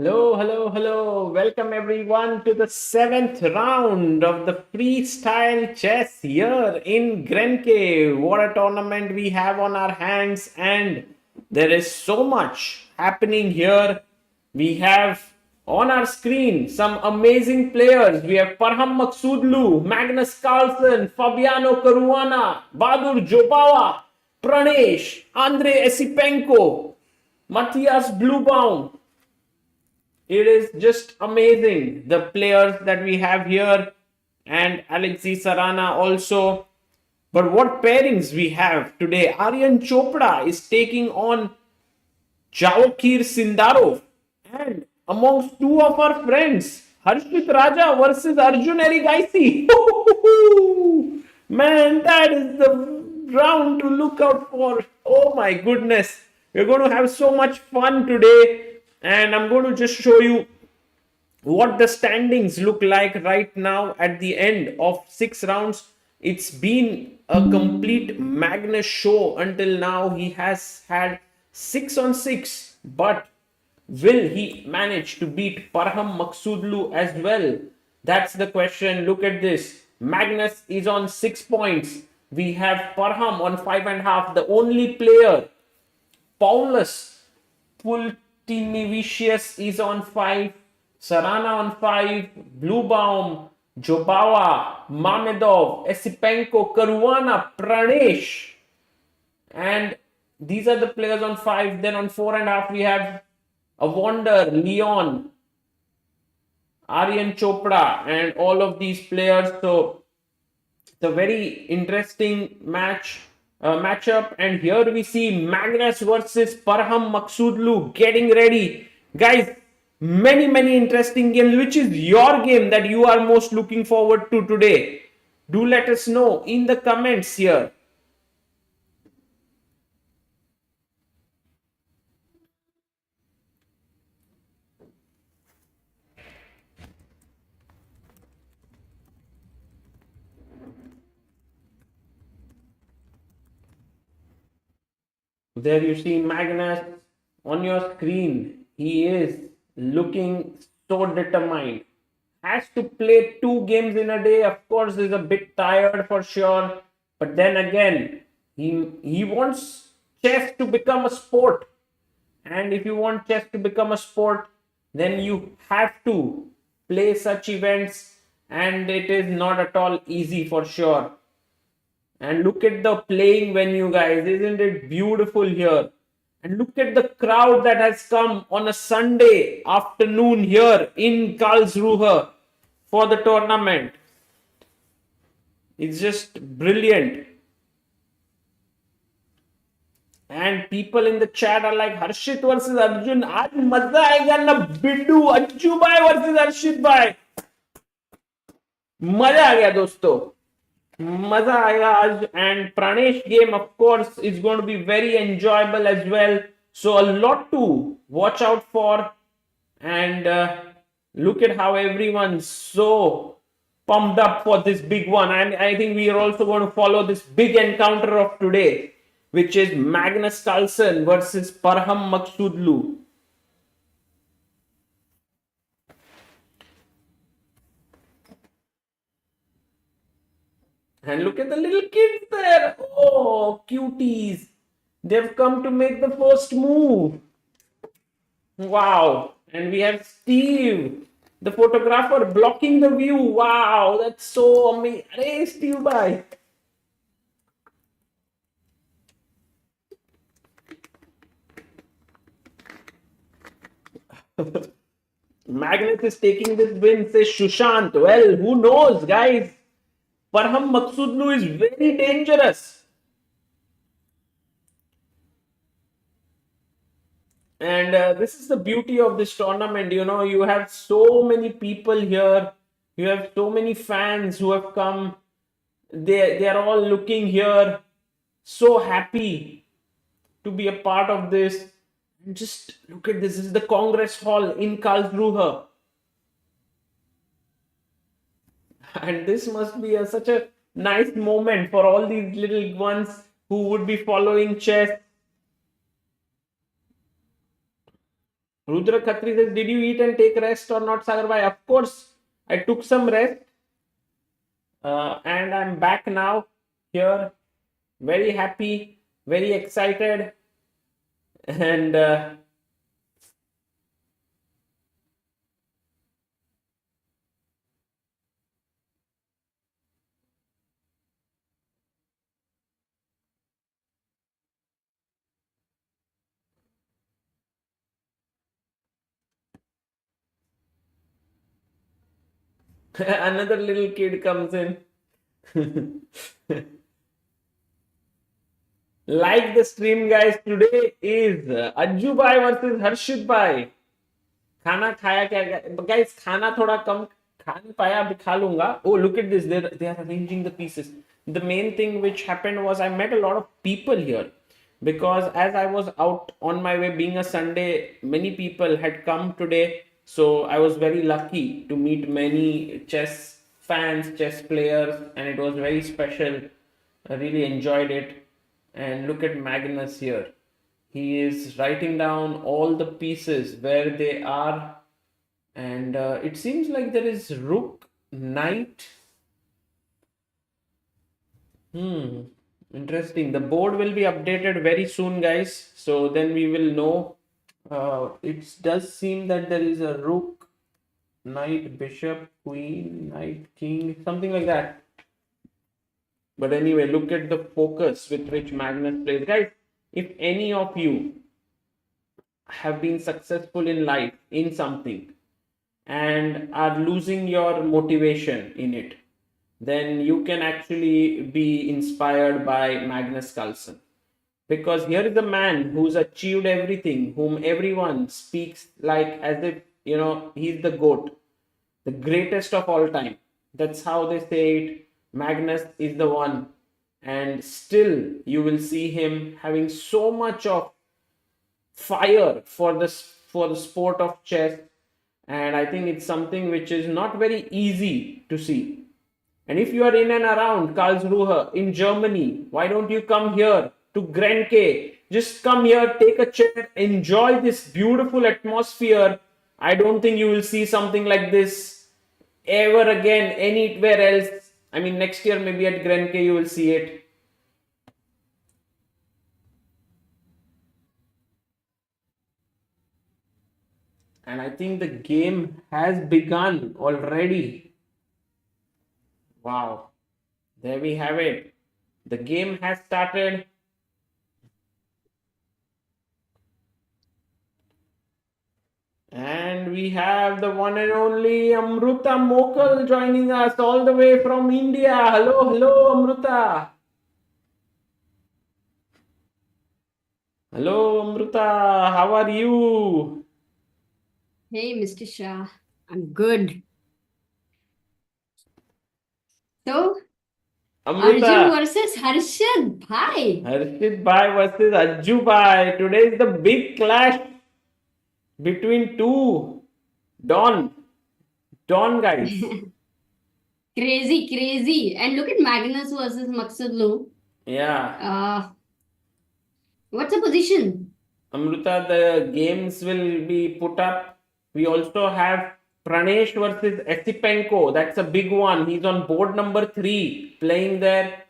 Hello, hello, hello. Welcome everyone to the seventh round of the Freestyle Chess here in Grenke. What a tournament we have on our hands, and there is so much happening here. We have on our screen some amazing players. We have Parham Maksudlu, Magnus Carlsen, Fabiano Caruana, Badur Jobawa, Pranesh, Andre Esipenko, Matthias Bluebaum. It is just amazing, the players that we have here, and Alexei Sarana also. But what pairings we have today? Aryan Chopra is taking on Jawahir Sindarov, and amongst two of our friends, Harshit Raja versus Arjun Erigaisi. Man, that is the round to look out for. Oh my goodness. We're going to have so much fun today, and I'm going to just show you what the standings look like right now at the end of 6 rounds. It's been a complete Magnus show until now. He has had 6 on 6, but will he manage to beat Parham Maksudlu as well? That's the question. Look at this. Magnus is on 6 points. We have Parham on 5.5. The only player, Paulus Pultinivicius, is on 5. Sarana on 5, Bluebaum, Jobawa, Mamedov, Esipenko, Karuana, Pranesh. And these are the players on 5. Then on 4.5 we have a Wonder, Leon, Aryan Chopra, and all of these players. So it's a very interesting matchup. And here we see Magnus versus Parham Maksudlu getting ready. Guys, many interesting games. Which is your game that you are most looking forward to today? Do let us know in the comments here. There you see Magnus on your screen. He is looking so determined. Has to play 2 games in a day. Of course, is a bit tired for sure. But then again, he wants chess to become a sport. And if you want chess to become a sport, then you have to play such events. And it is not at all easy for sure. And look at the playing venue, guys. Isn't it beautiful here? And look at the crowd that has come on a Sunday afternoon here in Karlsruhe for the tournament. It's just brilliant. And people in the chat are like, Harshit versus Arjun. Aaj maza aega na biddu. Ajju bhai versus Harshit bhai. Maza aa gaya dosto. Maza aega aaj. And Pranesh game, of course, is going to be very enjoyable as well. So a lot to watch out for. And look at how everyone's so pumped up for this big one. And I think we are also going to follow this big encounter of today, which is Magnus Carlsen versus Parham Maksudlu. And look at the little kids there. Oh, cuties. They've come to make the first move. Wow. And we have Steve, the photographer, blocking the view. Wow, that's so amazing. Hey, Steve, bye. Magnus is taking this win, says Shushant. Well, who knows, guys? Parham Maksudlu is very dangerous. And this is the beauty of this tournament. You know, you have so many people here. You have so many fans who have come. They are all looking here, so happy to be a part of this. And just look at this. This is the Congress Hall in Karlsruhe. And this must be such a nice moment for all these little ones who would be following chess. Rudra Khatri says, did you eat and take rest or not, Sagar bhai? Of course, I took some rest. And I'm back now here. Very happy, very excited. And another little kid comes in. Like the stream, guys. Today is Ajju bhai versus Harshit bhai. खाना खाया क्या guys? खाना थोड़ा कम खा नहीं पाया, अभी खा लूंगा. Oh, look at this. They are arranging the pieces. The main thing which happened was I met a lot of people here because as I was out on my way, being a Sunday, many people had come today. So I was very lucky to meet many chess fans, chess players, and it was very special. I really enjoyed it. And look at Magnus here. He is writing down all the pieces where they are, and it seems like there is rook, knight. Interesting. The board will be updated very soon, guys. So then we will know. It does seem that there is a rook, knight, bishop, queen, knight, king, something like that. But anyway, look at the focus with which Magnus plays. Guys, if any of you have been successful in life in something and are losing your motivation in it, then you can actually be inspired by Magnus Carlsen. Because here is a man who's achieved everything, whom everyone speaks like as if, he's the GOAT, the greatest of all time. That's how they say it. Magnus is the one. And still, you will see him having so much of fire for the sport of chess. And I think it's something which is not very easy to see. And if you are in and around Karlsruhe in Germany, why don't you come here to Grenke? Just come here, take a chair, enjoy this beautiful atmosphere. I don't think you will see something like this ever again anywhere else. I mean, next year maybe at Grenke you will see it. And I think the game has begun already. Wow. There we have it. The game has started. And we have the one and only Amruta Mokal joining us all the way from India. Hello, hello, Amruta. Hello, Amruta. How are you? Hey, Mr. Shah. I'm good. So, Amruta. Arjun versus Harshit bhai. Harshit bhai versus Ajju bhai. Today is the big clash between two Don guys. Crazy. And look at Magnus versus Maqsadlu. Yeah. What's the position? Amruta, the games will be put up. We also have Pranesh versus Esipenko. That's a big one. He's on board number 3 playing there.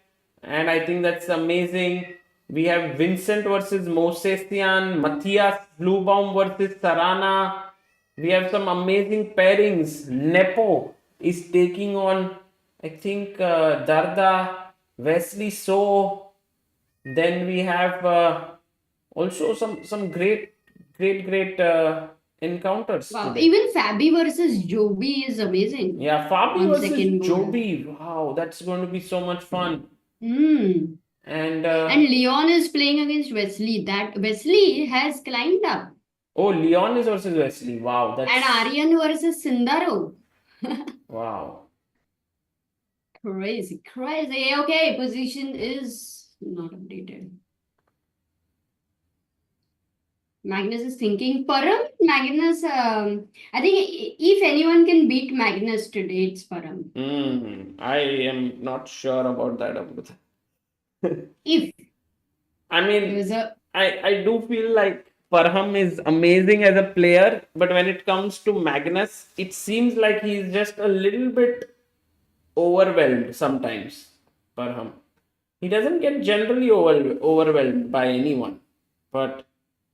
And I think that's amazing. We have Vincent versus Mosesian, Matthias Bluebaum versus Sarana. We have some amazing pairings. Nepo is taking on, I think, Darda, Wesley So. Then we have also some great encounters. Wow, today. even Fabi versus Joby is amazing. Yeah, Fabi on versus second board. Joby. Wow, that's going to be so much fun. And And Leon is playing against Wesley. That Wesley has climbed up. oh, Leon is versus Wesley. Wow, that's And Aryan versus Sindaro. wow. Crazy. Okay, position is not updated. Magnus is thinking. Parham, Magnus, I think if anyone can beat Magnus today, it's Parham. I am not sure about that, If I mean, there was a I do feel like Parham is amazing as a player, but when it comes to Magnus, it seems like he's just a little bit overwhelmed sometimes. Parham. He doesn't get generally overwhelmed by anyone, but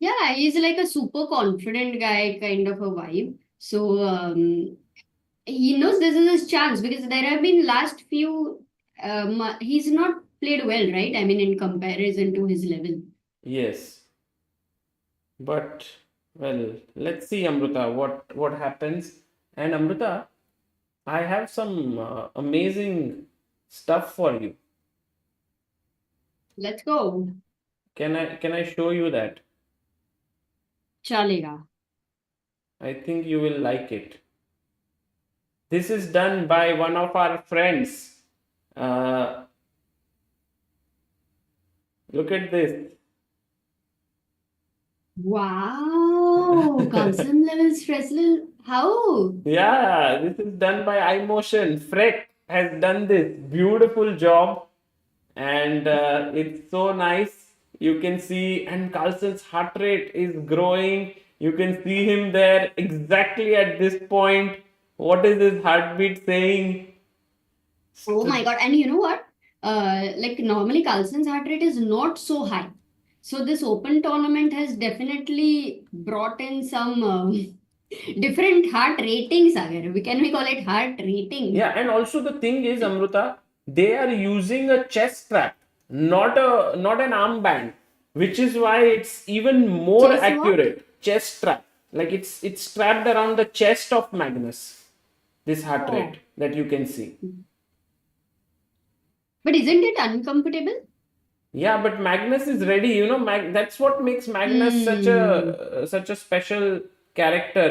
Yeah, he's like a super confident guy kind of a vibe. So he knows this is his chance because there have been last few he's not played well, right? I mean, in comparison to his level. yes. But well, let's see, Amruta, what happens. And Amruta, I have some amazing stuff for you. Let's go. Can I show you that? Chalega. I think you will like it. This is done by one of our friends. Uh, Look at this. Wow, Carlsen level stress level. How? Yeah, this is done by iMotion. Freck has done this beautiful job, and it's so nice. You can see, and Carlsen's heart rate is growing. You can see him there exactly at this point. What is his heartbeat saying? Oh my God. And you know what? Like normally Carlsen's heart rate is not so high. So this open tournament has definitely brought in some different heart ratings, Agar. We call it heart rating. Yeah, and also the thing is, Amruta, they are using a chest strap, not an armband, which is why it's even more Chess what? accurate. Chest strap, like it's strapped around the chest of Magnus. This heart rate Oh. that you can see. But isn't it uncomfortable? Yeah, but Magnus is ready. That's what makes Magnus such a special character.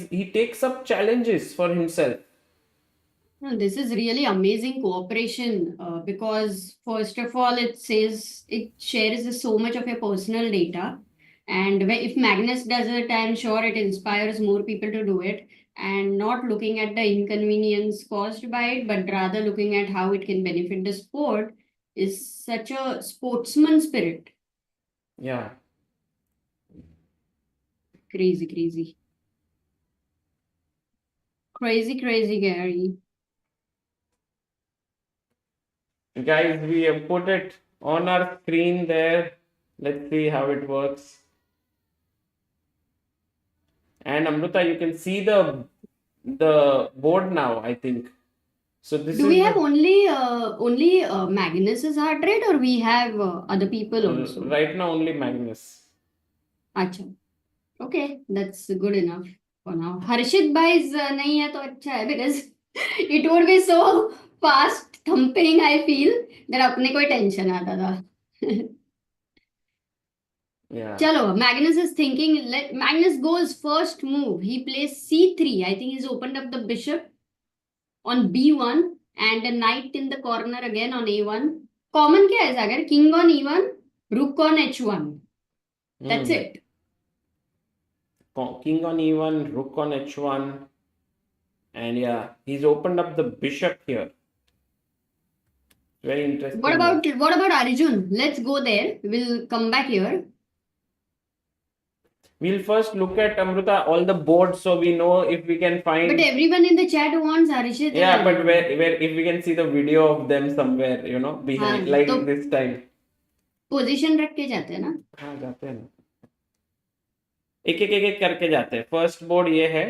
He takes up challenges for himself. No, this is really amazing cooperation because first of all, it says it shares so much of your personal data, and if Magnus does it, I'm sure it inspires more people to do it, and not looking at the inconvenience caused by it, but rather looking at how it can benefit the sport is such a sportsman spirit. Yeah. Crazy, crazy, crazy, crazy, Gary. Guys, we have put it on our screen there. Let's see how it works. And Amruta, you can see the board now, I think. So this Do is we have the only Magnus's heart rate, or we have other people also? right now only Magnus. Acha. Okay, that's good enough for now. Harshit bhai's nahi hai to अच्छा है because it would be so fast thumping. I feel that अपने को ही tension आता था. Yeah. Chalo, Magnus is thinking. Magnus goes first move. He plays c3. I think he's opened up the bishop on b1 and a knight in the corner again on a1. Common क्या है सागर? King on e1, rook on h1. That's it. King on e1, rook on h1, and yeah, he's opened up the bishop here. Very interesting. What about Arjun? Let's go there. We'll come back here. We'll first look at Amruta all the boards so we know if we can find. But everyone in the chat wants Harshit. Yeah, but where if we can see the video of them somewhere, behind, like तो this time. Position रख के जाते हैं ना? हाँ, जाते हैं ना. एक करके जाते हैं. First board ये है.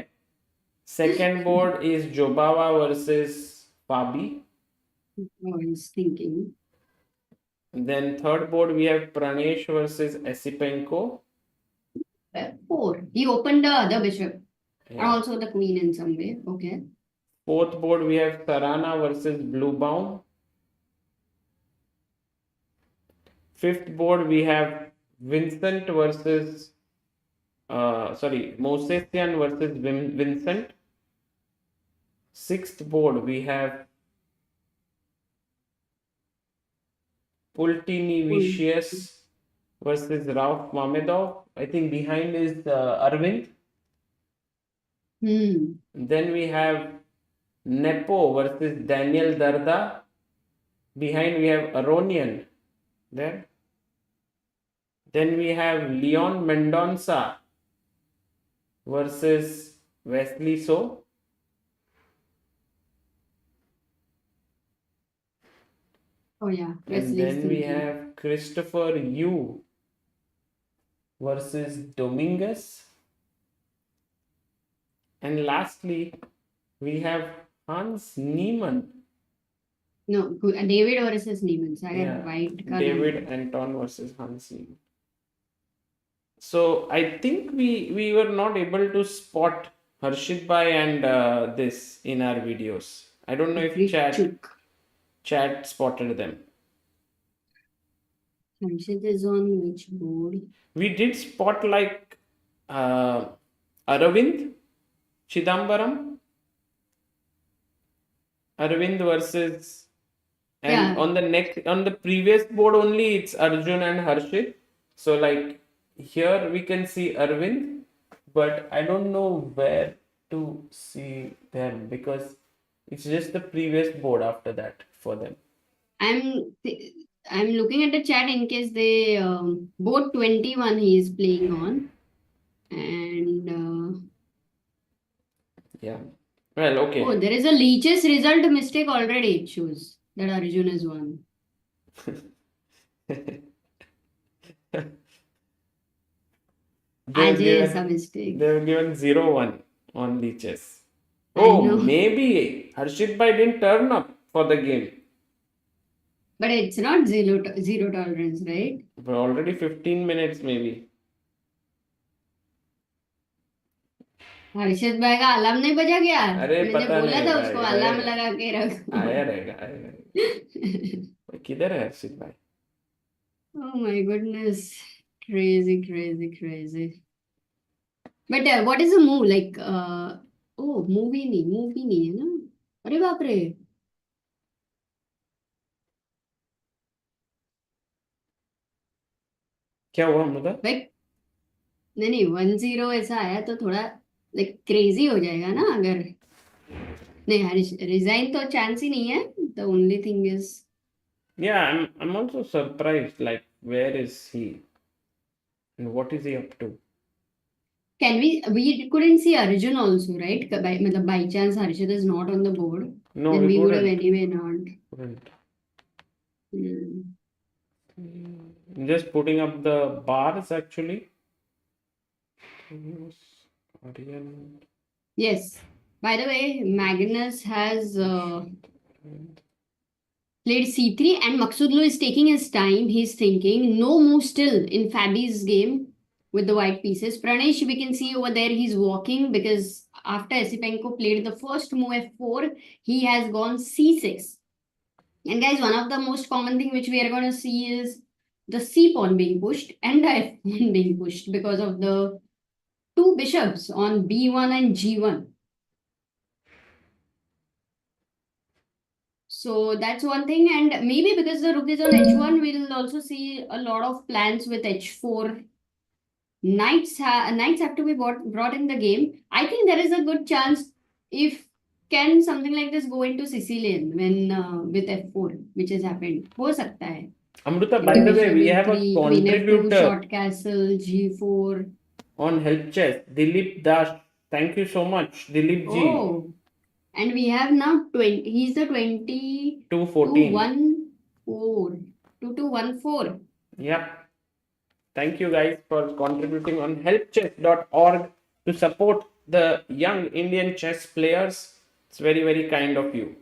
Second board is Jobawa versus Fabi. I was thinking. Then third board we have Pranesh versus Esipenko. 4. He opened the other bishop. And Yeah. also the queen in some way. Okay. Fourth board we have Karana versus Bluebaum. Fifth board we have Vincent versus Mosesian versus Vincent. Sixth board we have Pultinivicius versus Rauf Mamedov. I think behind is Arvind. Then we have Nepo versus Daniel Darda. Behind we have Aronian. There. Then we have Leon Mendonça versus Wesley So. Oh yeah, And Wesley's then we thinking. have Christopher Yu versus Dominguez. And lastly, we have Hans Niemann. No, David versus Neiman. Yeah, White David Anton versus Hans Niemann. So I think we were not able to spot Harshit Bhai and this in our videos. I don't know if chat spotted them. Harshit is on which board? We did spot like uh, Aravindh Chithambaram. Arvind versus, and Yeah. on the previous board only it's Arjun and Harshit. So like here we can see Arvind, but I don't know where to see them because it's just the previous board after that for them. I'm looking at the chat in case they board 21 he is playing on, and Yeah. Well, okay. oh, there is a Leech's result mistake already. It shows that Arjun is won. Ajay is a mistake. They've given 0-1 on Leeches. I Oh, know. maybe Harshit Bhai didn't turn up for the game. But it's not zero tolerance, right? For already 15 minutes maybe. Harshad भाई का alarm नहीं बजा क्या? अरे मैंने पता बोला नहीं था भाई, उसको अलार्म लगा के रखो. आया रहेगा. किधर है हर्षित भाई? Oh my goodness. Crazy. But what is a move? Like, oh, movie नहीं है ना? अरे बाप रे. क्या हुआ मुदा? Like, नहीं 1-0 ऐसा आया तो थोड़ा like crazy हो जाएगा ना अगर नहीं resign तो chance ही नहीं है. The only thing is. Yeah, I'm also surprised. Like, where is he? And what is he up to? Can we couldn't see Arjun also, right? By chance Harshit is not on the board. No, then we would have couldn't. anyway not. Couldn't. Hmm. Just putting up the bars actually. Yes. By the way, Magnus has played c3 and Maksudlu is taking his time. He's thinking no move still in Fabi's game with the white pieces. Pranesh, we can see over there he's walking because after Esipenko played the first move f4, he has gone c6. And guys, one of the most common thing which we are going to see is the c pawn being pushed and the f pawn being pushed because of the two bishops on b1 and g1. So that's one thing, and maybe because the rook is on h1, we'll also see a lot of plans with h4. Knights have to be brought in the game. I think there is a good chance if can something like this go into Sicilian when with f4, which has happened. हो सकता है. Amruta, by the way, we have a Queen f2, contributor short castle, g4. on help chess, Dilip Das. Thank you so much, Dilip ji. Oh, and we have now 20. He's the 2214. 2214. Yep. Thank you guys for contributing on helpchess.org to support the young Indian chess players. It's very kind of you.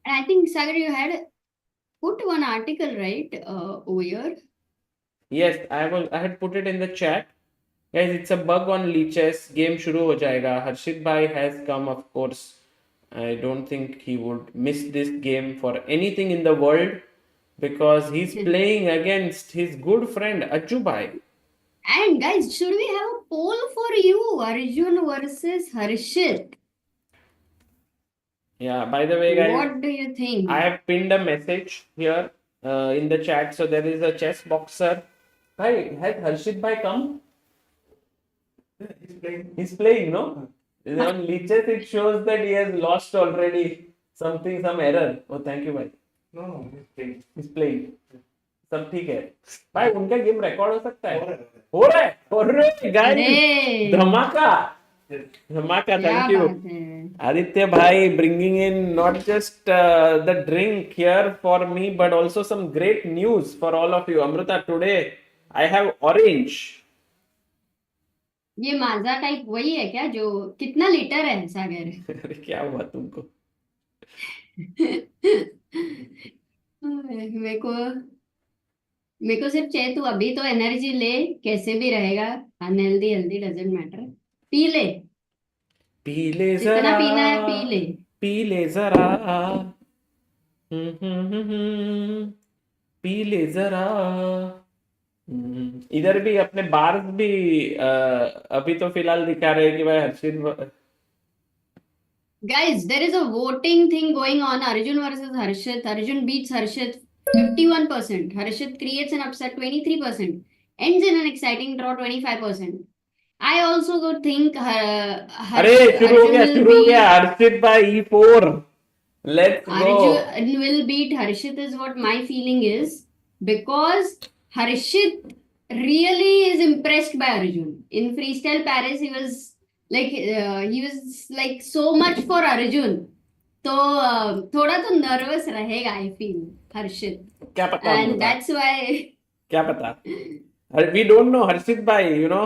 And I think, Sagar, you had put one article, right, over here? Yes, I had put it in the chat. Guys, it's a bug on Leechess. Game shuru ho jayega. Harshit Bhai has come, of course. I don't think he would miss this game for anything in the world because he's playing against his good friend Ajju Bhai. And guys, should we have a poll for you? Arjun versus Harshit. Yeah, by the way, guys, what do you think? I have pinned a message here in the chat. So there is a chess boxer. Bhai, has Harshit Bhai come? He's playing, no? On Leeches, it shows that he has lost already some error. Oh, thank you, Bhai. No, he's playing. He's playing. सब ठीक है भाई, उनका game record हो सकता है, हो रहा है गाइस, धमाका धमाका। क्या थैंक यू बात है। Aditya bhai, bringing in not just the drink here for me, but also some great news for all of you. Amrita, today I have orange. ये माजा टाइप वही है क्या जो कितना लीटर है सागर? अरे क्या हुआ तुमको? मेरे को सिर्फ चाहिए, तू अभी तो एनर्जी ले, कैसे भी रहेगा, unhealthy healthy doesn't matter, P ले, पी ले जितना जरा, पीना है पी ले। पी ले जरा, पी ले जरा। इधर भी अपने बार्स भी अभी तो फिलहाल दिखा रहे हैं कि भाई हर्षित। Guys, there is a voting thing going on. Arjun versus Harshit. Arjun beats Harshit 51%. Harshit creates an upset 23%. Ends in an exciting draw 25%. I also would think अरे शुरू हो Arjun गया, will शुरू हो गया, beat हर्षित भाई E4, let's go. Arjun will beat Harshit is what my feeling is, because Harshit really is impressed by Arjun. In Freestyle Paris, he was like so much for Arjun. तो थोड़ा तो nervous रहेगा I feel हर्षित, क्या पता and Amrita, that's why क्या पता, we don't know हर्षित भाई, you know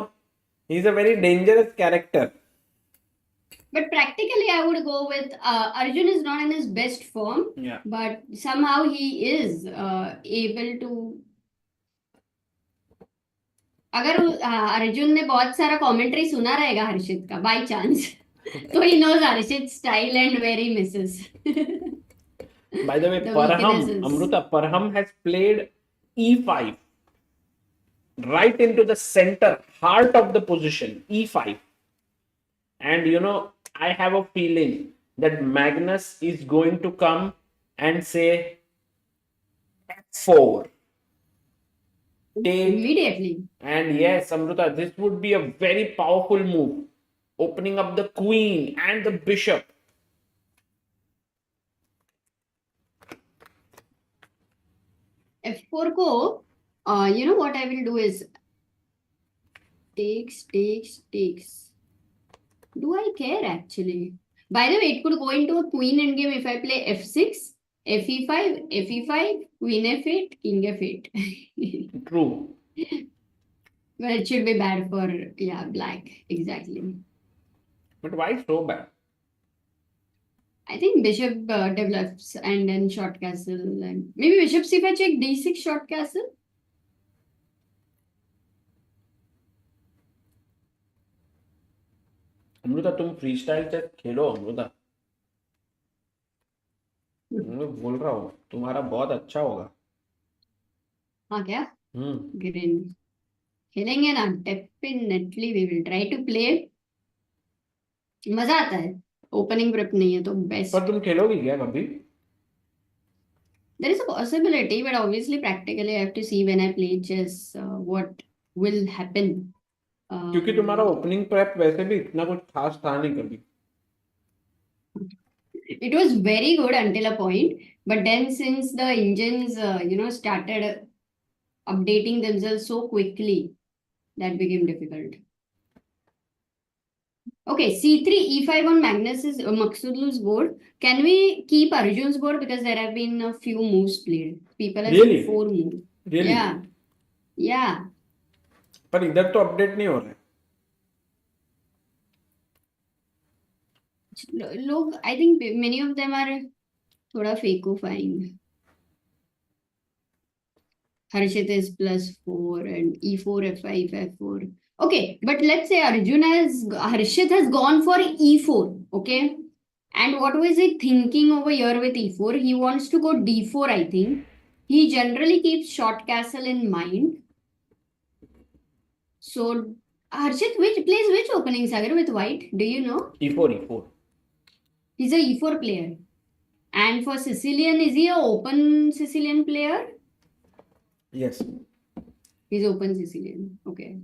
he is a very dangerous character. But practically, I would go with Arjun is not in his best form, Yeah. but somehow he is able to. अगर अर्जुन ने बहुत सारा commentary सुना रहेगा हर्षित का by chance, तो he knows Harshit style and where he misses. By the way, The Parham, weaknesses. Amruta, Parham has played E5 right into the center, heart of the position, E5. And you know, I have a feeling that Magnus is going to come and say F4. Take, Immediately. and yes, Amruta, this would be a very powerful move, opening up the queen and the bishop. F4 को, you know what I will do is takes. Do I care actually? By the way, it could go into a queen endgame if I play F6, Fe5, queen F8, king F8. True. Well, it should be bad for, yeah, black, exactly. But why so bad? I think bishop develops and then short castle, and maybe bishop c5 check, d6 short castle. Amrita, तुम freestyle chess खेलो अमृता, मैं बोल रहा हूँ तुम्हारा बहुत अच्छा होगा. हाँ क्या? ग्रीन खेलेंगे ना, definitely we will try to play. मजा आता है, ओपनिंग प्रेप नहीं है तो बेस्ट. पर तुम खेलोगी क्या कभी? There is a possibility, but obviously practically I have to see when I play chess what will happen. क्योंकि तुम्हारा ओपनिंग प्रेप वैसे भी इतना कुछ खास था नहीं कभी. It was very good until a point, but then since the engines started updating themselves so quickly, that became difficult. Okay, c3 e5 on Magnus's Maksudlu's board. Can we keep Arjun's board, because there have been a few moves played? People have Really? 4 moves. Really? Yeah. पर इधर तो update नहीं हो रहा है. लोग, I think many of them are थोड़ा fakeifying. Harshit is +4 and e4, f5, f4. Okay, but let's say Harshit has gone for e4, okay? And what was he thinking over here with e4? He wants to go d4, I think. He generally keeps short castle in mind. So, Harshit plays which opening, Sagar, with white? Do you know? E4. He's a e4 player. And for Sicilian, is he a open Sicilian player? Yes. He's open Sicilian. Okay.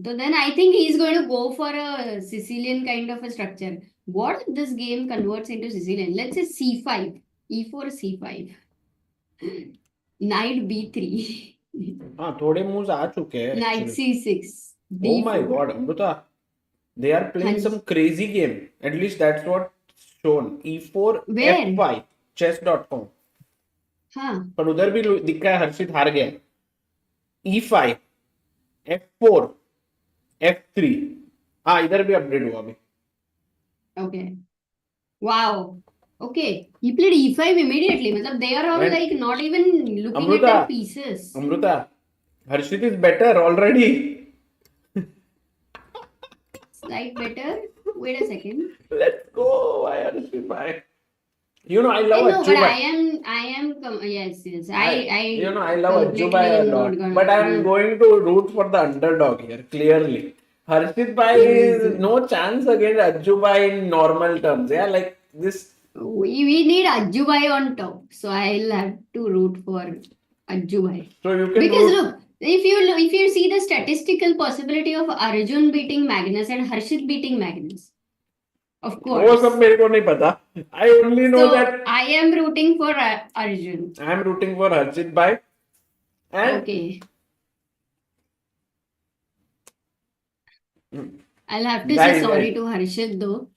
So then I think he's going to go for a Sicilian kind of a structure. What if this game converts into Sicilian? Let's say c5, e4, c5. Knight B3. हाँ थोड़े moves आ चुके हैं Knight actually. C6. Oh my D4. God, Amruta, they are playing हाँ some crazy game. At least that's what's shown. E4 Where? F5 chess.com. हाँ पर उधर भी दिख रहा है हर्षित हार गया. E5 F4 F3. हाँ इधर भी अपडेट हुआ अभी. Okay. Wow. Okay. He played E5 immediately. मतलब they are all And like not even looking at Amruta, their pieces. Amruta, Harshit is better already. Slight better. Wait a second. Let's go. Why Harshit bhai? You know I love No, Achoo but bhai. yes. I love Achoo bhai a completely not lot. gonna. But I'm going to root for the underdog here, clearly. Harshit bhai Yes. is no chance against Achoo bhai in normal terms. Yeah, like this. We need Ajjubai on top. So I'll have to root for Ajjubai. So you can Because root. look, if you see the statistical possibility of Arjun beating Magnus and Harshit beating Magnus, of वो सब course. मेरे को नहीं पता. I only know So that I am rooting for Arjun. I'm rooting for Harshit bhai. And Okay. I'll have to say guys, sorry guys, to Harshit though.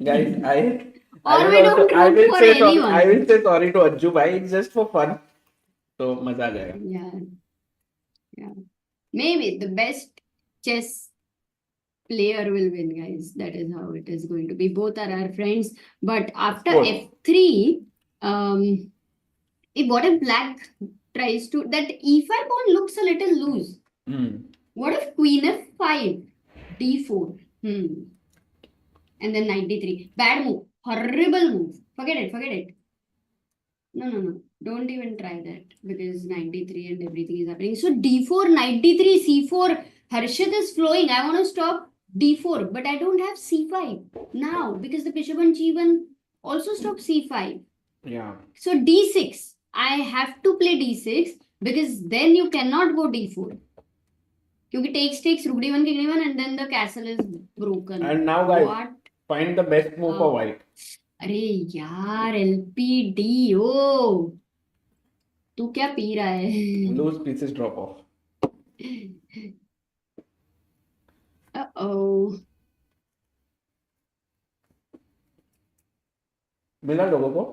guys, I Or will we also don't root for I anyone. will say sorry to Ajju bhai. It's just for fun. तो मजा आ जाएगा. Yeah. Maybe the best chess player will win, guys. That is how it is going to be. Both are our friends. But after course. F3, if what if black tries to that E5 pawn looks a little loose. What if Queen F5, D4? And then 93. Bad move. Horrible move. Forget it. No. Don't even try that because 93 and everything is happening. So D4, 93, C4. Harshit is flowing. I want to stop D4, but I don't have C5 now because the bishop on G1 also stops C5. Yeah. So D6. I have to play D6 because then you cannot go D4. Because takes rook D1, king D1, and then the castle is broken. And now, guys, What? find the best move for white. अरे यार LPD ओ तू क्या P रहा है? Loose pieces drop off. Uh-oh. मिला लोगों को?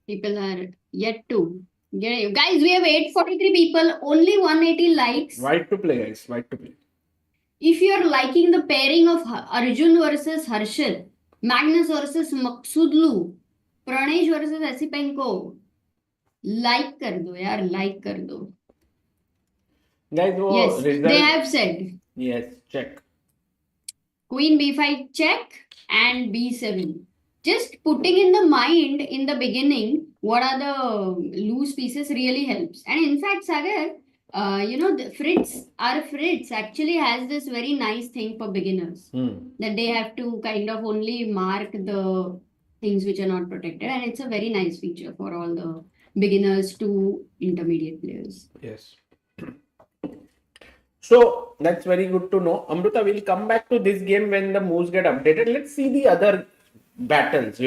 People are yet to get you. Guys, we have 843 people, only 180 likes. White to play, guys. White to play. If you are liking the pairing of Arjun versus Harshit, Magnus versus Maksudlu, Pranesh versus Esipenko, like कर दो यार, like कर दो. Guys, Yes, result... they have said. Yes, check. Queen B5 check and B7. Just putting in the mind in the beginning what are the loose pieces really helps. And in fact, Sagar, Fritz actually has this very nice thing for beginners that they have to kind of only mark the things which are not protected, and it's a very nice feature for all the beginners to intermediate players. Yes. So that's very good to know. Amruta, we'll come back to this game when the moves get updated. Let's see the other battles,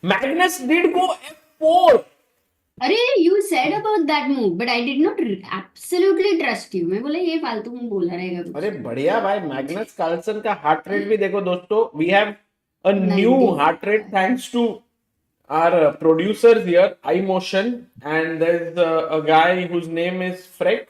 Magnus did go F4. अरे you said about that move, but I did not absolutely trust you. मैं बोला ये फालतू में बोला रहेगा कुछ. अरे बढ़िया भाई, Magnus Carlsen का heart rate भी देखो दोस्तों. We have a new heart rate thanks to our producers here, iMotion, and there's a guy whose name is Freck.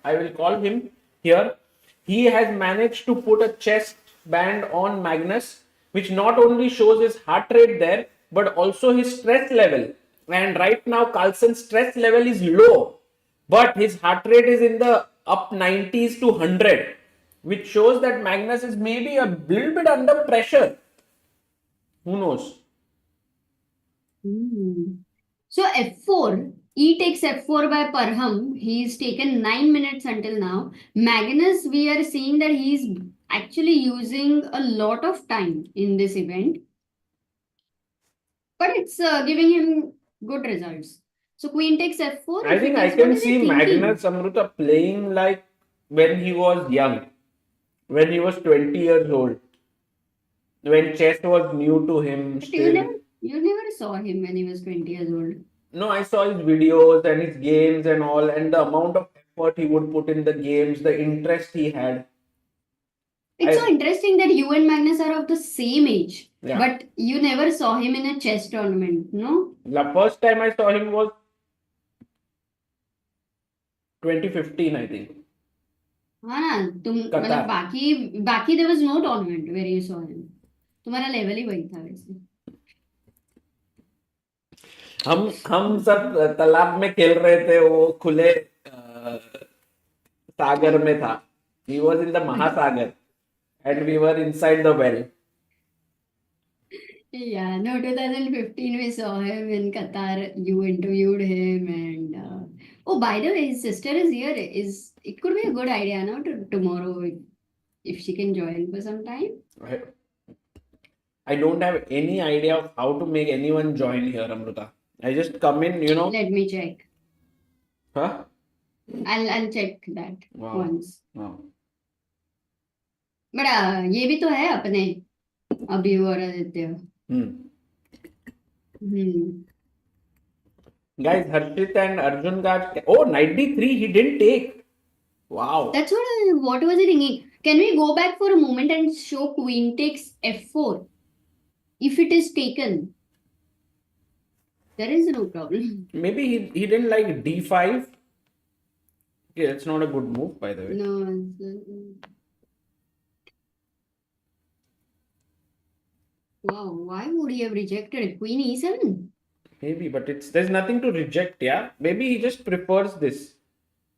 I will call him here. He has managed to put a chest band on Magnus, which not only shows his heart rate there, but also his stress level. And right now, Carlsen's stress level is low, but his heart rate is in the up 90s to 100, which shows that Magnus is maybe a little bit under pressure. Who knows? So F4, E takes F4 by Parham. He's taken 9 minutes until now. Magnus, we are seeing that he's actually using a lot of time in this event. But it's giving him good results. So Queen takes F4. I think I can see Magnus Amruta playing like when he was young, when he was 20 years old, when chess was new to him. Still. You never saw him when he was 20 years old. No, I saw his videos and his games and all, and the amount of effort he would put in the games, the interest he had. It's so I interesting that you and Magnus are of the same age, Yeah. but you never saw him in a chess tournament, no? The first time I saw him was 2015, I think. हाँ ना तुम मतलब Qatar. बाकी there was no tournament where you saw him. तुम्हारा level ही वही था वैसे. हम सब तालाब में खेल रहे थे, वो खुले सागर में था. He was in the Mahasagar and we were inside the well. Yeah, no, 2015 we saw him in Qatar. You interviewed him, and oh, by the way, his sister is here. It could be a good idea, no, tomorrow if she can join for some time. I don't have any idea of how to make anyone join here, Amruta. I just come in, Let me check. Huh? I'll check that Wow. once. Wow. But ये भी तो है अपने अभी और Aditya. Guys, Harshit and Arjun got 93. He didn't take. Wow. That's what was I thinking? Can we go back for a moment and show queen takes f4? If it is taken, there is no problem. Maybe he didn't like d5. Okay, that's not a good move, by the way. No. Wow, why would he have rejected it? Queen e7? Maybe, but there's nothing to reject, yeah. Maybe he just prefers this.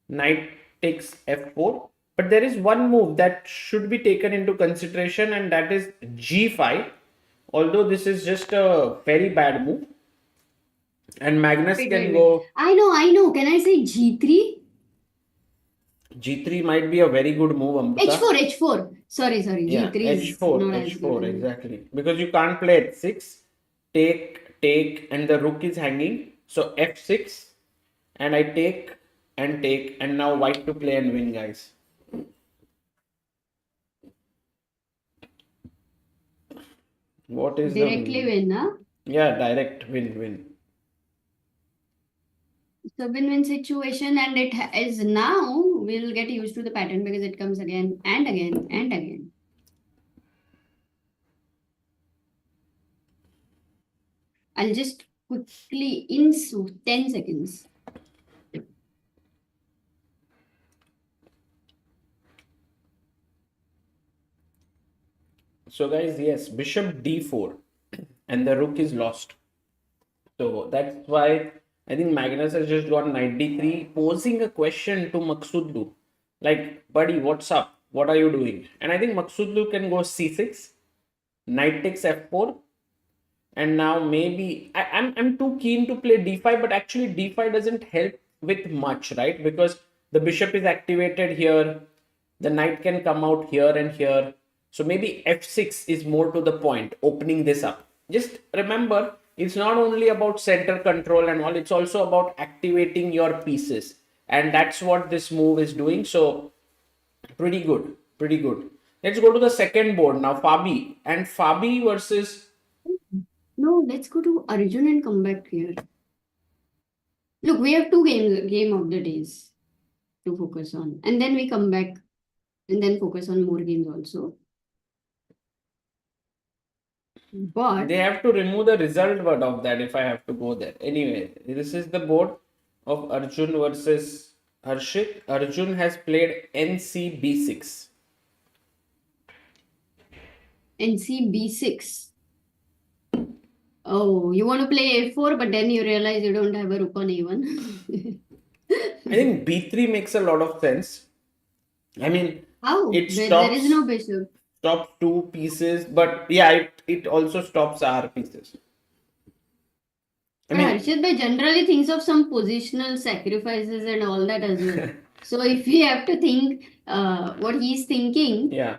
Knight takes f4. But there is one move that should be taken into consideration, and that is g5. Although this is just a very bad move. And Magnus can go. I know. Can I say g3? G3 might be a very good move, Amrita. H4. Sorry. Yeah, G3 is H4, not H4, exactly. Because you can't play H6, take, and the rook is hanging. So F6, and I take, and now white to play and win, guys. What is directly win, huh? Yeah, direct win. So win-win situation, and it is now. We'll get used to the pattern because it comes again and again and again. I'll just quickly in 10 seconds. So guys, yes, bishop d4 and the rook is lost. So that's why I think Magnus has just got knight d3, posing a question to Maksudlu. Like, buddy, what's up? What are you doing? And I think Maksudlu can go c6, knight takes f4. And now maybe I'm too keen to play d5, but actually d5 doesn't help with much, right? Because the bishop is activated here, the knight can come out here and here. So maybe f6 is more to the point, opening this up. Just remember, it's not only about center control and all, it's also about activating your pieces. And that's what this move is doing. So pretty good. Let's go to the second board now, Fabi. And Fabi versus... No, let's go to Arjun and come back here. Look, we have two game of the days to focus on. And then we come back and then focus on more games also. But they have to remove the result word of that if I have to go there. Anyway, this is the board of Arjun versus Harshit. Arjun has played NC-B6. NC-B6. Oh, you want to play A4, but then you realize you don't have a rook on A1. I think B3 makes a lot of sense. I mean, how? It There is no bishop. Stops two pieces, but yeah, it also stops our pieces. But Harshit Bhai generally thinks of some positional sacrifices and all that as well. So if we have to think what he's thinking, yeah,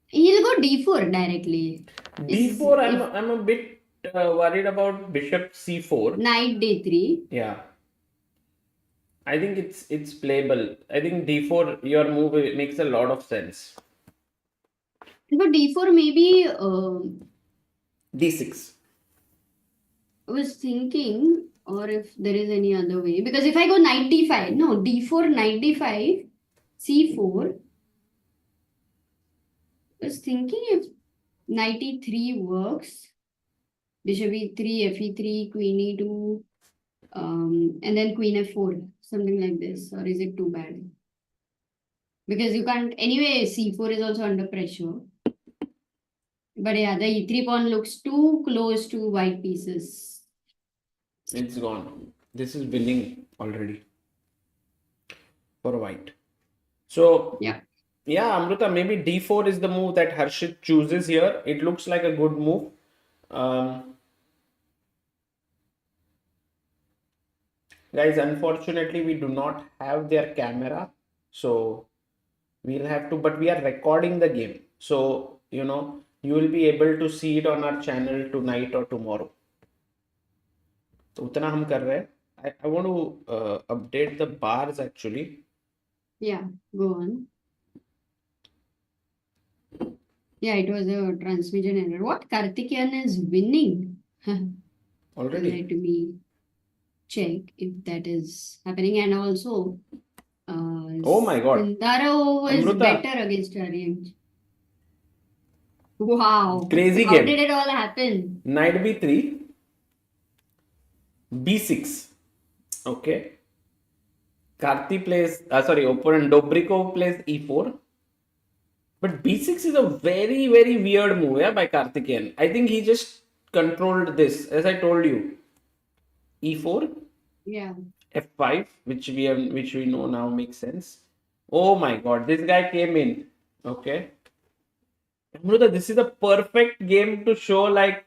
he'll go D4 directly. D4, I'm a bit worried about bishop C4. Knight D3. Yeah. I think it's playable. I think D4, your move makes a lot of sense. But D4 maybe D6. I was thinking, or if there is any other way, because if I go knight d5, no, d4, knight d5, c4, I was thinking if knight e3 works, bishop e3, f e3, queen e2, and then queen f4, something like this, or is it too bad? Because you can't, anyway, c4 is also under pressure. But yeah, the e3 pawn looks too close to white pieces. It's gone. This is winning already for white. So Yeah. yeah, Amruta, maybe d4 is the move that Harshit chooses here. It looks like a good move. Guys, unfortunately, we do not have their camera, so we'll have to, but we are recording the game. So, you know, you will be able to see it on our channel tonight or tomorrow. तो उतना हम कर रहे हैं. I want to update the bars actually. Yeah, go on. Yeah, it was a transmission error. What? Karthikeyan is winning. Already. Let me check if that is happening. And also, Oh my God. Sindaro was Amruta. better against Arjun. Wow. Crazy How game. did it all happen? Knight b3, b6. Okay. Karthi plays, opponent Dobrikov plays e4. But b6 is a very, very weird move, yeah, by Karthikeyan. I think he just controlled this, as I told you. e4, Yeah. f5, which we know now makes sense. Oh my God, this guy came in. Okay. Amruta, this is a perfect game to show like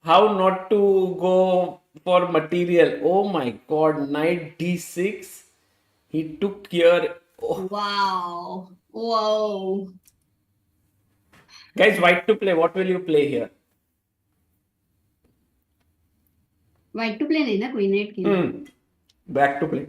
how not to go for material. Oh my God, knight d6. He took here. Oh. Wow. Whoa. Guys, white to play. What will you play here? White to play नहीं ना queen 8 खेला. Back to play.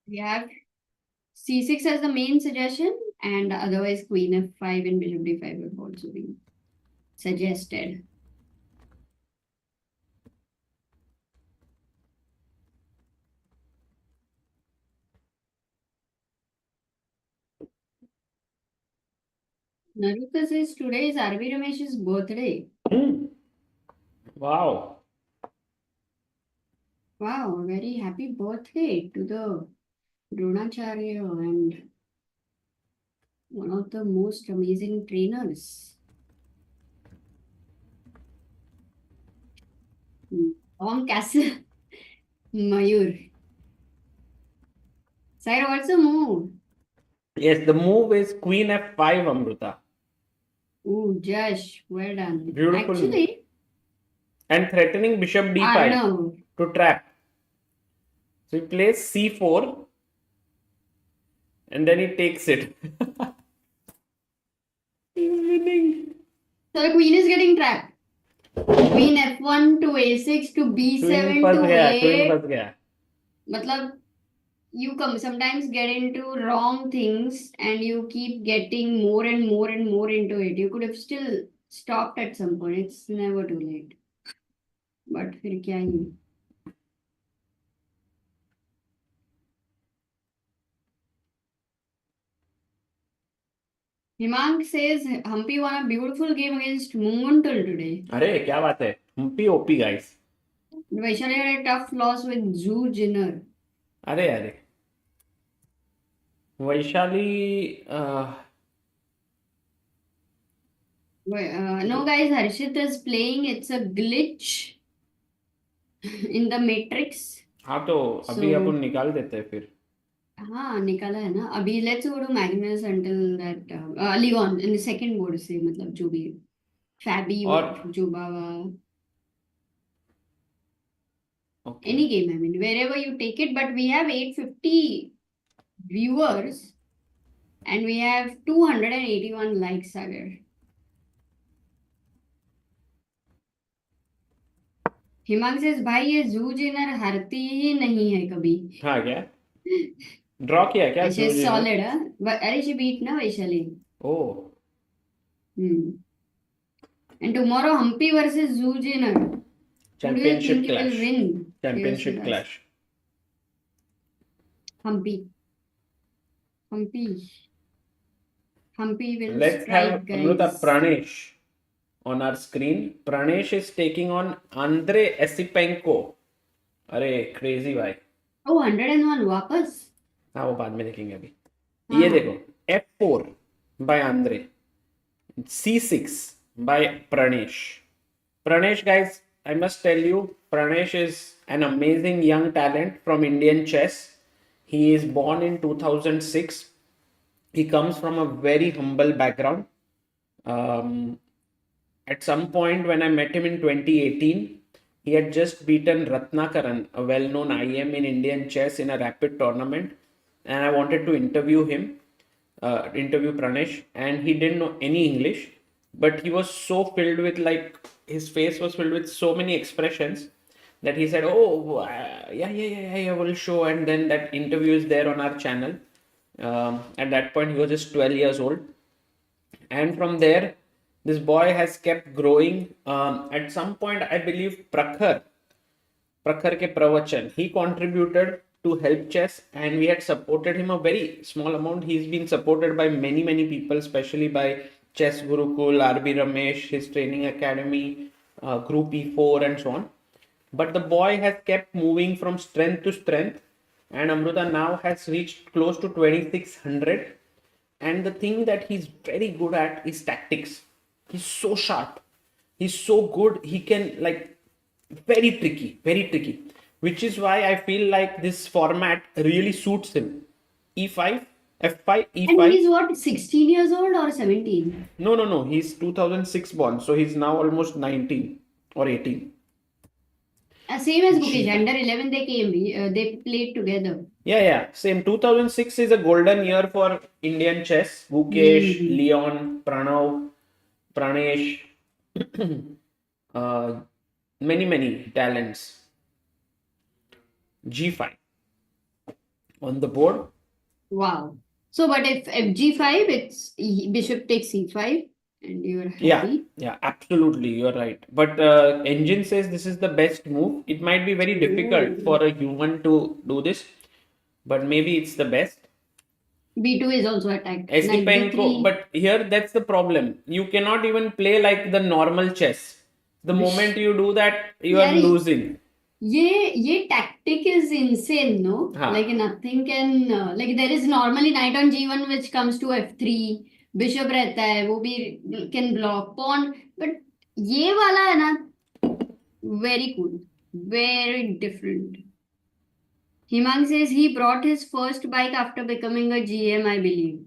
We have c6 as the main suggestion, and otherwise queen f5 and bishop d5 would also be suggested. Naruto says today is R.V. Ramesh's birthday. Wow. Wow, very happy birthday to the Dronacharya and one of the most amazing trainers. Tom Castle. Mayur. Sir, what's the move? Yes, the move is queen f5, Amruta. Ooh, Josh, well done. Beautiful Actually, move. And threatening bishop d5 Arnav. to trap. So he plays c4 and then he takes it. He's winning. So the queen is getting trapped. Queen f1 to a6 to b7 to a8. फंस गया. मतलब you sometimes get into wrong things and you keep getting more and more and more into it. You could have still stopped at some point. It's never too late. But फिर क्या ही. Himang says Humpy won a beautiful game against Munguntul today. अरे क्या बात है. Humpy OP guys. Vaishali had a tough loss with Zhu Jinner. अरे Vaishali No guys, Harshit is playing. It's a glitch in the matrix. हाँ तो अभी अपन निकाल देते हैं फिर. हाँ निकाला है ना अभी. Let's go to Magnus until that Ligon in the second board से मतलब जो भी फैबी और जोबावा any game, I mean wherever you take it. But we have 850 viewers and we have 281 likes, Sagar. Himang says भाई ये जू जिनर हारती ही नहीं है कभी. हाँ क्या ड्रॉ किया क्या She's जूजी ने? solid, huh? अरे she beat ना Vaishali. Oh, And tomorrow Humpy versus Zhu Jinner. Who do you championship think will clash. win? Championship Yes. clash. Humpy. Humpy. Humpy will Let's have strike, Amruta guys. Pranesh on our screen. Pranesh is taking on Andre Esipenko. अरे crazy भाई. Oh, 101 वापस. हाँ वो बाद में देखेंगे अभी. ये देखो F4 by Andre, C6 by Pranesh. Pranesh, guys, I must tell you, Pranesh is an amazing young talent from Indian chess. He is born in 2006. He comes from a very humble background. At some point, when I met him in 2018, he had just beaten Ratnakaran, a well known IM in Indian chess, in a rapid tournament. And I wanted to interview him, interview Pranesh, and he didn't know any English, but he was so filled with, like, his face was filled with so many expressions that he said, "Oh, yeah, I will show." And then that interview is there on our channel. At that point, he was just 12 years old, and from there, this boy has kept growing. At some point, I believe Prakhar ke Pravachan, he contributed to help chess, and we had supported him a very small amount. He's been supported by many people, especially by Chess Gurukul, RB Ramesh, his training academy, Group E4, and so on. But the boy has kept moving from strength to strength, and Amruta now has reached close to 2600. And the thing that he's very good at is tactics. He's so sharp. He's so good. He can, like, very tricky. Which is why I feel like this format really suits him. E5, F5, And E5. he's what, 16 years old or 17? No. He's 2006 born, so he's now almost 19 or 18. Same as Gukesh. Under 11 they came. They played together. Yeah. Same. 2006 is a golden year for Indian chess. Gukesh, Leon, Pranav, Pranesh, uh, many talents. G5 on the board. Wow. So, but if G5, it's bishop takes C5 and you're happy. Yeah, absolutely. You're right. But engine says this is the best move. It might be very difficult for a human to do this, but maybe it's the best. B2 is also attacked. Esipenko, but here that's the problem. You cannot even play like the normal chess. The moment you do that, you are losing. ये tactic is insane, no? Like nothing can like there is normally knight on G1 which comes to F3, bishop रहता है वो भी can block pawn, but ये वाला है ना very cool, very different. Himang says he brought his first bike after becoming a GM, I believe.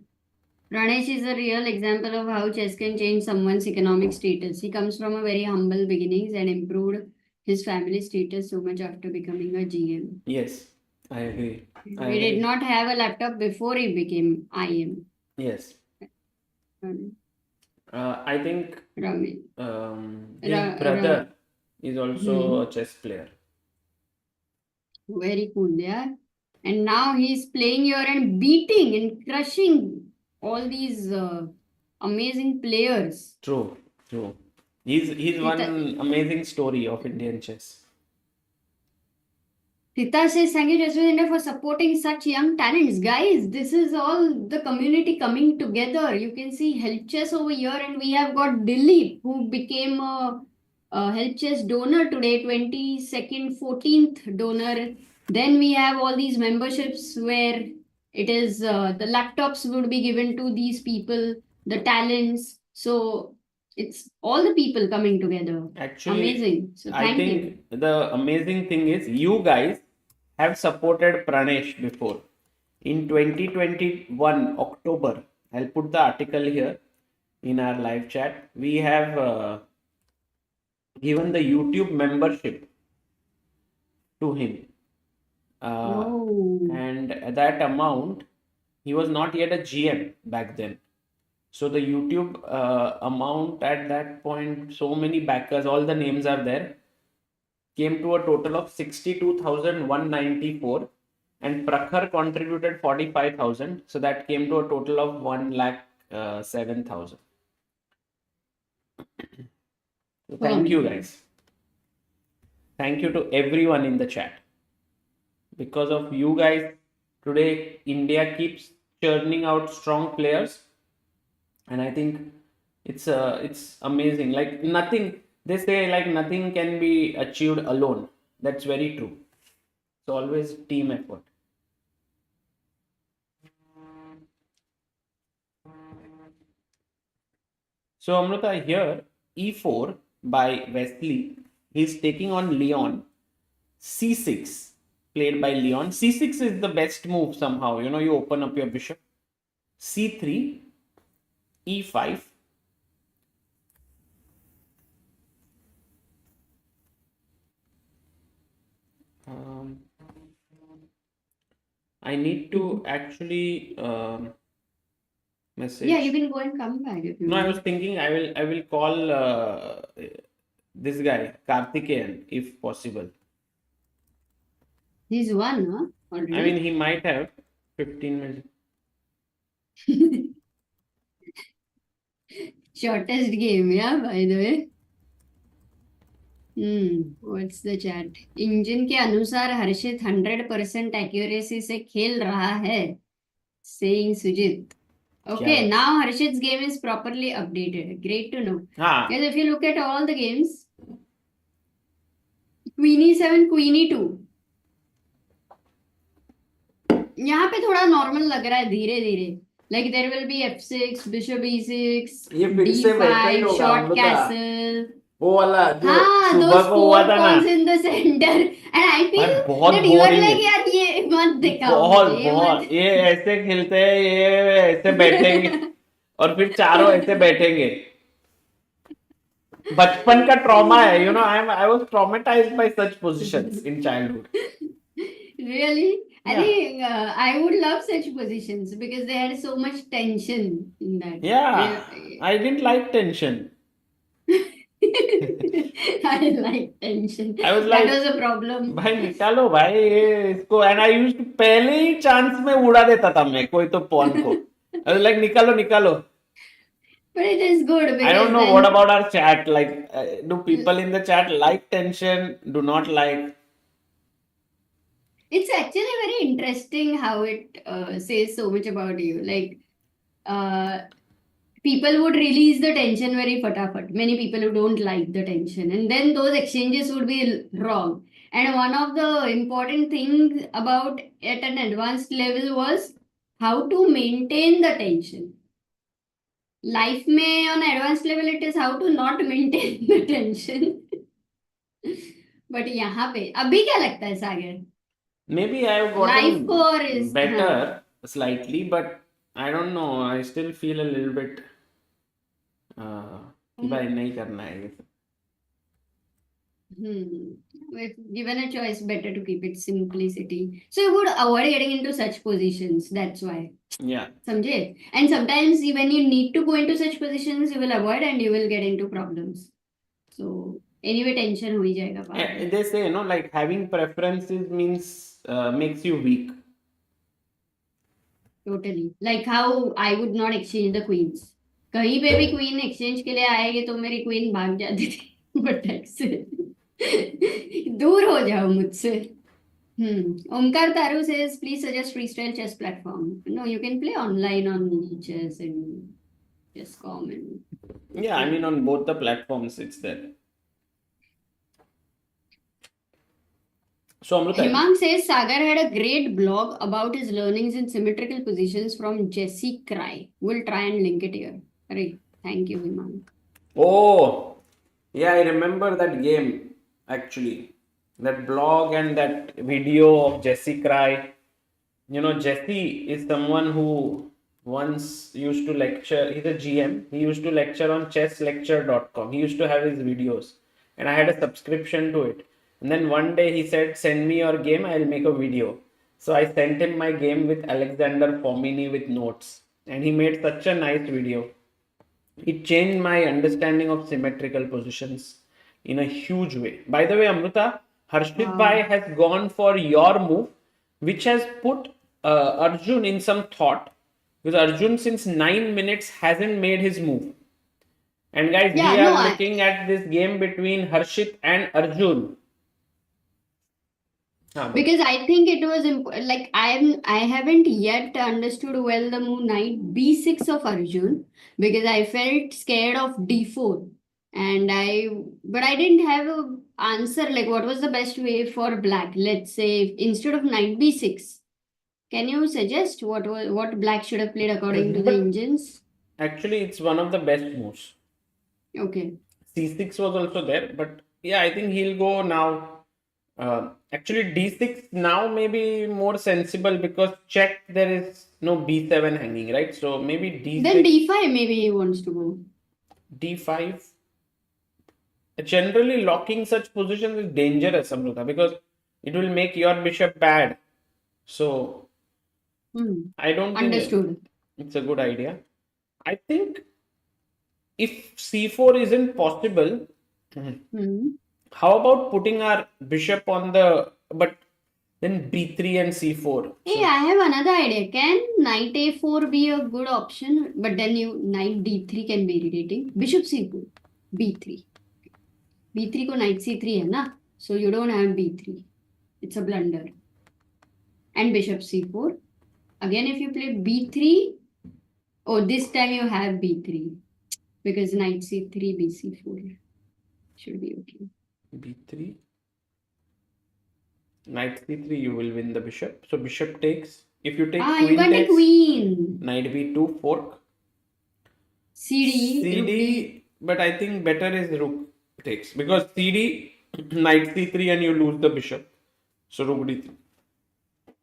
Pranesh is a real example of how chess can change someone's economic status. He comes from a very humble beginnings and improved his family status so much after becoming a GM. Yes, I agree. He did not have a laptop before he became IM. Yes. I think his brother is also a chess player. Very cool, yeah. And now he's playing here and beating and crushing all these amazing players. True. He's one amazing story of Indian chess. Rita says, thank you, Chess India, for supporting such young talents. Guys, this is all the community coming together. You can see Help Chess over here, and we have got Dilip, who became a Help Chess donor today, 22nd, 14th donor. Then we have all these memberships where it is the laptops would be given to these people, the talents. So it's all the people coming together. Actually, amazing. So I think the amazing thing is you guys have supported Pranesh before. In 2021 October, I'll put the article here in our live chat. We have given the YouTube membership to him. And that amount, he was not yet a GM back then. So the YouTube amount at that point, so many backers, all the names are there. came to a total of 62,194, and Prakhar contributed 45,000. So that came to a total of 1,07,000. So thank you guys. Thank you to everyone in the chat. Because of you guys, today India keeps churning out strong players, and I think it's amazing. Like nothing, they say like nothing can be achieved alone. That's very true. It's always team effort. So Amrita, here e4 by Wesley. He's taking on Leon. c6 played by Leon. c6 is the best move somehow. You know, you open up your bishop. c3, e5. I need to actually message. Yeah, you can go and come back if you No, I want. was thinking I will call this guy Karthikeyan if possible. He's won, huh? Already. I mean, he might have 15 minutes. Shortest game, yeah, by the way. What's the chat? Engine के अनुसार हर्षित 100% accuracy से खेल रहा है. Saying Sujit. Okay, now Harshit's game is properly updated. Great to know. Because if you look at all the games, Queen e7, Queen e2. यहाँ पे थोड़ा normal लग रहा है धीरे धीरे. Like there will be f6, bishop e6, d5, short castle. वो वाला जो हाँ, सुबह those को हुआ था ना. pawns in the center. And I feel that you are like यार ये मत दिखाओ. बहुत ये ऐसे खेलते हैं, ये ऐसे बैठेंगे और फिर चारों ऐसे बैठेंगे. बचपन का ट्रॉमा है, you know. I was traumatized by such positions in childhood. Really? I think I would love such positions because they had so much tension in that. Yeah, I didn't like tension. I like tension. I was like, that was a problem. भाई निकालो भाई ये इसको. And I used to पहले ही chance में उड़ा देता था मैं कोई तो पॉन को. I was like निकालो निकालो. But it is good because I don't know what about our chat. Like, do people in the chat like tension? Do not like? It's actually very interesting how it says so much about you. Like, people would release the tension very fatafat. Many people who don't like the tension, and then those exchanges would be wrong. And one of the important things about at an advanced level was how to maintain the tension. Life में on advanced level it is how to not maintain the tension. But यहाँ पे अभी क्या लगता है सागर? Maybe I have gotten better slightly, but I don't know. I still feel a little bit कि भाई नहीं करना है ये. If given a choice, better to keep it simplicity. So you would avoid getting into such positions. That's why. Yeah. समझे? And sometimes when you need to go into such positions, you will avoid and you will get into problems. So anyway, tension हो ही जाएगा. They say, you know, like having preferences means makes you weak. Totally. Like how I would not exchange the queens. कहीं पे भी queen exchange के लिए आएगी तो मेरी क्वीन भाग जाती थी बटैक से. दूर हो जाओ मुझसे. Omkar Taru says, please suggest freestyle chess platform. No, you can play online on chess and chess.com and. Yeah, I mean on both the platforms it's there. So Amrita. Himang says Sagar had a great blog about his learnings in symmetrical positions from Jesse Cry. We'll try and link it here. Right. Thank you, Himang. Oh, yeah, I remember that game actually. That blog and that video of Jesse Cry. You know, Jesse is someone who once used to lecture. He's a GM. He used to lecture on chesslecture.com. He used to have his videos, and I had a subscription to it. And then one day he said, send me your game, I'll make a video. So I sent him my game with Alexander Fomini with notes. And he made such a nice video. It changed my understanding of symmetrical positions. in a huge way. By the way, Amruta, Harshit Wow. Bhai has gone for your move, which has put Arjun in some thought, because Arjun since 9 minutes hasn't made his move. And guys, Yeah, we no, are looking at this game between Harshit and Arjun. because I think it was like I haven't yet understood well the move knight b6 of Arjun, because I felt scared of d4, and but I didn't have a answer like what was the best way for black. Let's say instead of knight b6, can you suggest what black should have played according to the engines? Actually, it's one of the best moves. Okay. C6 was also there, but yeah, I think he'll go now. Actually, D6 now may be more sensible because check there is no B7 hanging, right? So maybe D6. Then d5 maybe he wants to go. D5. Generally, locking such positions is dangerous, Amruta, because it will make your bishop bad. So I don't think Understood. it's a good idea. I think if C4 isn't possible, how about putting our bishop on the, but then B3 and C4? Hey, I have another idea. Can knight a4 be a good option? But then knight d3 can be irritating. Bishop c4, b3. b3 को knight c3 है ना? So you don't have b3. It's a blunder. And bishop c4. Again, if you play b3, oh, this time you have b3. Because knight c3, bc4 should be okay. B3. Knight c3, you will win the bishop. So bishop takes. If you take queen you got takes, a queen. Knight b2, fork. CD. CD, but I think better is rook takes. Because CD, knight c3 and you lose the bishop. So rook d3.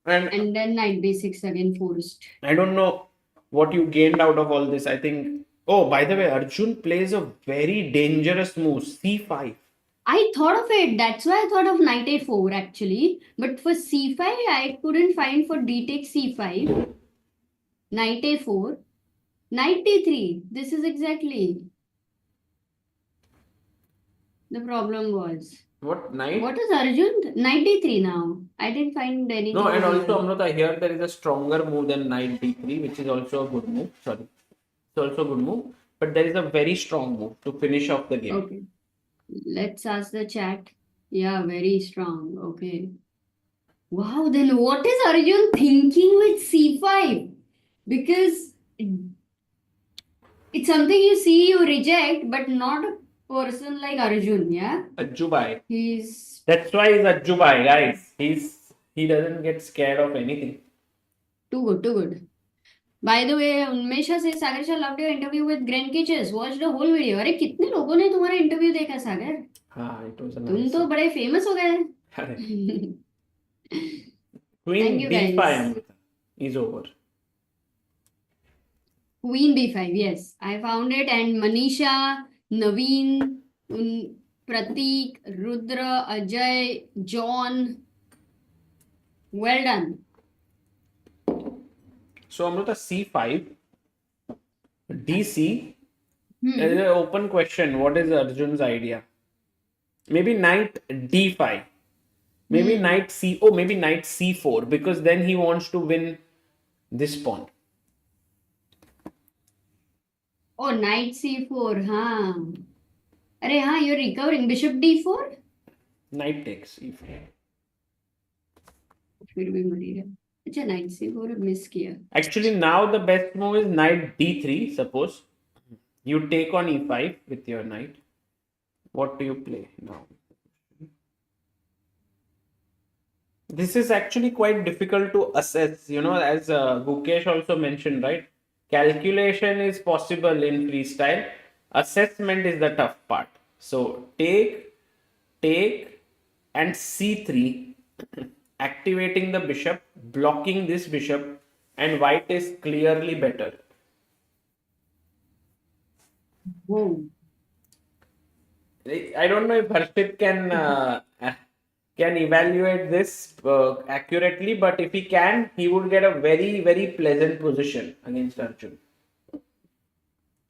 And then knight b6 again forced. I don't know what you gained out of all this. I think. Oh, by the way, Arjun plays a very dangerous move, c5. I thought of it. That's why I thought of knight a4 actually. But for c5, I couldn't find for d takes c5. Knight a4. Knight d3. This is exactly the problem was. What, knight? What is Arjun? Knight d3 now. I didn't find anything. No, and also, Amrita, here there is a stronger move than knight d3, which is also a good move. Sorry. It's also a good move. But there is a very strong move to finish off the game. Okay. Let's ask the chat. Yeah, very strong. Okay. Wow, then what is Arjun thinking with c5? Because it's something you see, you reject, but not a person like Arjun, yeah? Ajjubai. He's... That's why he's Ajjubai, guys. He doesn't get scared of anything. Too good, too good. By the way, Unmesha says, Sagar sir loved your interview with Grenke Chess. Watched the whole video. अरे कितने लोगों ने तुम्हारा interview देखा सागर? हाँ, it was a तुम nice. तो बड़े फेमस हो गए. Queen you, b5 guys. Amrita, is over. Queen b5, yes. I found it. And Manisha, Naveen, Pratik, Rudra, Ajay, John. Well done. So Amrita, c5, dc. There is an open question. What is Arjun's idea? Maybe knight d5. Maybe knight c. Oh, maybe knight c4, because then he wants to win this pawn. Oh, knight c4, huh? Arey, huh, you're recovering. Bishop d4? Knight takes e4. फिर भी मरी रहा. अच्छा, knight c4 miss किया. Actually, now the best move is knight d3. Suppose you take on e5 with your knight. What do you play now? This is actually quite difficult to assess. You know, as Gukesh also mentioned, right? Calculation is possible in freestyle. Assessment is the tough part. So take, and c3, activating the bishop, blocking this bishop, and white is clearly better. Whoa. I don't know if Harshit can evaluate this accurately, but if he can, he would get a very, very pleasant position against Arjun.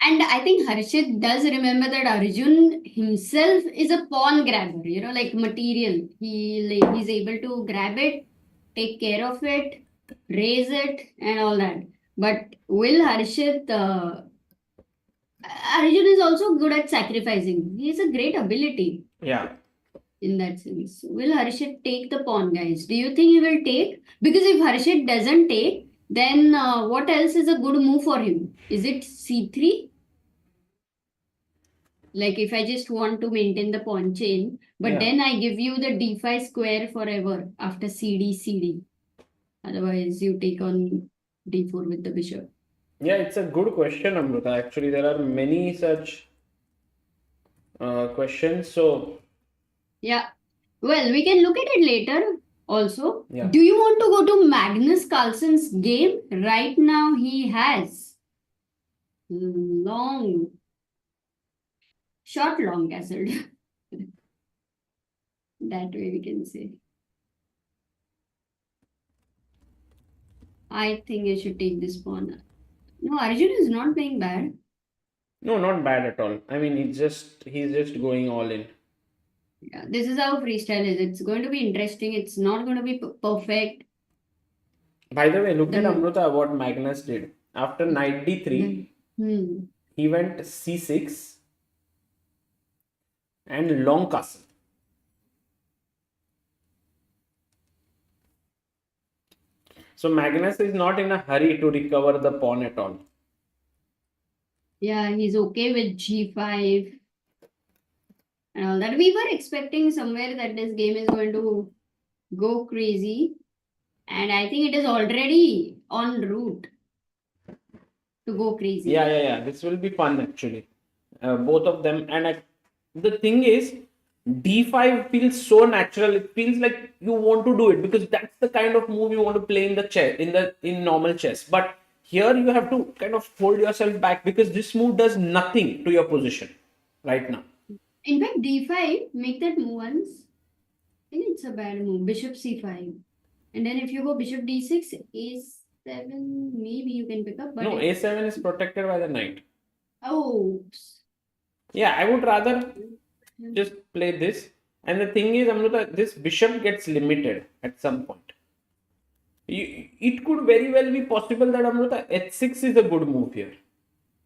And I think Harshit does remember that Arjun himself is a pawn grabber, like material. He's able to grab it, take care of it, raise it, and all that. But will Harshit, Arjun is also good at sacrificing. He has a great ability Yeah. in that sense. Will Harshit take the pawn, guys? Do you think he will take? Because if Harshit doesn't take, then what else is a good move for him? Is it c3? Like if I just want to maintain the pawn chain, but Yeah. then I give you the d5 square forever after cd. Otherwise, you take on d4 with the bishop. Yeah, it's a good question, Amruta. Actually, there are many such questions. So, Yeah. Well, we can look at it later also. yeah. Do you want to go to Magnus Carlsen's game? Right now, he has long, long castle. That way we can say. I think I should take this pawn. No, Arjun is not playing bad. No, not bad at all. I mean, he's just going all in. Yeah, this is how freestyle is. It's going to be interesting. It's not going to be perfect. By the way, look at The- Amruta what Magnus did. After knight d3, he went c6 and long castle. So Magnus is not in a hurry to recover the pawn at all. Yeah, he's okay with g5 and all that. We were expecting somewhere that this game is going to go crazy. And I think it is already en route to go crazy. Yeah. This will be fun actually. Both of them. And the thing is, d5 feels so natural. It feels like you want to do it because that's the kind of move you want to play in the chess, in normal chess. But here you have to kind of hold yourself back because this move does nothing to your position right now. In fact, d5, make that move once. I think it's a bad move. Bishop c5. And then if you go bishop d6, a7, maybe you can pick up. But No, a7 is protected by the knight. Oh. Yeah, I would rather just play this. And the thing is, Amruta, this bishop gets limited at some point. It could very well be possible that Amruta h6 is a good move here.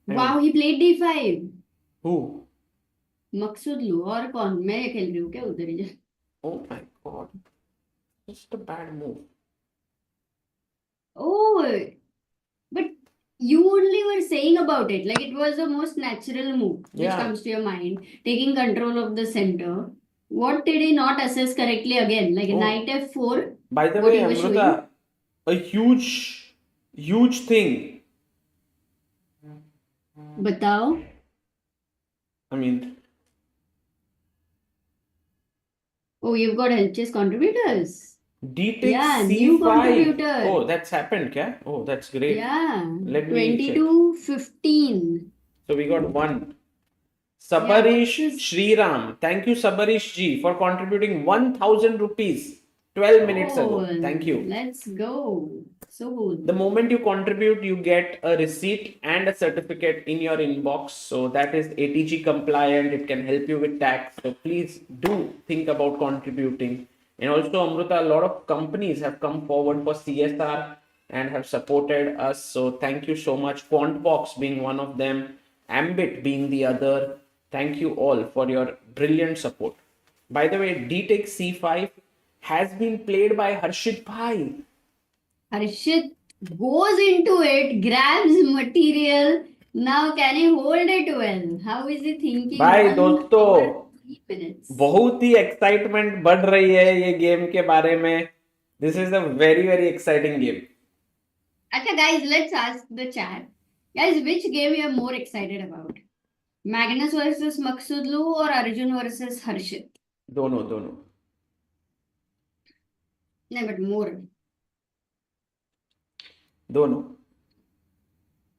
Wow, he played d5. Who? मकसूद और कौन मैं खेल रही हूँ क्या उधर ही Oh my god. Just a bad move. Oh, but you only were saying about it. Like it was the most natural move which comes to your mind. Taking control of the center. What did he not assess correctly again? Like knight f4. By the way, Amruta, a huge thing. Batao. I mean, oh, you've got help chess contributors. D takes Yeah, C5. new contributor. Oh, that's happened, kya? Oh, that's great. Yeah. Let me 22-15. So we got one. Sabarish Shriram. Thank you, Sabarish ji, for contributing 1,000 rupees 12 minutes ago. Thank you. Let's go. So good. The moment you contribute, you get a receipt and a certificate in your inbox. So that is ATG compliant. It can help you with tax. So please do think about contributing. And also, Amruta, a lot of companies have come forward for CSR and have supported us. So thank you so much. Quantbox being one of them, Ambit being the other. Thank you all for your brilliant support. By the way, D takes C5 has been played by Harshit Bhai. Harshit goes into it, grabs material. Now can he hold it well? How is he thinking? भाई 1 दोस्तों hour, 3 minutes. बहुत ही excitement बढ़ रही है ये game के बारे में. This is a very exciting game. Okay, guys, let's ask the chat. Guys, which game you are more excited about? Magnus versus Maksudlu or Arjun versus Harshit? दोनों. No, but more. दोनों.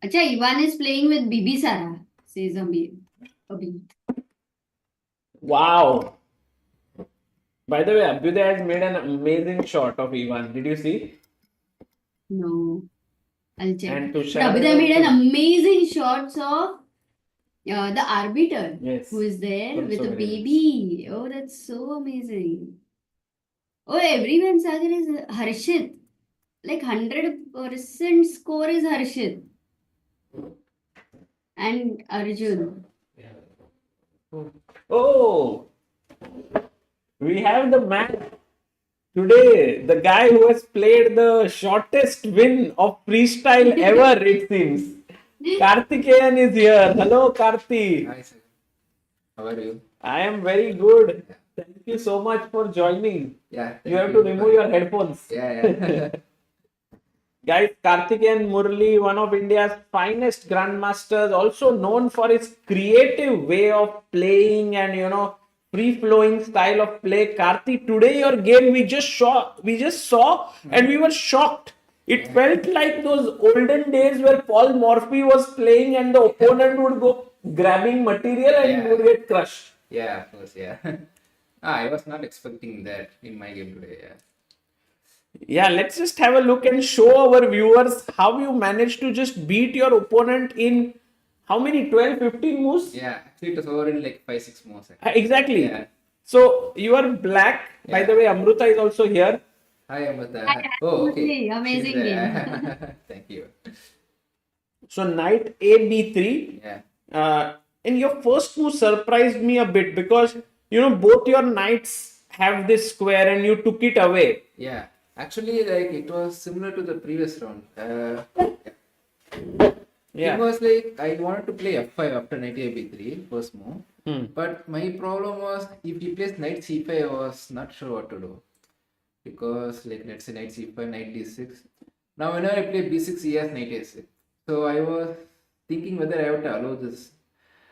Acha, Ivan is playing with Bibi Sara, says Abhi. Wow. By the way, Abhyuday has made an amazing shot of Ivan. Did you see? No. I'll check. And But Tushar. Abhyuday made an amazing shots of The arbiter Yes. who is there Also with a very nice. baby. Oh, that's so amazing. Oh, everyone's again is Harshit. Like 100% score is Harshit and Arjun. Oh, we have the man today, the guy who has played the shortest win of freestyle ever, it seems. Karthikeyan is here. Hello, Karthi. Hi, sir. How are you? I am very good. Thank you so much for joining. Yeah. You have to remove your headphones. Yeah. Guys, Karthikeyan Murli, one of India's finest grandmasters, also known for his creative way of playing and free flowing style of play. Karthi, today your game we just saw and we were shocked. It felt like those olden days where Paul Morphy was playing and the opponent would go grabbing material and Yeah. would get crushed. Yeah, of course, yeah. I was not expecting that in my game today, yeah. Yeah, let's just have a look and show our viewers how you managed to just beat your opponent in how many 12, 15 moves? Yeah, actually it was over in like 5-6 moves. Exactly. Yeah. So you are black. By Yeah. the way, Amruta is also here. Hi, Amrita. Hi, Oh, absolutely. okay. Amazing She's there. Thank you. So knight AB3. Yeah. And your first move surprised me a bit because both your knights have this square and you took it away. Yeah. Actually, like it was similar to the previous round. Yeah. It was like I wanted to play f5 after knight ab3 first move. But my problem was if he plays knight c5, I was not sure what to do. Because like let's say knight c5, knight d6. Now whenever I play b6, he has knight a6. So I was thinking whether I have to allow this.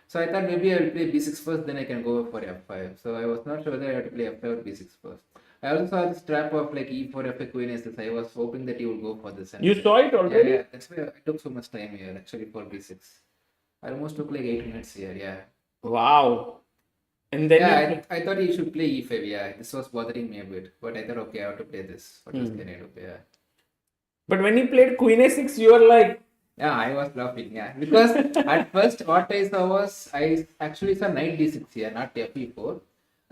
So I thought maybe I will play b6 first, then I can go for f5. So I was not sure whether I have to play f5 or b6 first. I also saw this trap of like e4, f5, queen a6. I was hoping that he would go for this. And You saw it already? yeah, that's why I took so much time here actually for b6. I almost took like 8 minutes here, yeah. Wow. And then Yeah, I thought he should play e5, yeah. This was bothering me a bit. But I thought, okay, I have to play this. What else can I do? Yeah. But when he played queen a6, you were like, Yeah, I was laughing, yeah. Because at first what I saw was, I actually saw knight d6 here, not fe4.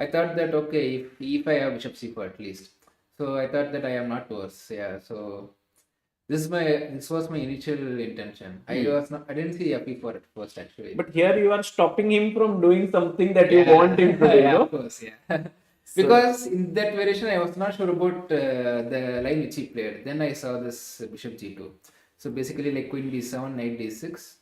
I thought that, okay, if e5 I have bishop c4 at least. So I thought that I am not worse, yeah. So this was my initial intention. I didn't see fe4 at first actually. but here you are stopping him from doing something that you want him to do, Yeah, no? of course, yeah. Because in that variation I was not sure about the line which he played. Then I saw this bishop g2. So basically like queen d7, knight d6.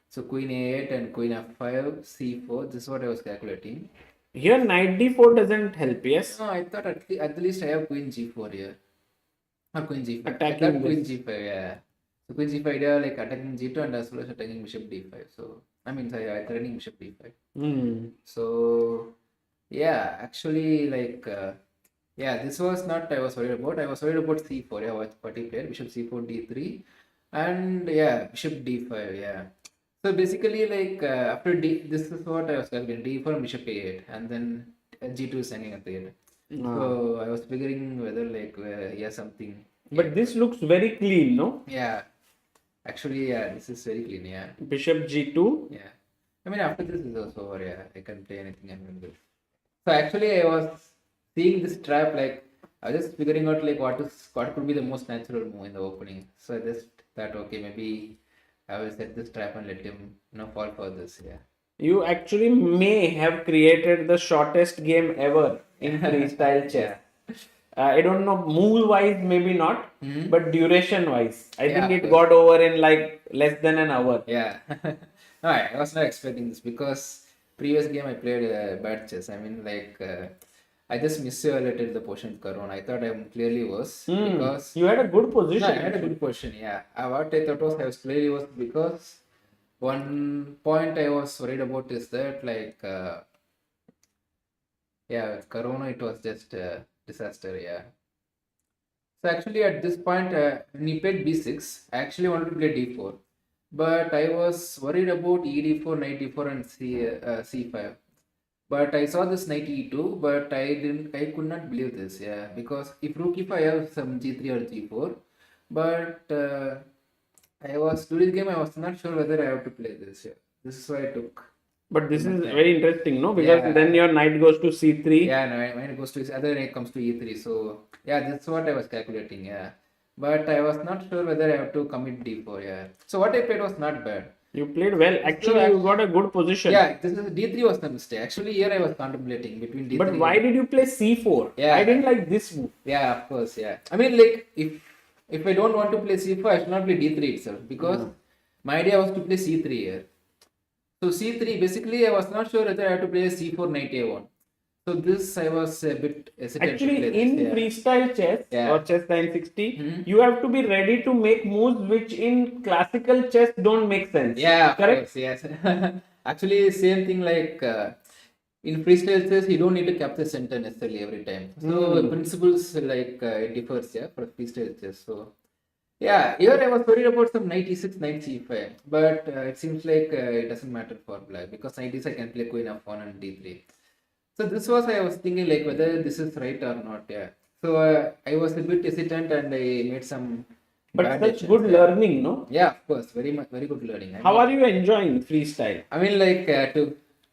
So queen a8 and queen f5, c4. This is what I was calculating. Here knight d4 doesn't help, yes? No, I thought at the least I have queen g4 here. Or queen g5. Attacking I thought queen this. g5, yeah. So queen g5 idea like attacking g2 and as well as attacking bishop d5. So I mean sorry, threatening bishop d5. So yeah, actually like yeah, this was not I was worried about. I was worried about c4, yeah, what he played, bishop c4, d3, and yeah, bishop d5, yeah. So basically like after d, this is what I was calculating, d4 and bishop a8, and then g2 is hanging at the end. So I was figuring whether like he has something. But this looks very clean, no? Yeah, actually yeah, this is very clean, yeah. Bishop g2. Yeah, I mean after this is also over, yeah, I can play anything I'm doing this. So actually I was seeing this trap, like I was just figuring out like what could be the most natural move in the opening. So I just thought, okay, maybe I will set this trap and let him fall for this. Yeah. You actually may have created the shortest game ever in freestyle chess. I don't know, move wise maybe not, but duration wise, I think it got over in like less than an hour. Yeah. No, I was not expecting this because previous game I played bad chess. I mean like I just miscalculated the position with Karuana. I thought I clearly was because You had a good position. no, I had a good position. Yeah. What I thought was I was clearly was because one point I was worried about is that like yeah, with Karuana it was just disaster. Yeah. So actually at this point when he played b6, I actually wanted to play d4, but I was worried about ed4, knight d4, and c5. But I saw this knight e2, but I could not believe this, yeah, because if rook e5 I have some g3 or g4, but I was during the game I was not sure whether I have to play this. Yeah, this is why I took But this is time. very interesting, no? Because Yeah. then your knight goes to c3. Yeah, no, when it goes to other knight comes to e3. So yeah, that's what I was calculating. Yeah, but I was not sure whether I have to commit d4. Yeah. So what I played was not bad. You played well. Actually, you got a good position. Yeah, this is d3 was the mistake. Actually, here I was contemplating between d3. But why did you play c4? Yeah. I didn't like this move. Yeah, of course. Yeah. I mean, like if I don't want to play c4, I should not play d3 itself because my idea was to play c3 here. So c3, basically, I was not sure whether I had to play c4 knight a1. So this I was a bit hesitant. Actually, in freestyle chess or chess 960, you have to be ready to make moves which in classical chess don't make sense. Yeah, correct. Course, yes. Actually, same thing like in freestyle chess, you don't need to capture center necessarily every time. So principles like it differs, yeah, for freestyle chess. So yeah, here I was worried about some knight e6, knight c5, but it seems like it doesn't matter for black because knight e6 I can play queen f1 and d3. So this was I was thinking like whether this is right or not. Yeah. So I was a bit hesitant and I made some. But such good learning, no? Yeah, of course, very good learning. How are you enjoying freestyle? I mean, like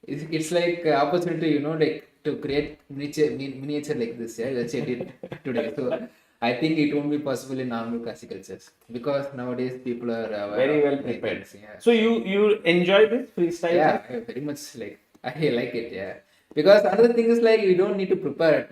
it's like opportunity, you know, like to create miniature like this. Yeah, which I did today. So I think it won't be possible in normal classical chess because nowadays people are very well prepared. Yeah. So you enjoy this freestyle? Yeah, I very much like I like it. Yeah. Because another thing is like you don't need to prepare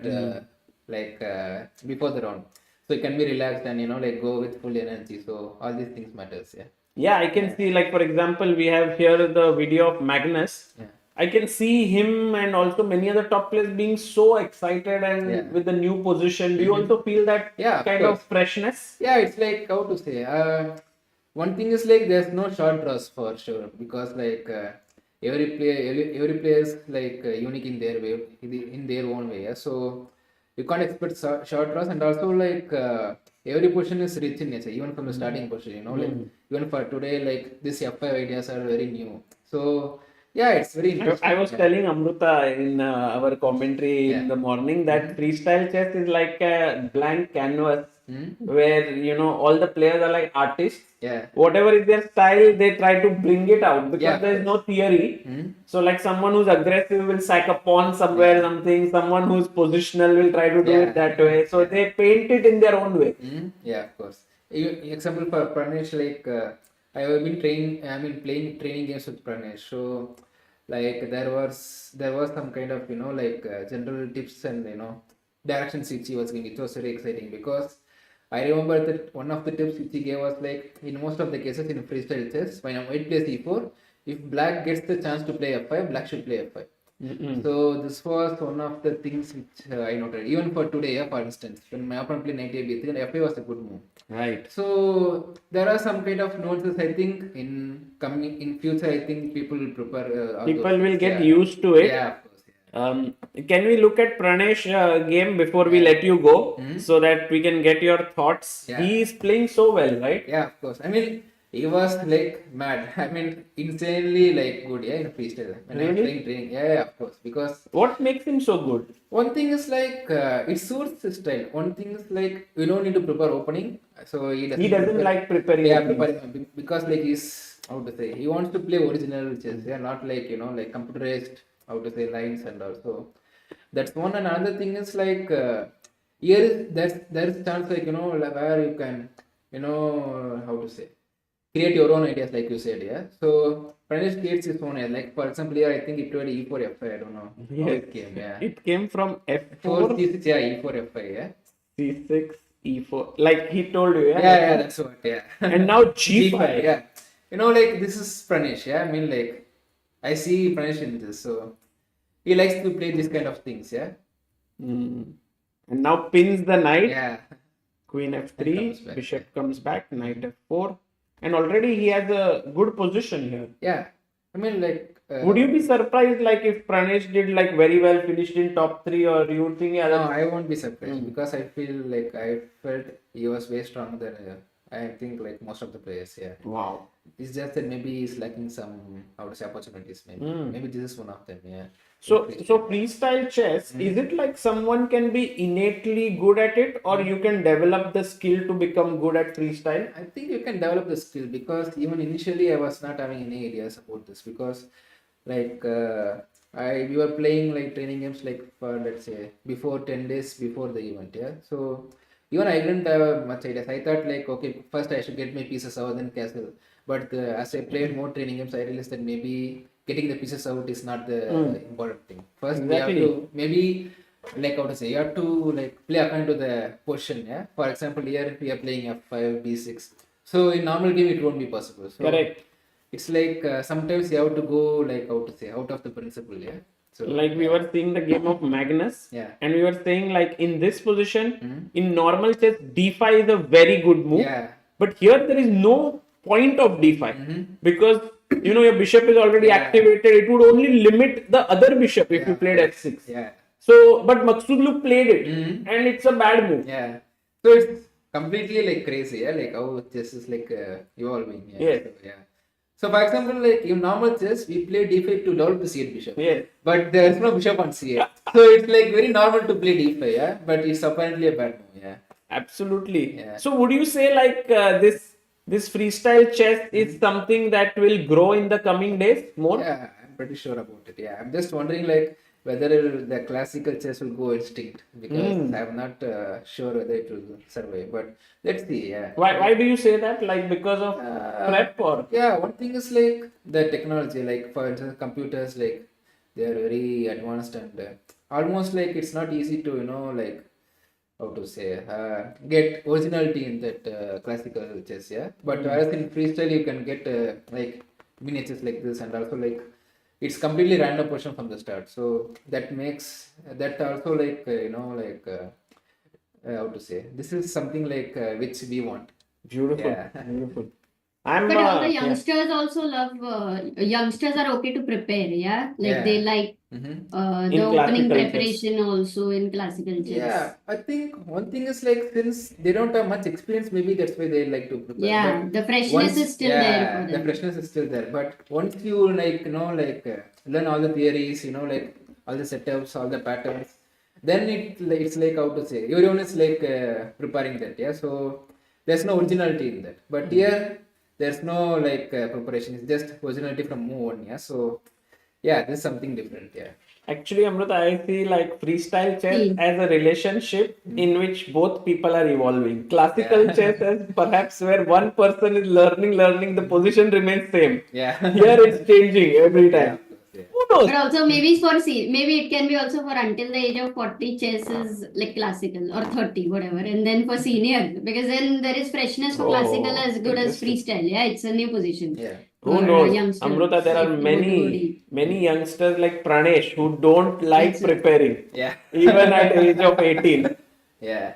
it before the round, so you can be relaxed and like go with full energy. So all these things matters. Yeah. Yeah, I can see like for example we have here the video of Magnus. Yeah. I can see him and also many other top players being so excited and with the new position. Do you also feel that kind of freshness? Yeah, it's like how to say. One thing is like there's no short draws for sure because like. Every player is like unique in their way, in their own way. Yeah? So you can't expect short draws, and also like every position is rich in nature, even from the starting position. Like even for today, like these F5 ideas are very new. So yeah, it's very interesting. I was telling Amruta in our commentary in the morning that freestyle chess is like a blank canvas where all the players are like artists. Yeah. Whatever is their style, they try to bring it out because there is no theory. So like someone who's aggressive will sack a pawn somewhere, something. Someone who's positional will try to do it that way. So they paint it in their own way. Yeah, of course. Example for Pranesh, like I have been playing training games with Pranesh. So like there was some kind of general tips and directions which he was giving. It was very exciting because I remember that one of the tips which he gave was like in most of the cases in freestyle chess, when white plays e4, if black gets the chance to play f5, black should play f5. So this was one of the things which I noted. Even for today, for instance, when my opponent played knight a3, and f5 was a good move. Right. So there are some kind of notes. I think in future, I think people will prepare. People will get used to it. Yeah, of course. Can we look at Pranesh game before we let you go so that we can get your thoughts? Yeah. He is playing so well, right? Yeah, of course. I mean, he was like mad. I mean, insanely like good. Yeah, in freestyle. When I was playing training. Yeah, of course. Because what makes him so good? One thing is like it suits his style. One thing is like we don't need to prepare opening, so he doesn't like preparing. Yeah, preparing because like he's how to say he wants to play original chess. Yeah, not like like computerized. How to say lines and also that's one. And another thing is like here there's chance like where you can how to say create your own ideas like you said. Yeah, so Pranesh creates his own. Like for example, here I think it played e4 f5. I don't know. Yes. It came. Yeah. It came from f4 c6. Yeah, e4 f5. Yeah. c6 e4. Like he told you. Yeah, that's what. Yeah. And now g5. Yeah. Like this is Pranesh. Yeah, I mean like I see Pranesh in this, so he likes to play these kind of things. Yeah. And now pins the knight. Yeah. Queen f3. Bishop comes back. Knight f4. And already he has a good position here. Yeah. I mean, like. Would you be surprised, like, if Pranesh did like very well, finished in top 3, or you would think? No, I won't be surprised because I felt he was way stronger than I think like most of the players. Yeah. Wow. It's just that maybe he's lacking some opportunities. Maybe this is one of them. Yeah. So freestyle chess, is it like someone can be innately good at it, or you can develop the skill to become good at freestyle? I think you can develop the skill because even initially I was not having any ideas about this because like we were playing like training games like for let's say before 10 days before the event, yeah. So even I didn't have much ideas. I thought like okay, first I should get my pieces out, then castle. But as I played more training games, I realized that maybe getting the pieces out is not the important thing. First, we have Exactly. to maybe like how to say, you have to like play according to the position. Yeah. For example, here we are playing f5, b6. So in normal game, it won't be possible. So Correct. it's like sometimes you have to go like how to say out of the principle. Yeah. So Like we were seeing the game of Magnus, Yeah. and we were saying like in this position, Mhm. in normal chess, d5 is a very good move. Yeah. But here there is no point of d5 Mhm. because your bishop is already Yeah. activated. It would only limit the other bishop if you played f6. Yeah. So, but Maksudlu played it, Mhm. and it's a bad move. Yeah. So it's completely like crazy, yeah, like how chess is like evolving. Yeah. Yes. So, yeah. So for example, like in normal chess, we play d5 to develop the c8 bishop. Yes. But there is no bishop on c8. So it's like very normal to play d5, yeah. But it's apparently a bad move, yeah. Absolutely. Yeah. So, would you say like this freestyle chess is something that will grow in the coming days more? Yeah, I'm pretty sure about it. Yeah, I'm just wondering like whether the classical chess will go extinct because I'm not sure whether it will survive. But let's see. Yeah. Why do you say that? Like because of prep or? Yeah, one thing is like the technology. Like for instance, computers like they are very advanced and almost like it's not easy to like how to say get originality in that classical chess. Yeah, but whereas in freestyle you can get like miniatures like this and also like it's completely random position from the start. So that makes that also like how to say this is something like which we want. Beautiful. Yeah. Beautiful. I'm But all the yeah. youngsters also love, youngsters are okay to prepare, yeah? Like Yeah. they like Mhm. the In opening classical chess. preparation also in classical chess. Yeah, I think one thing is like since they don't have much experience, maybe that's why they like to prepare. Yeah, But the freshness once, is still there for the them. freshness is still there. But once you like learn all the theories, like all the setups, all the patterns, then it's like how to say everyone is like preparing that. Yeah, so there's no originality in that. But here there's no like preparation. It's just originality from move on. Yeah, so yeah, this is something different. Yeah. Actually, Amrita, I see like freestyle chess Hmm. as a relationship in which both people are evolving. Classical Yeah. chess as perhaps where one person is learning, the position remains same. Yeah. Here it's changing every Yeah, time. of course, yeah. Who knows? But also maybe maybe it can be also for until the age of 40 chess is like classical or 30, whatever. And then for senior, because then there is freshness for classical as good as interesting. freestyle. Yeah, it's a new position. Yeah. Who For knows? youngsters, Amrita, there are if you want to go many deep. youngsters like Pranesh who don't like That's right. preparing, Yeah. even at age of 18. Yeah.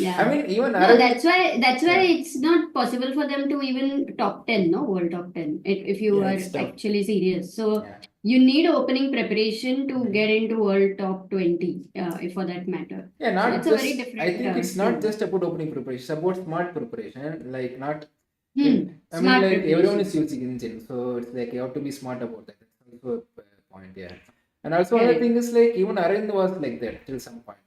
Yeah. I mean, even No, Arab- that's why Yeah. it's not possible for them to even top 10, no, world top 10, if you Yeah, are it's tough. actually serious. So Yeah. you need opening preparation to get into world top 20, if for that matter. Yeah, So not it's a just. very different. I think it's not skill. just about opening preparation. It's about smart preparation. Like not. Hmm. I mean, Smart like preparation. everyone is using engine, so it's like you have to be smart about that. That's also a point. Yeah. And also another Correct. thing is like even Arvind was like that till some point.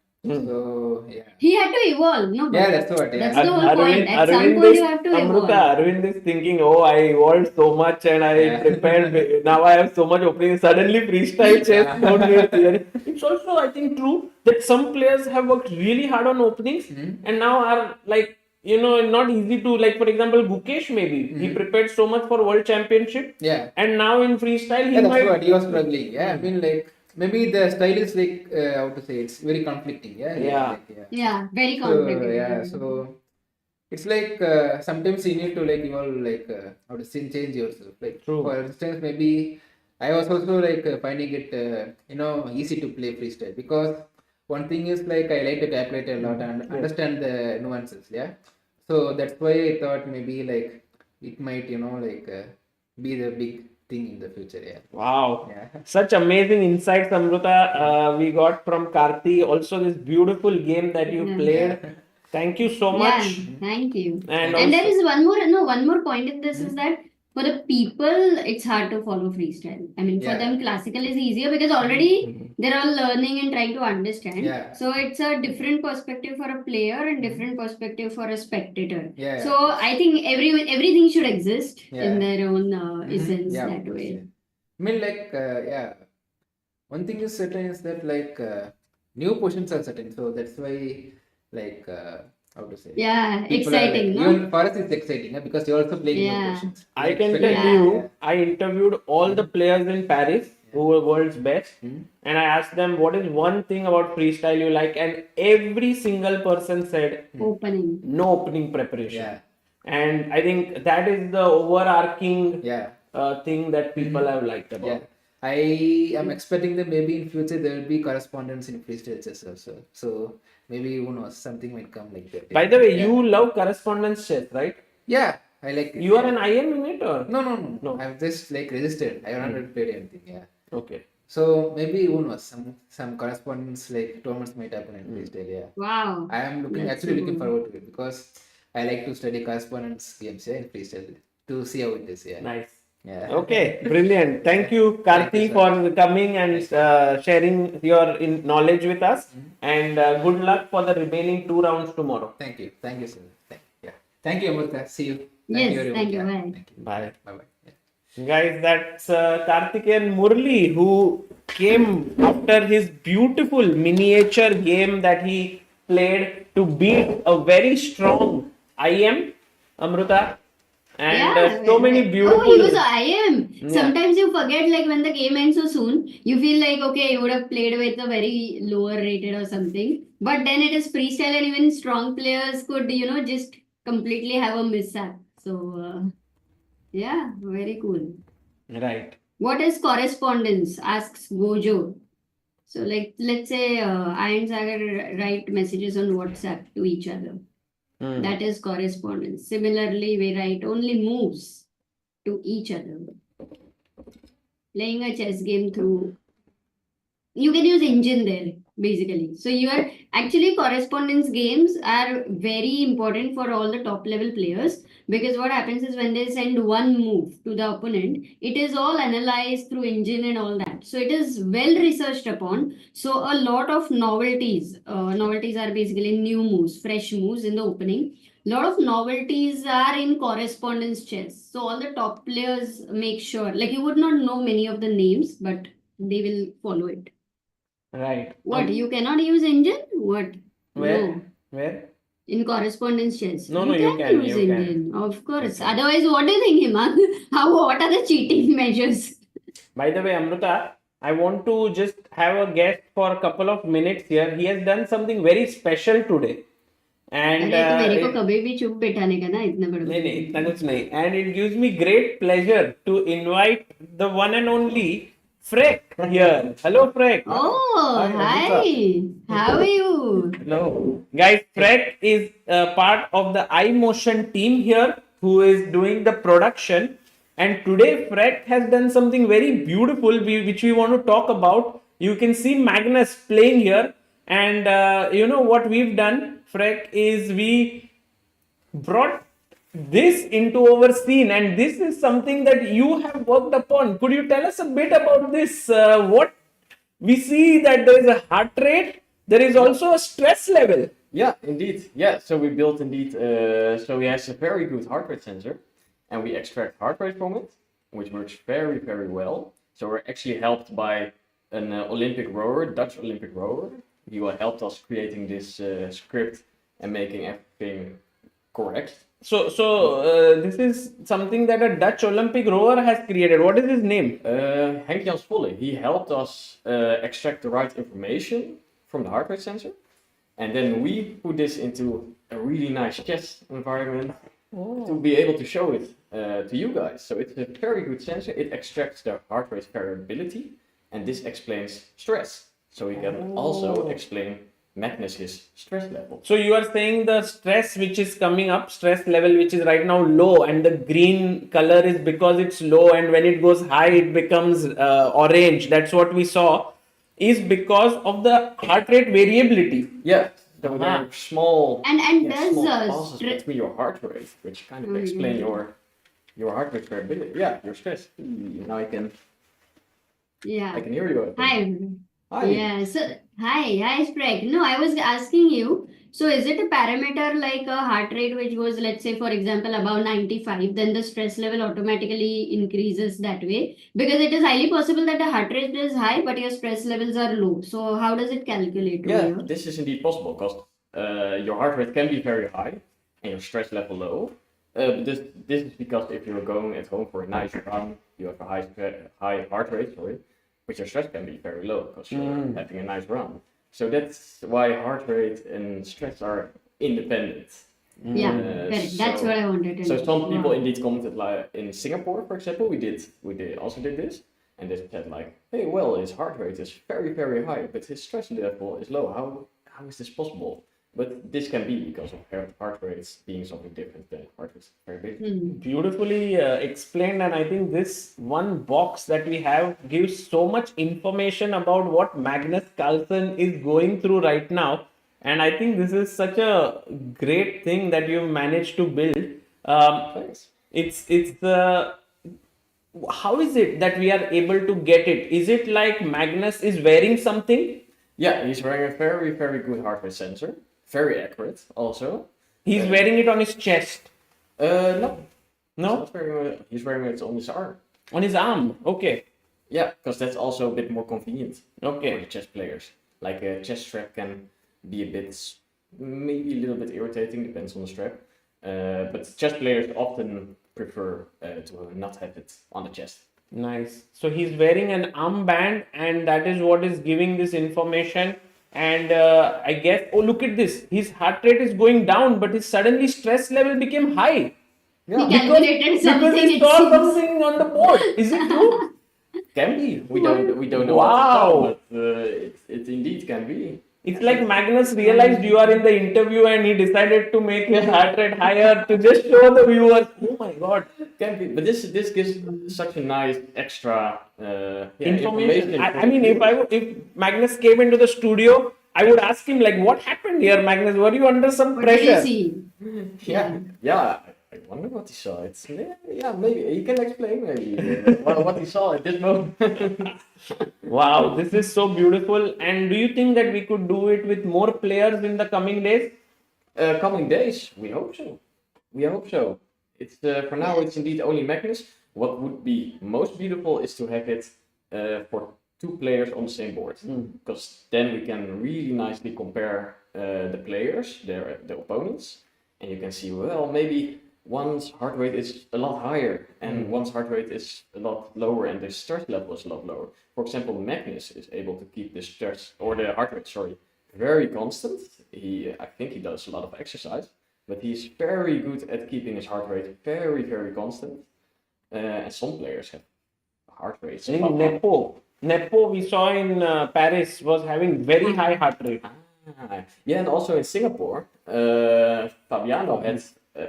So yeah. He had to evolve, no? Yeah, But that's what. Yeah. that's the whole point. At some Arvind point, is, you have to Amrita, evolve. Arvind is thinking, oh, I evolved so much and I Yeah. prepared. Now I have so much opening. Suddenly, freestyle chess Yeah. don't need theory. It's also, I think, true that some players have worked really hard on openings and now are like, not easy to, like, for example, Gukesh maybe. He prepared so much for World Championship. Yeah. And now in freestyle, he Yeah, that's might. what he was struggling. Yeah, I mean, like maybe the style is like how to say it's very conflicting. Yeah, Yeah. like, yeah. Yeah, very So complicated. yeah, so it's like sometimes you need to like evolve, like how to say change yourself. Like True. for instance, maybe I was also like finding it easy to play freestyle because one thing is like I like to calculate a lot and understand the nuances. Yeah, so that's why I thought maybe like it might be the big thing in the future. Yeah. Wow. Yeah. Such amazing insights, Amrita, we got from Karthi. Also, this beautiful game that you Yeah. played. Yeah. Thank you so Yeah, much. thank you. And And there also, is one more point in this is that for the people, it's hard to follow freestyle. I mean, for Yeah. them, classical is easier because already they're all learning and trying to understand. Yeah. So it's a different perspective for a player and different perspective for a spectator. Yeah. So I think everything should exist Yeah. in their own essence Yeah, of that course, way. yeah. I mean, like, yeah. One thing is certain is that like new positions are certain, so that's why like how to say Yeah, people are like exciting, no? even for us it's exciting because you're also playing new Yeah. positions. I can tell Yeah. you, I interviewed all the players in Paris who were world's best, Mhm. and I asked them what is one thing about freestyle you like, and every single person said Opening. no opening preparation. Yeah. And I think that is the overarching Yeah. thing that people have liked about. Yeah. I am expecting that maybe in future there will be correspondence in freestyle chess also. So maybe who knows, something might come like that. By the way, Yeah. you love correspondence chess, right? Yeah, I like it. You are an IM in it, or No. I've just like registered. I haven't played anything. Yeah. okay. So maybe who knows, some correspondence like tournaments might happen in freestyle. Yeah. Wow. I am That's actually so looking cool. forward to it because I like to study correspondence games, yeah, in freestyle to see how it is. Yeah. Nice. Yeah. Okay, brilliant. Thank you, Thank you, Karthi, sir. for coming and sharing your knowledge with us. And good luck for the remaining 2 rounds tomorrow. Thank you, sir. Thank you, Amrita. See you. Thank Yes, you, everyone. thank you. Yeah. Bye. Thank you. Bye. Bye. Yeah. Guys, that's Karthikeyan Murli, who came after his beautiful miniature game that he played to beat a very strong IM, Amruta. And so many beautiful. Oh, he was IM. Yeah. Sometimes you forget, like when the game ends so soon, you feel like, okay, you would have played with a very lower rated or something. But then it is freestyle, and even strong players could, just completely have a mishap. So, yeah, very cool. Right. What is correspondence? Asks Gojo. So, like, let's say I and Sagar write messages on WhatsApp to each other. That is correspondence. Similarly, we write only moves to each other. Playing a chess game through, you can use engine there basically. So you are actually, correspondence games are very important for all the top level players, because what happens is when they send one move to the opponent, it is all analyzed through engine and all that. So it is well researched upon. So a lot of novelties are basically new moves, fresh moves in the opening. Lot of novelties are in correspondence chess. So all the top players make sure, like, you would not know many of the names, but they will follow it. Right. What? You cannot use engine? What? Where? No. Where? In correspondence chess. No, you can use you can. engine. Of course. You can. Otherwise, what do you think, Himan? What are the cheating measures? By the way, Amruta, I want to just have a guest for a couple of minutes here. He has done something very special today. And अरे तो मेरे को कभी भी चुप बैठाने का ना इतना बड़ा नहीं नहीं इतना कुछ नहीं. And it gives me great pleasure to invite the one and only Freck here. Hello, Freck. Oh, hi. How are you? Hello. Guys, Freck is part of the iMotion team here who is doing the production. And today, Freck has done something very beautiful which we want to talk about. You can see Magnus playing here. And you know what we've done, Freck, is we brought this into our scene, and this is something that you have worked upon. Could you tell us a bit about this? What we see that there is a heart rate, there is also a stress level. Yeah, indeed. Yeah, so we built indeed, so we have a very good heart rate sensor and we extract heart rate from it, which works very, very well. So we're actually helped by an Olympic rower, Dutch Olympic rower. He helped us creating this script and making everything correct. So this is something that a Dutch Olympic rower has created. What is his name? Henk Jans Volle. He helped us extract the right information from the heart rate sensor. And then we put this into a really nice chess environment to be able to show it to you guys. So it's a very good sensor. It extracts the heart rate variability, and this explains stress. So we can also explain Magnus his stress level. So you are saying the stress which is coming up, stress level which is right now low, and the green color is because it's low, and when it goes high it becomes orange. That's what we saw, is because of the heart rate variability. Yeah, so there are small, And does small pauses between your heart rate, which kind of Oh, explain yeah. your heart rate variability. Yeah, your stress. Now I can Yeah. hear you. Hi. Hi. Yeah. So hi, Sprague. No, I was asking you. So is it a parameter like a heart rate which goes, let's say, for example, above 95, then the stress level automatically increases that way? Because it is highly possible that the heart rate is high, but your stress levels are low. So how does it calculate over Yeah, here? this is indeed possible because your heart rate can be very high and your stress level low. But this is because if you're going at home for a nice run, you have a high heart rate, sorry, but your stress can be very low because you're having a nice run. So that's why heart rate and stress are independent. Yeah, correct. That's what I wanted to So know. some people Wow. indeed commented like in Singapore, for example, also did this, and they said like, hey, well, his heart rate is very high, but his stress level is low. How is this possible? But this can be because of heart rates being something different than heart rate variability. Beautifully explained, and I think this one box that we have gives so much information about what Magnus Carlsen is going through right now, and I think this is such a great thing that you've managed to build. Thanks. It's how is it that we are able to get it? Is it like Magnus is wearing something? Yeah, he's wearing a very good heart rate sensor, very accurate also. He's wearing it on his chest. No, No, he's wearing it on his arm. on his arm. Okay, Yeah, because that's also a bit more convenient for okay. the chess players. Like a chess strap can be a bit, maybe a little bit irritating, depends on the strap. But chess players often prefer to not have it on the chest. Nice. So he's wearing an armband, and that is what is giving this information. And I guess, oh, look at this. His heart rate is going down, but his suddenly stress level became high. He Yeah, calculated Because something, he it saw seems. something on the board. Is it true? can be. We don't know Wow. what to tell, but it indeed can be. It's like Magnus realized you are in the interview and he decided to make his heart rate higher to just show the viewers. Oh my god. Can be, but this gives such a nice extra Information. for I mean, if Magnus came into the studio, I would ask him like, what happened here, Magnus? Were you under some What did you pressure? see? Yeah. I wonder what he saw. It's maybe he can explain maybe what he saw at this moment. Wow, this is so beautiful. And do you think that we could do it with more players in the coming days? Coming days, we hope so. We hope so. It's for now. It's indeed only Magnus. What would be most beautiful is to have it for two players on the same board, because then we can really nicely compare the players, the opponents, and you can see, well, maybe one's heart rate is a lot higher and one's heart rate is a lot lower, and the stress level is a lot lower. For example, Magnus is able to keep the stress or the heart rate, sorry, very constant. I think he does a lot of exercise, but he's very good at keeping his heart rate very constant. And some players have heart rates. I think Nepo we saw in Paris was having very high heart rate. Yeah, and also in Singapore, Fabiano had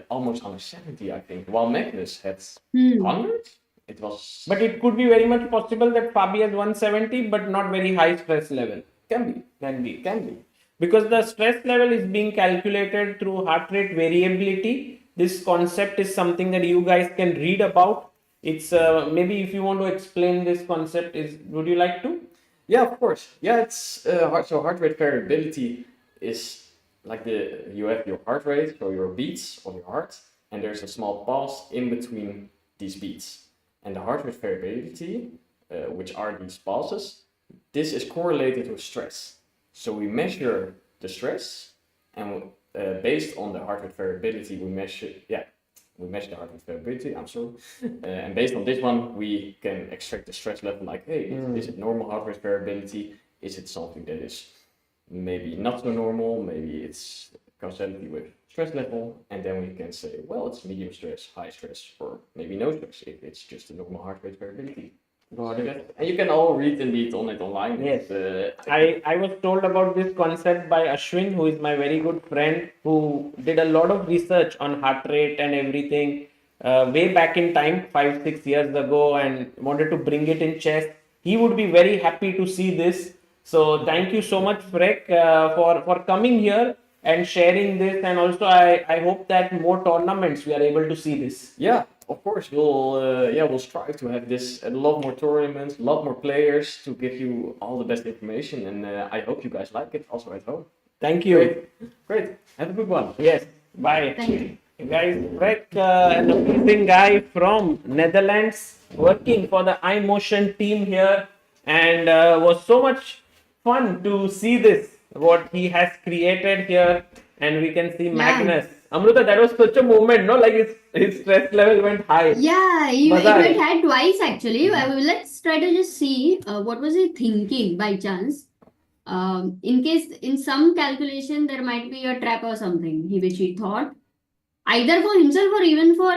almost 170, I think, while Magnus had 100. It was. But it could be very much possible that Fabi has 170, but not very high stress level. Can be. Because the stress level is being calculated through heart rate variability. This concept is something that you guys can read about. It's maybe if you want to explain this concept, would you like to? Yeah, of course. Yeah, it's heart rate variability is like you have your heart rate, so your beats of your heart, and there's a small pause in between these beats. And the heart rate variability, which are these pauses, this is correlated with stress. So we measure the stress, and based on the heart rate variability, we measure the heart rate variability, I'm sorry. And based on this one, we can extract the stress level, like, hey, is it normal heart rate variability? Is it something that is maybe not so normal? Maybe it's causality with stress level. And then we can say, well, it's medium stress, high stress, or maybe no stress if it's just a normal heart rate variability. Got it. And you can all read indeed on it online. Yes. I was told about this concept by Ashwin, who is my very good friend, who did a lot of research on heart rate and everything way back in time, 5-6 years ago, and wanted to bring it in chess. He would be very happy to see this. So thank you so much, Freck, for coming here and sharing this. And also, I hope that more tournaments we are able to see this. Yeah, of course, we'll strive to have this a lot more tournaments, a lot more players to give you all the best information, and I hope you guys like it also at home. Thank you. Great. Have a good one. Yes. Bye. Thank you. Guys, Greg, an amazing guy from Netherlands working for the iMotion team here, and was so much fun to see this, what he has created here, and we can see Magnus. Amruta, that was such a moment, no? Like his stress level went high. Yeah, it Maza went aya. high twice actually. Let's try to just see what was he thinking by chance. In case in some calculation there might be a trap or something which he thought either for himself or even for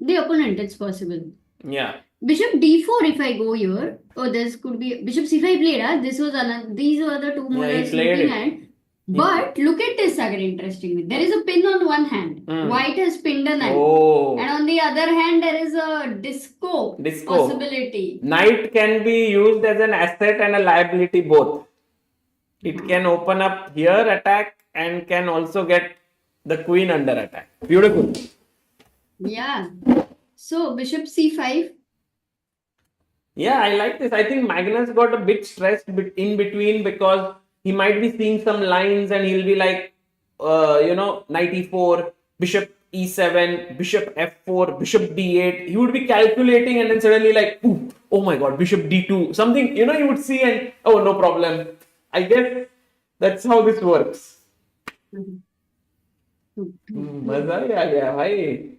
the opponent. It's possible. Yeah. Bishop d4 if I go here. Oh, this could be Bishop c5 played. This was another. These were the two Yeah, he models played looking it. at. But look at this again. Interestingly, there is a pin on one hand. White has pinned a knight. Oh. And on the other hand, there is a disco possibility. Knight can be used as an asset and a liability both. It can open up here attack and can also get the queen under attack. Beautiful. Yeah. So Bishop c5. Yeah, I like this. I think Magnus got a bit stressed in between because he might be seeing some lines and he'll be like, knight e4, bishop e7, bishop f4, bishop d8. He would be calculating and then suddenly like, ooh, oh my god, bishop d2. Something, you would see and, oh, no problem. I guess that's how this works. मजा ही आ गया भाई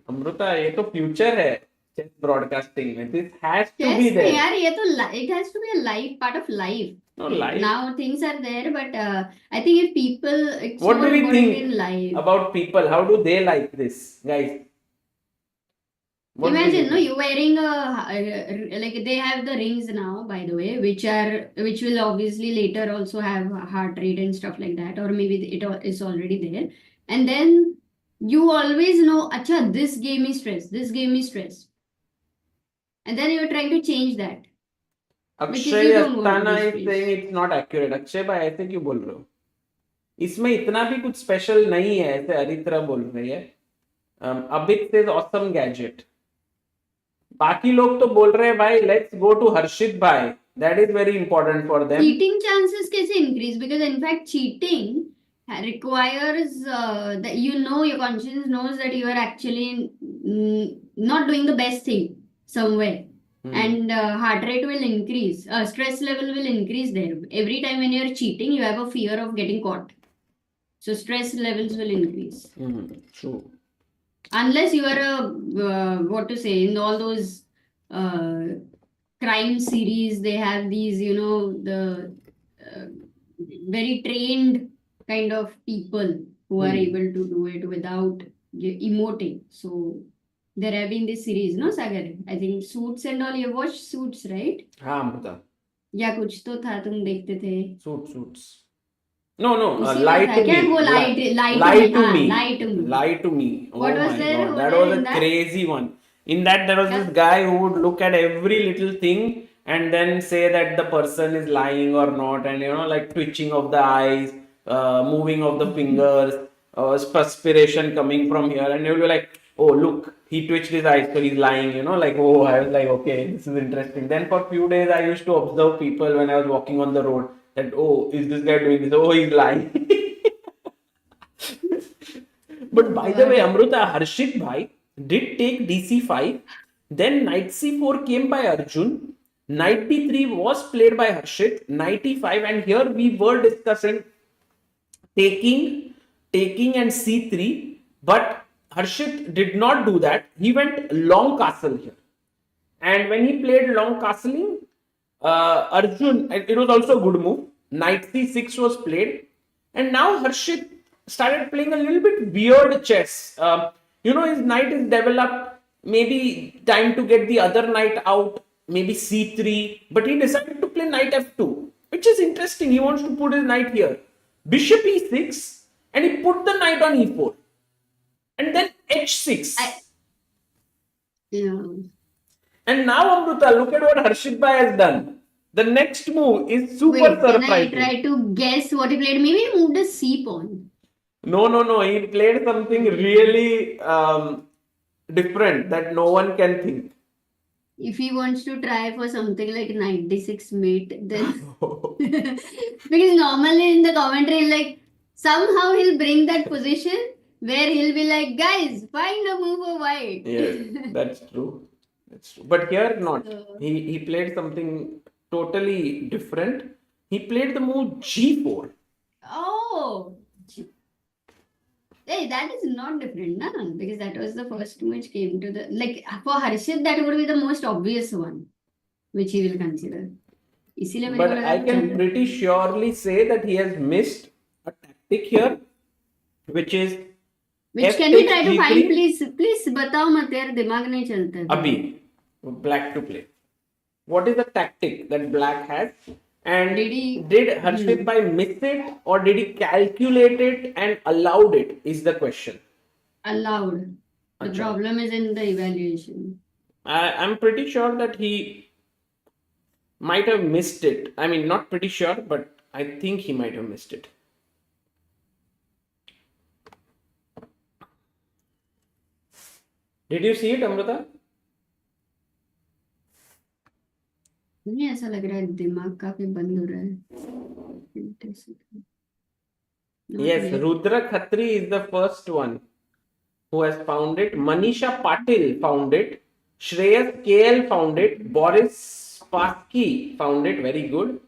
अमृता ये तो future है chess broadcasting में this has to be there यार ये तो it has to be a life part of life. No, life. Now things are there, but I think if people, it's What more do we important think in life. about people? How do they like this, guys? What do you Imagine, no, think? you wearing like they have the rings now, by the way, which will obviously later also have heart rate and stuff like that, or maybe it is already there, and then you always know, acha, this gave me stress, this gave me stress, and then you're trying to change that. Akshay Astana is saying it's not accurate. Akshay भाई ऐसे क्यों बोल रहे हो? इसमें इतना भी कुछ स्पेशल नहीं है ऐसे अरित्रा बोल रही है. अबित says awesome gadget. बाकी लोग तो बोल रहे हैं भाई let's go to हर्षित भाई. That is very important for them. Cheating chances कैसे increase? Because in fact cheating requires that your conscience knows that you are actually not doing the best thing somewhere. And heart rate will increase, stress level will increase there. Every time when you're cheating, you have a fear of getting caught. So stress levels will increase. True. Unless you are in all those crime series, they have these, the very trained kind of people who are able to do it without emoting. So there have been this series, no, Sagar? I think Suits and all. You watched Suits, right? हाँ अमृता. या कुछ तो था तुम देखते थे. Suits. No, उसी lie में था to क्या? me. वो lie to me. Lie to me. What Oh was my there? God. What That was was in a that? crazy one. In that, there was this guy who would look at every little thing and then say that the person is lying or not, and like twitching of the eyes, moving of the fingers, perspiration coming from here, and you'll be like, oh look, he twitched his eyes, so he's lying. Like, oh, I was like, okay, this is interesting. Then for a few days, I used to observe people when I was walking on the road. That, oh, is this guy doing this? Oh, he's lying. But by the way, Amruta, Harshit bhai did take dc5. Then knight c4 came by Arjun. Knight d3 was played by Harshit. Knight e5, and here we were discussing taking and c3. But Harshit did not do that. He went long castle here. And when he played long castling, Arjun, it was also a good move. Knight c6 was played. And now Harshit started playing a little bit weird chess. His knight is developed. Maybe time to get the other knight out. Maybe c3. But he decided to play knight f2. Which is interesting. He wants to put his knight here. Bishop e6. And he put the knight on e4. And then h6. Yeah. And now, Amruta, look at what Harshit Bhai has done. The next move is super surprising. Can I try to guess what he played? Maybe he moved a c pawn. No. He played something really different that no one can think. If he wants to try for something like knight d6 mate, then because normally in the commentary like somehow he'll bring that position where he'll be like, guys, find a move for white. Yes, that's true. That's true. But here not. So, He played something totally different. He played the move G4. oh, hey, that is not different, nah? Because that was the first which came to the like for Harshit, that would be the most obvious one, which he will consider. इसीलिए मेरे को But लगा I can pretty surely say that he has missed a tactic here, which is which F can we takes try to G3. find, please बताओ मत यार, दिमाग नहीं चलता है. Abhi, black to play. What is the tactic that black has? And did Harshit Bhai miss it, or did he calculate it and allowed it? Is the question. Allowed. The Achha. problem is in the evaluation. I'm pretty sure that he might have missed it. I mean, not pretty sure, but I think he might have missed it. Did you see it, Amrita? नहीं ऐसा लग रहा है दिमाग काफी बंद हो रहा है. Not Yes, yet. Rudra Khatri is the first one who has found it. Manisha Patil found it. Shreyas KL found it. Boris Spassky found it. Very good.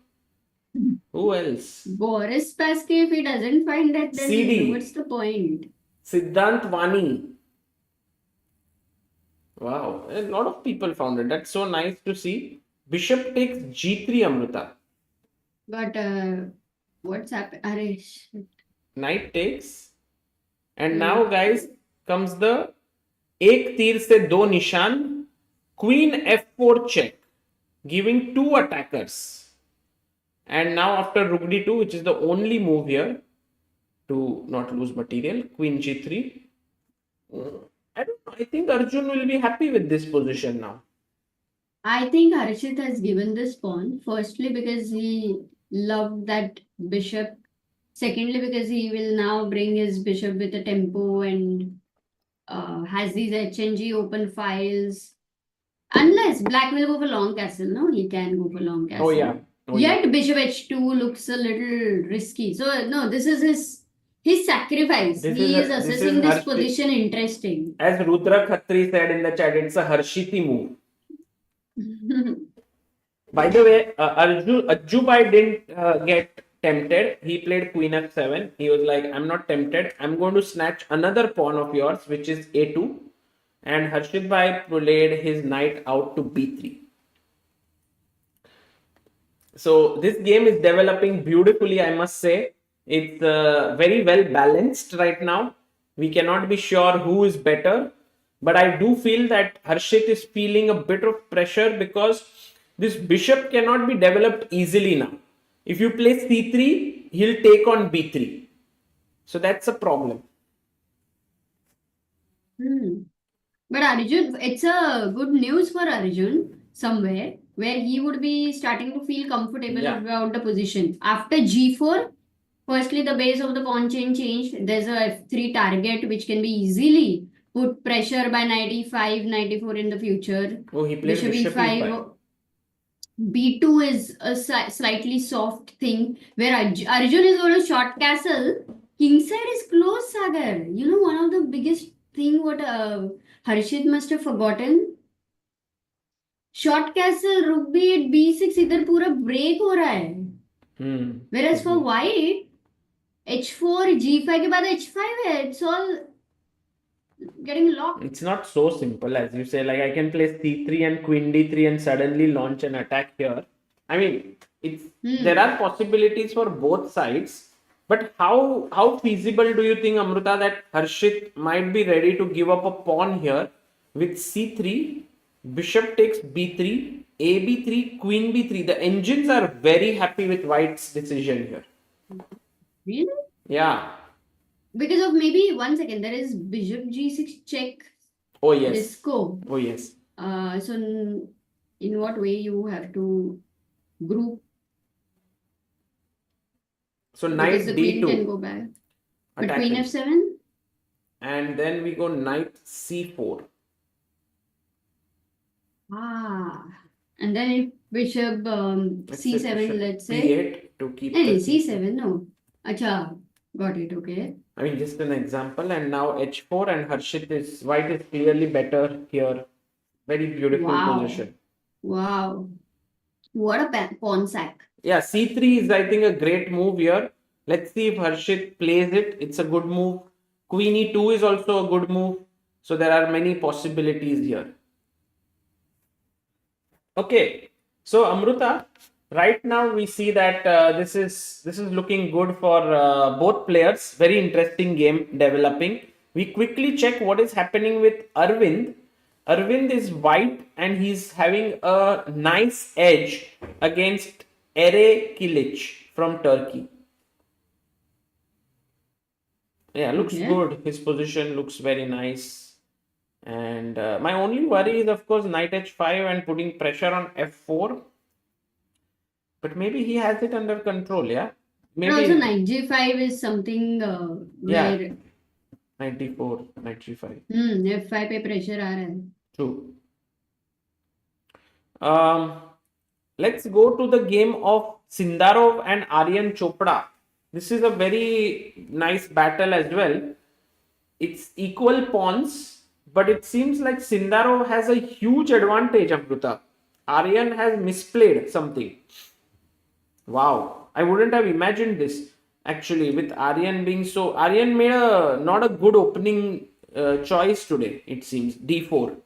Who else? Boris Spassky, if he doesn't find that, then CD. what's the point? Siddhant Vani. Wow, a lot of people found it. That's so nice to see. Bishop takes G3, Amrita. But what's happened? Arey, shit. Knight takes. And now, guys, comes the एक तीर से दो निशान. Queen F4 check, giving two attackers. And now after Rook D2, which is the only move here to not lose material, Queen G3. I don't know. I think Arjun will be happy with this position now. I think Harshit has given this pawn, firstly because he loved that bishop, secondly because he will now bring his bishop with a tempo and has these HNG open files. Unless black will go for long castle, no? He can go for long castle. Oh yeah. Yet bishop h2 looks a little risky. So no, this is his sacrifice. He is assessing this position interesting. As Rudra Khatri said in the chat, it's a Harshiti move. By the way, Ajju Bhai didn't get tempted. He played Queen F7. He was like, I'm not tempted. I'm going to snatch another pawn of yours, which is A2. And Harshit Bhai played his knight out to B3. So this game is developing beautifully, I must say. It's very well balanced right now. We cannot be sure who is better. But I do feel that Harshit is feeling a bit of pressure because this bishop cannot be developed easily now. If you play C3, he'll take on B3. So that's a problem. But Arjun, it's a good news for Arjun somewhere where he would be starting to feel comfortable about the position. After G4, firstly, the base of the pawn chain changed. There's a F3 target which can be easily put pressure by knight e5, knight e4 in the future. Oh, he played bishop e5. B2 is a slightly soft thing where Arjun is going to short castle. Kingside is close, Sagar. You know, one of the biggest thing what Harshit must have forgotten. Short castle, rook b8, b6 इधर पूरा break हो रहा है. Whereas for white, h4, g5 के बाद h5 है. It's all getting locked. It's not so simple as you say. Like I can play c3 and queen d3 and suddenly launch an attack here. I mean, there are possibilities for both sides. But how feasible do you think, Amrita, that Harshit might be ready to give up a pawn here with c3, bishop takes b3, ab3, queen b3? The engines are very happy with white's decision here. Really? Yeah. Because of maybe, one second, there is bishop g6 check. Oh yes. Disco. Oh yes. So in what way you have to group? So knight the d2. queen can go back. But attacking. queen f7? And then we go knight c4. And then if bishop c7, let's say. b8 to keep No, c7, no. Acha. Got it. Okay. I mean, just an example. And now h4 and white is clearly better here. Very beautiful Wow. position. Wow. What a pawn sack. Yeah, c3 is, I think, a great move here. Let's see if Harshit plays it. It's a good move. Queen e2 is also a good move. So there are many possibilities here. Okay, so Amruta, right now we see that this is looking good for both players. Very interesting game developing. We quickly check what is happening with Arvind. Arvind is white and he's having a nice edge against Ere Kilic from Turkey. Yeah, looks Okay. good. His position looks very nice. And my only worry is, of course, knight h5 and putting pressure on f4. But maybe he has it under control, yeah? And also Maybe, knight g5 is something yeah, where 94, knight g5. f5 पे pressure आ रहा है. True. Let's go to the game of Sindarov and Aryan Chopra. This is a very nice battle as well. It's equal pawns, but it seems like Sindarov has a huge advantage, Amruta. Aryan has misplayed something. Wow, I wouldn't have imagined this actually with Aryan being so. Aryan made a not a good opening choice today, it seems. D4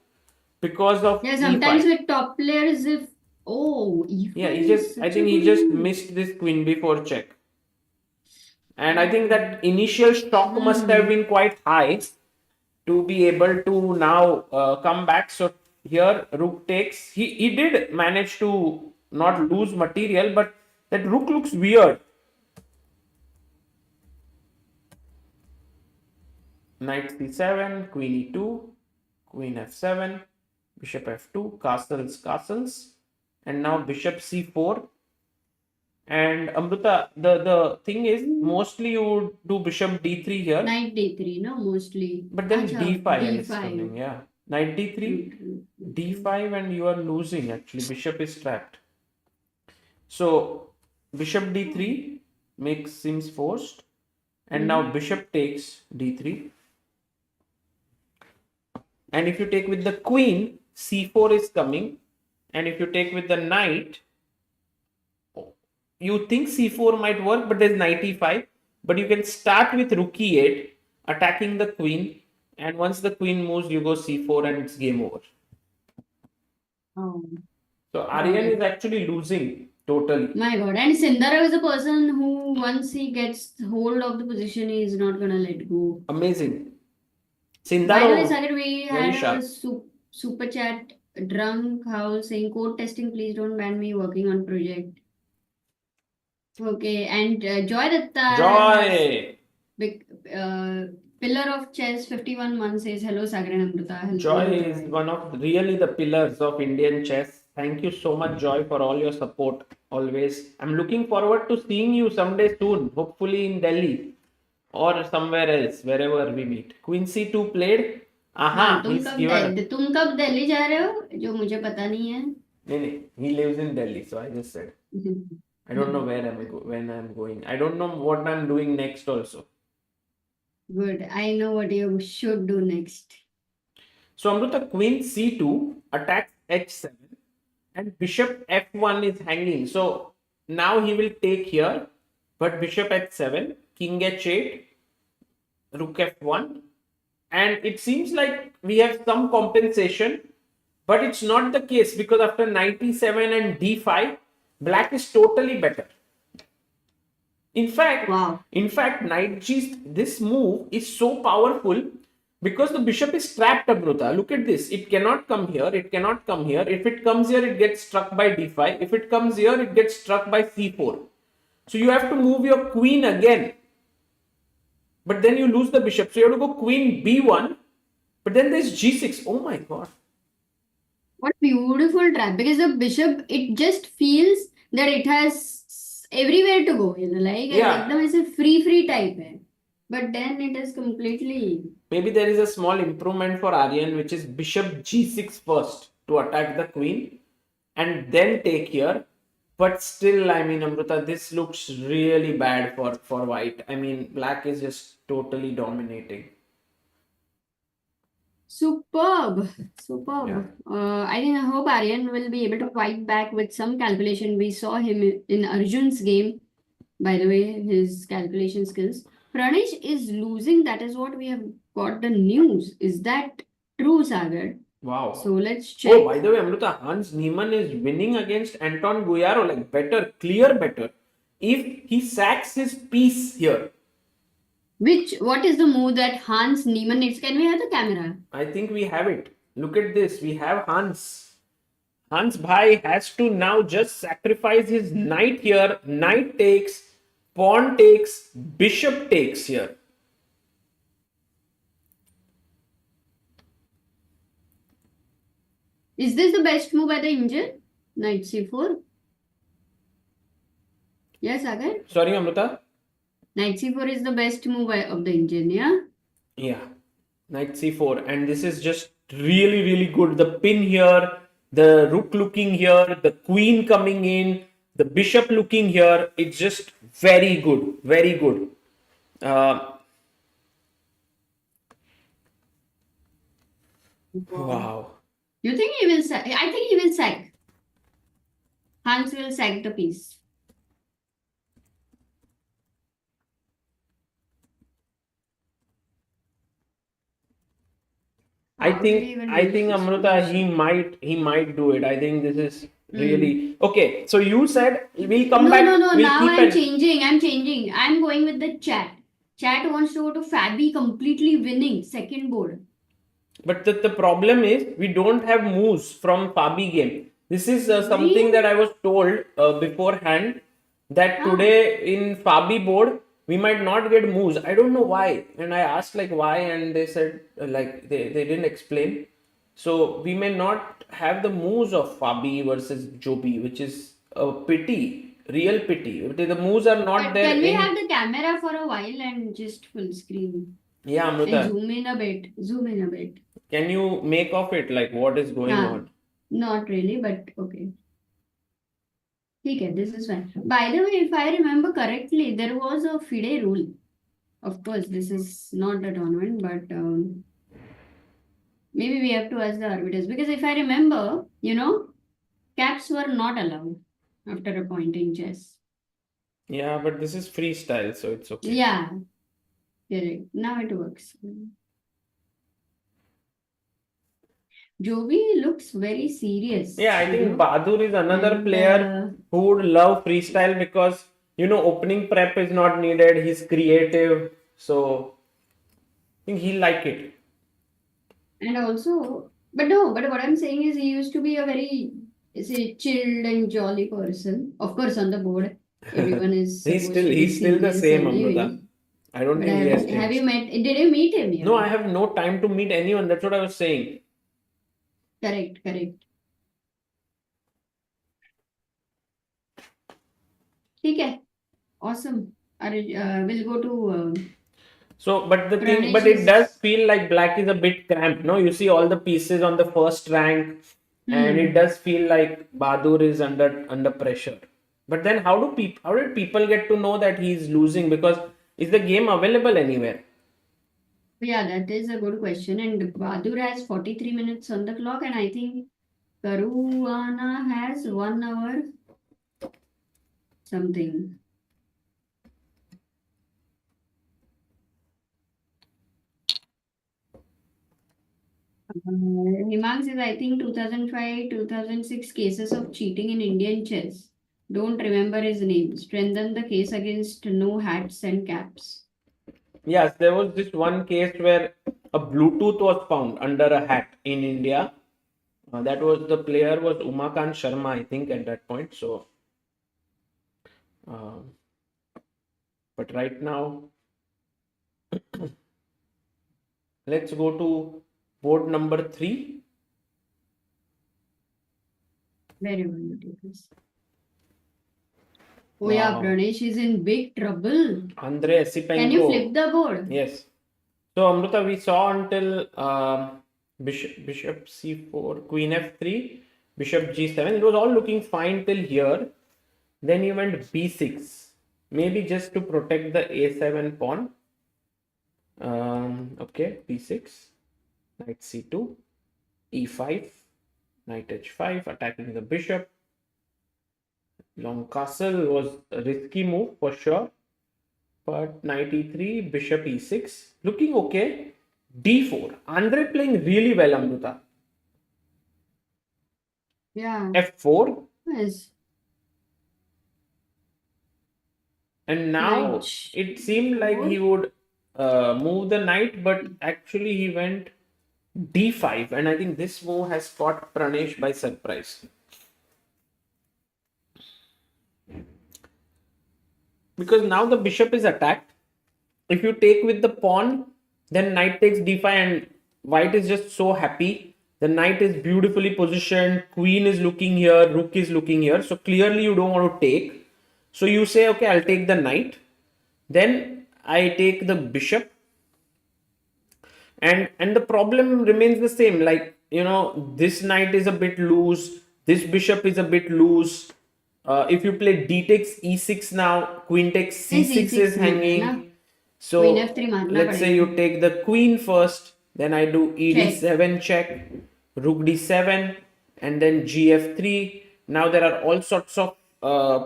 because of Yeah, sometimes E5. with top players, if E5 Yeah, is I such think a he good just move. missed this queen before check. And I think that initial shock must have been quite high to be able to now come back. So here rook takes. He did manage to not lose material, but that rook looks weird. Knight c7, queen e2, queen f7, bishop f2, castles, and now bishop c4. And Amruta, the thing is, mostly you would do bishop d3 here. Knight d3, no, mostly. But then Acha, d5 is d5. coming, yeah. Knight d3, d5, and you are losing actually. Bishop is trapped. So bishop d3 seems forced, and now bishop takes d3. And if you take with the queen, c4 is coming, and if you take with the knight, you think c4 might work, but there's knight e5. But you can start with rook e8, attacking the queen, and once the queen moves, you go c4 and it's game over. Oh, So Aryan is actually losing totally. my God. And Sindara is a person who, once he gets hold of the position, he is not gonna let go. Amazing. By the way, Sindaro, Sagar, we very had sharp. a super chat drunk house saying code testing, please don't ban me working on project. Okay, and Joy Datta Joy. big pillar of chess 51 months says hello Sagar and Amrita. Hello, Joy is one of really the pillars of Indian chess. Thank you so much, Joy, for all your support always. I'm looking forward to seeing you someday soon, hopefully in Delhi or somewhere else, wherever we meet. Queen C2 played. हाँ, He's given. तुम कब दिल्ली जा रहे हो जो मुझे पता नहीं है. No, he lives in Delhi, so I just said. I don't know when I'm going. I don't know what I'm doing next also. Good. I know what you should do next. So Amruta, queen c2 attacks h7 and bishop f1 is hanging. So now he will take here, but bishop h7, king h8, rook f1, and it seems like we have some compensation, but it's not the case because after knight e7 and d5, black is totally better. In fact, knight g, this move is so powerful because the bishop is trapped, Amruta. Look at this. It cannot come here. It cannot come here. If it comes here, it gets struck by d5. If it comes here, it gets struck by c4. So you have to move your queen again. But then you lose the bishop. So you have to go queen b1. But then there's g6. Oh my god. What beautiful trap. Because the bishop, it just feels that it has everywhere to go. Like एकदम ऐसे free type है. But then it is completely. Maybe there is a small improvement for Aryan, which is bishop g6 first to attack the queen and then take here. But still, I mean, Amrita, this looks really bad for white. I mean, black is just totally dominating. Superb. Yeah. I hope Aryan will be able to fight back with some calculation. We saw him in Arjun's game, by the way, his calculation skills. Pranesh is losing. That is what we have got the news. Is that true, Sagar? Wow. So let's Oh, check. by the way, Amrita, Hans Niemann is winning against Anton Guyaro, like better, clear better. If he sacks his piece here, What is the move that Hans Niemann needs? Can we have the camera? I think we have it. Look at this. We have Hans. Hans Bhai has to now just sacrifice his knight here. Knight takes, pawn takes, bishop takes here. Is this the best move by the Indian? Knight c4. Yes, Sagar? Sorry, Amrita. Knight c4 is the best move of the Indian, yeah? Yeah. Knight c4. And this is just really, really good. The pin here, the rook looking here, the queen coming in, the bishop looking here. It's just very good. Very good. Wow. You think he will sack? I think he will sack. Hans will sack the piece. I How did he think even I lose think this Amrita position? he might do it. I think this is really okay. So you said we'll come back. No. We'll Now keep I'm it. changing. I'm going with the chat. Chat wants to go to Fabi completely winning second board. But the problem is we don't have moves from Fabi game. This is something Really? that I was told beforehand that Ah. today in Fabi board we might not get moves. I don't know why. And I asked like why, and they said like they didn't explain. So we may not have the moves of Fabi versus Jobi, which is a pity, real pity. The moves are not But there can we in. have the camera for a while and just full screen? Yeah, And Amrita. zoom in a bit. Zoom in a bit. Can you make of it like what is going Ah. on? Not really, but okay. Okay, this is fine. By the way, if I remember correctly, there was a FIDE rule. Of course, this is not a tournament, but maybe we have to ask the arbiters. Because if I remember, caps were not allowed after a point in chess. Yeah, but this is freestyle, so it's okay. Yeah, correct. Now it works. Jovi looks very serious. Yeah, I think Bahadur is another And, player who would love freestyle because opening prep is not needed. He's creative, so I think he'll like it. And also, but what I'm saying is he used to be a very, chilled and jolly person. Of course, on the board, everyone is He's supposed to be still the serious same, anyway. Amrita. I don't But think he has have you changed. met? Did you meet him? No, I have no time to meet anyone. That's what I was saying. Correct. Okay, awesome. We'll go to. So, but the thing, Pranesh but it is- does feel like black is a bit cramped. No, you see all the pieces on the first rank, and it does feel like Bahadur is under pressure. But then, how did people get to know that he's losing? Because is the game available anywhere? Yeah, that is a good question. And Bahadur has 43 minutes on the clock, and I think Karuana has 1 hour something. Niemann says, I think 2005, 2006 cases of cheating in Indian chess. Don't remember his name. Strengthen the case against no hats and caps. Yes, there was this one case where a Bluetooth was found under a hat in India. That was the player was Umakant Sharma, I think, at that point. So, but right now, let's go to board number 3. Very well. Oh yeah, Wow. Pranesh is in big trouble. Andre Esipenko. Can you flip the board? Yes. So Amrita, we saw until bishop c4, queen f3, bishop g7. It was all looking fine till here. Then he went b6, maybe just to protect the a7 pawn. Okay, b6, knight c2, e5, knight h5, attacking the bishop. Long castle was a risky move for sure, but knight e3, bishop e6, looking okay. d4, Andre playing really well, Amruta. Yeah. f4, Yes. and now Knight it seemed like he would move the knight, but actually he went d5, and I think this move has caught Pranesh by surprise. Because now the bishop is attacked. If you take with the pawn, then knight takes d5, and white is just so happy. The knight is beautifully positioned, queen is looking here, rook is looking here. So clearly you don't want to take. So you say, okay, I'll take the knight. Then I take the bishop. And the problem remains the same. Like, this knight is a bit loose. This bishop is a bit loose. If you play d takes e6 now, queen takes c6 is hanging. So Queen f3 marna let's say padega. you take the queen first, then I do ed7 check, rook d7, and then gf3. Now there are all sorts of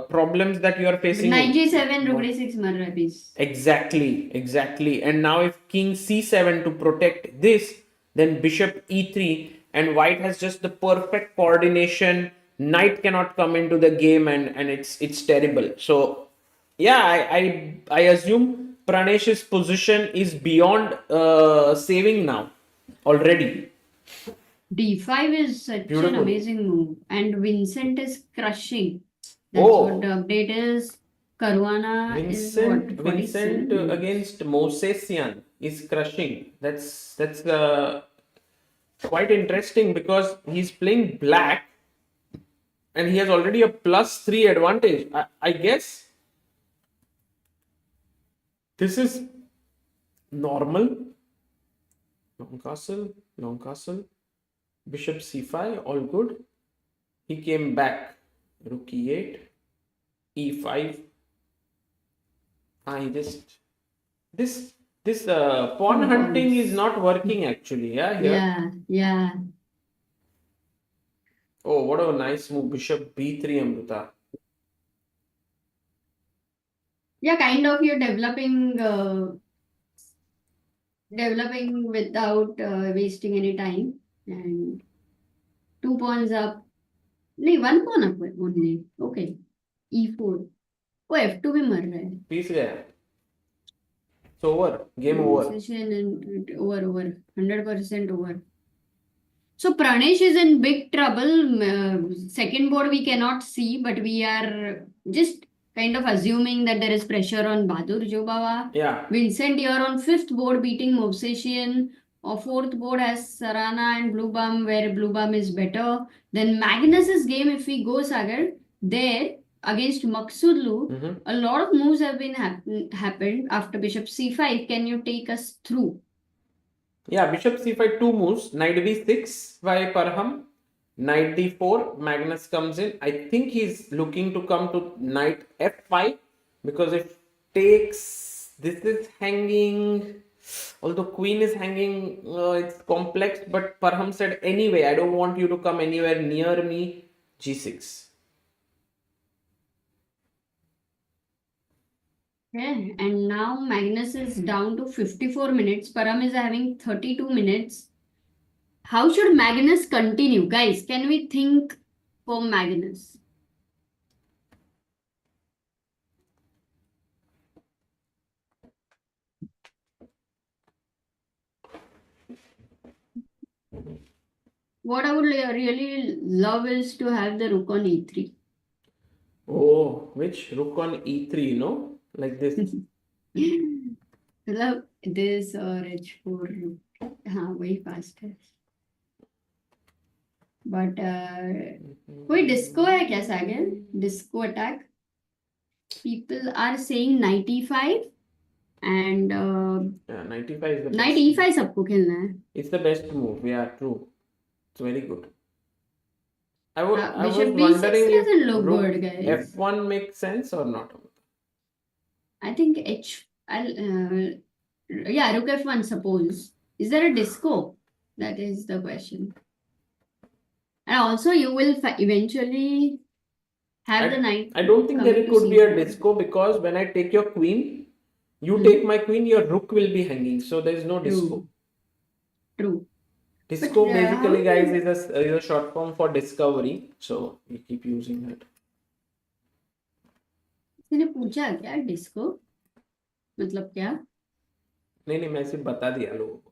problems that you are facing. Knight g7, rook d6 mar raha hai piece. Exactly. And now if king c7 to protect this, then bishop e3, and white has just the perfect coordination. Knight cannot come into the game, and it's terrible. So yeah, I assume Pranesh's position is beyond saving now already. d5 is such Beautiful. an amazing move, and Vincent is crushing. That's what the update is. Caruana is what, 47? Vincent against Mosesian is crushing. That's quite interesting, because he's playing black and he has already a +3 advantage. I guess this is normal. Long castle, bishop c5, all good. He came back, rook e8, e5. This pawn hunting is not working actually. Yeah. Oh, what a nice move, bishop b3, Amruta. Yeah, kind of you're developing without wasting any time. And 2 pawns up. No, 1 pawn up only. Okay. e4. Oh, f2 भी मर रहा है. Piece गया. It's over. Game over. Session and over. 100% over. So Pranesh is in big trouble. Second board we cannot see, but we are just kind of assuming that there is pressure on Bahadur Jobawa. Yeah. Vincent, you're on fifth board beating Mobsession. Or fourth board has Sarana and Blue Bum, where Blue Bum is better. Then Magnus's game, if we go Sagar, there against Maksudlu, a lot of moves have been happened after Bishop c5. Can you take us through? Yeah, bishop c5, 2 moves. Knight b6 by Parham. Knight d4, Magnus comes in. I think he's looking to come to knight f5, because if takes, this is hanging. Although queen is hanging, it's complex, but Parham said, anyway, I don't want you to come anywhere near me. g6. Okay, and now Magnus is down to 54 minutes. Parham is having 32 minutes. How should Magnus continue? Guys, can we think for Magnus? What I would really love is to have the rook on e3. Oh, which? Rook on e3, no? Like this. Love this or h4 rook. Way faster. But कोई disco है क्या सागर? Disco attack. People are saying knight e5 and Yeah, knight e5 is the knight best. e5 सबको खेलना है. It's the best move. Yeah, true. It's very good. I was Bishop wondering B6 if doesn't look rook good, guys. F1 makes sense or not. I think yeah, rook F1, suppose. Is there a disco? That is the question. And also, you will eventually have the knight. I don't think coming there to could be a C4. disco, because when I take your queen, you take my queen, your rook will be hanging. So there is no disco. True. Disco But, basically, guys, is a short form for discovery. So we keep using that. किसी ने पूछा क्या disco मतलब क्या? नहीं मैं सिर्फ बता दिया लोगों को.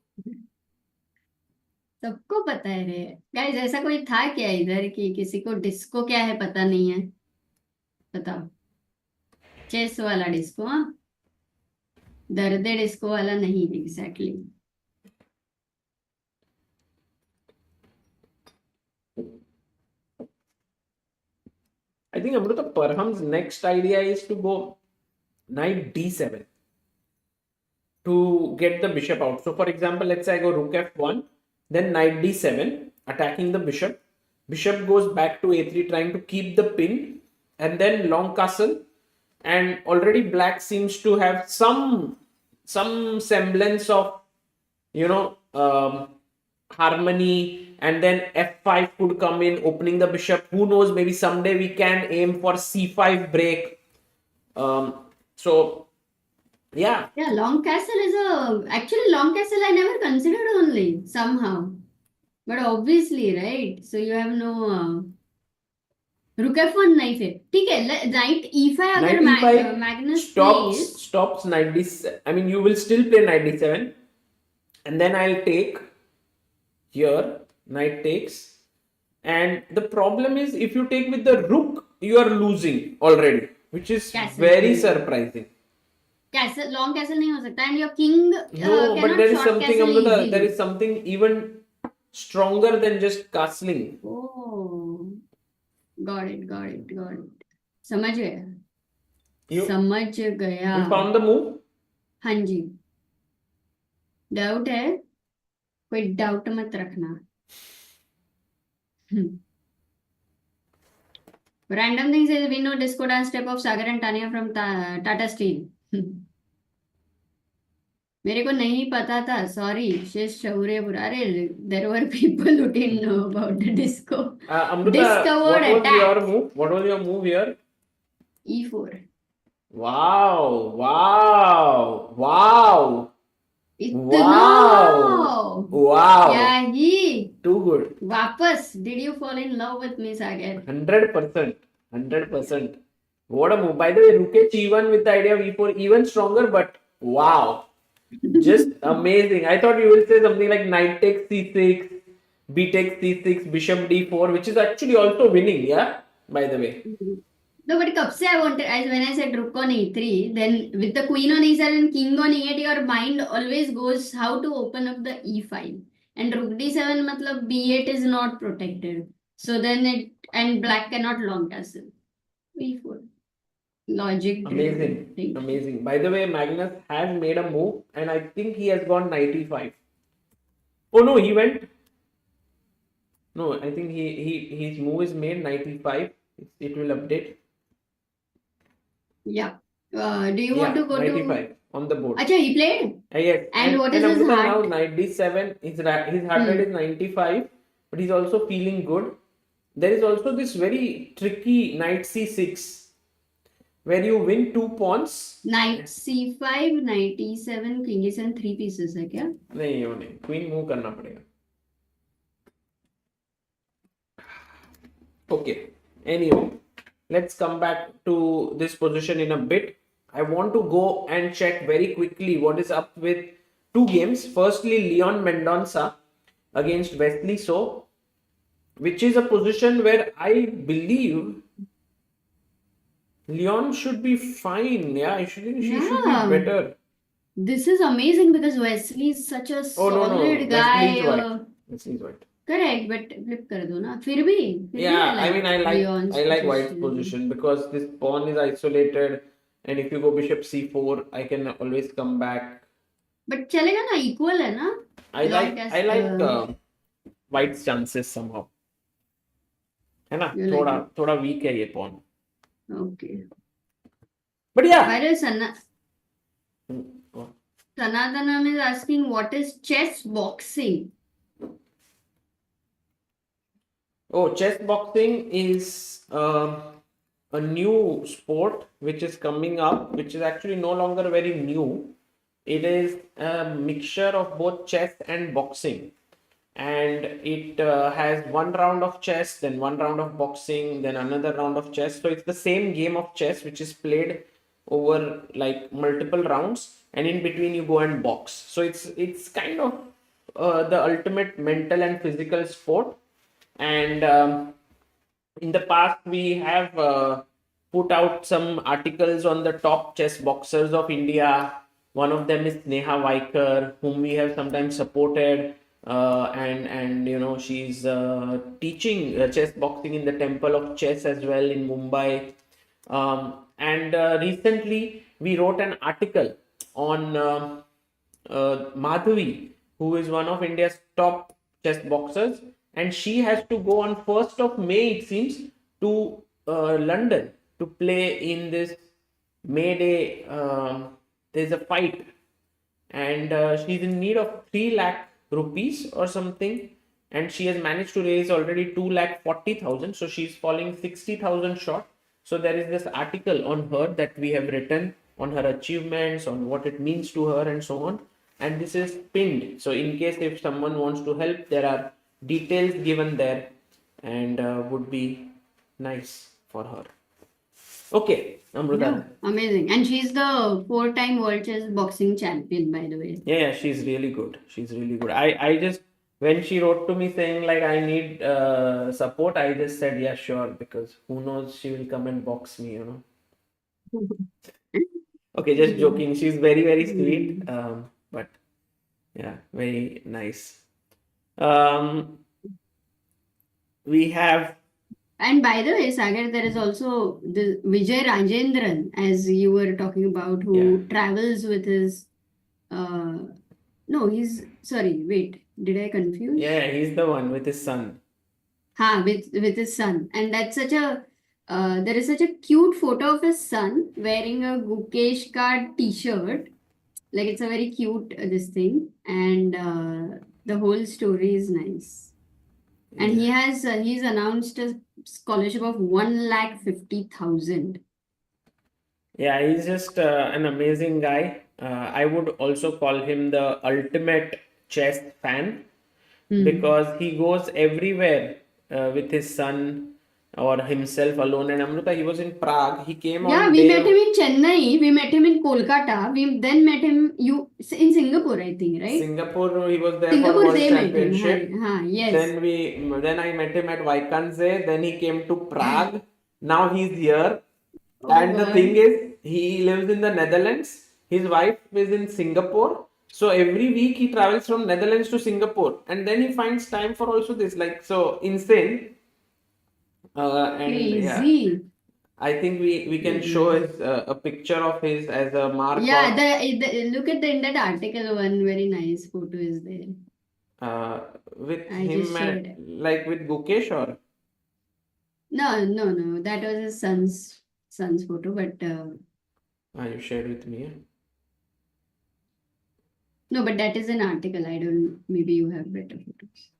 सबको पता है रे गाइस. ऐसा कोई था क्या इधर कि किसी को डिस्को क्या है पता नहीं है? बताओ. चेस वाला डिस्को. हाँ, दर्द डिस्को वाला नहीं. Exactly. I think Amruta Parham's next idea is to go knight d7 to get the bishop out. So for example, let's say I go rook f1, then knight d7, attacking the bishop. Bishop goes back to a3, trying to keep the pin, and then long castle. And already black seems to have some semblance of, harmony. And then f5 could come in, opening the bishop. Who knows, maybe someday we can aim for c5 break. So yeah, Long castle is actually long castle I never considered only somehow, but obviously, right? So you have no rook f1 knife है. ठीक है, knight e5 अगर knight e5 Magnus stops knight d7. I mean, you will still play knight d7, and then I'll take here. Knight takes, and the problem is if you take with the rook, you are losing already, which is very surprising. Castle, long castle नहीं हो सकता, and your king No, but there is something, Amrita, there is something even stronger than just castling. Oh, got it. समझ गया. You You found the move? हाँ जी. Doubt है, कोई doubt मत रखना. Random thing says we know disco dance step of Sagar and Tanya from Tata Steel. मेरे को नहीं पता था. Sorry, she's Shaurya बुरारे. There were people who didn't know about the disco. Amrita, Discovered what was attack. your move? What was your move here? E4. Wow. इतना. Wow. क्या ही. Too good. वापस. Did you fall in love with me, Sagar? 100%. What a move. By the way, rook h1 with the idea of e4, even stronger, but wow. Just amazing. I thought you will say something like knight takes c6, b takes c6, bishop d4, which is actually also winning, yeah? By the way. No, but कब से I wanted, when I said rook on e3, then with the queen on e7 and king on e8, your mind always goes how to open up the e5. And rook d7 मतलब b8 is not protected. So then and black cannot long castle. e4. Logic. Amazing. By the way, Magnus has made a move, and I think he has gone knight e5. Oh no, he went. No, I think his move is made knight e5. It will update. Yeah. Do you want to go knight to e5 on the board? Acha, he played. Yes. And what is his heart? Now knight d7. His heart rate is 95, but he's also feeling good. There is also this very tricky knight c6. Where you win 2 pawns. Knight c5, knight e7, king e7, 3 pieces है क्या? नहीं वो नहीं. Queen move करना पड़ेगा. Okay. Anyway, let's come back to this position in a bit. I want to go and check very quickly what is up with 2 games. Firstly, Leon Mendonça against Wesley So, which is a position where I believe Leon should be fine. Yeah, she should be better. This is amazing because Wesley is such a solid guy. Wesley's white. Correct, but flip कर दो ना. फिर भी. Yeah, I mean, I like white's position because this pawn is isolated, and if you go bishop c4, I can always come back. But चलेगा ना, equal है ना. I like white's chances somehow. है ना, You like it? थोड़ा weak है ये pawn. Okay. But yeah. By the way, Sanatanam is asking, what is chess boxing? Oh, chess boxing is a new sport which is coming up, which is actually no longer very new. It is a mixture of both chess and boxing. And it has one round of chess, then one round of boxing, then another round of chess. So it's the same game of chess which is played over like multiple rounds, and in between you go and box. So it's kind of the ultimate mental and physical sport. And in the past we have put out some articles on the top chess boxers of India. One of them is Neha Vaikar, whom we have sometimes supported, and you know, she's teaching chess boxing in the Temple of Chess as well in Mumbai. And recently we wrote an article on Madhavi, who is one of India's top chess boxers, and she has to go on 1st of May, it seems, to London to play in this May Day. There's a fight, and she's in need of 3 lakh rupees or something, and she has managed to raise already 2 lakh 40,000, so she's falling 60,000 short. So there is this article on her that we have written on her achievements, on what it means to her, and so on. And this is pinned. So in case if someone wants to help, there are details given there, and would be nice for her. Okay, Amruta. Yeah, amazing. And she's the 4-time world chess boxing champion, by the way. Yeah, she's really good. She's really good. I just, when she wrote to me saying like I need support, I just said yeah, sure, because who knows, she will come and box me, you know. Okay, just joking. She's very, very sweet. But yeah, very nice. We have. And by the way, Sagar, there is also the Vijay Rajendran, as you were talking about, who travels with his. No, he's sorry. Wait, did I confuse? Yeah, he's the one with his son. With his son, and that's such a. There is such a cute photo of his son wearing a Gukesh card T-shirt. Like it's a very cute this thing, and the whole story is nice. And he has he's announced a scholarship of 1,50,000. Yeah, he's just an amazing guy. I would also call him the ultimate chess fan because he goes everywhere with his son or himself alone. And Amruta, he was in Prague. He came Yeah, on we day met him in Chennai. We met him in Kolkata. We then met him in Singapore, I think, right? Singapore. He was there for Singapore, World they met him. Championship. Yes. Then I met him at Vaikanze. Then he came to Prague. Now he's here. Oh And the God. thing is, he lives in the Netherlands. His wife is in Singapore. So every week he travels from Netherlands to Singapore, and then he finds time for also this. Like, so insane. And yeah, Crazy. I think we can show his a picture of his as a mark Yeah, of look at in that article, one very nice photo is there. with I him just shared it. like with Gukesh or No, that was his son's photo, but you shared with me. no, but that is an article. I don't. Maybe you have better photos.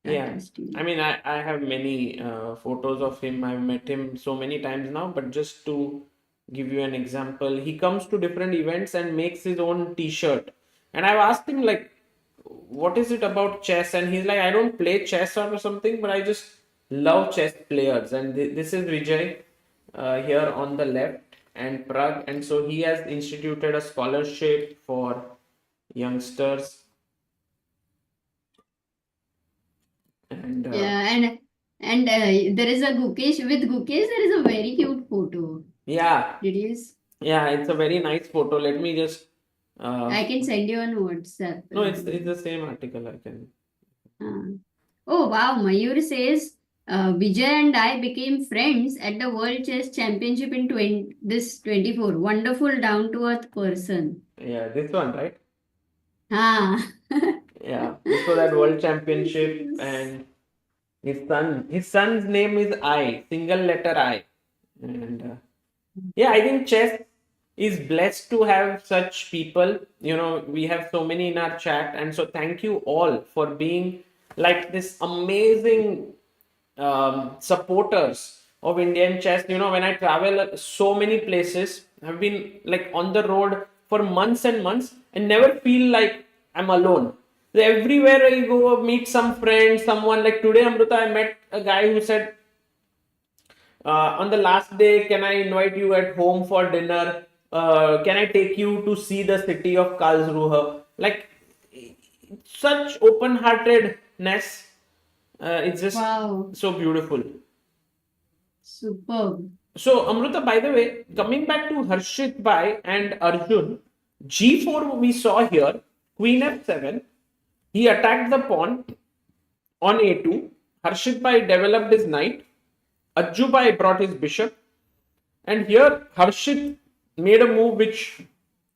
Yeah, I mean, I have many photos of him. I've met him so many times now, but just to give you an example, he comes to different events and makes his own t-shirt. And I've asked him like, what is it about chess? And he's like, I don't play chess or something, but I just love chess players. And this is Vijay here on the left and Prague. And so he has instituted a scholarship for youngsters. And Yeah, and there is a Gukesh with Gukesh. There is a very cute photo. yeah, Did you? yeah, it's a very nice photo. Let me just. I can send you on WhatsApp. No, it's the same article. I can. Oh wow, Mayur says Vijay and I became friends at the World Chess Championship in 24. Wonderful, down to earth person. Yeah, this one, right? Ah. Yeah, this was at World Championship, and His son's name is I, single letter I. And yeah, I think chess is blessed to have such people. We have so many in our chat, and so thank you all for being like this amazing supporters of Indian chess. When I travel so many places, I've been like on the road for months and months and never feel like I'm alone. So everywhere I go, meet some friend, someone like today, Amruta, I met a guy who said, on the last day, can I invite you at home for dinner? Can I take you to see the city of Karlsruhe? Like, such open heartedness. It's just Wow, so beautiful. superb. So, Amruta, by the way, coming back to Harshit Bhai and Arjun, G4 we saw here, Queen F7. He attacked the pawn on A2. Harshit Bhai developed his knight. Ajju Bhai brought his bishop. And here, Harshit made a move which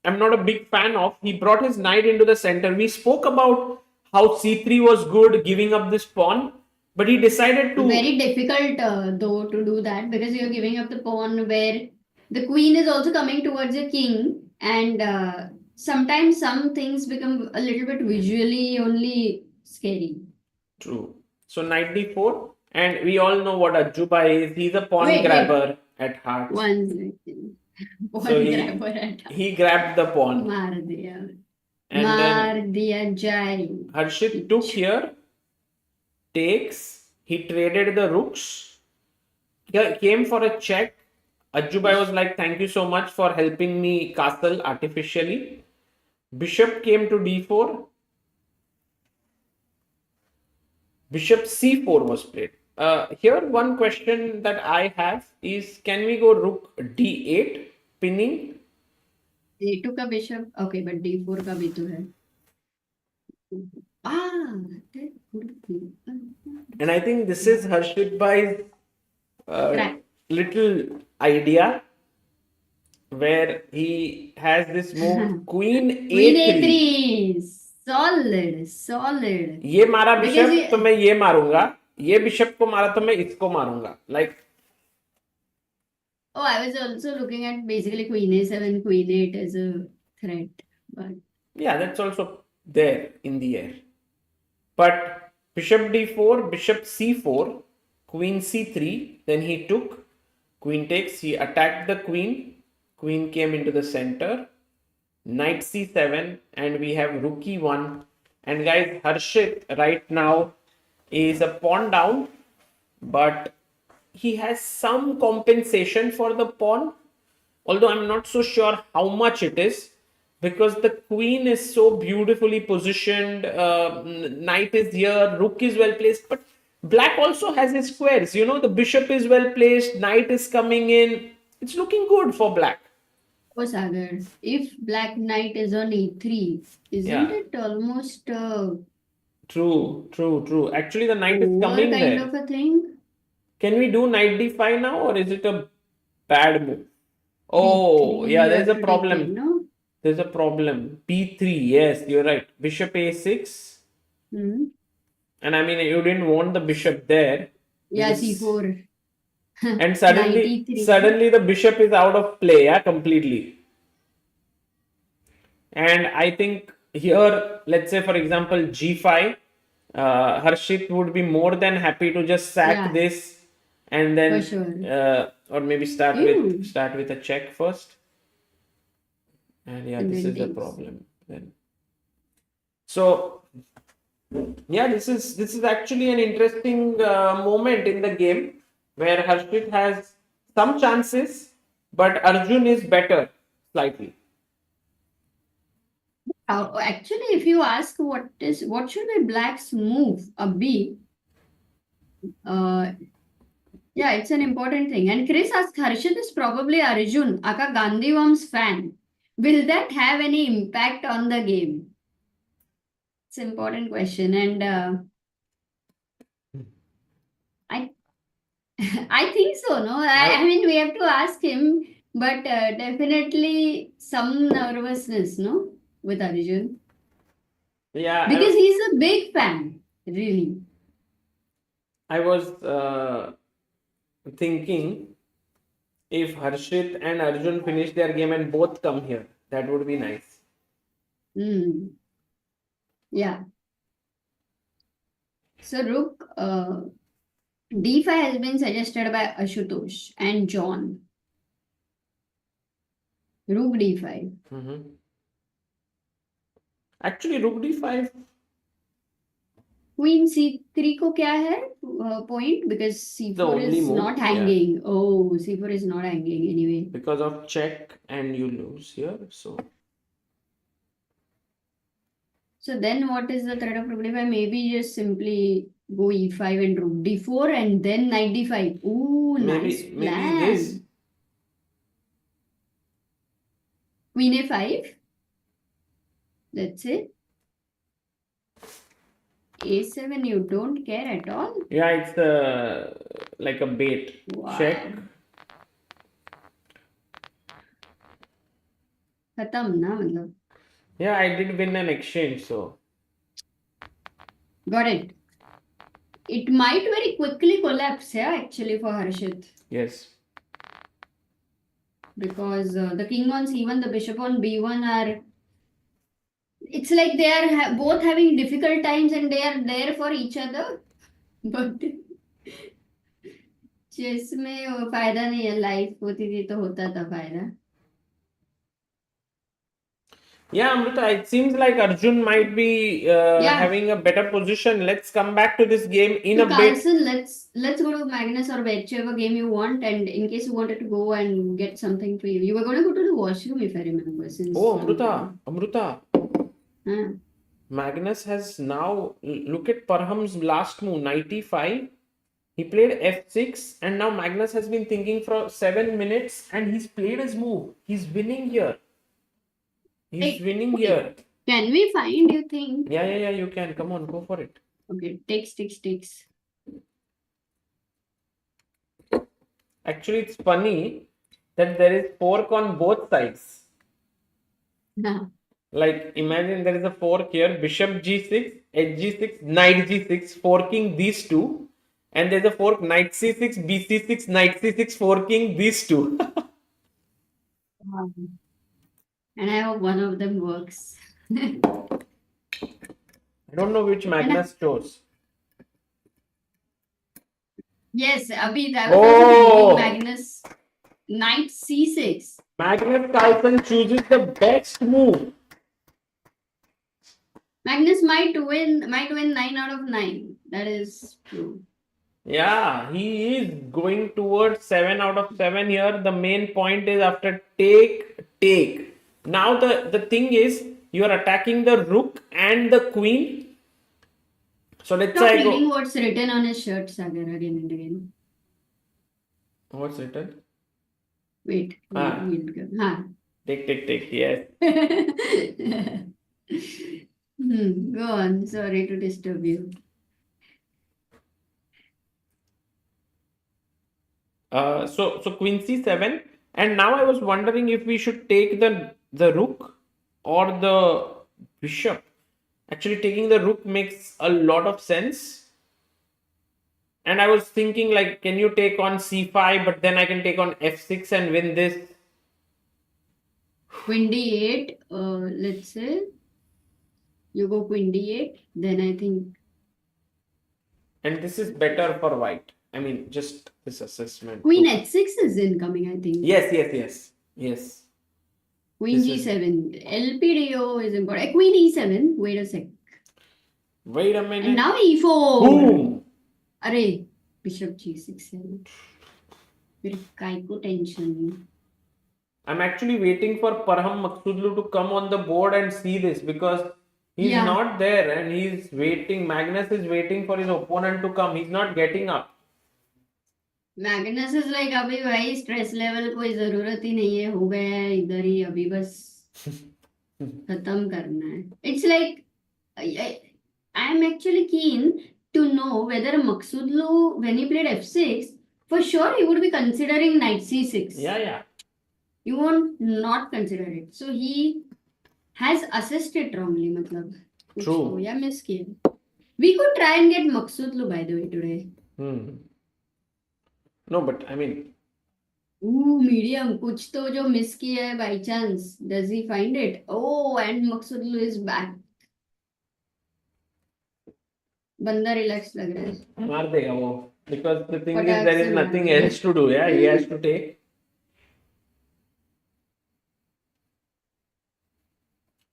I'm not a big fan of. He brought his knight into the center. We spoke about how C3 was good, giving up this pawn, but he decided to. Very difficult though to do that because you're giving up the pawn where the queen is also coming towards the king, and sometimes some things become a little bit visually only scary. True. So knight d4, and we all know what Ajuba is. He's a pawn Wait. grabber at heart. One second. Pawn So grabber at he grabbed the pawn. Maar diya. And Maar then diya jai. Harshit took here, takes, he traded the rooks, he came for a check. Ajubai was like, thank you so much for helping me castle artificially. Bishop came to d4. Bishop c4 was played. Here, one question that I have is, can we go rook d8, pinning? A2 का bishop. Okay, but D4 का भी तो है. That could be. And I think this is Harshit Bhai's Right. little idea where he has this move Queen Queen A3. A3. Solid. ये मारा Because bishop he- तो मैं ये मारूंगा, ये बिशप को मारा तो मैं इसको मारूंगा. Like, Oh, I was also looking at basically Queen A7, Queen A8 as a threat. But yeah, that's also there in the air. But bishop d4, bishop c4, queen c3, then he took, queen takes, he attacked the queen came into the center, knight c7, and we have rook e1. And guys, Harshit right now is a pawn down, but he has some compensation for the pawn, although I'm not so sure how much it is, because the queen is so beautifully positioned, knight is here, rook is well placed, but black also has his squares. The bishop is well placed, knight is coming in. It's looking good for black. oh, Sagar, if Black Knight is on A3, isn't Yeah. it almost True. Actually, the knight is over coming kind there. of a thing? Can we do knight d5 now, or is it a bad move? Oh, B3 yeah, there's a or problem. D3, no? There's a problem. b3, yes, you're right. Bishop a6. Hmm. And I mean, you didn't want the bishop there. Yeah, Because- C4. And suddenly 93. the bishop is out of play, yeah, completely. And I think here, let's say for example, g5, Harshit would be more than happy to just sack Yeah. this and then For sure. or maybe start with a check first. And yeah, And this then is the takes. problem then. So yeah, this is actually an interesting moment in the game where Harshit has some chances, but Arjun is better slightly. Actually, if you ask what should be Black's move, a B, yeah, it's an important thing. And Chris asked, Harshit is probably Arjun, Aka Gandhiwam's fan. Will that have any impact on the game? It's an important question, and I I think so. No, I mean we have to ask him, but definitely some nervousness, no, with Arjun. Yeah, Because he's a big fan, really. I was thinking if Harshit and Arjun finish their game and both come here, that would be nice. Yeah. So Rook, D5 has been suggested by Ashutosh and John. Rook D5. Actually, Rook D5. Queen C3 को क्या है point? Because The C4 only is move, not yeah. hanging. Oh, C4 is not hanging anyway. Because of check and you lose here. So then what is the threat of rook d5? Maybe just simply go e5 and rook d4 and then knight d5. Ooh, nice plan. Maybe this. Queen a5. That's it. A7 you don't care at all? Yeah, it's like a bait. Wow. Check. Khatam na matlab. Yeah, I did win an exchange, so. Got it. It might very quickly collapse, yeah, actually for Harshit. Yes. Because the king on c1, the bishop on b1 are... It's like they are both having difficult times and they are there for each other. But chess में वो फायदा नहीं है, life होती थी तो होता था फायदा. Yeah, Amrita, it seems like Arjun might be having a better position. Let's come back to this game in So a bit. Carlsen, let's go to Magnus or whichever game you want, and in case you wanted to go and get something for you. You were going to go to the washroom if I remember. Since Oh, Amrita. Huh. Magnus has now, look at Parham's last move, knight e5. He played f6 and now Magnus has been thinking for 7 minutes and he's played his move. He's winning here. He's winning here. Can we find, you think? Yeah, you can. Come on, go for it. Okay, takes. Actually, it's funny that there is fork on both sides. No. Like, imagine there is a fork here, bishop g6, hg6, knight g6, forking these two. And there's a fork, knight c6, bc6, knight c6, forking these two. And I hope one of them works. I don't know which Magnus chose. Yes, Abhi, that was Magnus. Knight c6. Magnus Carlsen chooses the best move. Magnus might win 9 out of 9. That is true. Yeah, he is going towards 7 out of 7 here. The main point is after take. Now the thing is, you are attacking the rook and the queen. So let's Stop say reading what's written on his shirt, Sagar, again and again. What's written? Wait. Take, yes. Go on. Sorry to disturb you. So queen c7, and now I was wondering if we should take the rook or the bishop. Actually, taking the rook makes a lot of sense. And I was thinking, like, can you take on c5, but then I can take on f6 and win this. Queen d8, let's say. You go queen d8, then I think. And this is better for white. I mean, just this assessment. Queen h6 is incoming, I think. Yes. Queen g7. LPDO is important. Queen e7. Wait a sec. Wait a minute. And now e4. Boom. Array. Bishop g6. Very kaiko tension. I'm actually waiting for Parham Maksudlu to come on the board and see this because he's not there and he's waiting. Magnus is waiting for his opponent to come. He's not getting up. Magnus is like, अभी भाई stress level कोई जरूरत ही नहीं है, हो गया है इधर ही, अभी बस खत्म करना है. It's like I'm actually keen to know whether Maksudlu, when he played f6, for sure he would be considering knight c6. Yeah. You won't not consider it. So he has assessed it wrongly, matlab. True. Yeah, miss kiya. We could try and get Maksudlu, by the way, today. No, but I mean, Medium. कुछ तो जो miss किया है by chance. Does he find it? Oh, and Maksudlu is back. बंदा relaxed लग रहा है. मार देगा वो. Because the thing is, फटाक there से is मार nothing देगा. else to do. Yeah, he has to take.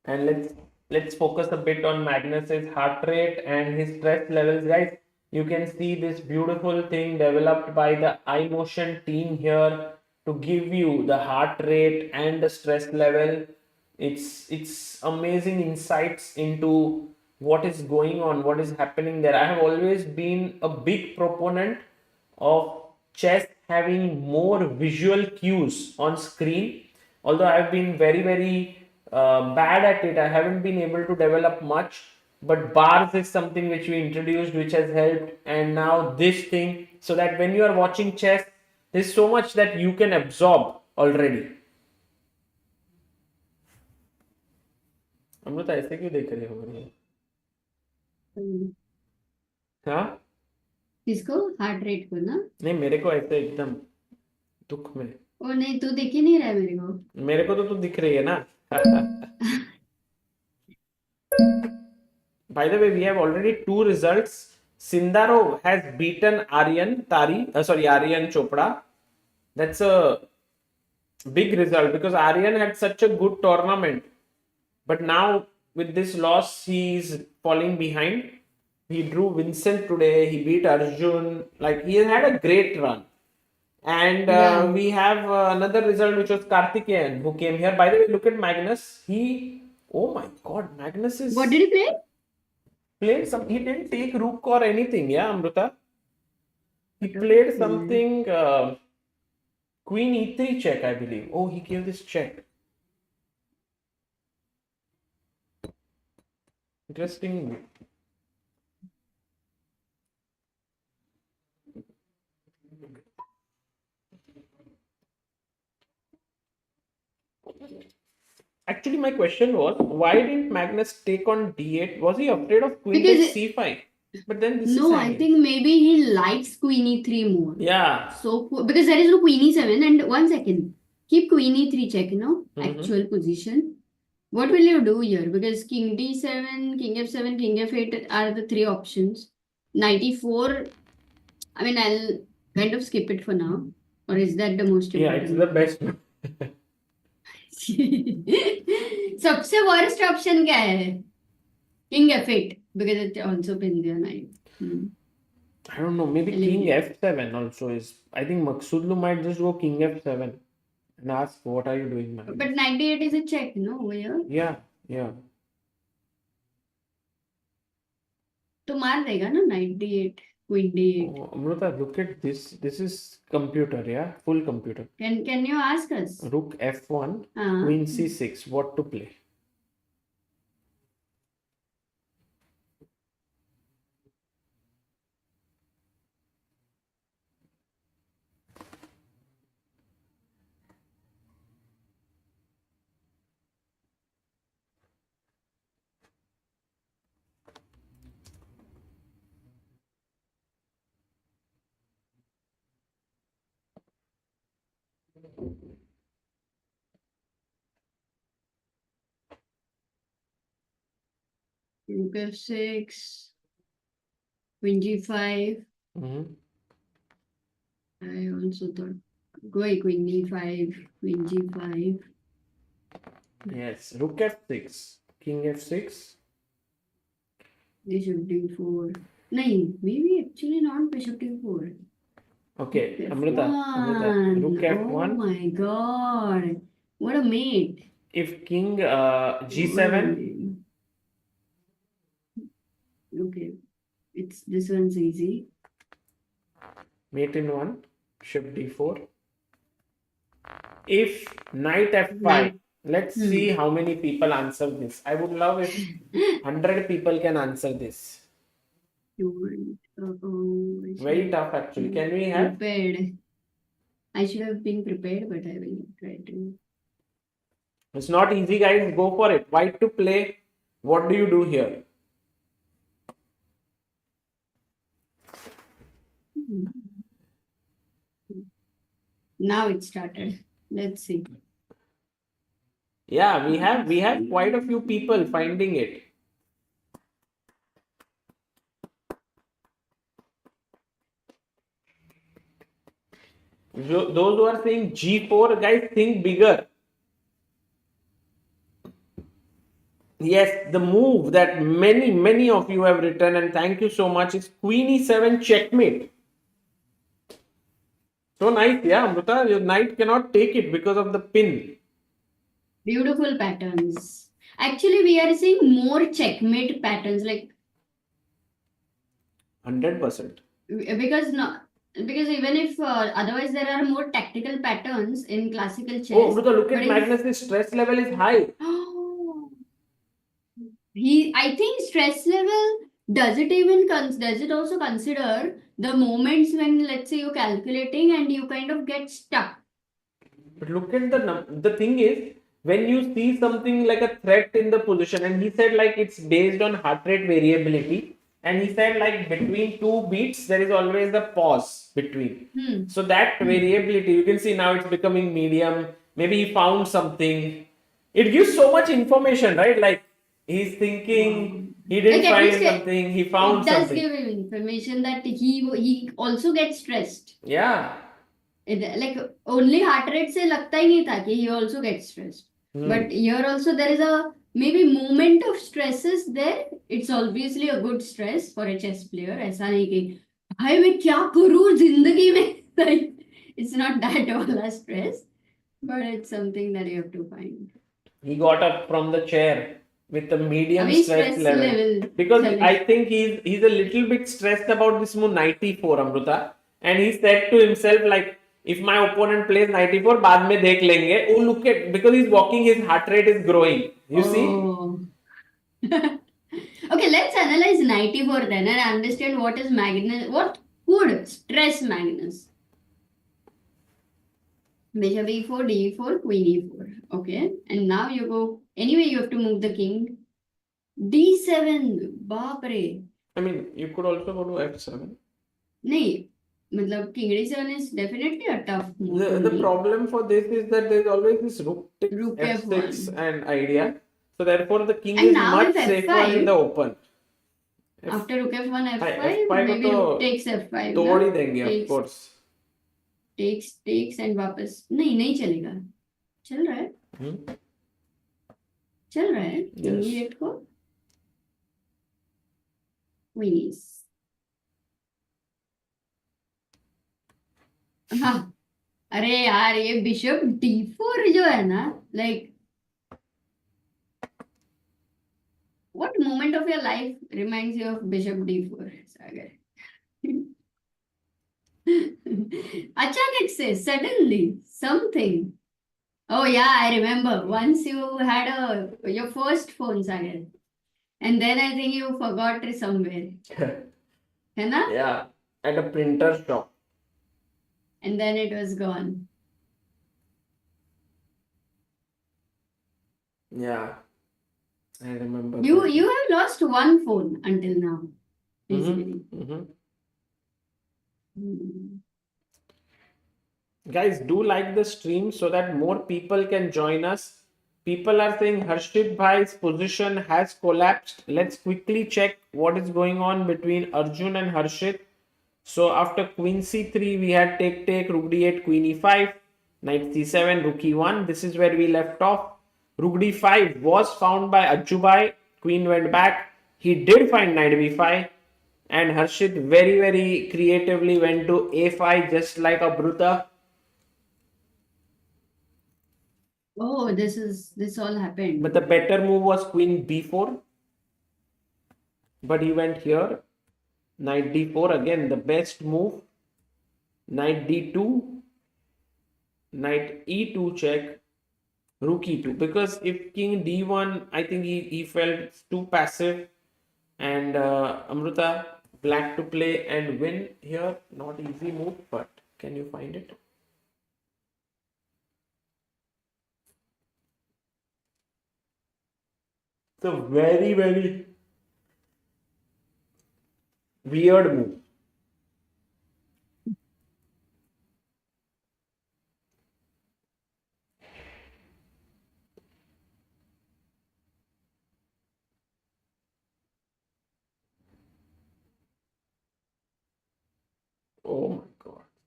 And let's focus a bit on Magnus's heart rate and his stress levels, guys. You can see this beautiful thing developed by the iMotion team here to give you the heart rate and the stress level. It's amazing insights into what is going on, what is happening there. I have always been a big proponent of chess having more visual cues on screen. Although I've been very bad at it, I haven't been able to develop much. But bars is something which we introduced, which has helped, and now this thing, so that when you are watching chess, there's so much that you can absorb already. Amrita ऐसे क्यों देख रही हो? हाँ? किसको? Heart rate को ना? नहीं, मेरे को ऐसे एकदम दुख में. ओ नहीं, तू दिख ही नहीं रहा है मेरे को. मेरे को तो तू दिख रही है ना. By the way, we have already 2 results. Sindaro has beaten Aryan Chopra. That's a big result because Aryan had such a good tournament. But now with this loss, he is falling behind. He drew Vincent today. He beat Arjun. Like, he has had a great run. And we have another result, which was Karthikeyan, who came here. By the way, look at Magnus. Oh my God, Magnus is... What did he play? Played some. He didn't take rook or anything. Yeah, Amrita. He played something. Queen e3 check, I believe. Oh, he gave this check. Interesting. Actually, my question was, why didn't Magnus take on d8? Was he afraid of queen Because c5? But then this no, is I think maybe he likes queen e3 more. Yeah. So because there is no queen e7, and 1 second, keep queen e3 check, actual position. What will you do here? Because king d7, king f7, king f8 are the 3 options. Knight e4, I mean, I'll kind of skip it for now. Or is that the most important? Yeah, it's the best. सबसे worst option क्या है? King f8, because it also pins your knight. I don't know, maybe king f7 also is. I think Maksudlu might just go king f7 and ask, what are you doing, man? But knight d8 is a check, no? Over here? Yeah. तो मार देगा ना knight d8, queen d8. Oh, Amrita, look at this. This is computer, yeah? Full computer. Can you ask us? Rook f1, queen c6. What to play? Rook f6, queen g5. I also thought go queen e5, queen g5. Yes, rook f6, king f6. Bishop d4. No, maybe actually not bishop d4. Okay, Amrita, rook f1. Oh my God, what a mate. If king g7. Okay, this one's easy. Mate in 1, bishop d4. If knight f5, let's see how many people answer this. I would love if 100 people can answer this. Very tough actually. Can we have? Prepared. I should have been prepared, but I will try to. It's not easy, guys. Go for it. White to play. What do you do here? Now it started. Let's see. Yeah, we have quite a few people finding it. Those who are saying G4, guys, think bigger. Yes, the move that many of you have written, and thank you so much, is Queen E7 checkmate. So nice, yeah, Amrita. Your knight cannot take it because of the pin. Beautiful patterns. Actually, we are seeing more checkmate patterns, like 100%. because no, because even if otherwise there are more tactical patterns in classical chess. Oh, Amrita, look but at if- Magnus' stress level is high. I think stress level does it also consider the moments when, let's say, you're calculating and you kind of get stuck. But look at the thing is, when you see something like a threat in the position, and he said like it's based on heart rate variability, and he said like between two beats there is always a pause between. So that variability, you can see now it's becoming medium. Maybe he found something. It gives so much information, right? Like he's thinking he didn't Like, at find least something, he found it does something. give him information that he also gets stressed. Yeah. Like only heart rate से लगता ही नहीं था कि he also gets stressed. But here also there is a maybe moment of stresses there. It's obviously a good stress for a chess player. ऐसा नहीं कि भाई मैं क्या करूँ जिंदगी में. Like it's not that वाला stress, but it's something that you have to find. He got up from the chair with a medium stress stress level. Because challenge. I think he's a little bit stressed about this move 94, Amruta. And he said to himself like, if my opponent plays 94, बाद में देख लेंगे. Oh, look at, because he's walking, his heart rate is growing. You see? Okay, let's analyze 94 then and understand what is Magnus, what could stress Magnus. Bishop e4, d4, queen e4. Okay, and now you go, anyway you have to move the king. d7, baapre. I mean, you could also go to f7. नहीं, मतलब king d7 is definitely a tough move. The problem for this is that there's always this rook takes Rook f6 f1. and idea. So therefore the king And is now much if safer f5, in the open. After rook f1, f5, f5 maybe तो rook takes f5. तोड़ ही ना? देंगे, of Takes- course. takes and वापस नहीं चलेगा. चल रहा है. चल रहा है. Yes. King e8 को. Queen is. हाँ. अरे यार ये बिशप d4 जो है ना, like what moment of your life reminds you of bishop d4, Sagar? अचानक से suddenly something. Oh yeah, I remember once you had your first phone, Sagar, and then I think you forgot it somewhere. है ना? Yeah, at a printer shop. And then it was gone. Yeah, I remember. You that. have lost one phone until now, basically. Guys, do like the stream so that more people can join us. People are saying Harshit Bhai's position has collapsed. Let's quickly check what is going on between Arjun and Harshit. So after queen c3, we had take, rook d8, queen e5, knight c7, rook e1. This is where we left off. Rook d5 was found by Ajjubai. Queen went back. He did find knight b5. And Harshit very creatively went to a5 just like a Bruta. Oh, this all happened. But the better move was queen b4. But he went here. Knight d4 again, the best move. Knight d2. Knight e2 check. Rook e2. Because if king d1, I think he felt too passive. And Amruta, black to play and win here. Not easy move, but can you find it? It's a very weird move.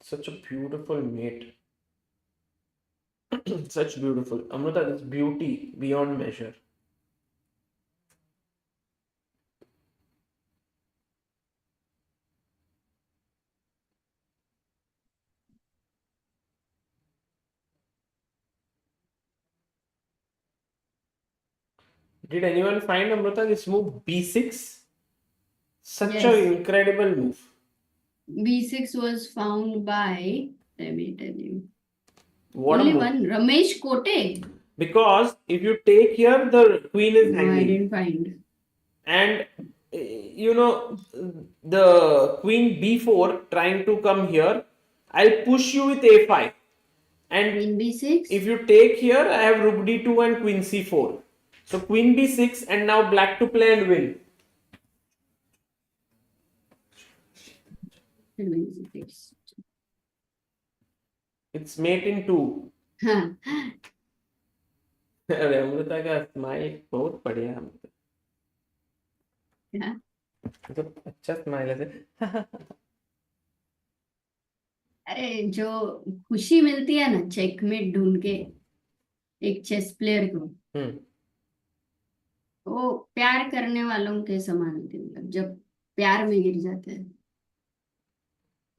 Such a beautiful mate. Such beautiful. Amrita, this beauty beyond measure. Did anyone find, Amrita, this move B6? Such Yes. an incredible move. B6 was found by, let me tell you, What only a move. one, Ramesh Kote. Because if you take here, the queen is No, I hanging. didn't find. And you know, the queen b4 trying to come here, I'll push you with a5. And Queen B6. if you take here, I have rook d2 and queen c4. So queen b6 and now black to play and win. It's mate in 2. हाँ, अरे अमृता का smile बहुत बढ़िया है। क्या? मतलब अच्छा smile है। अरे जो खुशी मिलती है ना चेकमेट ढूंढ के एक चेस प्लेयर को, वो प्यार करने वालों के समान होती है। मतलब जब प्यार में गिर जाते हैं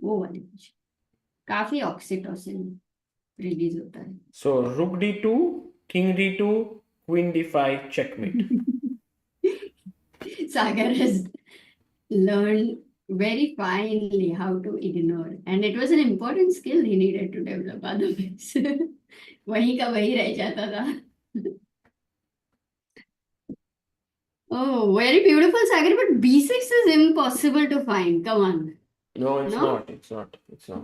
वो वाली खुशी, काफी ऑक्सीटोसिन रिलीज होता है। So rook d2, king d2, queen d5, checkmate. Sagar has learned very finely how to ignore, and it was an important skill he needed to develop. Otherwise, वही का वही रह जाता था। Oh, very beautiful, Sagar, but B6 is impossible to find. Come on. No, it's No? not. It's not. It's not.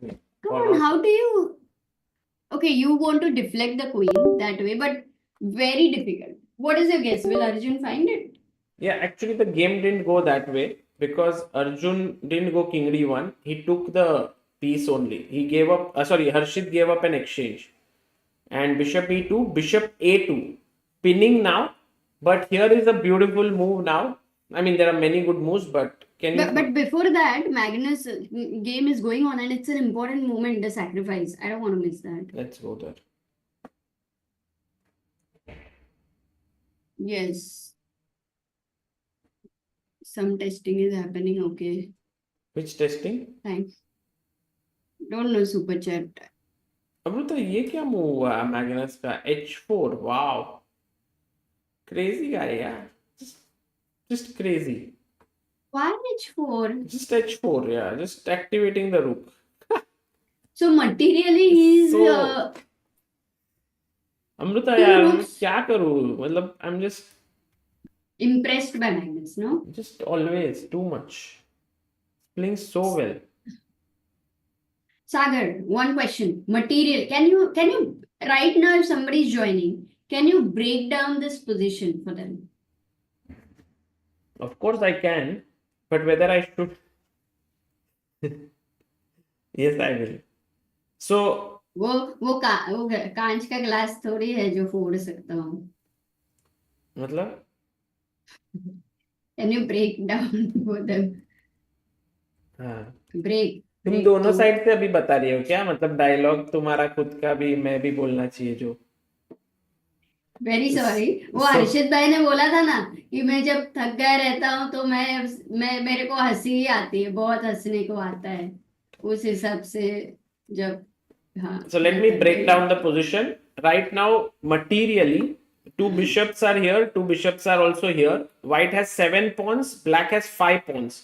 Come Or on, not. how do you... Okay, you want to deflect the queen that way, but very difficult. What is your guess? Will Arjun find it? Yeah, actually the game didn't go that way because Arjun didn't go king d1. He took the piece only. He gave up, Harshit gave up an exchange. And bishop e2, bishop a2. Pinning now. But here is a beautiful move now. I mean, there are many good moves, but can you... But before that, Magnus game is going on and it's an important moment, the sacrifice. I don't want to miss that. Let's go there. Yes. Some testing is happening. Okay. Which testing? Thanks. Don't know super chat. Amrita ये क्या move हुआ Magnus का h4 wow crazy guy yeah just crazy Why h4? just h4 yeah just activating the rook So materially he's So- Amrita Two यार मैं rooks. क्या करूँ मतलब I'm just impressed by Magnus, no? just always too much playing so well. Sagar, one question. Material. Can you right now if somebody is joining, can you break down this position for them? Of course I can, but whether I should yes I will. So वो कांच का glass थोड़ी है जो फोड़ सकता हूँ. मतलब Can you break down for them? हाँ Break. तुम break दोनों तो- साइड से अभी बता रही हो क्या मतलब डायलॉग तुम्हारा खुद का भी मैं भी बोलना चाहिए जो Very sorry. वो So- हर्षित भाई ने बोला था ना कि मैं जब थक गया रहता हूँ तो मैं मेरे को हंसी ही आती है, बहुत हंसने को आता है उस हिसाब से जब हाँ. So let me break down the position. Right now, materially, two bishops are here, two bishops are also here. White has 7 pawns, black has 5 pawns.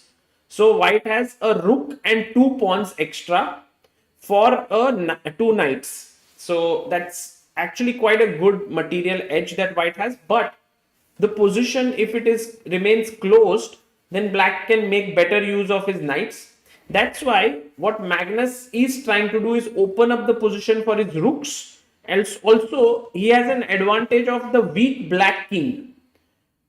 So white has a rook and 2 pawns extra for two knights. So that's actually quite a good material edge that white has. But the position, if it remains closed, then black can make better use of his knights. That's why what Magnus is trying to do is open up the position for his rooks. And also, he has an advantage of the weak black king.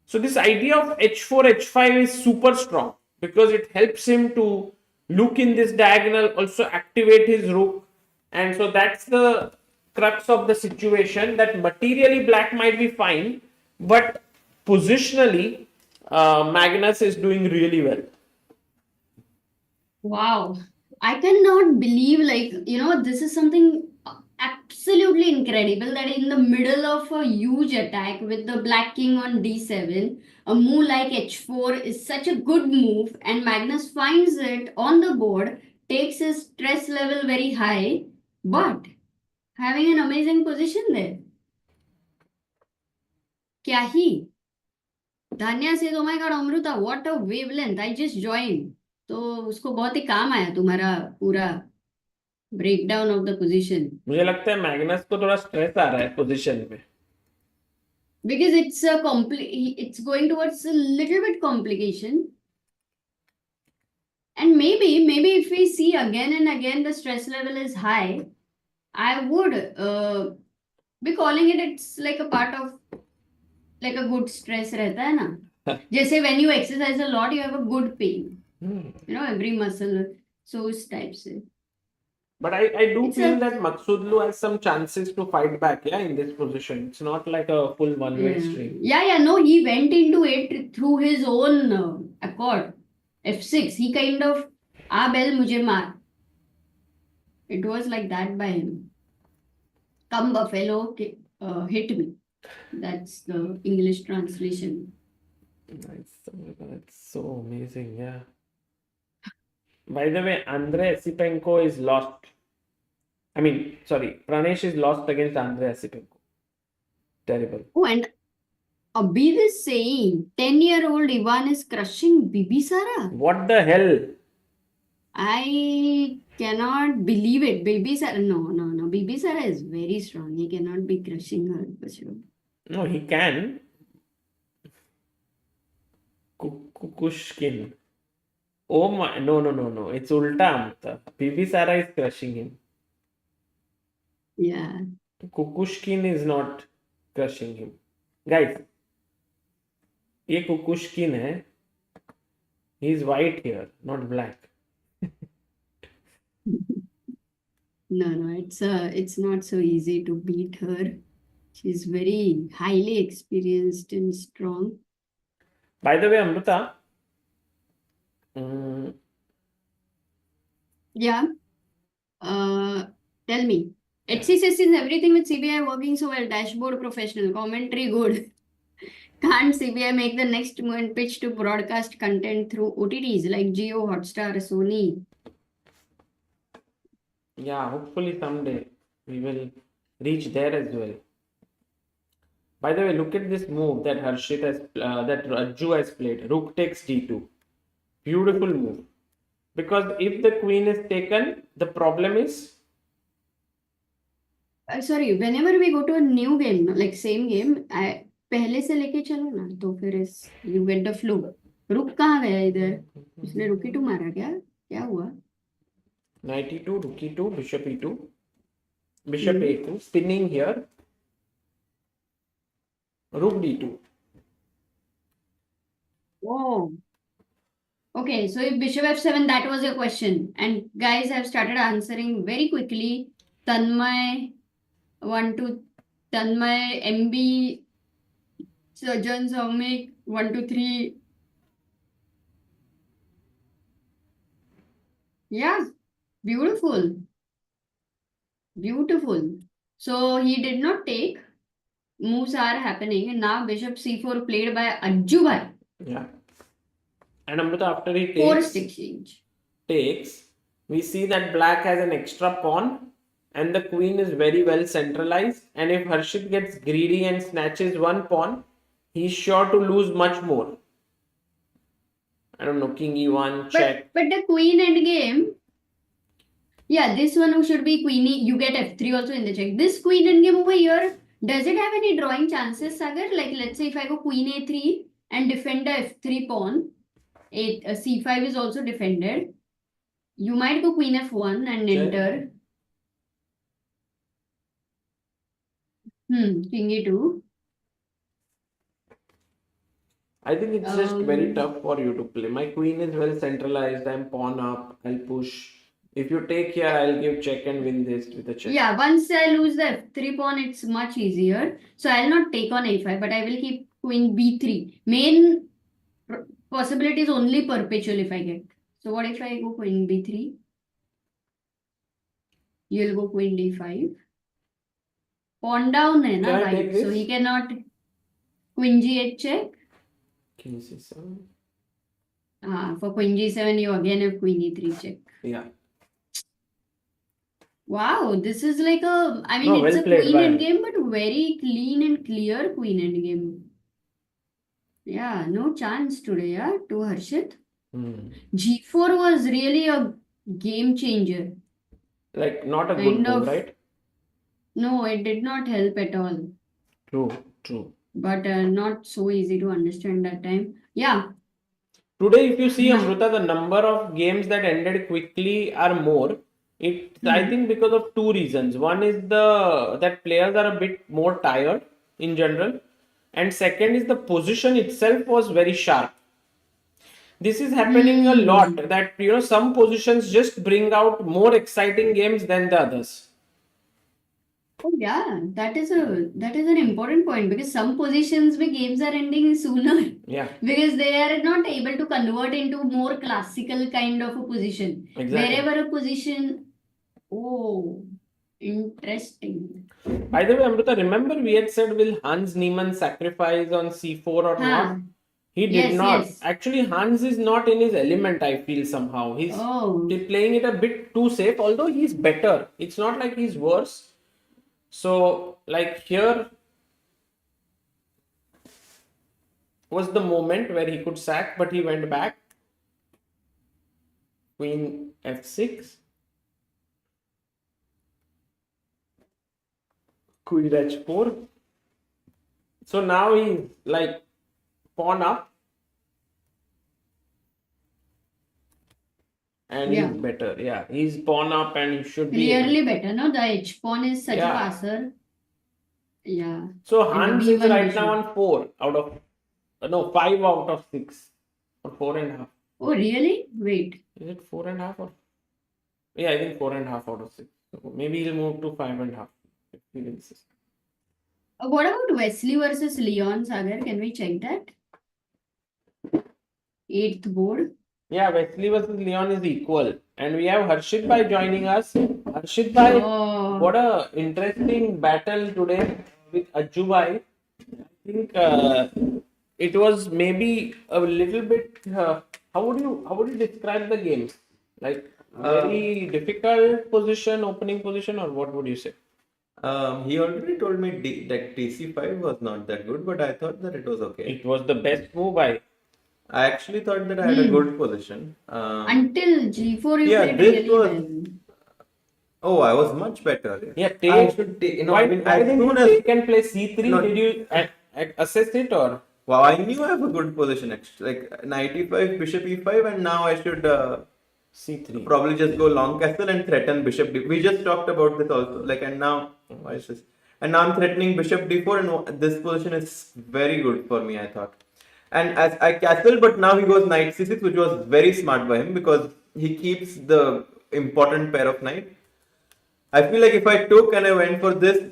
So this idea of h4, h5 is super strong because it helps him to look in this diagonal, also activate his rook. And so that's the crux of the situation, that materially black might be fine, but positionally Magnus is doing really well. Wow. I cannot believe, this is something absolutely incredible that in the middle of a huge attack with the Black King on d7, a move like h4 is such a good move, and Magnus finds it on the board, takes his stress level very high, but having an amazing position there. क्या ही Dhanya says, oh my god, Amruta, what a wavelength. I just joined. तो उसको बहुत ही काम आया तुम्हारा पूरा breakdown of the position. मुझे लगता है मैग्नस को थोड़ा स्ट्रेस आ रहा है पोजीशन में. Because it's going towards a little bit complication. And maybe if we see again and again the stress level is high, I would be calling it's like a part of like a good stress रहता है ना. जैसे when you exercise a lot, you have a good pain. Every muscle. So उस type से. But I do feel that Maksudlu has some chances to fight back, in this position. It's not like a full one-way stream. No, he went into it through his own accord. F6, he kind of, bell mujhe maar. It was like that by him. Come buffalo, hit me. That's the English translation. Nice. That's so amazing, yeah. By the way, Andre Esipenko is lost. Pranesh is lost against Andre Esipenko. Terrible. Oh, and Abid is saying 10-year-old Ivan is crushing Bibisara. What the hell? I cannot believe it. Bibisara, no. Bibisara is very strong. He cannot be crushing her for sure. No, he can. Kukushkin. Oh my, no. It's ulta, Amrita. Bibisara is crushing him. Yeah. Kukushkin is not crushing him. Guys, ये कुकुशकिन है. He is white here, not black. No, it's not so easy to beat her. She's very highly experienced and strong. By the way, Amrita. Yeah. Tell me. Etsy says since everything with CBI working so well, dashboard professional, commentary good. Can't CBI make the next movement pitch to broadcast content through OTTs like Jio, Hotstar, Sony? Yeah, hopefully someday we will reach there as well. By the way, look at this move that Harshit has, that Raju has played. Rook takes d2. Beautiful move. Because if the queen is taken, the problem is. Sorry, whenever we go to a new game, like same game, पहले से लेके चलो ना तो फिर you get the flow. रुक कहाँ गया इधर? उसने रुक e2 मारा क्या हुआ? Knight e2, rook e2, bishop e2, bishop a2, spinning here, rook d2. Oh. Okay, so if bishop f7, that was your question. And guys have started answering very quickly. Tanmay, Tanmay, MB, Surgeon Soumik, 1, 2, 3. Yeah, beautiful. So he did not take. Moves are happening, and now bishop c4 played by Ajju Bhai. Yeah. And Amrita, after he Forced exchange. takes, we see that black has an extra pawn and the queen is very well centralized. And if Harshit gets greedy and snatches one pawn, he's sure to lose much more. I don't know, king e1, check. But the queen endgame, yeah, this one should be queen e, you get f3 also in the check. This queen endgame over here, does it have any drawing chances, Sagar? Like, let's say if I go queen a3 and defend the f3 pawn, c5 is also defended. You might go queen f1 and enter. King e2. I think it's just very tough for you to play. My queen is well centralized. I'm pawn up. I'll push. If you take here, I'll give check and win this with a check. Yeah, once I lose the f3 pawn, it's much easier. So I'll not take on a5, but I will keep queen b3. Main possibility is only perpetual if I get. So what if I go queen b3? You'll go queen d5. Pawn down hai na, Can I take right? So this? he cannot queen g8 check. King c7. For queen g7, you again have queen e3 check. Yeah. Wow, this is like a, I mean, No, it's well a played queen by endgame, but very clean and clear queen endgame. Yeah, no chance today, yeah, to Harshit. G4 was really a game changer. Like, not a good Kind move, of, right? no, it did not help at all. True. But not so easy to understand that time. Yeah. Today, if you see, Amrita, the number of games that ended quickly are more. I think because of two reasons. One is that players are a bit more tired in general, and second is the position itself was very sharp. This is happening a lot, that some positions just bring out more exciting games than the others. Oh yeah, that is an important point because some positions where games are ending sooner. Yeah. Because they are not able to convert into more classical kind of a position. Exactly. Wherever a position, oh, interesting. By the way, Amrita, remember we had said, will Hans Niemann sacrifice on c4 or not? He did not. Yes. Actually, Hans is not in his element, I feel somehow. He's playing it a bit too safe, although he's better. It's not like he's worse. So, like here was the moment where he could sack, but he went back. Queen f6. Queen h4. So now he's like pawn up. And he's better. Yeah, he's pawn up and he should be Clearly better, no? The h pawn is such a passer. Yeah. So Hans is right now on 4 out of 5 out of 6 or 4.5. Oh really? Wait. Is it 4.5 or? Yeah, I think 4.5 out of 6. So maybe he'll move to 5.5 if he wins. What about Wesley versus Leon, Sagar? Can we check that? 8th board. Yeah, Wesley versus Leon is equal. And we have Harshit Bhai joining us. Harshit Bhai, what a interesting battle today with Ajju Bhai. I think it was maybe a little bit, how would you describe the game? Like very difficult position, opening position, or what would you say? He already told me that TC5 was not that good, but I thought that it was okay. It was the best move. I actually thought that I had a good position. Until G4 you played this really was. well. Oh, I was much better. Yeah, I should take. Why didn't you can play C3? Did you assess it or? Wow, I knew I have a good position actually. Like knight e5, bishop e5, and now I should C3. probably just go long castle and threaten bishop d. We just talked about this also. Like, and now why is this? And now I'm threatening bishop d4, and this position is very good for me, I thought. And as I castle, but now he goes knight c6, which was very smart by him because he keeps the important pair of knight. I feel like if I took and I went for this,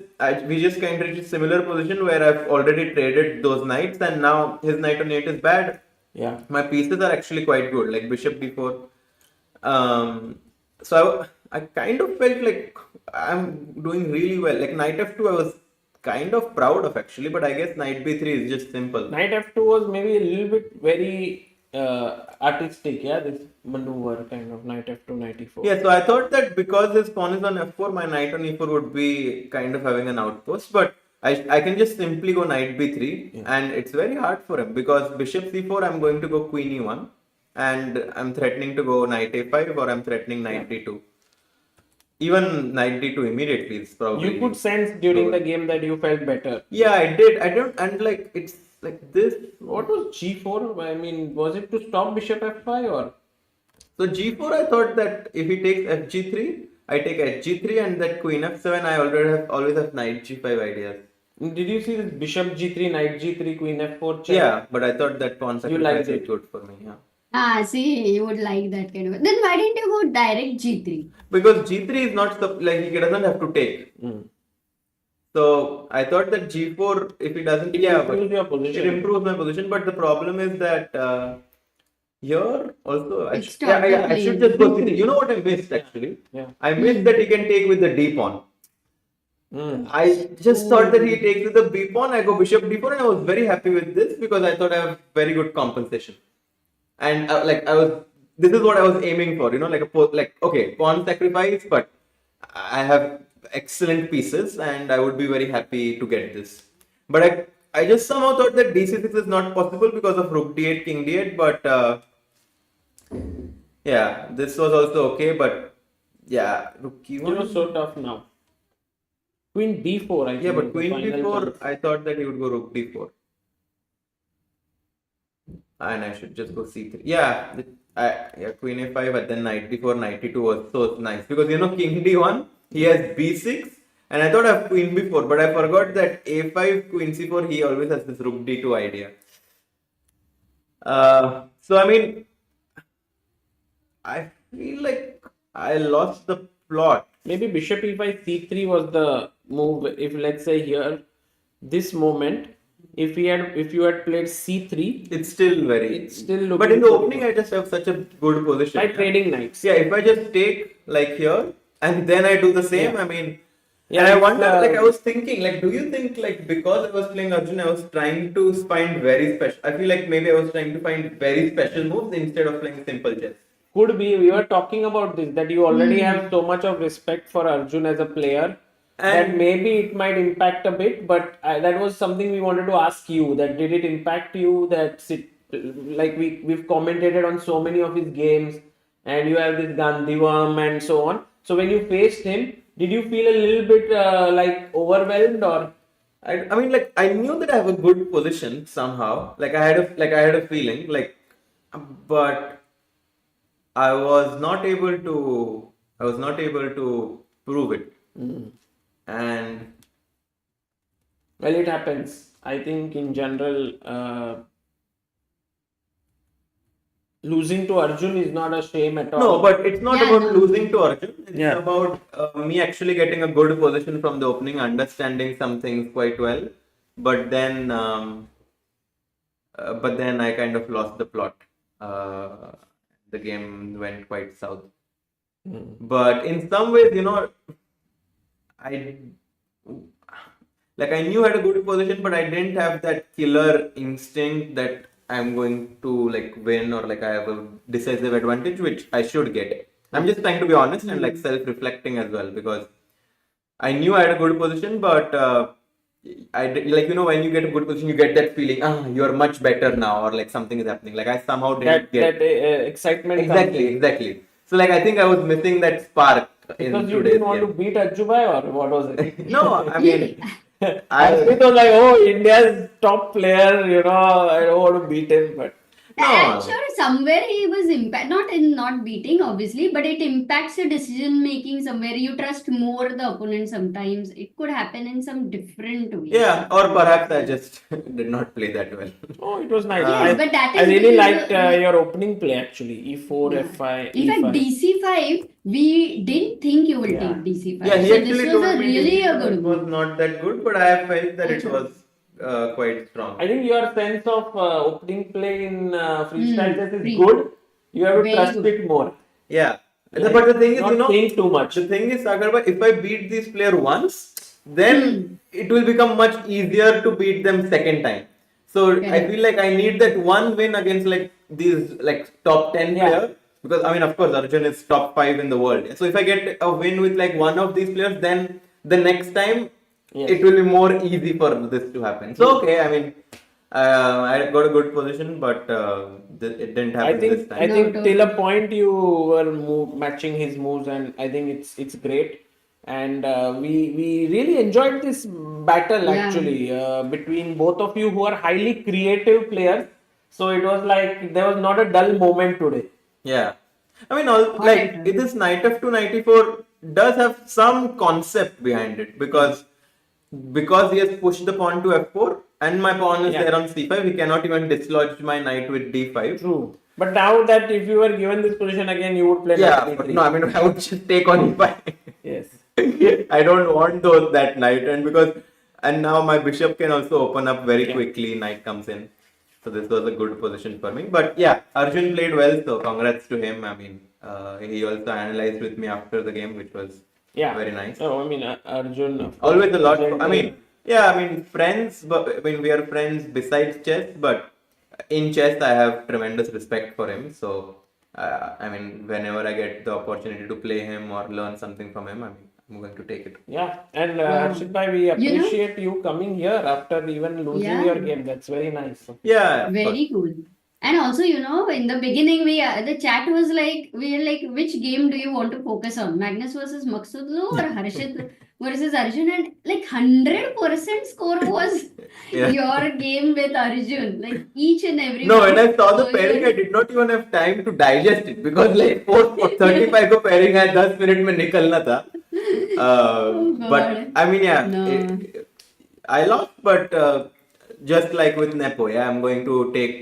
we just kind of reached a similar position where I've already traded those knights, and now his knight on 8 is bad. Yeah. My pieces are actually quite good, like bishop d4. So I kind of felt like I'm doing really well. Like knight f2, I was kind of proud of actually, but I guess knight b3 is just simple. Knight f2 was maybe a little bit very artistic, yeah, this maneuver kind of knight f2, knight e4. Yeah, so I thought that because his pawn is on f4, my knight on e4 would be kind of having an outpost, but I can just simply go knight b3, and it's very hard for him because bishop c4, I'm going to go queen e1, and I'm threatening to go knight a5, or I'm threatening knight d2. Even knight d2 immediately is probably. You could sense during the game that you felt better. Yeah, I did. I don't, and like it's like this. What was g4? I mean, was it to stop bishop f5 or? So g4, I thought that if he takes fg3, I take hg3, and that queen f7, I always have knight g5 ideas. Did you see this bishop g3, knight g3, queen f4 check? Yeah, but I thought that pawn sacrifice is good for me. Yeah. See, you would like that kind of. Then why didn't you go direct G3? Because G3 is not like he doesn't have to take. So I thought that G4, if he doesn't, it improves your position. It improves my position. But the problem is that Here also, It's yeah, top the I should plane. just go C3. You know what I missed actually? Yeah. I missed that he can take with the D pawn. I just thought that he takes with the B pawn. I go bishop D4, and I was very happy with this because I thought I have very good compensation. And this is what I was aiming for. You know, okay, pawn sacrifice, but I have excellent pieces, and I would be very happy to get this. But I just somehow thought that D6 is not possible because of rook D8, king D8. But yeah, this was also okay. But yeah, rook E1. It was so tough now. Queen B4, I think. Yeah, but was the queen final B4, chance. I thought that he would go rook D4. And I should just go C3. Yeah, queen A5, but then knight D4, knight D2 was so nice. Because, you know, king D1, he has B6. And I thought I have queen B4, but I forgot that A5, queen C4, he always has this rook D2 idea. So, I mean, I feel like I lost the plot. Maybe bishop e5 c3 was the move. If let's say here, this moment, if you had played c3, It's still very. it's still looking But in the good. opening, I just have such a good position. By trading knights. Yeah, if I just take like here and then I do the same, Yeah. I mean, Yeah, and I it's, wonder, like I was thinking, like, do you think like because I was playing Arjun, I was trying to find very special. I feel like maybe I was trying to find very special moves instead of playing simple chess. Could be. We were talking about this, that you already have so much of respect for Arjun as a player that And- maybe it might impact a bit. But that was something we wanted to ask you. That did it impact you? Like we've commented on so many of his games, and you have this Gandhivam and so on. So when you faced him, did you feel a little bit like overwhelmed or? I mean, like I knew that I have a good position somehow. Like I had a feeling, but I was not able to prove it. And Well, it happens. I think in general, losing to Arjun is not a shame at all. no, but it's not Yeah, about no. losing to Arjun. It's Yeah. about me actually getting a good position from the opening, understanding some things quite well. But then I kind of lost the plot. The game went quite south. But in some ways, you know, I knew I had a good position, but I didn't have that killer instinct that I'm going to like win or like I have a decisive advantage, which I should get. I'm just trying to be honest and like self-reflecting as well, because I knew I had a good position, but like, you know, when you get a good position, you get that feeling, you're much better now, or like something is happening. Like I somehow didn't get Excitement comes in. exactly. So like I think I was missing that spark in Because you today's didn't want game. to beat Ajubai, or what was it? No, I mean, It was like, oh, India's top player, you know, I don't want to beat him, but I'm sure somewhere he was not beating obviously, but it impacts your decision making somewhere. You trust more the opponent sometimes. It could happen in some different ways. yeah, or perhaps I just did not play that well. oh, it was nice. Yes, but that I is really because liked your opening play actually. E4, F5, In fact, E5. DC5, we didn't think you will Yeah. take DC5. Yeah, he so actually this was told a me really a it good was move. not that good, but I have felt that it was quite strong. I think your sense of opening play in freestyle chess is free. good. You have to Very trust good. it more. Yeah, Like, but the thing is, not you know, think too much. the thing is, Sagarba, if I beat this player once, then it will become much easier to beat them second time. So I Correct. feel like I need that one win against like these like top 10 Yeah. players, because I mean, of course, Arjun is top 5 in the world. So if I get a win with like one of these players, then the next time Yes. it will be more easy for this to happen. So okay, I mean, I got a good position, but it didn't happen this time. I think No, till a point you were matching his moves, and I think it's great. And we really enjoyed this battle Yeah. actually between both of you who are highly creative players. So it was like there was not a dull moment today. Yeah, I mean, like this knight f2 94 does have some concept behind it, because he has pushed the pawn to f4 and my pawn is Yeah. there on c5. He cannot even dislodge my knight with d5. True. But now that if you were given this position again, you would play Yeah, knight but d3. no, I mean, I would just take on e5. Yes. I don't want that knight, and now my bishop can also open up very quickly. Knight comes in. So this was a good position for me. But yeah, Arjun played well, so congrats to him. I mean, he also analyzed with me after the game, which was very nice. Oh, I mean, Arjun. Of course, Always a lot. I presented- mean, yeah, I mean, friends, but I mean, we are friends besides chess, but in chess, I have tremendous respect for him. So, I mean, whenever I get the opportunity to play him or learn something from him, I mean, I'm going to take it. Yeah, and Wow. Harshit bhai, we appreciate you coming here after even losing Yeah. your game. That's very nice. Yeah, of course. Very cool. And also, in the beginning, the chat was like, we were like, which game do you want to focus on? Magnus versus Maksudlu or Harshit versus Arjun? And like 100% score was Yeah. your game with Arjun. Like each and every No, when one. I saw the So pairing, you're- I did not even have time to digest it because like 4:35 को pairing है 10 minute में निकलना था. Oh, But God. I mean, yeah, No. I lost, but just like with Nepo, yeah, I'm going to take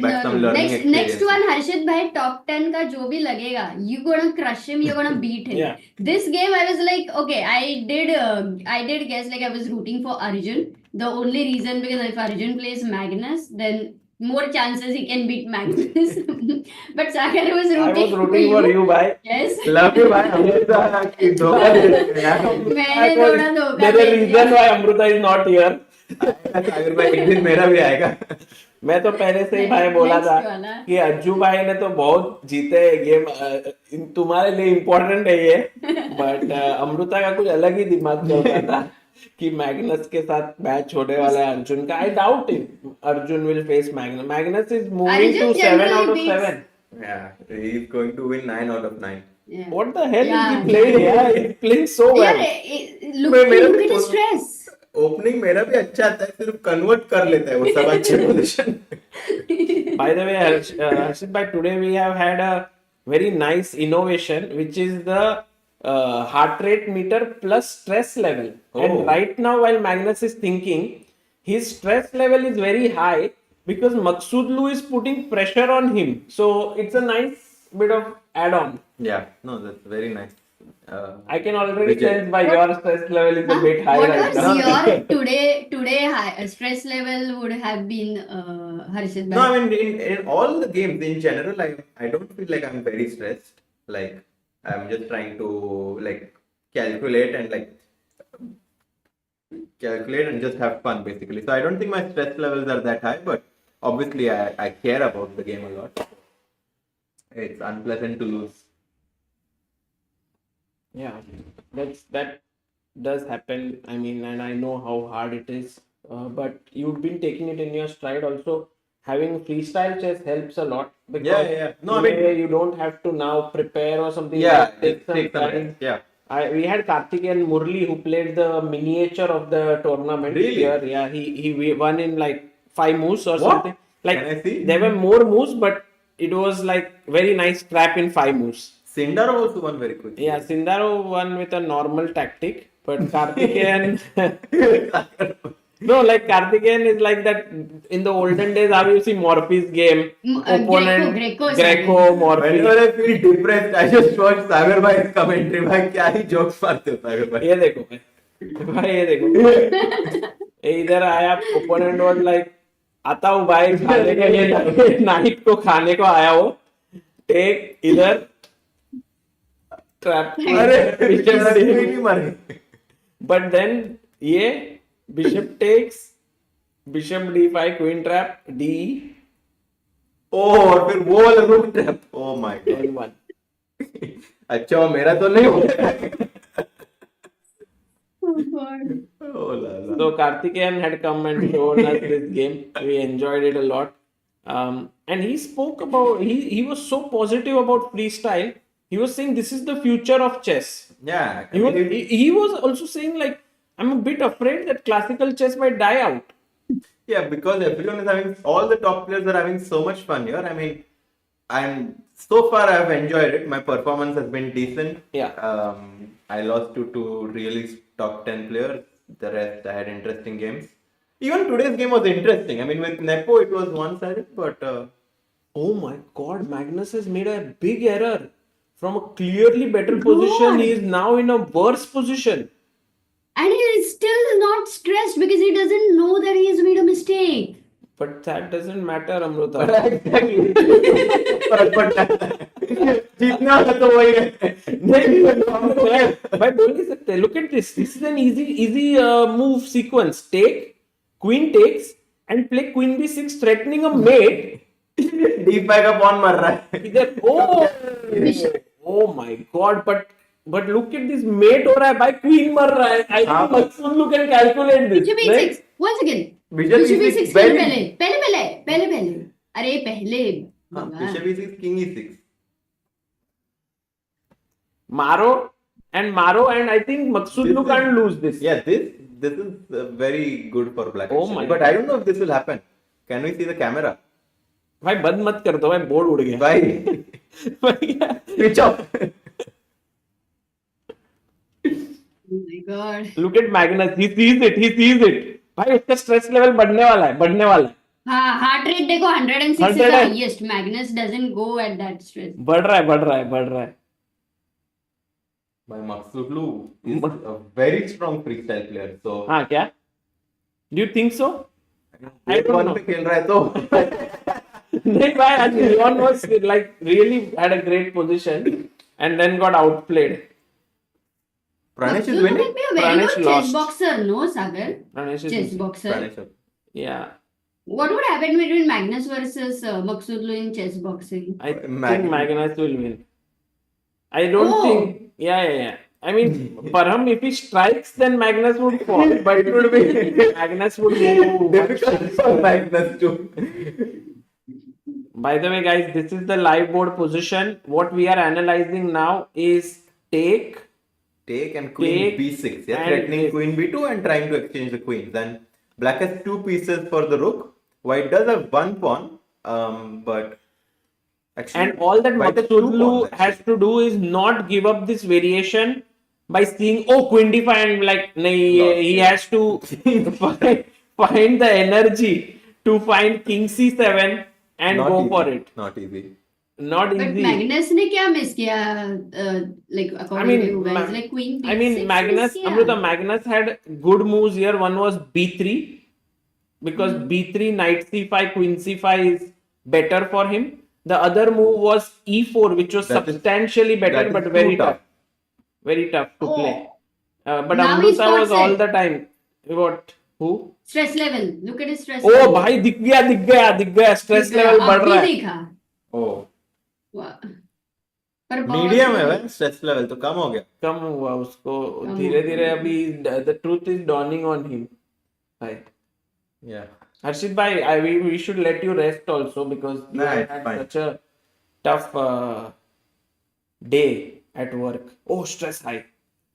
back some learning Next experience. one, Harshit bhai, top 10 का जो भी लगेगा, you gonna crush him, you're gonna beat him. Yeah. This game, I was like, okay, I did guess like I was rooting for Arjun. The only reason because if Arjun plays Magnus, then more chances he can beat Magnus. But Sagar was I rooting, was rooting for you, bhai. Yes. Love you, भाई. अमृता की धोखा दे रहे हैं यार. मैंने थोड़ा धोखा There's a they reason दिया. why Amruta is not here. सागर भाई एक दिन मेरा भी आएगा. मैं तो पहले से ही भाई बोला Next था वाला. कि अज्जू भाई ने तो बहुत जीते गेम, तुम्हारे लिए इम्पोर्टेंट है ये, बट अमृता का कुछ अलग ही दिमाग चलता था कि मैग्नस के साथ मैच होने वाला है अर्जुन का. I doubt if Arjun will face Magnus. Magnus is moving to Arjun 7 out of generally 7. Yeah, he's going to win 9 out of 9. Yeah. What the hell Yeah. he played? Yeah, he's playing so well. Yeah, look, मेरा look भी at his थोड़ा- stress. Opening मेरा भी अच्छा आता है, सिर्फ convert कर लेता है वो सब अच्छे position. By the way, Harshit bhai, today we have had a very nice innovation, which is the heart rate meter plus stress level. Oh. And right now, while Magnus is thinking, his stress level is very high because Maksudlu is putting pressure on him. So it's a nice bit of add-on. Yeah, no, that's very nice. I can already Vijay. sense by your stress level is a bit high What right was now. your today high, stress level would have been Harshit No, bhai? I mean in all the games in general, I don't feel like I'm very stressed. Like I'm just trying to like calculate and just have fun basically. So I don't think my stress levels are that high, but obviously I care about the game a lot. It's unpleasant to lose. Yeah, that does happen. I mean, and I know how hard it is. But you've been taking it in your stride. Also, having freestyle chess helps a lot because Yeah. No, I mean, you don't have to now prepare or something. yeah, Take take some time. rest. Yeah. We had Karthikeyan Murli who played the miniature of the tournament Really? here. Yeah, he won in like 5 moves or What? something. Like Can I see? there were more moves, but it was like very nice scrap in 5 moves. Sindar also won very quickly. Yeah, Sindaro won with a normal tactic, but Karthikeyan. No, like Karthikeyan is like that in the olden days. How you see Morphe's game, opponent Greco, Morphe. Whenever I feel depressed, I just watch Sagar Bhai's commentary. भाई क्या ही jokes मारते हो सागर भाई. ये देखो भाई, ये देखो ये इधर आया, opponent was like आता हूँ भाई खाने के लिए, नाइट को खाने को आया हो, टेक इधर ट्रैप. अरे बेचारा कोई नहीं मरे. But then ये bishop takes, bishop d5, queen trap, d और फिर वो वाला rook trap. Oh my god. and 1. अच्छा मेरा तो नहीं होगा. Oh God. Oh la la. So Karthikeyan had come and shown us this game. We enjoyed it a lot. And he spoke about, he was so positive about freestyle. He was saying this is the future of chess. Yeah. He was also saying like, I'm a bit afraid that classical chess might die out. Yeah, because everyone is having, all the top players are having so much fun here. I mean, so far I have enjoyed it. My performance has been decent. Yeah. I lost to two really top 10 players. The rest I had interesting games. Even today's game was interesting. I mean, with Nepo it was one-sided, but Oh my god, Magnus has made a big error. From a clearly better position, he is now in a worse position. And he is still not stressed because he doesn't know that he has made a mistake. But that doesn't matter, Amruta. Exactly. जीतना है तो वही है. भाई बोल नहीं सकते. Look at this. This is an easy move sequence. Take, queen takes, and play queen b6, threatening a mate. D5 का pawn मर रहा है. इधर oh my god, but look at this, mate हो रहा है भाई, queen मर रहा है. I think Maksudlu can calculate this. Bishop e6 once again. Bishop e6 पहले अरे पहले Bishop e6, king e6. Maro, and I think Maksudlu can't lose this. Yeah, this is very good for black. Oh actually. my But I don't know if this will happen. Can we see the camera? भाई बंद मत कर दो भाई, board उड़ गया भाई switch off. Oh my god. Look at Magnus, he sees it. भाई उसका स्ट्रेस लेवल बढ़ने वाला है. हाँ, heart rate देखो 106 is the highest. Magnus doesn't go at that stress. बढ़ रहा है. My Maksudlu is a very strong freestyle player. So हाँ क्या? Do you think so? I don't know. पे खेल रहा है तो नहीं भाई, आज Leon was like really had a great position and then got outplayed. Pranesh is Maksudlu winning. might be a very Pranesh good lost. chess boxer, no Sagar? Pranesh is Chess boxer. Pranesh. yeah. What would happen between Magnus versus Maksudlu in chess boxing? I think Magnus will win. I don't think. Yeah. I mean, Parham, if he strikes, then Magnus would fall, but it would be Magnus would move. Difficult for Magnus too. By the way, guys, this is the live board position. What we are analyzing now is take And queen b6. Yeah, and threatening take. queen b2 and trying to exchange the queens. Then black has 2 pieces for the rook. White does have 1 pawn. But actually, And all that white has 2 Maksudlu pawns, has actually. to do is not give up this variation by seeing, oh, queen d5, and like, nahi, Lost, he yeah. has to find the energy to find king c7 and Not go easy. for it. Not easy. Not But easy. Magnus ने क्या miss किया? Like according to you guys, like queen b6 I mean, Magnus, miss किया? Amruta, Magnus had good moves here. One was b3, because b3, knight c5, queen c5 is better for him. The other move was e4, which was That is- substantially better, that is but too very tough. tough. Very tough to Oh. play. But Now he's Amruta was got all set. the time. What? Who? Stress level. Look at his stress Oh, level. भाई दिख गया. Stress level बढ़ अभी रहा है. देखा. Oh. वाह. पर बहुत मीडियम है भाई, स्ट्रेस लेवल तो कम हो गया. कम हुआ उसको. कम धीरे-धीरे हुआ. अभी the truth is dawning on him. भाई. Yeah. Harshit bhai, we should let you rest also, because you Nah, have it's had fine. such a tough day at work. Oh, stress high.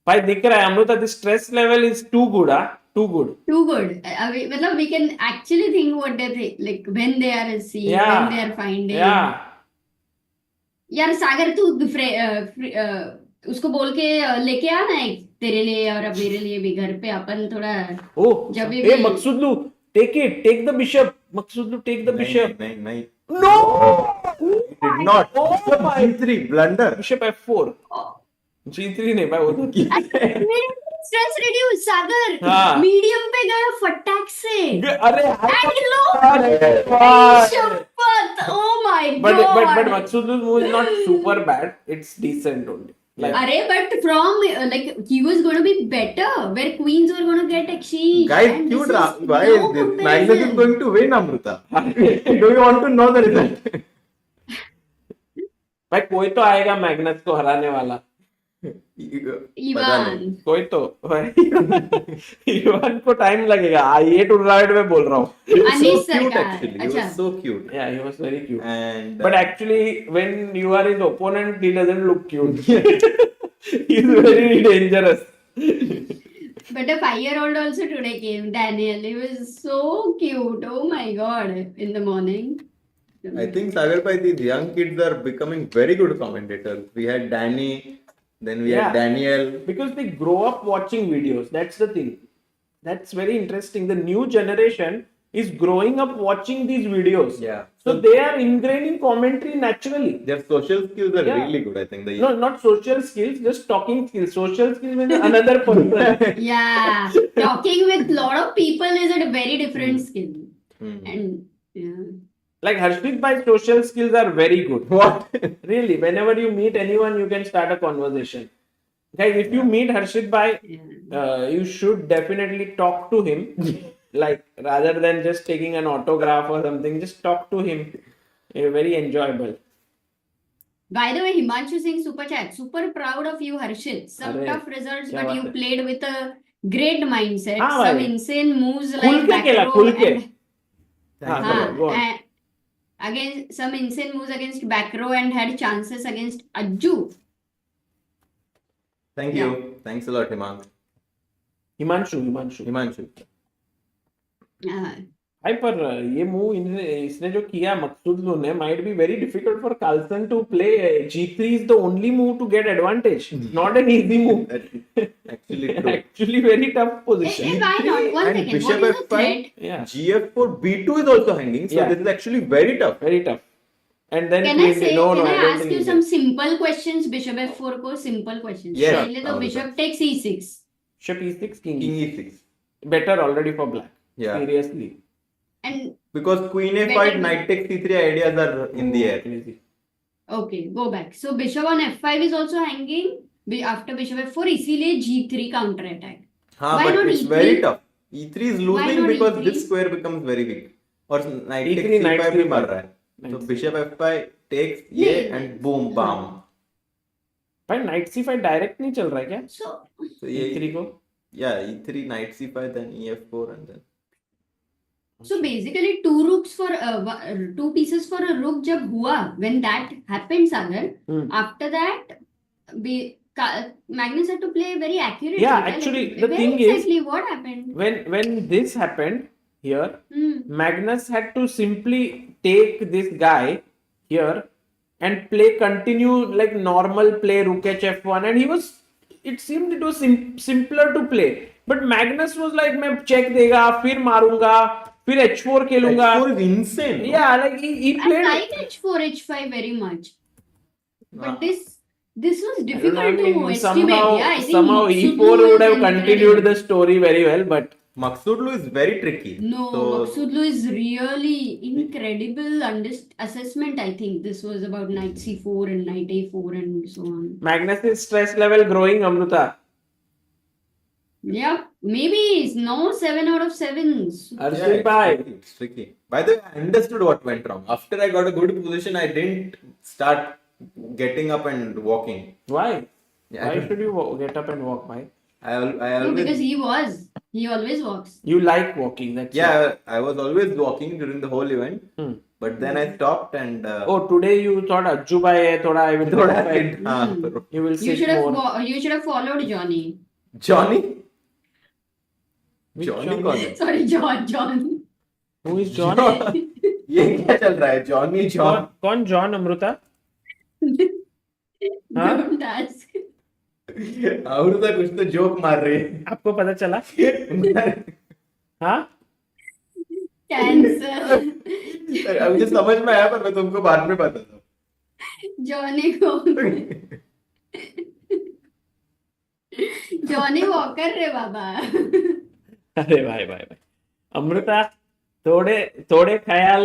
भाई दिख रहा है Amruta, the stress level is too good, too good. Too good. मतलब we can actually think what they think, like when they are seeing, Yeah. when they are finding. Yeah. यार सागर तू उसको बोल के लेके आना एक तेरे लिए और अब मेरे लिए भी घर पे अपन थोड़ा Oh, जब hey भी Maksudlu, take the bishop. Maksudlu, take the bishop. नहीं. No! He did not. Oh my! G3 blunder. Bishop f4. G3 नहीं भाई, वो तो की. स्ट्रेस रिड्यूस सागर हाँ. मीडियम पे गया फटाक से अरे एंड लो यार. शपथ oh my But god Maksudlu's move is not super bad. It's decent only. Like, Arey, but from like he was going to be better where queens were going to get exchanged. Guys, and cute. this is Why no is this? comparison. Magnus is going to win, Amruta. Do you want to know the result? भाई कोई तो आएगा Magnus को हराने वाला. पता नहीं. कोई तो इवान को टाइम लगेगा. ये टूर्नामेंट में बोल रहा हूँ. Anish So cute Sarkar. actually. He अच्छा. was so cute. Yeah, he was very cute. And But actually, when you are his opponent, he doesn't look cute. He's very dangerous. But a 5-year-old also today came, Daniel. He was so cute. Oh my god! In the morning. I think Sagar Bhai, these young kids are becoming very good commentators. We had Danny, then we Yeah. had Daniel. Because they grow up watching videos. That's the thing. That's very interesting. The new generation is growing up watching these videos. Yeah. So they are ingraining commentary naturally. Their social skills are Yeah. really good, I think. No, not social skills, just talking skills. Social skills means another person. Yeah, talking with lot of people is a very different skill. Hmm. And Yeah. Like Harshit Bhai's social skills are very good. What? Really, whenever you meet anyone, you can start a conversation. Guys, if you meet Harshit Bhai, Yeah. you should definitely talk to him. Like rather than just taking an autograph or something, just talk to him. Very enjoyable. By the way, Himanshu Singh Super Chat, super proud of you, Harshit. Some Arre, tough results, kya but baat you hai. played with a great mindset. हाँ Some भाई. insane moves खुल like के back खेला, row खुल के. and Thanks a हाँ, lot. go on. and against some insane moves against back row and had chances against Ajju. Thank Yeah. you. Thanks a lot, Himanshu. Himanshu. भाई पर ये move इसने जो किया मकसूदलू ने might be very difficult for Carlsen to play. G3 is the only move to get advantage. Not an easy move. That's actually true. Actually very tough position. Hey, why not? One and second. Bishop What is the F5? threat? Yeah, GF4 B2 is also hanging, so Yeah. this is actually very tough. very tough. And then Can I queen- say? no, Can I I don't ask think you he some can. simple questions? Bishop F4 को simple questions. Yes, पहले तो Amrita. Bishop takes E6. Bishop E6, King King E6. E6. Better already for black. Yeah. Seriously. And Because Queen A5, Better- Knight takes C3 ideas are in the air. Crazy. okay, go back. So Bishop on F5 is also hanging. After Bishop F4, इसीलिए G3 counter attack. हाँ, Why but not it's E3? very tough. E3 is losing not because E3? this square becomes very weak. Or Knight E3, takes Knight C5 भी C5. मर रहा है. So Knight Bishop F5 takes ये नहीं. and boom, bam. भाई Knight C5 direct नहीं चल रहा है क्या? So So ये E3 को? yeah, E3, Knight C5, then EF4 and then basically two pieces for a rook जब हुआ, when that happened, Sagar, after that Magnus had to play very accurately. Yeah, right? actually, Like, the where thing is- exactly what happened? When this happened here, Hmm. Magnus had to simply take this guy here and play continue like normal play rook h1 and it seemed it was simpler to play, but Magnus was like मैं check देगा फिर मारूंगा फिर h4 खेलूंगा. H4 is insane. no? Yeah, like he I played. like H4, H5 very much. But this was I don't know, difficult I mean, to estimate. Yeah, I think somehow Maksudlu E4 would is have continued incredible. the story very well, but Maksudlu is very tricky. No, So Maksudlu is really incredible assessment. I think this was about knight c4 and knight a4 and so on. Magnus' stress level growing, Amruta. Yeah, maybe it's no 7 out of 7s. Arjun it's bhai. tricky, it's tricky. By the way, I understood what went wrong. After I got a good position, I didn't start getting up and walking. Why? Yeah, Why should you get up and walk, bhai? I No, always because he always walks. You like walking, that's it. yeah, I was always walking during the whole event. Hmm. But then I stopped and Oh, today you thought Ajju bhai hai, thoda I will thoda sit. sit, हाँ, You will You sit should have more. you should have followed Johnny. Johnny? Which Johnny Johnny? कौन है? Sorry, John. Who is John? ये क्या चल रहा है? Johnny, John. कौन John, Amruta? हाँ? Don't ask. अमृता कुछ तो जोक मार रही है. आपको पता चला? हाँ? Cancer. मुझे समझ में आया पर मैं तुमको बाद में बताता हूँ. Johnny को जॉनी वॉकर रे बाबा. अरे भाई भाई भाई अमृता थोड़े थोड़े ख्याल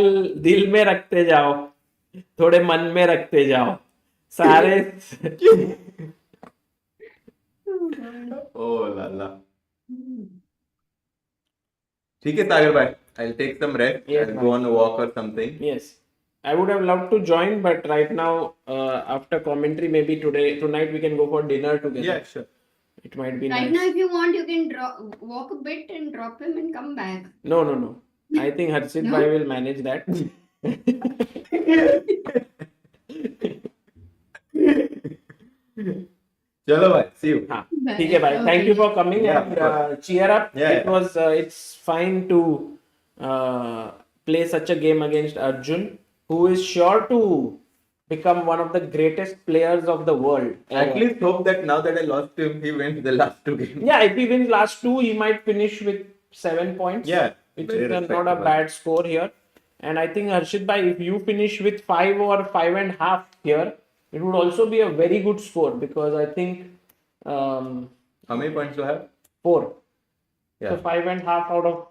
दिल में रखते जाओ, थोड़े मन में रखते जाओ सारे. Oh la la. ठीक है सागर भाई. I'll take some rest. Yes, I'll go on a walk or something. Yes, I would have loved to join, but right now after commentary maybe tonight we can go for dinner together. Yeah, sure. It might be Right nice. now, if you want, you can walk a bit and drop him and come back. No. I think Harshit No? bhai will manage that. चलो भाई. See you. हाँ, ठीक है भाई. Thank you for coming Yeah, and of course. cheer up. Yeah, It was it's fine to play such a game against Arjun, who is sure to become one of the greatest players of the world. At least hope that now that I lost to him, he wins the last two games. Yeah, if he wins last two, he might finish with 7 points. Yeah, which very is not a respectable. bad score here. And I think Harshit bhai, if you finish with 5 or 5.5 here, it would also be a very good score because I think How many points do you have? 4. Yeah. So 5.5 out of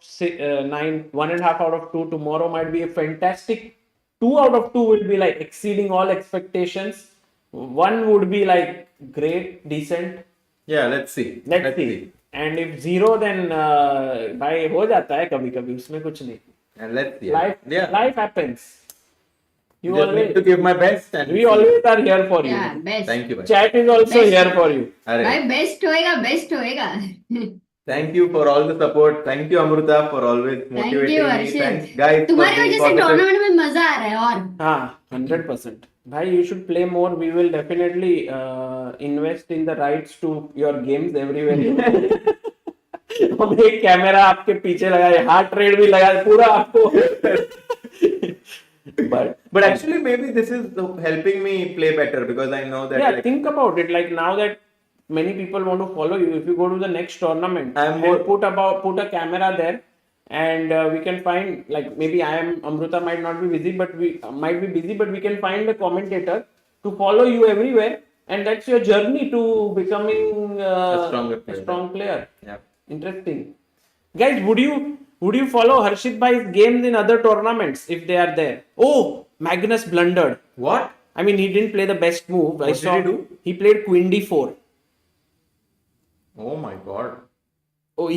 9, 1.5 out of 2 tomorrow might be a fantastic. 2 out of 2 will be like exceeding all expectations. 1 would be like great, decent. Yeah, let's see. Let's see. And if 0, then भाई हो जाता है कभी-कभी उसमें कुछ नहीं. And let's see. Life happens. You Just always need to give my best. And we always are here for you. Yeah, best. Thank you. Bhai. Chat is also Best. here for you. Arre. भाई best होएगा best होएगा. Thank you for all the support. Thank you Amruta for always motivating me. Harshit. Thanks guys. for तुम्हारी being वजह से positive. Tournament में मजा आ रहा है और. हाँ 100%. भाई you should play more. We will definitely invest in the rights to your games everywhere. हम एक कैमरा आपके पीछे लगाए, हार्ट रेट भी लगा, पूरा आपको. But actually maybe this is helping me play better because I know that Yeah, like, think about it. Like now that many people want to follow you, if you go to the next tournament I'm and more- put a camera there, and we can find, like, maybe Amruta might not be busy, but we can find a commentator to follow you everywhere, and that's your journey to becoming A stronger player. a strong player. yeah. Interesting. Guys, would you follow Harshit Bhai's games in other tournaments if they are there? Oh, Magnus blundered. What? I mean, he didn't play the best move. What did he do? He played Queen D4. Oh my god. Oh,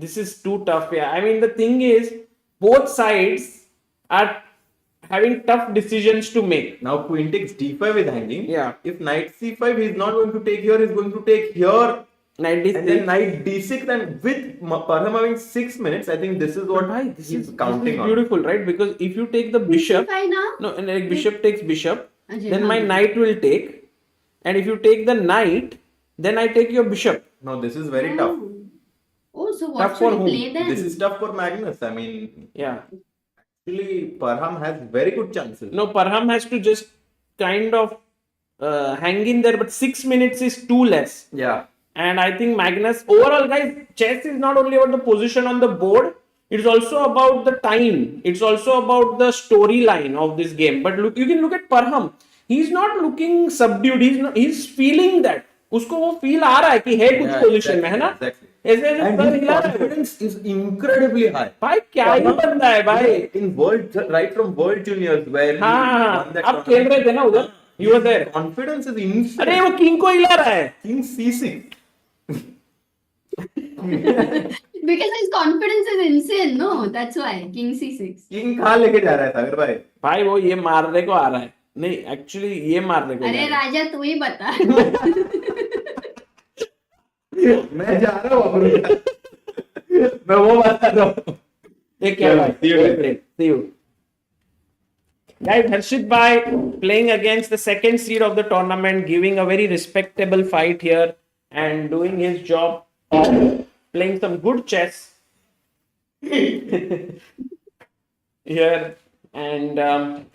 this is too tough. Yeah, I mean, the thing is, both sides are having tough decisions to make. Now queen takes d5 is hanging. Yeah. If knight c5, he's not going to take here, he's going to take here. Knight And then D6. knight d6, and with Parham having 6 minutes, I think this is what This he's is counting on. beautiful, right? Because if you take the bishop, Fine now. no, and like bishop takes bishop, Ajay, then हाँ. my knight will take, and if you take the knight, then I take your bishop. No, this is very tough. Oh, so Tough what for should whom? we play then? This is tough for Magnus. I mean, Yeah. actually, Parham has very good chances. No, Parham has to just kind of hang in there, but 6 minutes is too less. Yeah. And I think Magnus, overall, guys, chess is not only about the position on the board, it's also about the time. It's also about the storyline of this game. But look, you can look at Parham. He's not looking subdued. He's feeling that. उसको वो feel आ रहा है कि है कुछ Yeah, position में, है ना? exactly. ऐसे ऐसे And सर his हिला रहा है. confidence is incredibly high. भाई क्या ही बंदा है भाई. In world, right from World Juniors, where he हाँ, won that आप खेल रहे थे ना उधर? You were there. Confidence is insane. अरे वो किंग को हिला रहा है. King C6. Because his confidence is insane, no? That's why. King C6. King कहाँ लेके जा रहा है सागर भाई? भाई वो ये मारने को आ रहा है. नहीं, एक्चुअली ये मारने को. अरे जा रहा है. राजा तू ही बता. मैं जा रहा हूँ अमृता. मैं वो बता रहा हूँ. ये क्या भाई? See you. Guys, Harshit Bhai playing against the second seed of the tournament, giving a very respectable fight here and doing his job of playing some good chess here. And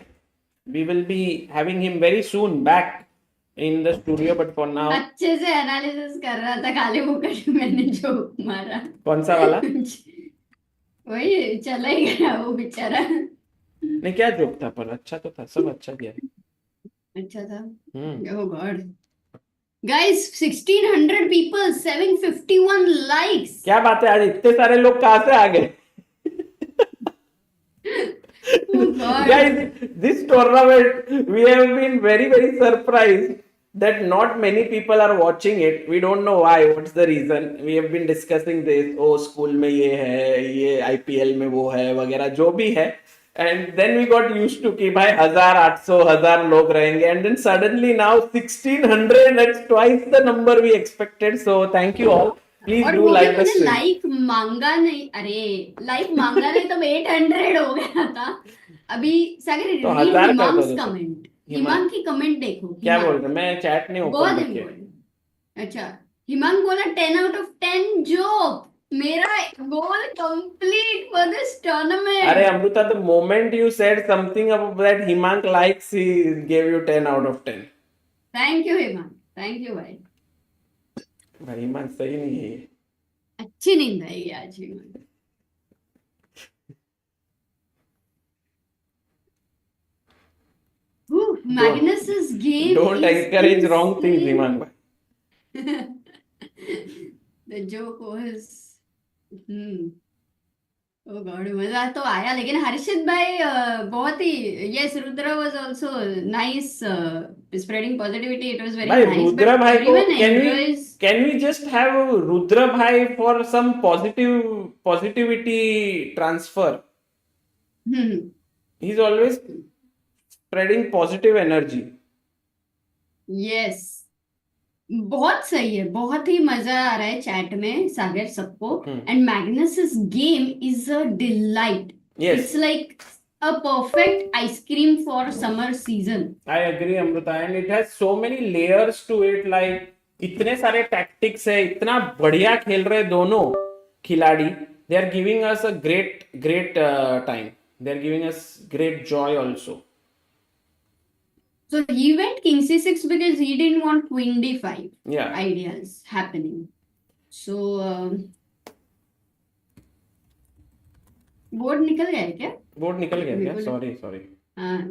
we will be having him very soon back in the studio, but for now. अच्छे से analysis कर रहा था खाली मुकट मैंने जो मारा. कौन सा वाला? वही चला ही गया वो बेचारा. नहीं, क्या जोक था, पर अच्छा तो था, सब अच्छा किया. अच्छा था. हम्म. Oh God. Guys, 1600 people, 751 likes. क्या बात है, आज इतने सारे लोग कहाँ से आ गए? Oh God. Guys, this tournament, we have been very, very surprised that not many people are watching it. We don't know why. What's the reason? We have been discussing this. Oh, school में ये है, ये IPL में वो है, वगैरह जो भी है. And then we got used to कि भाई 1800 लोग रहेंगे. And then suddenly now 1600. That's twice the number we expected. So thank you all. Please और do वो भी like the मैंने stream. लाइक मांगा नहीं. अरे लाइक मांगा नहीं तब 800 हो गया था. अभी सागर तो रीड 1000 कर दो हिमांश तो। कमेंट. हिमांश की कमेंट देखो. क्या हिमांश। बोल रहे? मैं चैट नहीं बहुत ओपन किया. इम्पोर्टेंट. अच्छा हिमांश बोला 10 out of 10 job. मेरा गोल कंप्लीट फॉर दिस टूर्नामेंट. अरे Amrita, the moment you said something about that Himank likes, he gave you 10 out of 10. Thank you Himansh. Thank you भाई. भाई हिमांक सही नहीं है ये. अच्छी नींद आएगी आज Himansh. Magnus's game Don't is encourage wrong things, insane. Himank bhai. The joke was hmm oh god मजा तो आया लेकिन हर्षित भाई बहुत ही yes Rudra was also nice spreading positivity it was very भाई नाइस रुद्रा बट भाई को everyone enjoys can we just have Rudra भाई for some positivity transfer? He's always spreading positive energy. Yes बहुत सही है बहुत ही मजा आ रहा है चैट में सागर सबको and Magnus game is a delight Yes. It's like a perfect ice cream for summer season I agree, Amrita, and it has so many layers to it. Like इतने सारे tactics है, इतना बढ़िया खेल रहे दोनों खिलाड़ी. They are giving us a great time. They are giving us great joy also. so he went king c6 because he didn't want queen d5 Yeah. ideas happening so board निकल गया है क्या बोर्ड निकल गया क्या? बिल्कुल। Sorry.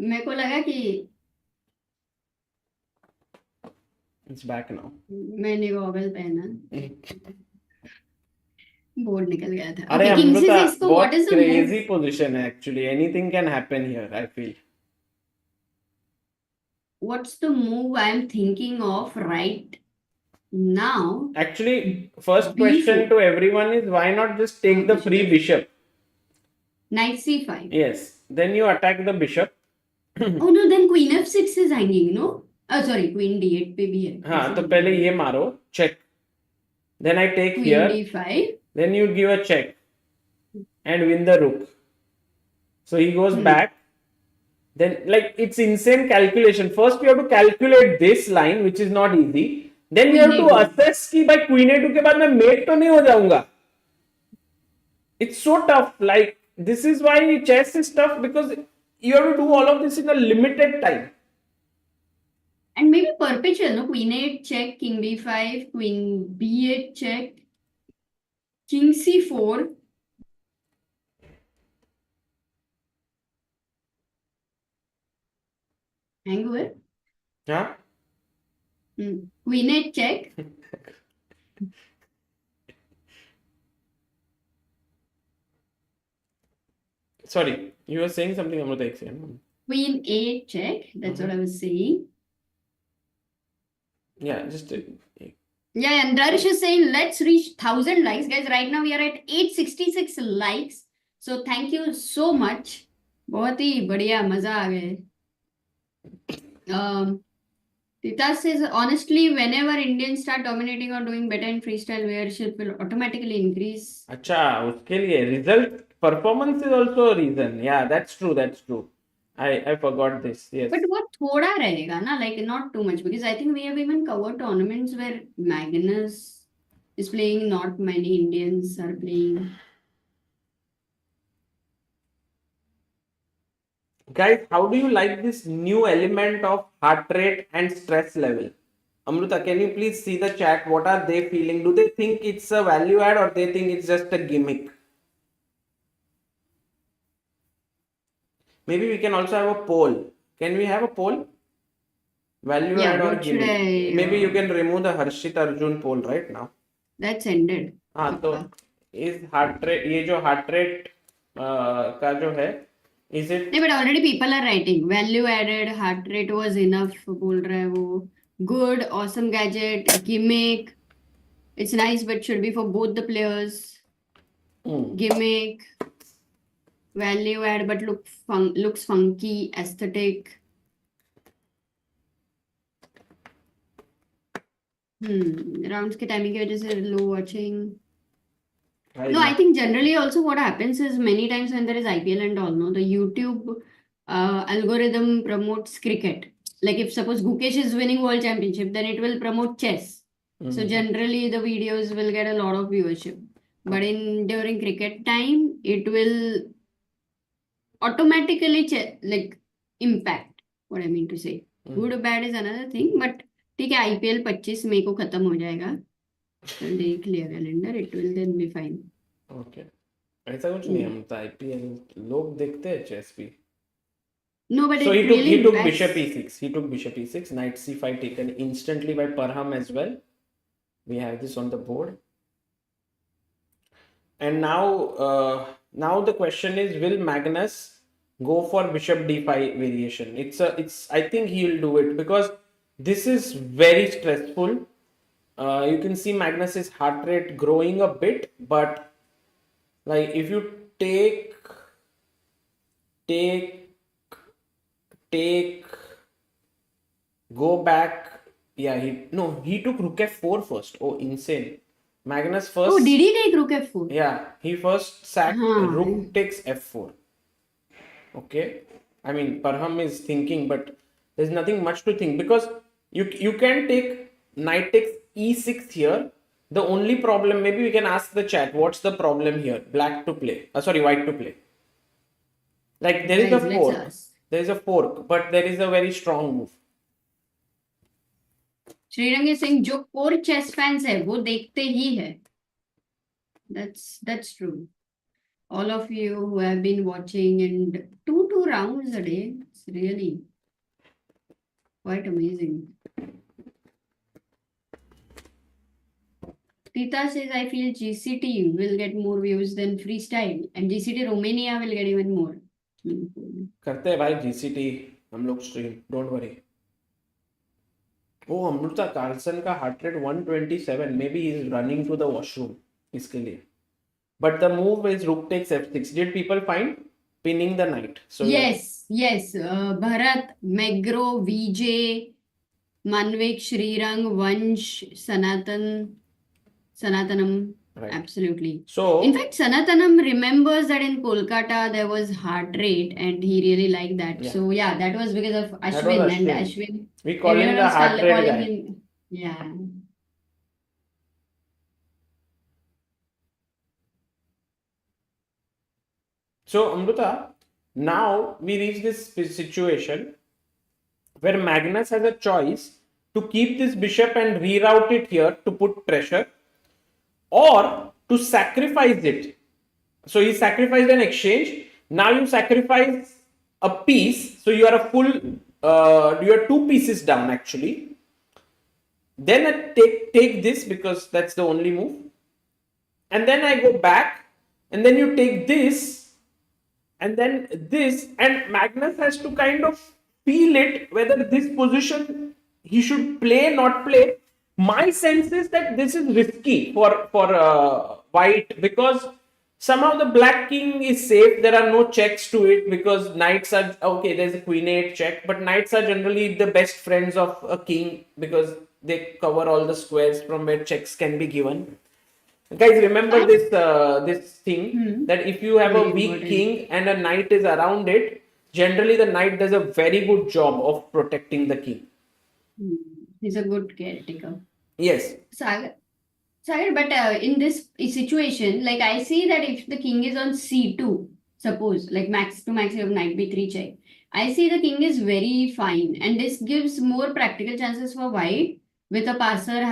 मेरे को लगा कि It's back now. मैंने गॉगल पहना बोर्ड निकल गया था अरे okay, king अमृता, c6 को बहुत what is the crazy move position है actually. Anything can happen here, I feel. what's the move I am thinking of right now Actually, first question B4. to everyone is why not just take the free bishop? knight c5 Yes. Then you attack the bishop. oh no then queen f6 is hanging no sorry queen d8 पे भी है हाँ तो पहले ये मारो check. Then I take queen here. d5 Then you give a check and win the rook. So he goes back. Then like it's insane calculation. First you have to calculate this line which is not easy. Then you have Queen to A2. assess कि भाई queen a2 के बाद मैं mate तो नहीं हो जाऊंगा. It's so tough. Like this is why chess is tough because you have to do all of this in a limited time. and maybe perpetual no queen a8 check king b5 queen b8 check king c4 hang over हाँ queen a8 check Sorry, you were saying something, Amrita. एक second. queen a8 check that's what I was saying Yeah, just yeah and Darsh is saying let's reach 1000 likes guys right now we are at 866 likes so thank you so much बहुत ही बढ़िया मजा आ गए Tita says honestly whenever Indians start dominating or doing better in freestyle viewership will automatically increase अच्छा उसके लिए result performance is also a reason. Yeah, that's true. I forgot this. Yes. but वो थोड़ा रहेगा ना like not too much because I think we have even covered tournaments where Magnus is playing not many Indians are playing Guys, how do you like this new element of heart rate and stress level? Amrita, can you please see the chat? What are they feeling? Do they think it's a value add or they think it's just a gimmick? Maybe we can also have a poll. Can we have a poll? Value Yeah, add or what should gimmick? I, Maybe you can remove the Harshit Arjun poll right now. that's ended हाँ तो इस heart rate ये जो heart rate का जो है is it नहीं but already people are writing value added heart rate was enough बोल रहा है वो good awesome gadget gimmick it's nice but should be for both the players gimmick value add but looks funky aesthetic rounds की timing की वजह से low watching no I think generally also what happens is many times when there is IPL and all no the YouTube algorithm promotes cricket like if suppose Gukesh is winning world championship then it will promote chess so generally the videos will get a lot of viewership but in during cricket time it will automatically like impact what I mean to say good or bad is another thing but ठीक है IPL 25 मई को खत्म हो जाएगा तो देख लिया calendar it will then be fine okay ऐसा कुछ नहीं हम तो IPL लोग देखते हैं चेस भी no but so it he really took impacts. bishop e6 knight c5 taken instantly by Parham as well. We have this on the board. And now the question is, will Magnus go for bishop d5 variation? It's I think he'll do it because this is very stressful. You can see Magnus's heart rate growing a bit, but like if you take go back. Yeah, he took rook f4 first. Oh, insane. Magnus first. Oh, did he take rook f4? Yeah, he first sacked Huh. rook takes f4. Okay. I mean, Parham is thinking, but there's nothing much to think because you can take knight takes e6 here. The only problem, maybe we can ask the chat, what's the problem here? Black to play. Sorry, white to play. Like there is Guys, a let's fork. ask. There is a fork, but there is a very strong move. Shrirang is saying जो core chess fans है वो देखते ही है. That's true. All of you who have been watching and two rounds a day, it's really quite amazing. Tita says, I feel GCT will get more views than freestyle and GCT Romania will get even more. करते हैं भाई GCT हम लोग stream, don't worry. Oh अमृता Carlsen का heart rate 127, may be is running to the washroom इसके लिए. But the move is rook takes f6. Did people find pinning the knight? So Yes. Bharat, Megro, VJ, Manvik, Srirang, Vansh, Sanatanam. Right. Absolutely. So In fact, Sanatanam remembers that in Kolkata there was heart rate and he really liked that. Yeah. So yeah, that was because of was Ashwin and Ashwin. Ashwin. we call him everyone the was heart rate calling guy. him. Yeah. So Amruta, now we reach this situation where Magnus has a choice to keep this bishop and reroute it here to put pressure, or to sacrifice it. So he sacrificed an exchange. Now you sacrifice a piece. So you are a full, you are two pieces down actually. Then I take this because that's the only move. And then I go back, and then you take this, and then this, and Magnus has to kind of feel it whether this position he should play, not play. My sense is that this is risky for white because somehow the black king is safe. There are no checks to it because knights are okay. There's a queen 8 check, but knights are generally the best friends of a king because they cover all the squares from where checks can be given. Guys, remember this thing that if you have a Very weak important. king and a knight is around it, generally the knight does a very good job of protecting the king. He's a good caretaker. Yes. Sagar, but in this situation, like I see that if the king is on c2, suppose like max of knight b3 check, I see the king is very fine, and this gives more practical chances for white with a passer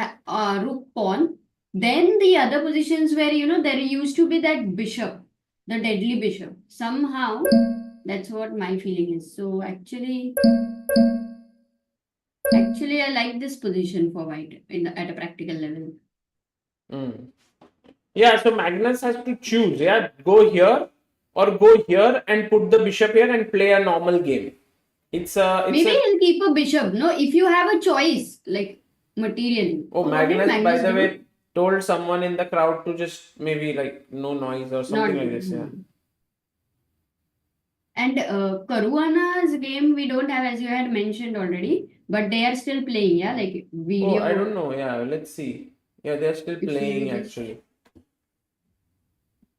rook pawn. Then the other positions where there used to be that bishop, the deadly bishop. Somehow, that's what my feeling is. So actually, I like this position for white at a practical level. Yeah, so Magnus has to choose. Yeah, go here or go here and put the bishop here and play a normal game. Maybe he'll keep a bishop. No, if you have a choice, like materially. Oh, What did Magnus, by the do? way, told someone in the crowd to just maybe like no noise or something like this. Yeah. And Karuana's game we don't have, as you had mentioned already, but they are still playing. Yeah, like video. Oh, I don't know. Yeah, let's see. Yeah, they're still If you playing just- actually.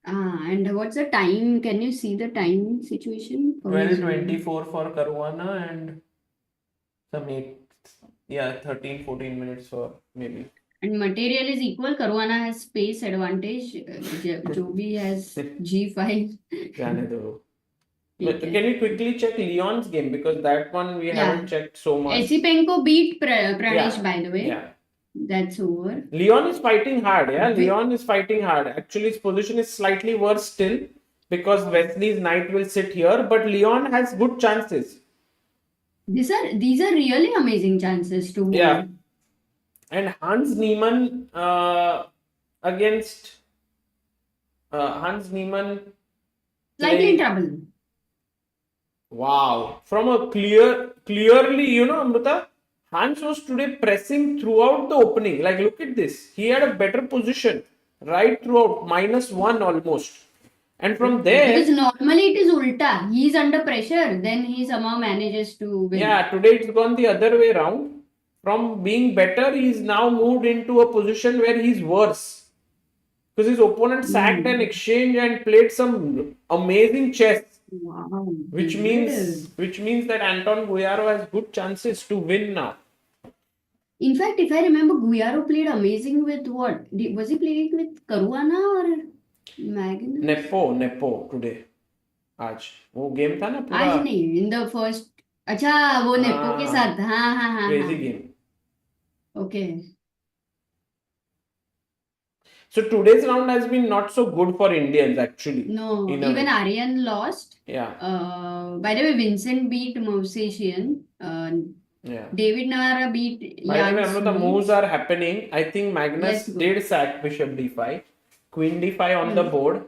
And what's the time? Can you see the time situation? 12:24 for Karuana and some 13, 14 minutes for maybe. And material is equal. Karuana has space advantage. Joby has G5. Jane do. But can you quickly check Leon's game because that one we haven't checked so much. Esipenko beat Pranesh, Yeah. by the way. Yeah. That's over. Leon is fighting hard. Yeah, Leon is fighting hard. Actually, his position is slightly worse still because Wesley's knight will sit here, but Leon has good chances. These are really amazing chances to win. Yeah. And Hans Niemann against Hans Niemann Slightly in playing. trouble. Wow. From a clearly, you know, Amrita, Hans was today pressing throughout the opening. Like, look at this. He had a better position right throughout, -1 almost. And from Because there, normally it is ulta. He's under pressure, then he somehow manages to win. yeah, today it's gone the other way around. From being better, he's now moved into a position where he's worse. Because his opponent sacked an exchange and played some amazing chess. Wow. Which means that Anton Guiaro has good chances to win now. In fact, if I remember, Guiaro played amazing with what? Was he playing with Caruana or Magnus? Nepo today. आज वो game था ना आज पूरा नहीं, in the first. अच्छा, वो nepo के साथ. हाँ. crazy game. Okay. So today's round has been not so good for Indians actually. No, in a even way. Aryan lost. Yeah. By the way, Vincent beat Movsesian. Yeah. David Nara beat By the way, Jan Amrita, Smith. moves are happening. I think Magnus Let's go. did sack bishop d5, queen d5 on the board.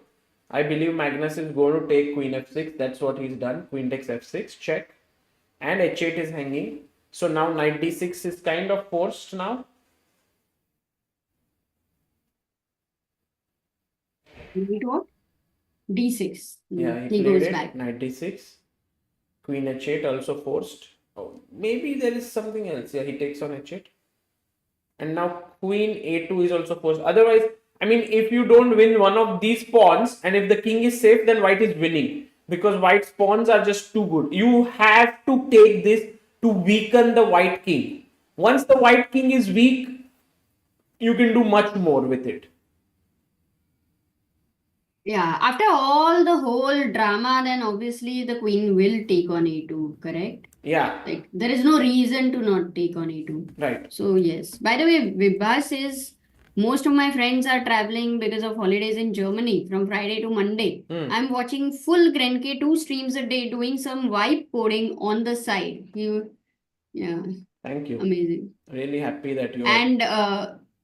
I believe Magnus is going to take queen f6. That's what he's done. Queen takes f6, check, and h8 is hanging. So now knight d6 is kind of forced now. Beat what? D6. Yeah, he played goes it. back. Knight d6, queen h8 also forced. Oh, maybe there is something else. Yeah, he takes on h8. And now queen a2 is also forced. Otherwise, I mean, if you don't win one of these pawns and if the king is safe, then white is winning. Because white's pawns are just too good. You have to take this to weaken the white king. Once the white king is weak, you can do much more with it. Yeah, after all the whole drama, then obviously the queen will take on a2, correct? Yeah. Like, there is no reason to not take on a2. Right. So, yes. By the way, Vibha says, most of my friends are traveling because of holidays in Germany from Friday to Monday. I'm watching full Grenke 2 streams a day, doing some vibe coding on the side. Yeah, Thank you. amazing. Really happy that you are. And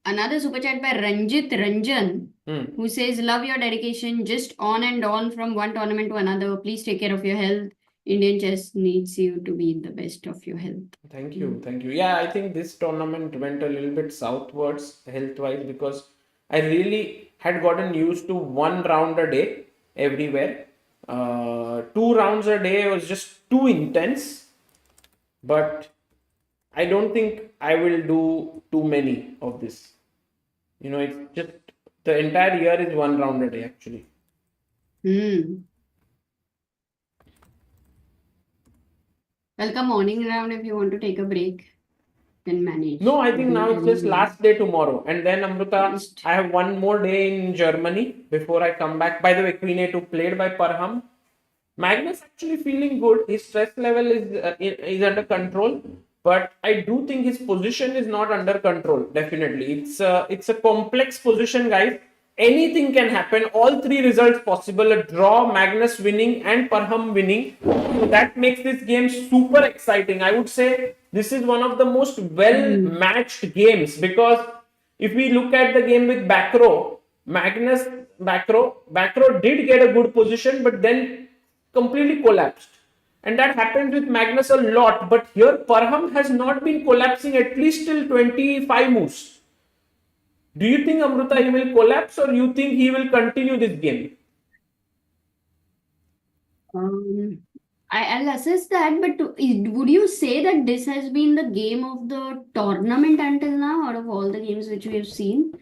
another super chat by Ranjit Ranjan, who says, love your dedication, just on and on from one tournament to another. Please take care of your health. Indian chess needs you to be in the best of your health. Thank you. Thank you. Yeah, I think this tournament went a little bit southwards health-wise because I really had gotten used to 1 round a day everywhere. 2 rounds a day was just too intense. But I don't think I will do too many of this. You know, it's just the entire year is 1 round a day actually. Welcome morning round if you want to take a break. Can manage. No, I think now it's just last day tomorrow. And then Amrita, I have 1 more day in Germany before I come back. By the way, Queen A2 played by Parham. Magnus actually feeling good. His stress level is under control. But I do think his position is not under control. Definitely. It's a complex position, guys. Anything can happen. All 3 results possible. A draw, Magnus winning and Parham winning. So that makes this game super exciting. I would say this is one of the most well-matched games because if we look at the game with Bakro, Bakro did get a good position but then completely collapsed. And that happens with Magnus a lot. But here Parham has not been collapsing at least till 25 moves. Do you think Amrita he will collapse or you think he will continue this game? I'll assess that, but would you say that this has been the game of the tournament until now, out of all the games which we have seen?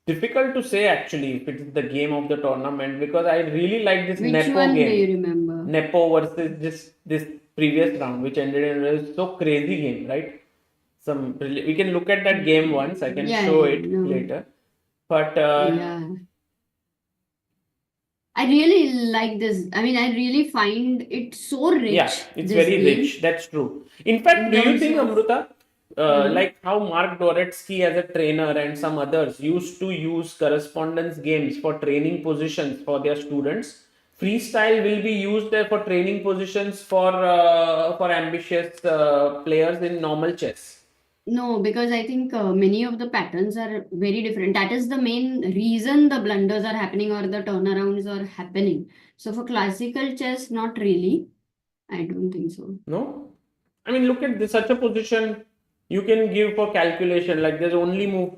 Difficult to say actually if it is the game of the tournament because I really like this Which Nepo one game. do you remember? Nepo versus this previous round, which ended in a so crazy game, right? We can look at that game once. I can show it later. But I really like this. I mean, I really find it so rich. Yeah, it's very rich. That's true. In fact, do you think, Amrita, like how Mark Doretsky as a trainer and some others used to use correspondence games for training positions for their students, freestyle will be used there for training positions for ambitious players in normal chess. No, because I think many of the patterns are very different. That is the main reason the blunders are happening or the turnarounds are happening. So for classical chess, not really. I don't think so. No? I mean, look at this, such a position you can give for calculation. Like there's only move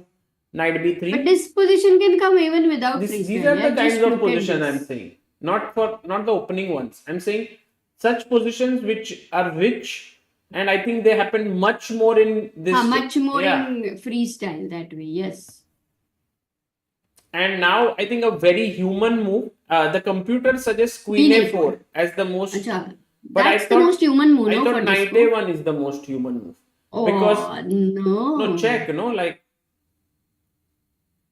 knight But b3. this position can come even without These freestyle. are Yeah, the just kinds of look at position I'm this. saying. Not the opening ones. I'm saying such positions which are rich, and I think they happen much more in this. Much more Yeah. in freestyle that way. Yes. And now I think a very human move. The computer suggests queen Queen a4 as the most. Acha, But I that's the thought most human move, I no, thought for knight disco. a1 is the most human move. Oh, Because no. no check, no, like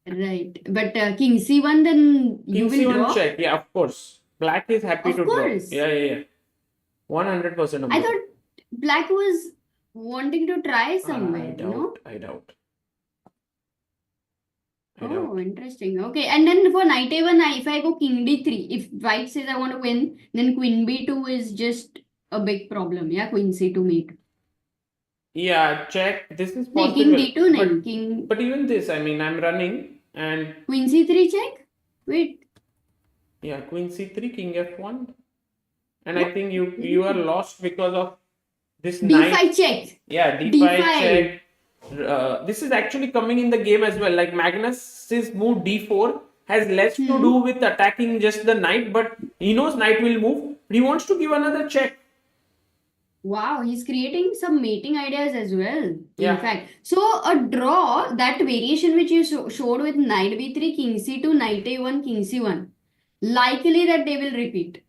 Right. But king c1, then you king will c1 draw. check. Yeah, of course. Black is happy Of to course. draw. Yeah. 100% I thought black was wanting to try somewhere, no? I doubt. Oh, interesting. Okay. And then for knight a1, if I go king d3, if white says I want to win, then queen b2 is just a big problem. Yeah, queen c2 mate. Yeah, check. This is No, possible. king d2, no, But, king but even this, I mean, I'm running and queen c3 check. Wait, yeah, queen c3, king f1. And I think you are lost because of this knight. d5 check. Yeah, d5 D5. check. This is actually coming in the game as well. Like Magnus's move d4 has less to do with attacking just the knight, but he knows knight will move. But he wants to give another check. Wow, he's creating some mating ideas as well. Yeah. In fact, so a draw, that variation which you showed with knight b3, king c2, knight a1, king c1, likely that they will repeat.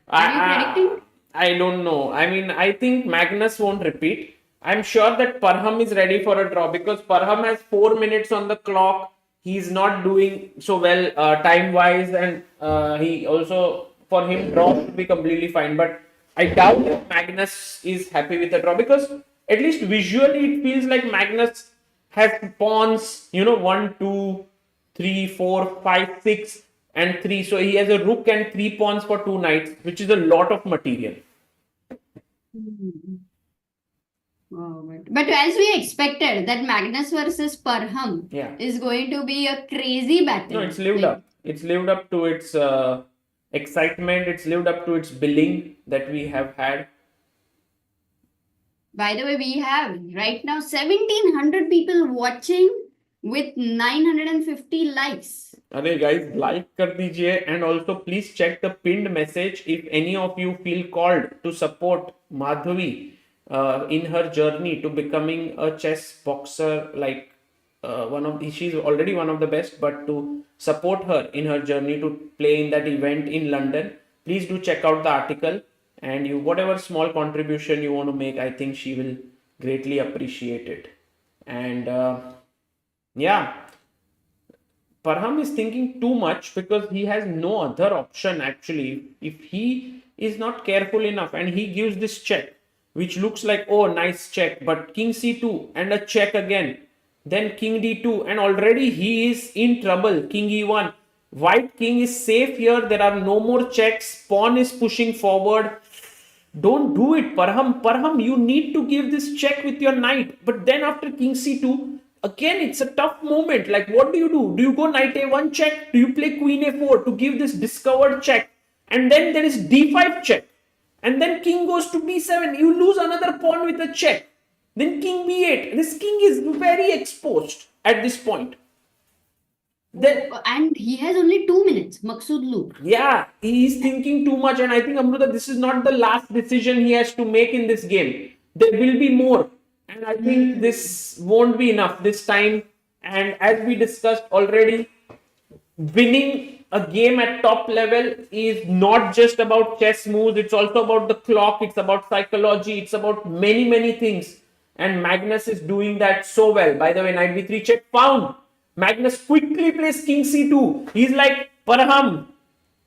Are you predicting? I don't know. I mean, I think Magnus won't repeat. I'm sure that Parham is ready for a draw because Parham has 4 minutes on the clock. He's not doing so well time wise, and he also, for him, draw should be completely fine. But I doubt if Magnus is happy with the draw because at least visually it feels like Magnus has pawns, 1, 2, 3, 4, 5, 6, and 3. So he has a rook and 3 pawns for 2 knights, which is a lot of material. Wow, but as we expected, that Magnus versus Parham Yeah. is going to be a crazy battle. No, it's lived up. It's lived up to its excitement. It's lived up to its billing that we have had. By the way, we have right now 1700 people watching with 950 likes. Arey guys, like kar dijiye, and also please check the pinned message if any of you feel called to support Madhavi in her journey to becoming a chess boxer. Like she's already one of the best, but to support her in her journey to play in that event in London, please do check out the article, and whatever small contribution you want to make, I think she will greatly appreciate it. And yeah, Parham is thinking too much because he has no other option actually. If he is not careful enough and he gives this check, which looks like, oh, nice check, but king c2 and a check again, then king d2, and already he is in trouble. King e1, white king is safe here. There are no more checks. Pawn is pushing forward. Don't do it, Parham. Parham, you need to give this check with your knight. But then after king c2, again, it's a tough moment. Like, what do? Do you go knight a1 check? Do you play queen a4 to give this discovered check? And then there is d5 check. And then king goes to b7. You lose another pawn with a check. Then king b8. This king is very exposed at this point. Then, And he has only 2 minutes, Maksud Loop. yeah, he is thinking too much, and I think Amruta, this is not the last decision he has to make in this game. There will be more, and I think this won't be enough this time. And as we discussed already, winning a game at top level is not just about chess moves, it's also about the clock, it's about psychology, it's about many things. And Magnus is doing that so well. By the way, knight b3 check found. Magnus quickly plays king c2. He's like, Parham,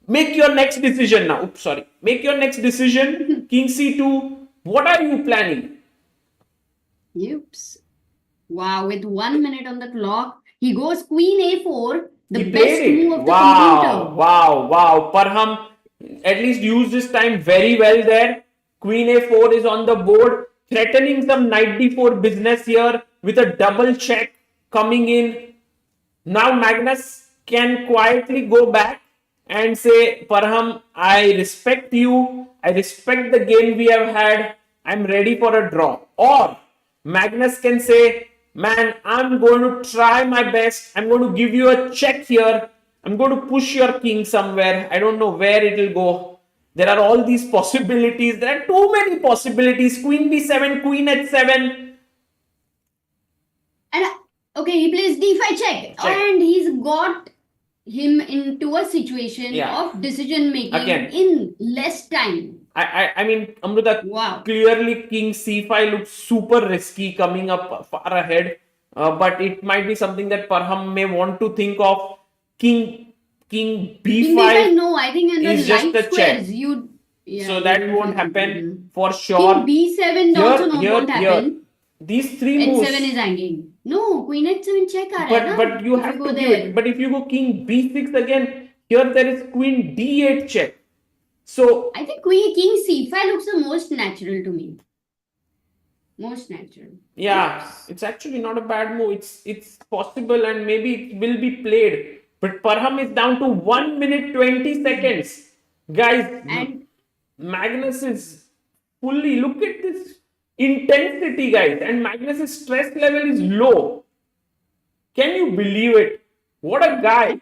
make your next decision now. Oops, sorry. Make your next decision. King c2. What are you planning? Oops. Wow, with 1 minute on the clock, he goes queen a4, the He best played it. move of the computer. Wow. Parham at least used his time very well there. Queen a4 is on the board. threatening some knight d4 business here with a double check coming in. Now Magnus can quietly go back and say, Parham, I respect you. I respect the game we have had. I'm ready for a draw. Or Magnus can say, man, I'm going to try my best. I'm going to give you a check here. I'm going to push your king somewhere. I don't know where it will go. There are all these possibilities. There are too many possibilities. Queen b7, queen h7. And okay, he plays d5 check. And he's got him into a situation of decision making in less time. I mean, Amruta, clearly king c5 looks super risky coming up far ahead. But it might be something that Parham may want to think of. King b5. No, I think in the is just a check. So that won't happen for sure. King b7 also won't happen. These three moves. h7 is hanging. No, queen h7 check. But you have to give it. But if you go king b6 again, here there is queen d8 check. So I think king c5 looks the most natural to me. Most natural. Yeah, it's actually not a bad move. It's possible and maybe it will be played. But Parham is down to 1 minute 20 seconds. Guys, and Magnus is fully, look at this intensity, guys. And Magnus's stress level is low. Can you believe it? What a guy.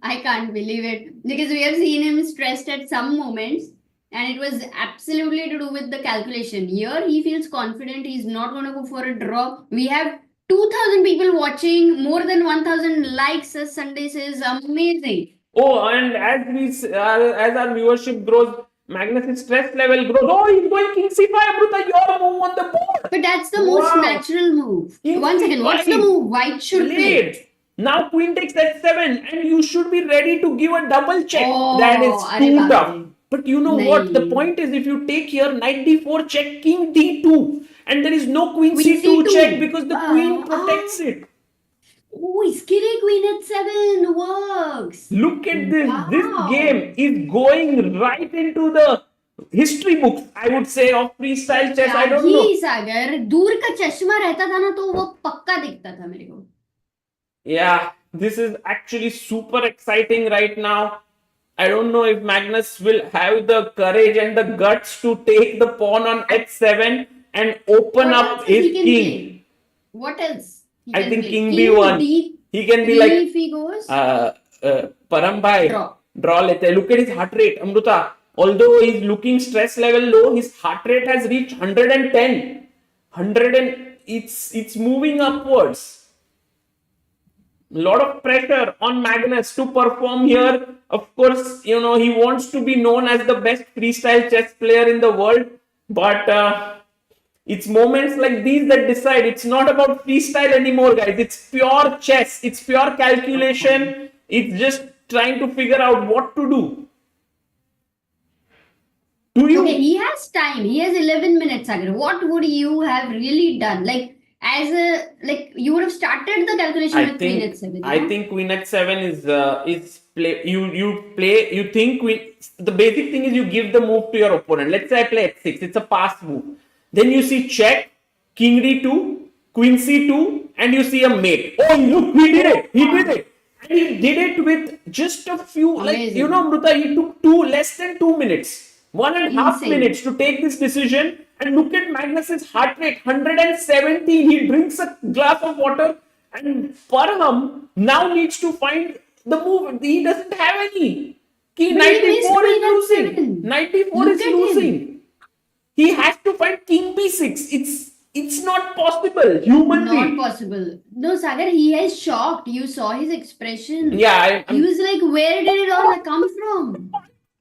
I can't believe it. Because we have seen him stressed at some moments. And it was absolutely to do with the calculation. Here, he feels confident. He's not going to go for a draw. We have 2,000 people watching. More than 1,000 likes, as Sunday says. Amazing. Oh, and as our viewership grows, Magnus' stress level grows. Oh, he's going king c5, Amruta, your move on the board. But that's the most natural move. King One second, what's the move? White should play. Now queen takes h7 and you should be ready to give a double check. Oh, that is too tough. But you know Nahin. what? The point is, if you take here knight d4 check, king d2, and there is no queen c2 check because the queen protects it. Oh, iskere queen h7 works. Look at this. This game is going right into the history books, I would say, of freestyle chess. I don't know. सागर दूर का चश्मा रहता था ना तो वो पक्का दिखता था मेरे को. Yeah, this is actually super exciting right now. I don't know if Magnus will have the courage and the guts to take the pawn on h7 and open up his king. What else? I think king b1. He can be like, if he goes, Parham bhai, draw lete. Look at his heart rate, Amruta. Although he's looking stress level low, his heart rate has reached 110. 100 and it's moving upwards. Lot of pressure on Magnus to perform here. Of course, you know, he wants to be known as the best freestyle chess player in the world. But it's moments like these that decide. It's not about freestyle anymore, guys. It's pure chess. It's pure calculation. It's just trying to figure out what to do. Okay, he has time. He has 11 minutes, Sagar. What would you have really done? You would have started the calculation with queen h7. I think queen h7 is play. You think queen. The basic thing is you give the move to your opponent. Let's say I play h6. It's a pass move. Then you see check, king d2, queen c2, and you see a mate. Oh, look, he did it. He did it. And he did it with just a few. Amazing. Amruta, he took less than 2 minutes. 1.5 minutes to take this decision. And look at Magnus's heart rate, 117. He drinks a glass of water. And Parham now needs to find the move. He doesn't have any. King 94 is losing. 94 is losing. He has to find king b6. It's not possible. Humanly. Not possible. No, Sagar, he is shocked. You saw his expression. Yeah. He was like, where did it all come from?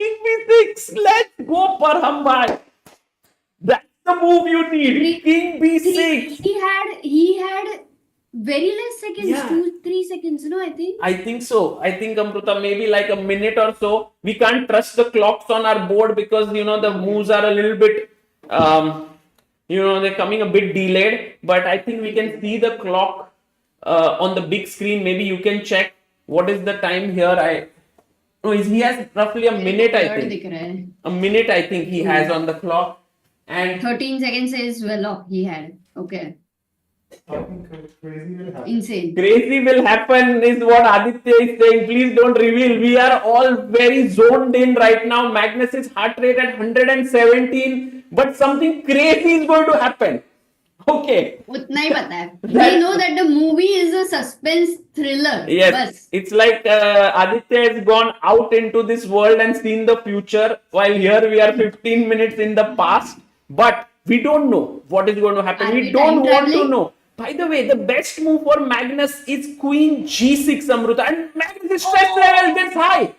King b6. Let's go, Parham bhai. That's the move you need. King b6. He had very less seconds, 2-3 seconds, no, I think. I think so. I think, Amruta, maybe like a minute or so. We can't trust the clocks on our board because, the moves are a little bit, they're coming a bit delayed. But I think we can see the clock on the big screen. Maybe you can check what is the time here. He has roughly a minute, I think. A minute, I think he has on the clock. And 13 seconds says well off he had. Okay. Insane. crazy will happen is what Aditya is saying. Please don't reveal. We are all very zoned in right now. Magnus's heart rate at 117, but something crazy is going to happen. Okay. उतना ही पता है. They know that the movie is a suspense thriller. Yes, बस. it's like Aditya has gone out into this world and seen the future, while here we are 15 minutes in the past. But we don't know what is going to happen. Are We we don't time want to traveling? know. By the way, the best move for Magnus is Queen G6, Amruta, and Magnus' stress level gets high.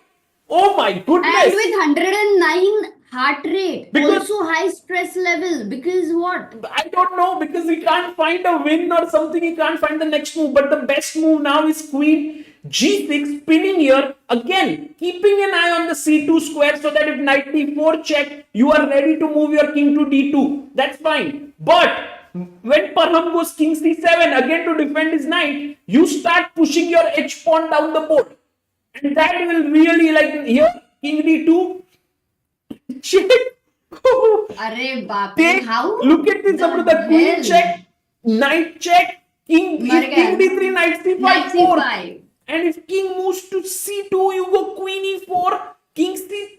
Oh my goodness! And with 109 heart rate, Because- also high stress level. Because what? I don't know, because he can't find a win or something. He can't find the next move. But the best move now is Queen G6, pinning here. Again, keeping an eye on the C2 square so that if knight D4 check, you are ready to move your king to D2. That's fine. But when Parham goes king C7, again to defend his knight, you start pushing your H pawn down the board. And that will really, like here, king D2, check. Arre baap. Take, How? look at this, the Amruta. Queen hell? check, knight check, king, Mar king gaya. D3, knight C5, Knight 4. C5. And if king moves to C2, you go queen E4, king C.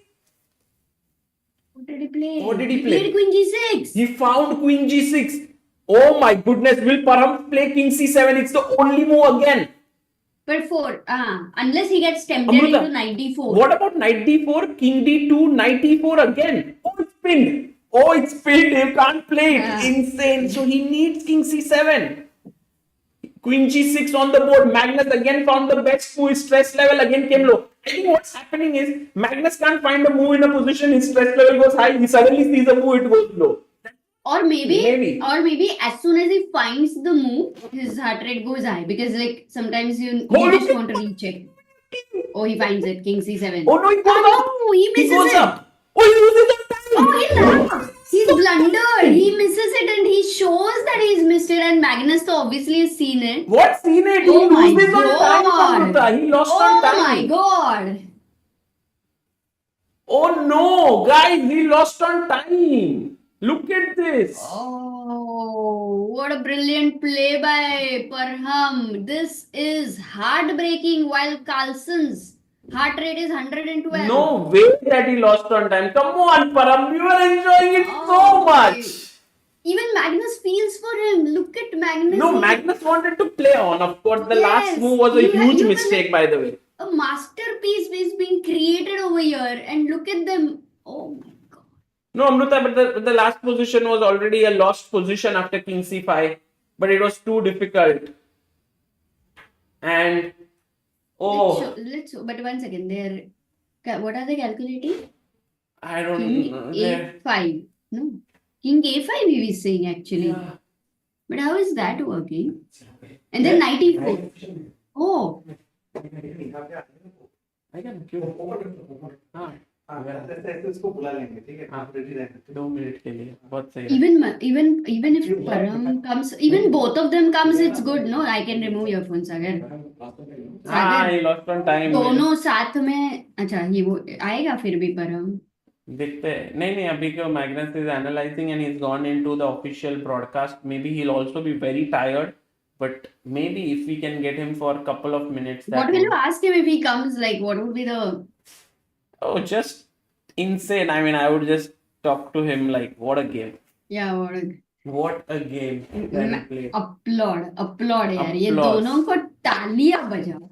What did he play? What did he He play? played Queen G6. He found queen G6. Oh my goodness, will Parham play king C7? It's the only move again. But 4. Unless he gets tempted Amruta, into knight D4. What about knight D4, king D2, knight E4 again? Oh, it's pinned. Oh, it's pinned. You can't play it. Yeah. Insane. So he needs king C7. Queen G6 on the board. Magnus again found the best move. His stress level again came low. I think what's happening is Magnus can't find a move in a position. His stress level goes high. He suddenly sees a move. It goes low. Or maybe, Maybe. as soon as he finds the move, his heart rate goes high. Because like sometimes you Oh, just look want to recheck. Oh, he finds it. King C7. Oh no, he goes up. Oh, he He misses goes it. up. Oh, he loses the time. Oh, he laughed. He's blundered. He misses it and he shows that he's missed it. And Magnus so obviously has seen it. What seen it? Oh he my loses on time, God. Amruta. He lost Oh on time. my god. Oh no, guys, he lost on time. Look at this. Oh, what a brilliant play by Parham. This is heartbreaking while Carlsen's heart rate is 112. No way that he lost on time. Come on, Parham. We were enjoying it so Oh, much. Even Magnus feels for him. Look at Magnus. No, Magnus wanted to play on. Of course, the last Yes, move was a he- huge even- mistake, by the way. A masterpiece is being created over here. And look at them. Oh my god. No, Amruta, but the last position was already a lost position after king c5. But it was too difficult. And, oh, Let's show. But one second. What are they calculating? I don't King know. A5. No. King A5 he was saying actually. Yeah. But how is that working? And then knight E4. Oh. I can give हाँ, इसको बुला लेंगे ठीक है आप ready रहना 2 minute के लिए बहुत सही है। Even if Parham comes, even both of them comes, it's good. No, I can remove your phone, Sagar. हाँ, he lost on time. दोनों साथ में अच्छा ये वो आएगा फिर भी Parham. देखते हैं नहीं अभी क्यों Magnus is analyzing and he's gone into the official broadcast. Maybe he'll also be very tired, but maybe if we can get him for a couple of minutes. that What will would- you ask him if he comes? Like, what would be the Oh, just insane. I mean, I would just talk to him like, what a game. What a game that he played. applaud यार ये Applause. दोनों को तालियां बजाओ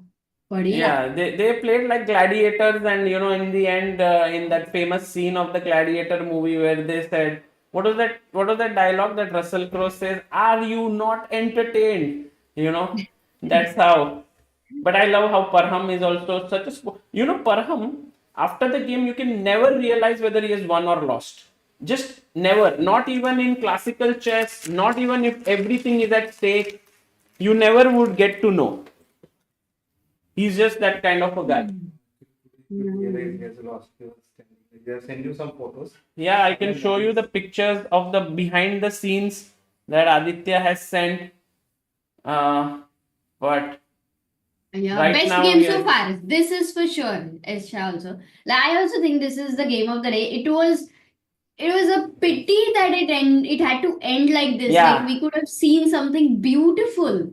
बढ़िया. Yeah, they played like gladiators, and you know, in the end, in that famous scene of the Gladiator movie where they said, what was that dialogue that Russell Crowe says? Are you not entertained? You know, that's how. But I love how Parham is also such a Parham. After the game, you can never realize whether he has won or lost. Just never. Not even in classical chess. Not even if everything is at stake. You never would get to know. He's just that kind of a guy. Send you some photos. Yeah, I can show you the pictures of the behind the scenes that Aditya has sent. But Yeah, Right best now, game yeah. so far. This is for sure. Esha also. Like, I also think this is the game of the day. It was it was a pity that it had to end like this. Yeah. Like we could have seen something beautiful,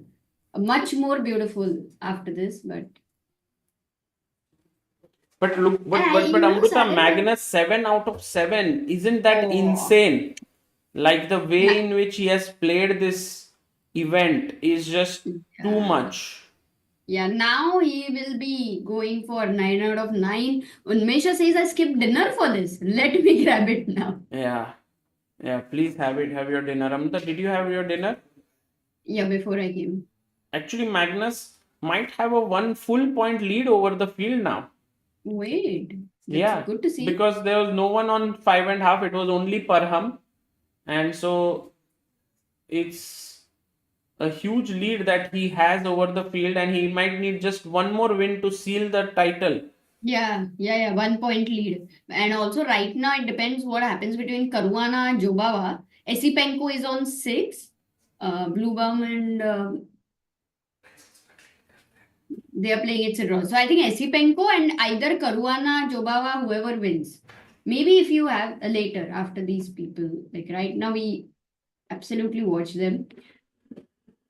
much more beautiful after this, but But look, but you know, Amruta, Sagar, Magnus 7 out of 7. Isn't that Oh. insane? Like the way Ma- in which he has played this event is just too Yeah. much. Yeah, now he will be going for 9 out of 9. Unmesha says I skipped dinner for this. Let me grab it now. Yeah. Yeah, please have it. Have your dinner. Amruta, did you have your dinner? Yeah, before I came. Actually, Magnus might have a 1 full point lead over the field now. Wait, that's Yeah, good to see. because there was no one on 5.5. It was only Parham, and so it's a huge lead that he has over the field, and he might need just one more win to seal the title. Yeah, 1 point lead. And also right now it depends what happens between Karuana and Jobawa. Esipenko is on 6. Bluebaum and they are playing it's a draw. So I think Esipenko and either Karuana, Jobawa, whoever wins. Maybe if you have later after these people, like right now we absolutely watch them.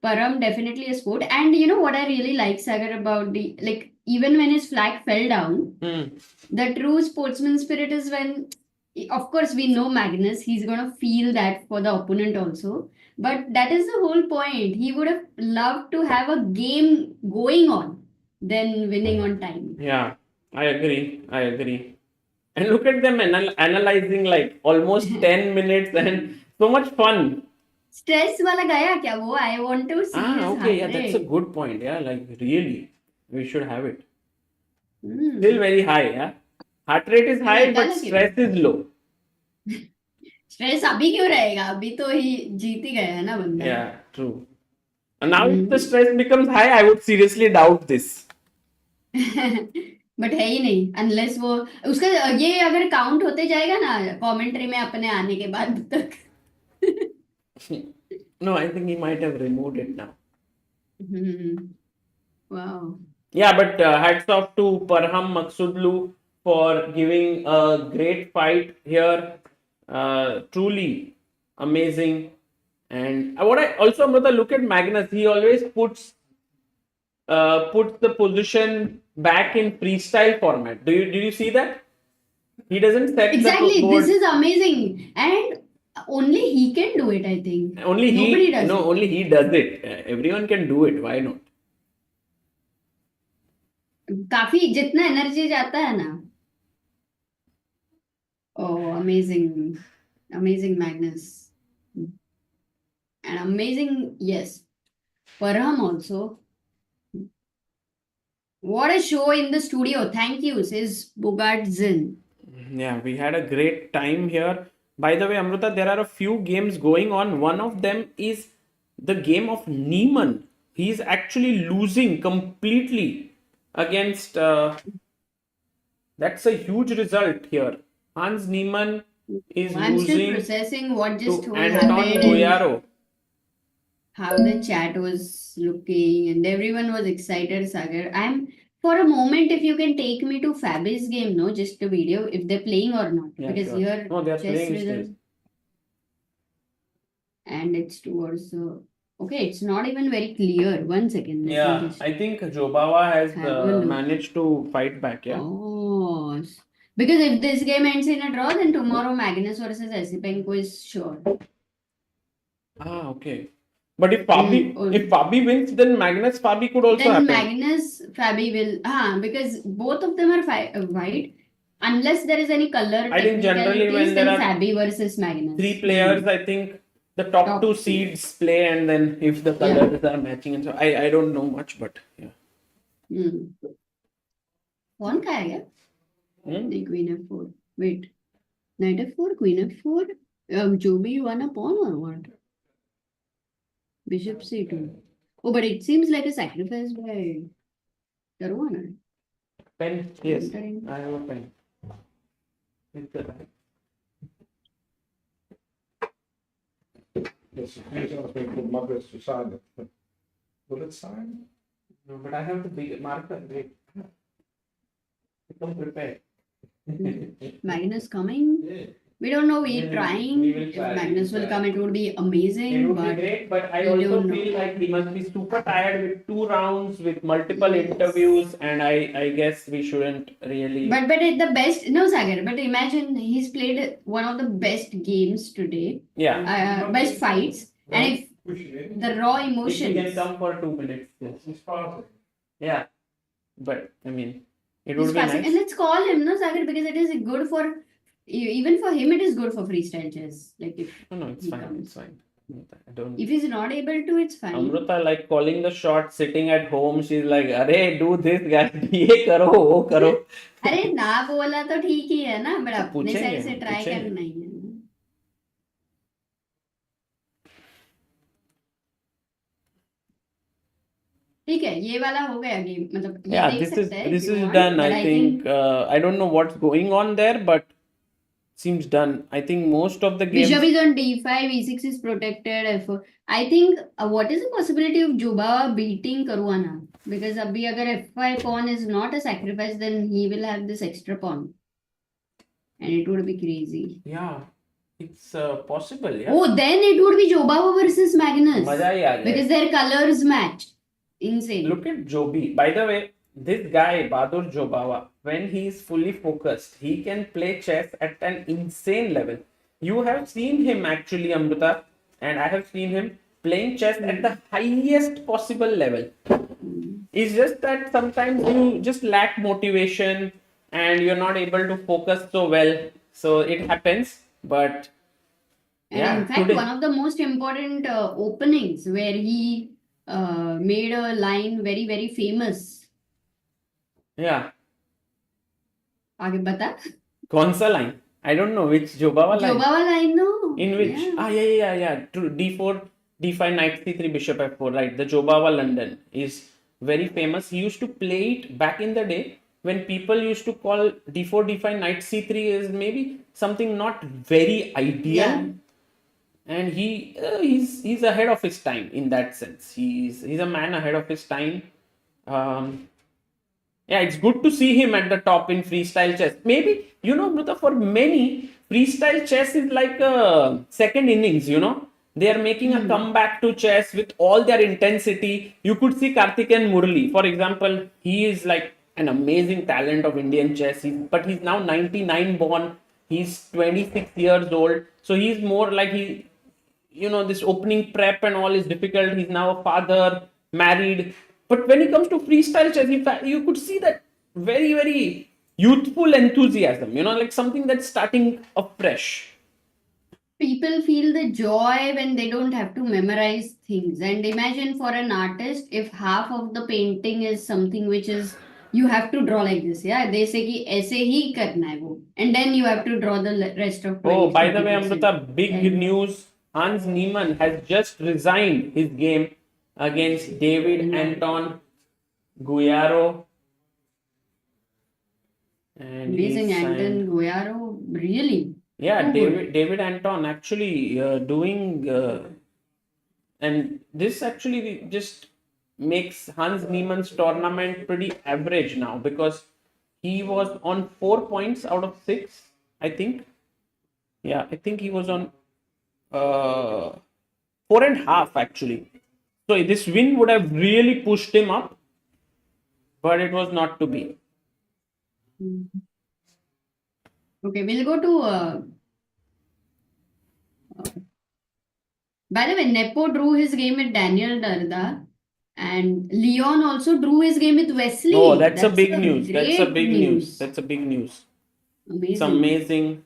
Parham definitely a sport. And you know what I really like, Sagar, about the like even when his flag fell down, the true sportsman spirit is when, of course, we know Magnus, he's gonna feel that for the opponent also. But that is the whole point. He would have loved to have a game going on than winning on time. Yeah, I agree. And look at them analyzing like almost 10 minutes and so much fun. Stress वाला गया क्या वो? I want to see his Okay, heart yeah, that's a rate. good point. Yeah, like really, we should have it. Hmm. Still very high, yeah. Heart rate is high, Yeah, but that's stress is low. Stress अभी क्यों रहेगा? अभी तो ही जीत ही गया है ना बंदा. Yeah, true. And now if the stress becomes high, I would seriously doubt this. But है ही नहीं अनलेस वो उसका ये अगर काउंट होते जाएगा ना कमेंट्री में अपने आने के बाद तक. No, I think he might have removed it now. Wow. Yeah, but hats off to Parham Maksudlu for giving a great fight here. Truly amazing. And what I also, Amrita, look at Magnus. He always puts the position back in freestyle format. Did you see that? He doesn't set Exactly. the board. This is amazing. And only he can do it, I think. Only Nobody he does no, it. only he does it. Everyone can do it. Why not? काफी जितना energy जाता है ना. Oh, amazing. Amazing Magnus. And amazing, yes. Parham also. What a show in the studio. Thank you, says Bogart Zin. Yeah, we had a great time here. By the way, Amrita, there are a few games going on. One of them is the game of Niemann. He's actually losing completely against. That's a huge result here. Hans Niemann is I'm still losing processing what just to happened Anton and Boyaro. how the chat was looking and everyone was excited, Sagar. I'm for a moment if you can take me to Fabi's game, no, just the video, if they're playing or not. Yeah, because sure. here No, they are chess playing results still. and it's towards okay, it's not even very clear. 1 second. Let me Yeah, just I think Jobawa has have a look. managed to fight back. Yeah. Oh, because if this game ends in a draw, then tomorrow Magnus versus Esipenko is sure. Okay. But if Fabi wins, then Magnus Fabi could also Then happen. Magnus Fabi will because both of them are white. Unless there is any color I think generally when technicalities, there then are Fabi versus Magnus. 3 players, I think the top 2 seeds play, and then if the colors are matching, and so I don't know much, but yeah. Pawn का है क्या? नहीं, Queen F4. Wait, Knight F4, Queen F4. Joby, you want a pawn or what? Bishop C2. Oh, but it seems like a sacrifice by Karuana. Pen? Yes, Entering. I have a pen. It's a Yes, please ask me for Magnus to sign it. Will it sign? No, but I have the big marker. Wait. Become prepared. Magnus coming. Yeah. We don't know. We're We will trying. If try, Magnus we will will try. come, it would be amazing. It would be but great, but I we also don't know. feel like he must be super tired with 2 rounds, with multiple Yes. interviews, and I guess we shouldn't really. But at the best, no, Sagar. But imagine he's played one of the best games today, Yeah. best fights, and if Push it in. the raw If he can emotions. come for 2 minutes. Yes. He's passing. Yeah. But I mean, it He's would be passing, nice. and let's call him, no, Sagar, because it is good for even for him. It is good for freestyle chess. Like if No, it's he fine. comes. It's fine. I don't. If he's not able to, it's fine. Amruta like calling the shot, sitting at home. She's like, "Arey, do this, guy. ये करो, वो करो." अरे ना बोला तो ठीक ही है ना, बट अपने पूछेंगे, साइड से ट्राई पूछेंगे। करना ही है। ठीक है, ये वाला हो गया गेम, मतलब ये Yeah, देख सकते हैं this if you is want, done. but I think I don't know what's going on there, but seems done. I think most of the games. Bishop is on d5, e6 is protected, f4. I think what is the possibility of Jobawa beating Karuana? Because abhi agar f5 pawn is not a sacrifice, then he will have this extra pawn. And it would be crazy. Yeah, it's possible. Yeah. Oh, then it would be Jobawa versus Magnus. मजा ही आ जाए. Because their colors match. Insane. Look at Joby. By the way, this guy, Bahadur Jobawa, when he is fully focused, he can play chess at an insane level. You have seen him actually, Amrita, and I have seen him playing chess at the highest possible level. It's just that sometimes you just lack motivation and you're not able to focus so well. So it happens. But And yeah, in fact, today. one of the most important openings where he made a line very, very famous. Yeah. आगे बता. कौन सा line? I don't know which Jobawa line. Jobawa line, no. In which? Yeah. Yeah. True. D4, D5, Knight C3, Bishop F4. Right. The Jobawa London is very famous. He used to play it back in the day when people used to call D4, D5, Knight C3 is maybe something not very ideal. Yeah. And he's ahead of his time in that sense. He's a man ahead of his time. Yeah, it's good to see him at the top in freestyle chess. Maybe, Mruta, for many, freestyle chess is like a second innings, They are making a comeback to chess with all their intensity. You could see Karthikeyan Murli, for example. He is like an amazing talent of Indian chess, but he's now 99 born. He's 26 years old. So he's more like this opening prep and all is difficult. He's now a father, married. But when it comes to freestyle chess, in fact, you could see that very, very youthful enthusiasm, like something that's starting afresh. People feel the joy when they don't have to memorize things. And imagine for an artist, if half of the painting is something which is you have to draw like this. Yeah, they say कि ऐसे ही करना है वो, and then you have to draw the rest of. Oh, by the way, 20%. Amrita, big news. Hans Niemann has just resigned his game against David Anton Guerrero. And Amazing he's signed- Anton Guerrero, really. Yeah, Oh, David Anton actually doing, and this actually just makes Hans Niemann's tournament pretty average now because he was on 4 points out of 6, I think. Yeah, I think he was on 4.5 actually. So this win would have really pushed him up, but it was not to be. Okay, we'll go to. By the way, Nepo drew his game with Daniel Darda, and Leon also drew his game with Wesley. Oh, that's a big news. That's a great big news. That's a big news. It's amazing.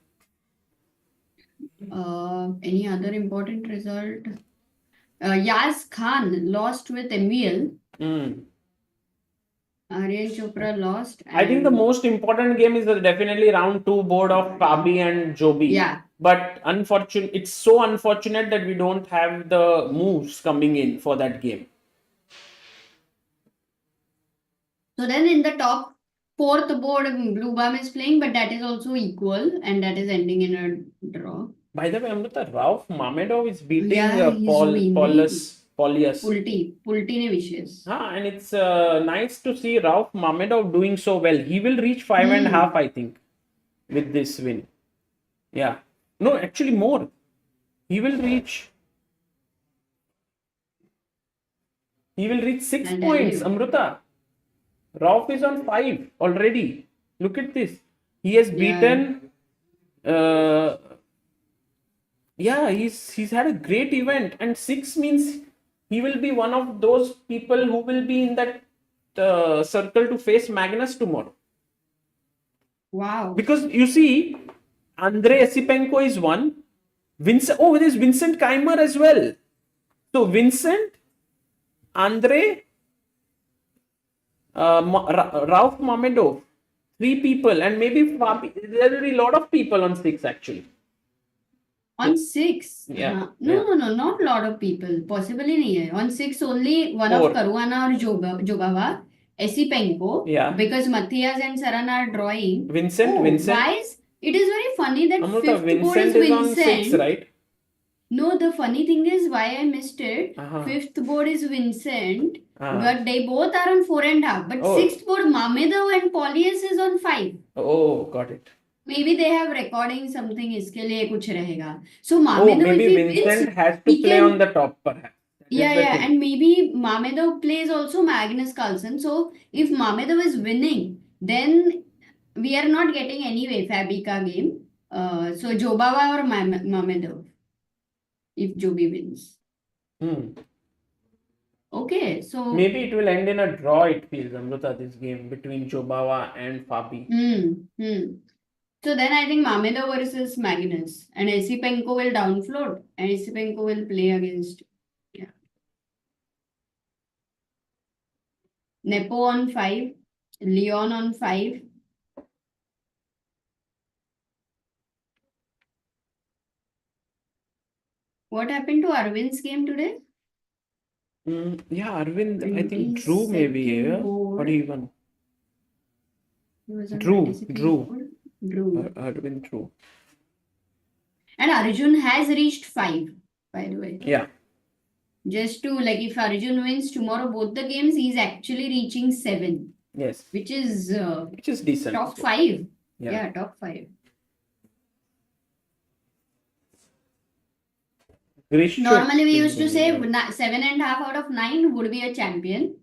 Any other important result? Yaz Khan lost with MVL. Aryan Chopra lost. I think the most important game is definitely round 2 board of Fabi and Joby. Yeah. But it's so unfortunate that we don't have the moves coming in for that game. So then in the top 4th board, Blue Bam is playing, but that is also equal and that is ending in a draw. By the way, Amrita, Rauf Mamedov is beating he's winning. Polius. Pulti ne wishes. And it's nice to see Rauf Mamedov doing so well. He will reach 5.5, I think, with this win. Yeah, No, actually more. He will reach 6 I'll tell points, you. Amruta. Rauf is on 5 already. Look at this. He has Yeah. beaten. Yeah, he's had a great event, and 6 means he will be one of those people who will be in that circle to face Magnus tomorrow. Wow. Because you see, Andre Esipenko is one. Vincent. Oh, there's Vincent Keimer as well. So Vincent, Andre, Rauf Mamedov, 3 people, and maybe Fabi. There will be a lot of people on 6 actually. On 6? Yeah, No, not a lot of people. Possibly nahi hai. On 6 only one 4. of Karuana or Jobawa, Esipenko. Yeah. Because Matthias and Saran are drawing. Vincent. Why is it is very funny that Amruta, fifth board is Vincent is on 6, Vincent. right? No, the funny thing is why I missed it. Uh-huh. Fifth board is Vincent, Uh-huh. but they both are on 4.5. But Oh. sixth board, Mamedov and Polius is on 5. Oh, got it. Maybe they have recording something इसके लिए कुछ रहेगा. So Oh, Mamedov, maybe if he Vincent wins, has to he play can- on the top, perhaps. That is yeah, the yeah, thing. and maybe Mamedov plays also Magnus Carlsen. So if Mamedov is winning, then we are not getting anyway Fabi ka game. So Jobawa or Mamedov, if Joby wins. Hmm. Okay, so Maybe it will end in a draw, it feels, Amruta, this game between Jobawa and Fabi. So then I think Mamedov versus Magnus, and Esipenko will downfloat, and Esipenko will play against Nepo on 5, Leon on 5. What happened to Arvind's game today? Yeah, Arvind, I think drew maybe, 22nd yeah? board. Or he won. He was on Drew, 22nd drew. board. Drew. Arvind drew. And Arjun has reached 5, by the way. Yeah. Just to, like, if Arjun wins tomorrow both the games, he's actually reaching 7, Yes. which is Decent. top 5. Yeah. Yeah, top 5. Grishuk Normally, we is used to say winning, 7.5 out of 9 would be a champion,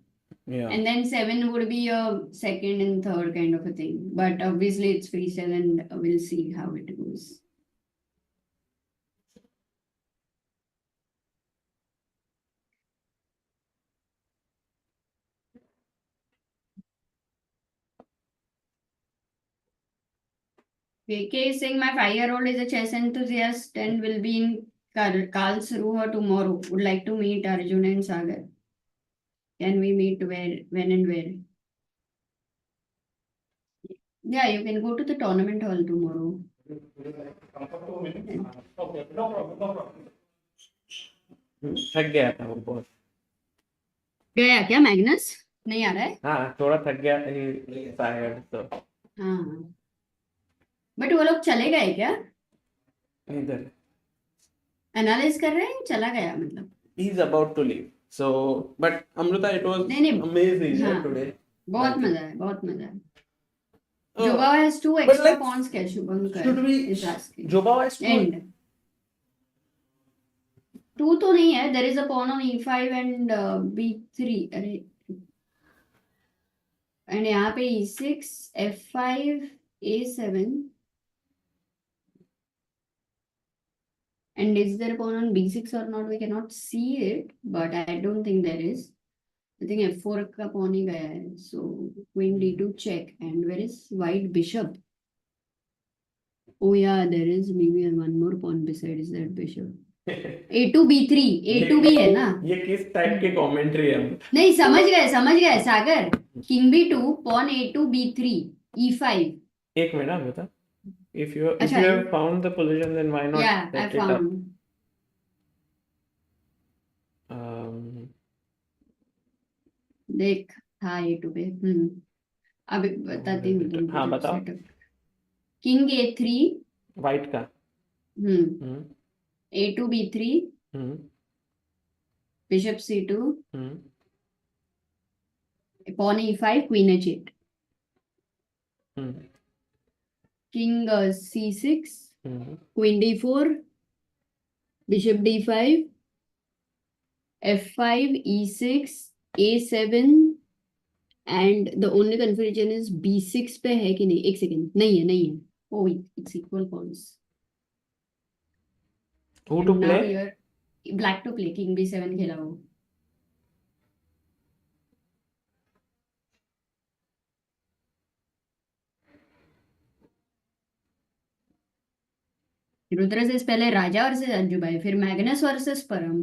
yeah. and then 7 would be a second and third kind of a thing. But obviously, it's freestyle, and we'll see how it goes. KK is saying my 5-year-old is a chess enthusiast and will be in Karlsruhe tomorrow. Would like to meet Arjun and Sagar. Can we meet where, when and where? Yeah, you can go to the tournament hall tomorrow. थक गया था वो बहुत. गया क्या Magnus? नहीं आ रहा है? हाँ, थोड़ा थक गया. He tired, so. हाँ. बट वो लोग चले गए क्या? Either. एनालाइज कर रहे हैं? चला गया मतलब. He's about to leave. So, but Amruta, it was नहीं, amazing हाँ. today. बहुत मजा है, बहुत मजा है. Oh, Jobawa has 2 but extra let's- pawns क्या शुभंकर Should we? is asking. Jobawa is 2. End. 2 तो नहीं है. There is a pawn on e5 and b3. अरे. And यहाँ पे e6, f5, a7. And is there a pawn on b6 or not? We cannot see it, but I don't think there is. I think f4 का pawn ही गया है. So queen d2 check. And where is white bishop? Oh yeah, there is maybe one more pawn besides that bishop. a2 b3. a2 भी है ना? ये किस type के commentary है? नहीं समझ गए सागर. King b2, pawn a2 b3, e5. एक मिनट बता. If you अच्छा, have found the position, then why not Yeah, I set it up? found. देख था a2 पे. अभी बताती हूँ तुमको. हाँ, बताओ. King a3. White का. a2 b3. Bishop c2. Pawn e5, queen h8. King c6, Queen d4, bishop d5, f5, e6, a7, and the only confusion is b6 पे है कि नहीं. एक सेकेंड, नहीं है. Oh wait, it's equal pawns. Who to And now play? here, black to play, king b7 खेला वो. रुद्र से पहले राजा वर्सेस अंजू भाई, फिर मैग्नस वर्सेस परम.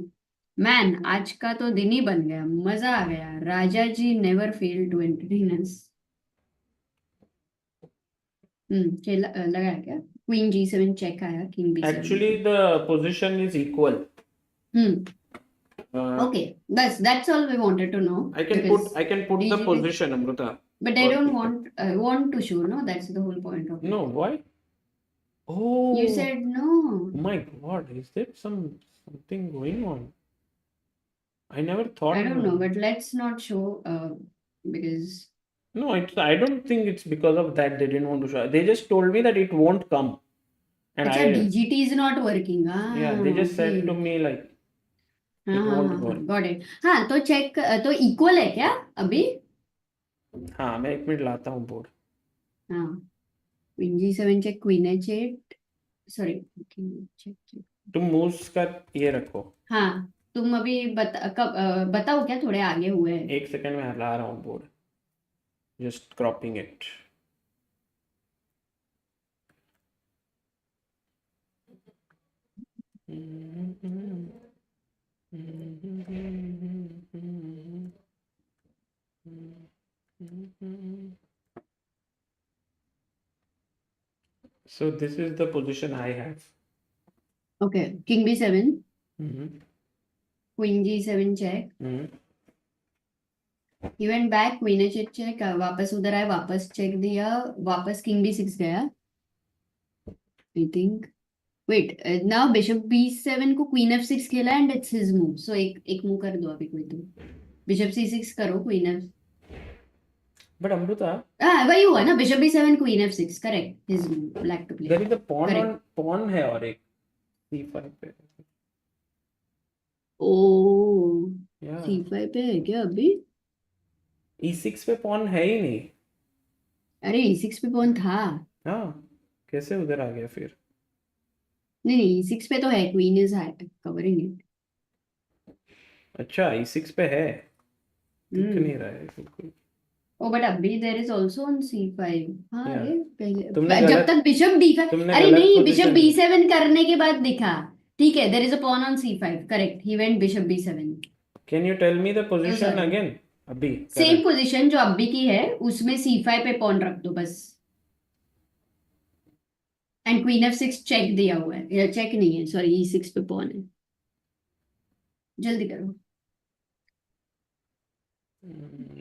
मैन, आज का तो दिन ही बन गया, मजा आ गया. राजा जी नेवर फेल टू एंटरटेन अस. खेला लगाया क्या? क्वीन g7 चेक आया, king b7. Actually, the position is equal. Okay, that's all we wanted to know. I can because put the DGT position, Amruta. But I don't want to show, no? That's the whole point of it. No, why? Oh, You said no. my God, is there something going on? I never thought. I don't know, but let's not show because No, I don't think it's because of that they didn't want to show. They just told me that it won't come. And अच्छा, DGT is not working. yeah, they just said to me like it won't work. Got it. हाँ, तो check तो equal है क्या अभी? हाँ, मैं 1 minute लाता हूँ बोर्ड. हाँ, queen g7 check, queen h8. Sorry, check. तुम मूव्स का ये रखो. हाँ, तुम अभी बताओ क्या थोड़े आगे हुए हैं. 1 सेकंड में ला रहा हूँ board. Just cropping it. So this is the position I have. Okay, king b7, Mm-hmm. queen g7 check. He went back, queen h8 check, वापस उधर आए, वापस check दिया, वापस king b6 गया. I think. Wait, now bishop b7 को queen f6 खेला and it's his move. So एक move कर दो अभी कोई तो. Bishop c6 करो, queen f. But Amruta, वही हुआ ना, bishop b7 queen f6, correct. His move, black to play. there is a pawn Correct. pawn है और एक c5 पे. Oh, Yeah. c5 पे है क्या अभी? e6 पे pawn है ही नहीं. अरे e6 पे pawn था. हाँ, कैसे उधर आ गया फिर? नहीं, e6 पे तो है, queen is covering it. अच्छा, e6 पे है. दिख Hmm. नहीं रहा है बिल्कुल. Oh, but अभी there is also on c5. हाँ, Yeah. अरे पहले तुमने जब गलत- तक bishop d5. तुमने अरे गलत नहीं, bishop position- b7 करने के बाद दिखा. ठीक है, there is a pawn on c5. Correct. He went bishop b7. Can you tell me the position sorry. again? अभी. सेम पोजीशन जो अभी की है, उसमें c5 पे pawn रख दो बस. एंड queen f6 चेक दिया हुआ है, या चेक नहीं है, सॉरी e6 पे pawn है. जल्दी करो.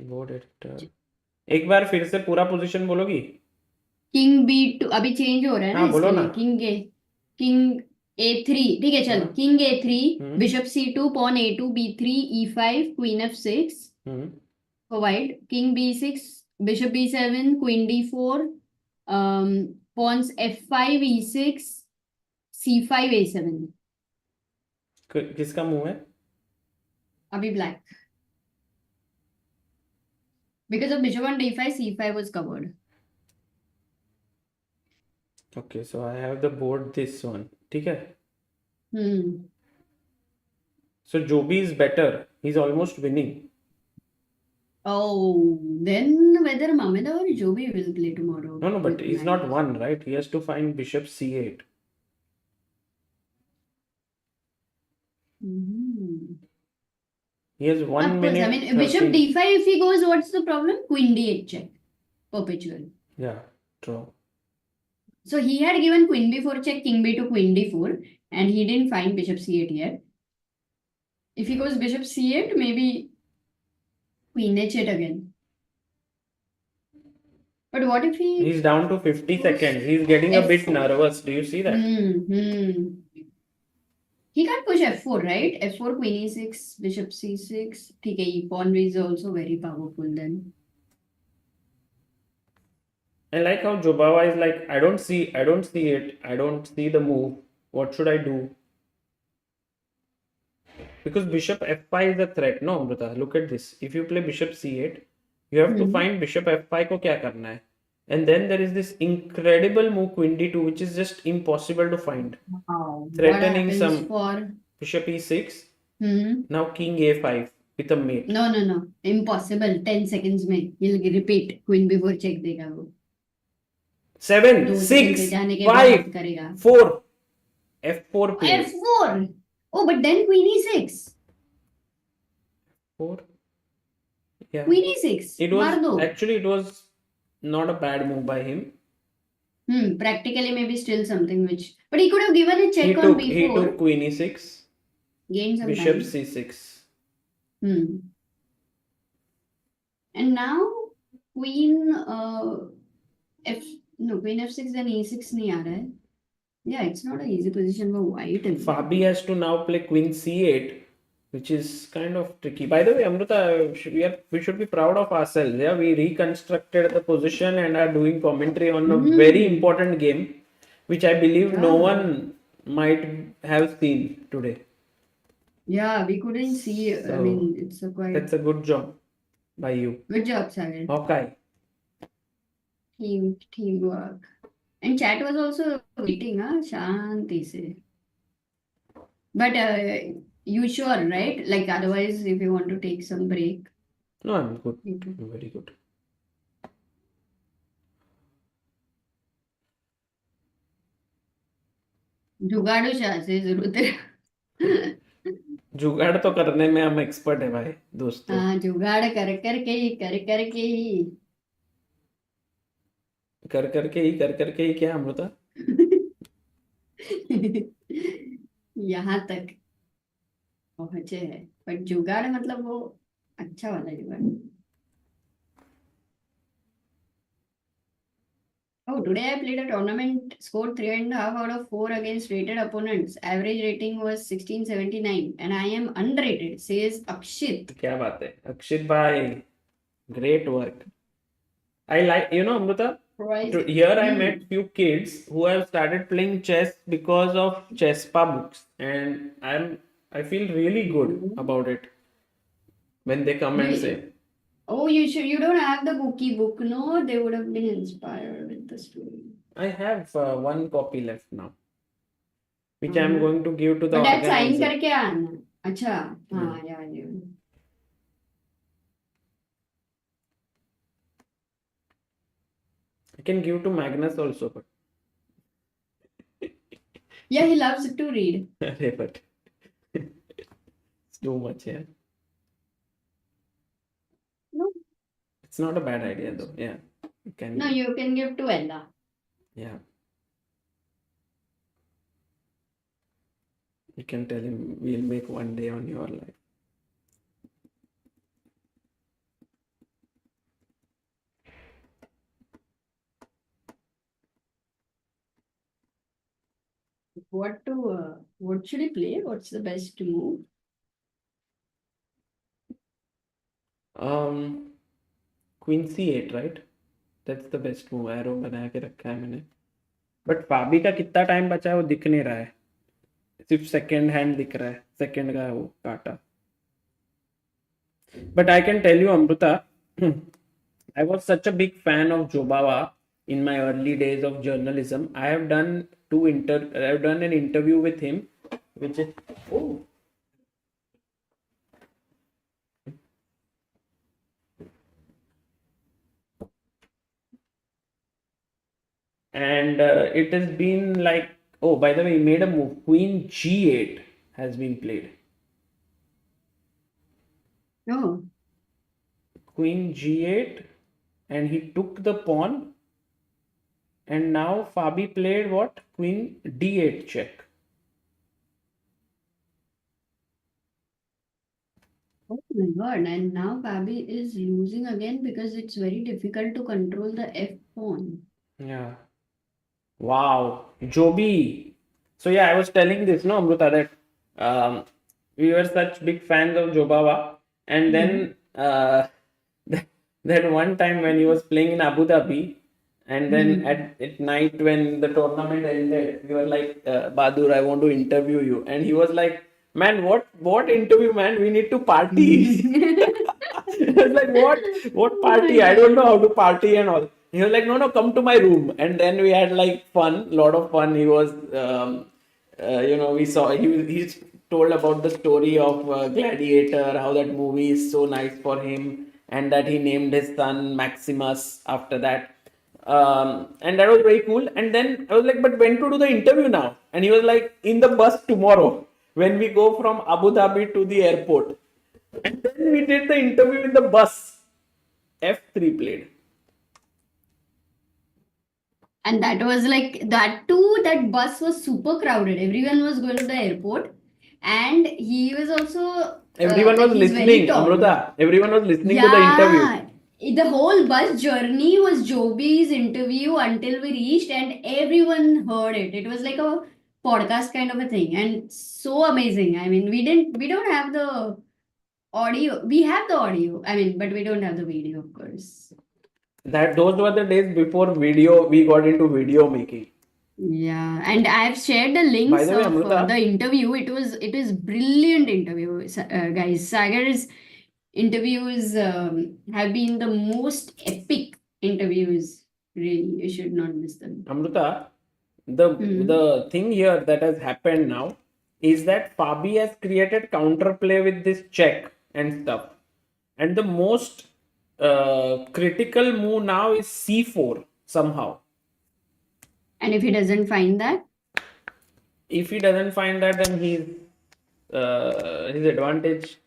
Board editor. एक बार फिर से पूरा पोजीशन बोलोगी? किंग b2 अभी चेंज हो रहा है ना, हाँ, बोलो इसके ना. लिए किंग a3. ठीक है, चल. हाँ. King a3, hmm. Bishop c2, pawn a2, b3, e5, queen f6. Provide king b6, bishop b7, queen d4, pawns f5, e6, c5, a7. किसका मुंह है? अभी black. Because of bishop on d5, c5 was covered. Okay, so I have the board this one. ठीक है. So Joby is better. He's almost winning. Oh, then whether Mamed or Joby will play tomorrow. No, but with he's Magnus. not won, right? He has to find bishop c8. He has 1 Of course, minute. I mean, bishop 13. d5 if he goes, what's the problem? Queen d8 check. Perpetual. Yeah, true. So he had given queen b4 check, king b2, queen d4, and he didn't find bishop c8 yet. If he goes bishop c8, maybe queen h8 again. But what if he... He's down to 50 seconds. He's getting a bit nervous. Do you see that? He can't push f4, right? f4, queen e6, bishop c6. Okay, pawn is also very powerful then. I like how Jobawa is like, I don't see it. I don't see the move. What should I do? Because bishop f5 is a threat. No, Amrita, look at this. If you play bishop c8, you have to find bishop f5 ko kya karna hai. And then there is this incredible move queen d2, which is just impossible to find. Wow. What Threatening happens some for? bishop e6. Hmm. Now king a5 with a mate. No. Impossible. 10 seconds में. He'll repeat. Queen before check देगा वो. 7, 2 second 6, पे जाने के 5, बाद करेगा. 4. f4 plays. F4. Oh, but then Queen E6. 4. Yeah. Queen E6. It was मार दो. actually it was not a bad move by him. Practically maybe still something which, but he could have given a check He on took B4. queen e6, Gained some bishop time. c6. And now Queen Queen F6 then E6 नहीं आ रहा है. Yeah, it's not an easy position for white. Fabi has to now play queen c8, which is kind of tricky. By the way, Amrita, we should be proud of ourselves. Yeah, we reconstructed the position and are doing commentary on a very important game, which I believe no one might have seen today. Yeah, we couldn't see. I So, mean, it's a quite That's a good job by you. good job, Sagar. Okay. Teamwork. And chat was also waiting, Shanti se. But you sure, right? Like otherwise, if you want to take some break. No, I'm good. Okay. I'm very good. जुगाड़ो Shah से जरूरत है. जुगाड़ तो करने में हम expert है भाई दोस्तों. हाँ, जुगाड़ कर करके ही कर करके ही क्या अमृता? यहाँ तक पहुंचे है. पर जुगाड़ मतलब वो अच्छा वाला जुगाड़. Oh, today I played a tournament, scored 3.5 out of 4 against rated opponents. Average rating was 1679 and I am unrated, says Akshit. क्या बात है अक्षित भाई, great work. I like, Amrita, here I met few kids who have started playing chess because of Chesspa books, and I feel really good about it when they come and say, oh, you don't have the bookie book, no? They would have been inspired with the story. I have one copy left now, which I'm going to give to the But that sign organizer. करके आना. अच्छा, हाँ, yeah. I can give to Magnus also, but Yeah, he loves to read. but it's too much, yeah. No. It's not a bad idea though. Yeah. You can. No, you can give to Ella. Yeah. You can tell him we'll make one day on your life. What should he play? What's the best move? Queen c8, right? That's the best move. Arrow बना के रखा है मैंने. But Fabi का कितना time बचा है वो दिख नहीं रहा है. सिर्फ सेकंड हैंड दिख रहा है. सेकंड का वो काटा. But I can tell you, Amrita, I was such a big fan of Jobawa in my early days of journalism. I have done an interview with him, which is and it has been like, oh, by the way, he made a move. Queen g8 has been played. Oh, Queen g8, and he took the pawn, and now Fabi played what? Queen d8 check. oh my God. And now Fabi is losing again because it's very difficult to control the F pawn. Yeah. Wow. Joby. So yeah, I was telling this, no, Amrita, that we were such big fans of Jobawa, and then that one time when he was playing in Abu Dhabi, And then at night when the tournament ended, we were like, Badur, I want to interview you. And he was like, man, what interview, man? We need to party. I was like, what Oh my party? I don't know God. how to party and all. He was like, no, come to my room. And then we had like fun, lot of fun. He was, we saw, he told about the story of Gladiator, how that movie is so nice for him, and that he named his son Maximus after that. And that was very cool. And then I was like, but when to do the interview now? And he was like, in the bus tomorrow, when we go from Abu Dhabi to the airport. And then we did the interview in the bus. F3 played. And that was like that too. That bus was super crowded. Everyone was going to the airport, and he was also Everyone was he's very listening, tall. Amruta. Everyone was listening to the interview. Yeah, the whole bus journey was Joby's interview until we reached, and everyone heard it. It was like a podcast kind of a thing, and so amazing. I mean, we don't have the audio. We have the audio. I mean, but we don't have the video, of course. Those were the days before video. We got into video making. Yeah, and I've shared the By links the way, of Amruta, the interview. It was brilliant interview, guys. Sagar's interviews have been the most epic interviews. Really, you should not miss them. Amruta, the thing here that has happened now is that Fabi has created counterplay with this check and stuff. And the most critical move now is c4 somehow. And if he doesn't find that, If he doesn't find that, then his advantage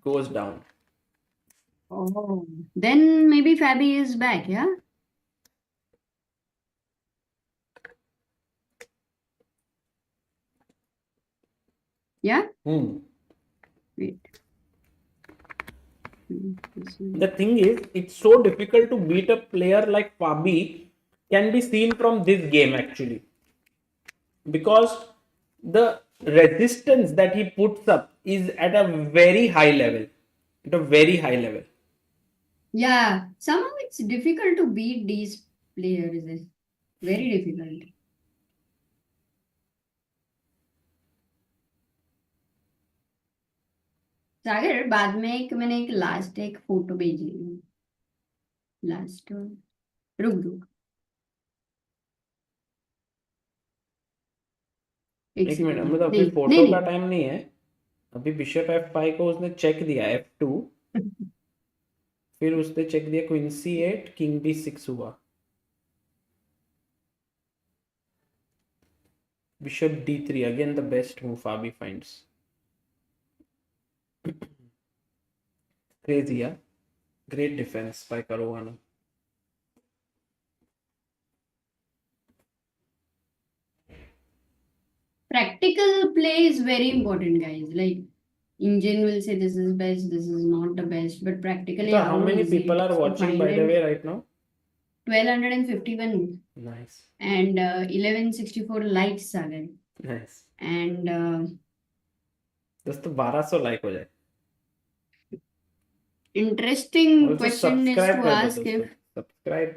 goes down. oh, then maybe Fabi is back, yeah? Yeah? Wait. The thing is, it's so difficult to beat a player like Fabi, can be seen from this game actually. Because the resistance that he puts up is at a very high level. At a very high level. Yeah, somehow it's difficult to beat these players. It's very difficult. सागर बाद में मैंने एक last एक photo भेजी last रुक एक minute मतलब अभी फोटो का टाइम नहीं है अभी बिशप f5 को उसने चेक दिया f2 फिर उसने चेक दिया क्वीन c8 किंग b6 हुआ bishop d3 again the best move Fabi finds crazy yeah great defense by Karuana practical play is very important guys like Indian will say this is best this is not the best but practically so how many people are watching by the way right now 1251 nice and 1164 likes Sagar nice and दोस्तों 1200 like हो जाए interesting also question is to ask if subscribe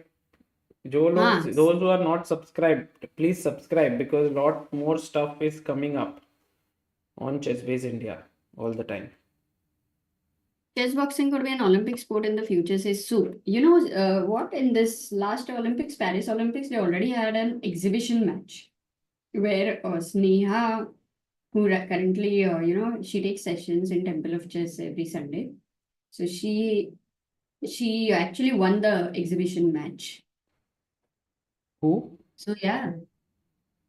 those who are not subscribed please subscribe because a lot more stuff is coming up on Chessbase India all the time. Chess boxing could be an Olympic sport in the future, says Sue. You know what? In this last Olympics, Paris Olympics, they already had an exhibition match where Sneha, who currently, she takes sessions in Temple of Chess every Sunday. So she actually won the exhibition match. Who? So yeah,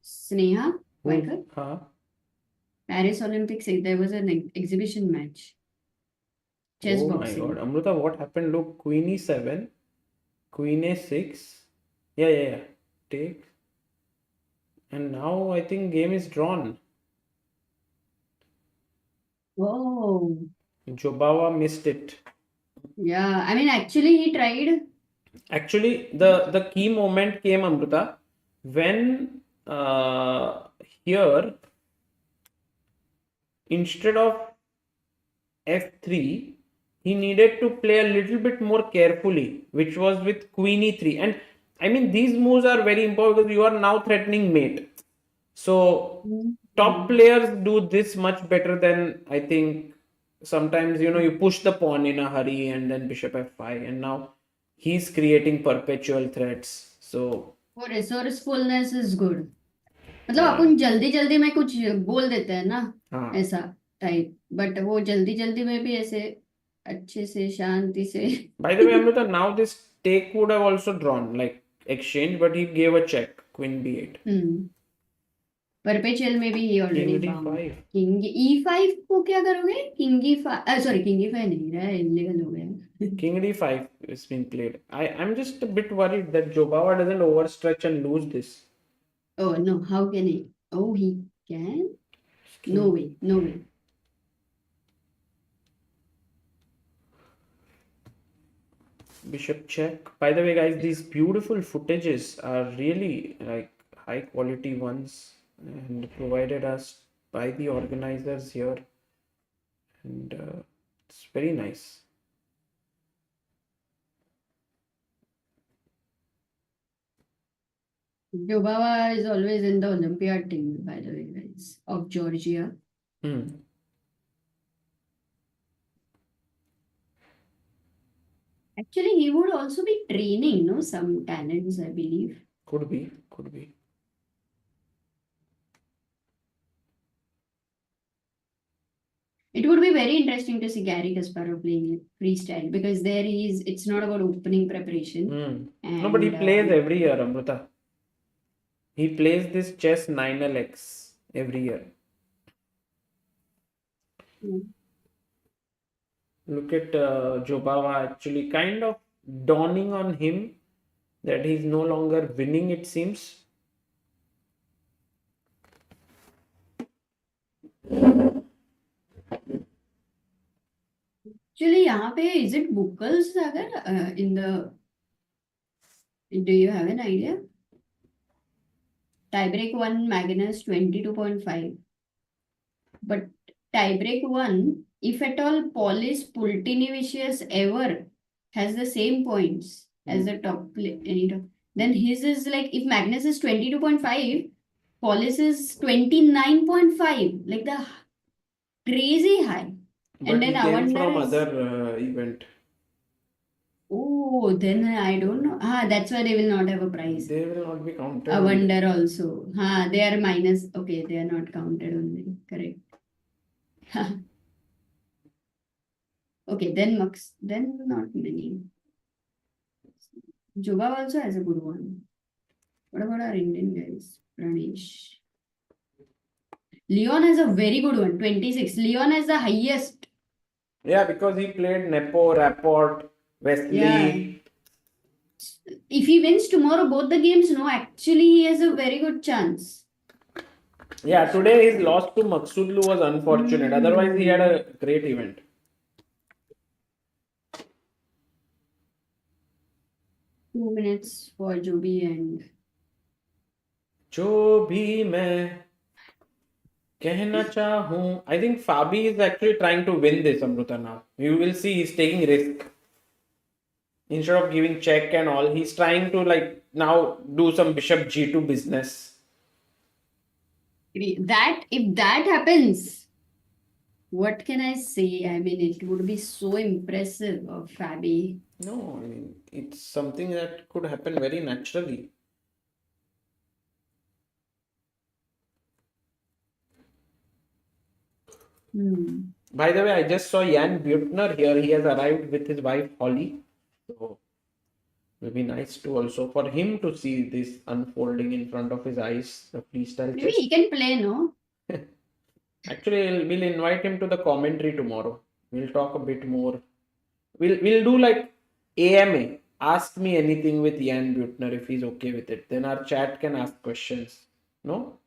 Sneha, Michael. Paris Olympics, there was an exhibition match. Chess boxing. Oh my god, Amruta, what happened? Look, Queen e7, Queen a6. Yeah. Take. And now I think game is drawn. Oh. Jobawa missed it. Yeah, I mean, actually, he tried. Actually, the key moment came, Amruta, when here, instead of f3, he needed to play a little bit more carefully, which was with Queen e3. And I mean, these moves are very important because you are now threatening mate. So top players do this much better than I think. Sometimes you push the pawn in a hurry and then bishop f5, and now he's creating perpetual threats. So वो resourcefulness is good. मतलब yeah. अपन जल्दी जल्दी में कुछ बोल देते हैं ना, हाँ. ऐसा टाइप, बट वो जल्दी जल्दी में भी ऐसे अच्छे से शांति से. By the way, Amrita, now this take would have also drawn like exchange, but he gave a check, queen b8. Perpetual में भी ये already King found. d5. King e5 को क्या करोगे? King e5, sorry king e5 नहीं रहा है, illegal हो गया. King d5 is being played. I'm just a bit worried that Jobawa doesn't overstretch and lose this. Oh no, how can he? Oh, he can? No way, no way. Bishop check. By the way, guys, these beautiful footages are really like high quality ones and provided us by the organizers here, and it's very nice. Jobawa is always in the Olympiad team, by the way, guys, of Georgia. Actually, he would also be training, no, some talents, I believe. Could be, could be. It would be very interesting to see Gary Kasparov playing freestyle, because there it's not about opening preparation. No, but he plays every year, Amrita. He plays this chess 9LX every year. Look at Jobawa actually kind of dawning on him that he's no longer winning, it seems. Actually, यहाँ पे is it Buchholz अगर in the, do you have an idea? Tiebreak 1 Magnus 22.5, but tiebreak 1, if at all Polis Pultinivicius ever has the same points as the top player, then his is like, if Magnus is 22.5, Polis is 29.5, like the crazy high. But And he then came from Avandar is, other event. oh, then I don't know. That's why they will not have a prize. They will not be counted. Avandar also. They are minus. Okay, they are not counted only. Correct. Okay, then not many. Jobawa also has a good one. What about our Indian guys? Pranesh. Leon has a very good one, 26. Leon has the highest. Yeah, because he played Nepo, Rapport, Wesley. Yeah. If he wins tomorrow both the games, no, actually he has a very good chance. Yeah, today his loss to Maksudlu was unfortunate. Otherwise, he had a great event. Two minutes for Joby and... जो भी मैं कहना चाहूँ, I think Fabi is actually trying to win this, Amrita, now. You will see he's taking risk. Instead of giving check and all, he's trying to like now do some bishop g2 business. If that happens, what can I say? I mean, it would be so impressive of Fabi. No, I mean, it's something that could happen very naturally. By the way, I just saw Jan Buettner here. He has arrived with his wife Holly. So it will be nice to also for him to see this unfolding in front of his eyes. The freestyle Maybe chess. he can play, no? Actually, we'll invite him to the commentary tomorrow. We'll talk a bit more. We'll do like AMA. Ask me anything with Jan Buettner if he's okay with it. Then our chat can ask questions. No?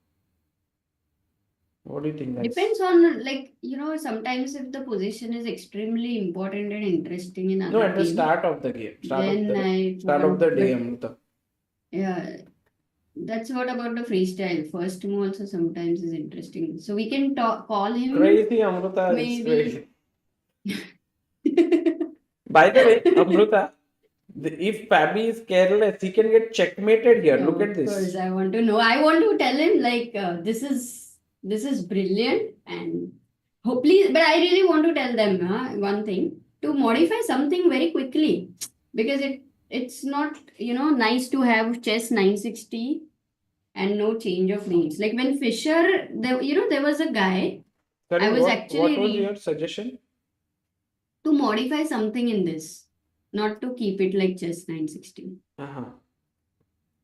What do you think, guys? Depends on, like, sometimes if the position is extremely important and interesting in other No, at the game, start of the game. Start then of the day, Amrita. Yeah, that's what about the freestyle. First move also sometimes is interesting. So we can call him. Crazy, Amrita. Maybe. It's crazy. By the way, Amrita, If Fabi is careless, he can get checkmated here. Look at Of this. course, I want to know. I want to tell him like this is brilliant and hopefully, but I really want to tell them one thing to modify something very quickly because it's not nice to have chess 960 and no change of rules. Like when Fisher, there was a guy. Sorry, I was what actually was your suggestion? to modify something in this, not to keep it like chess 960. Uh-huh.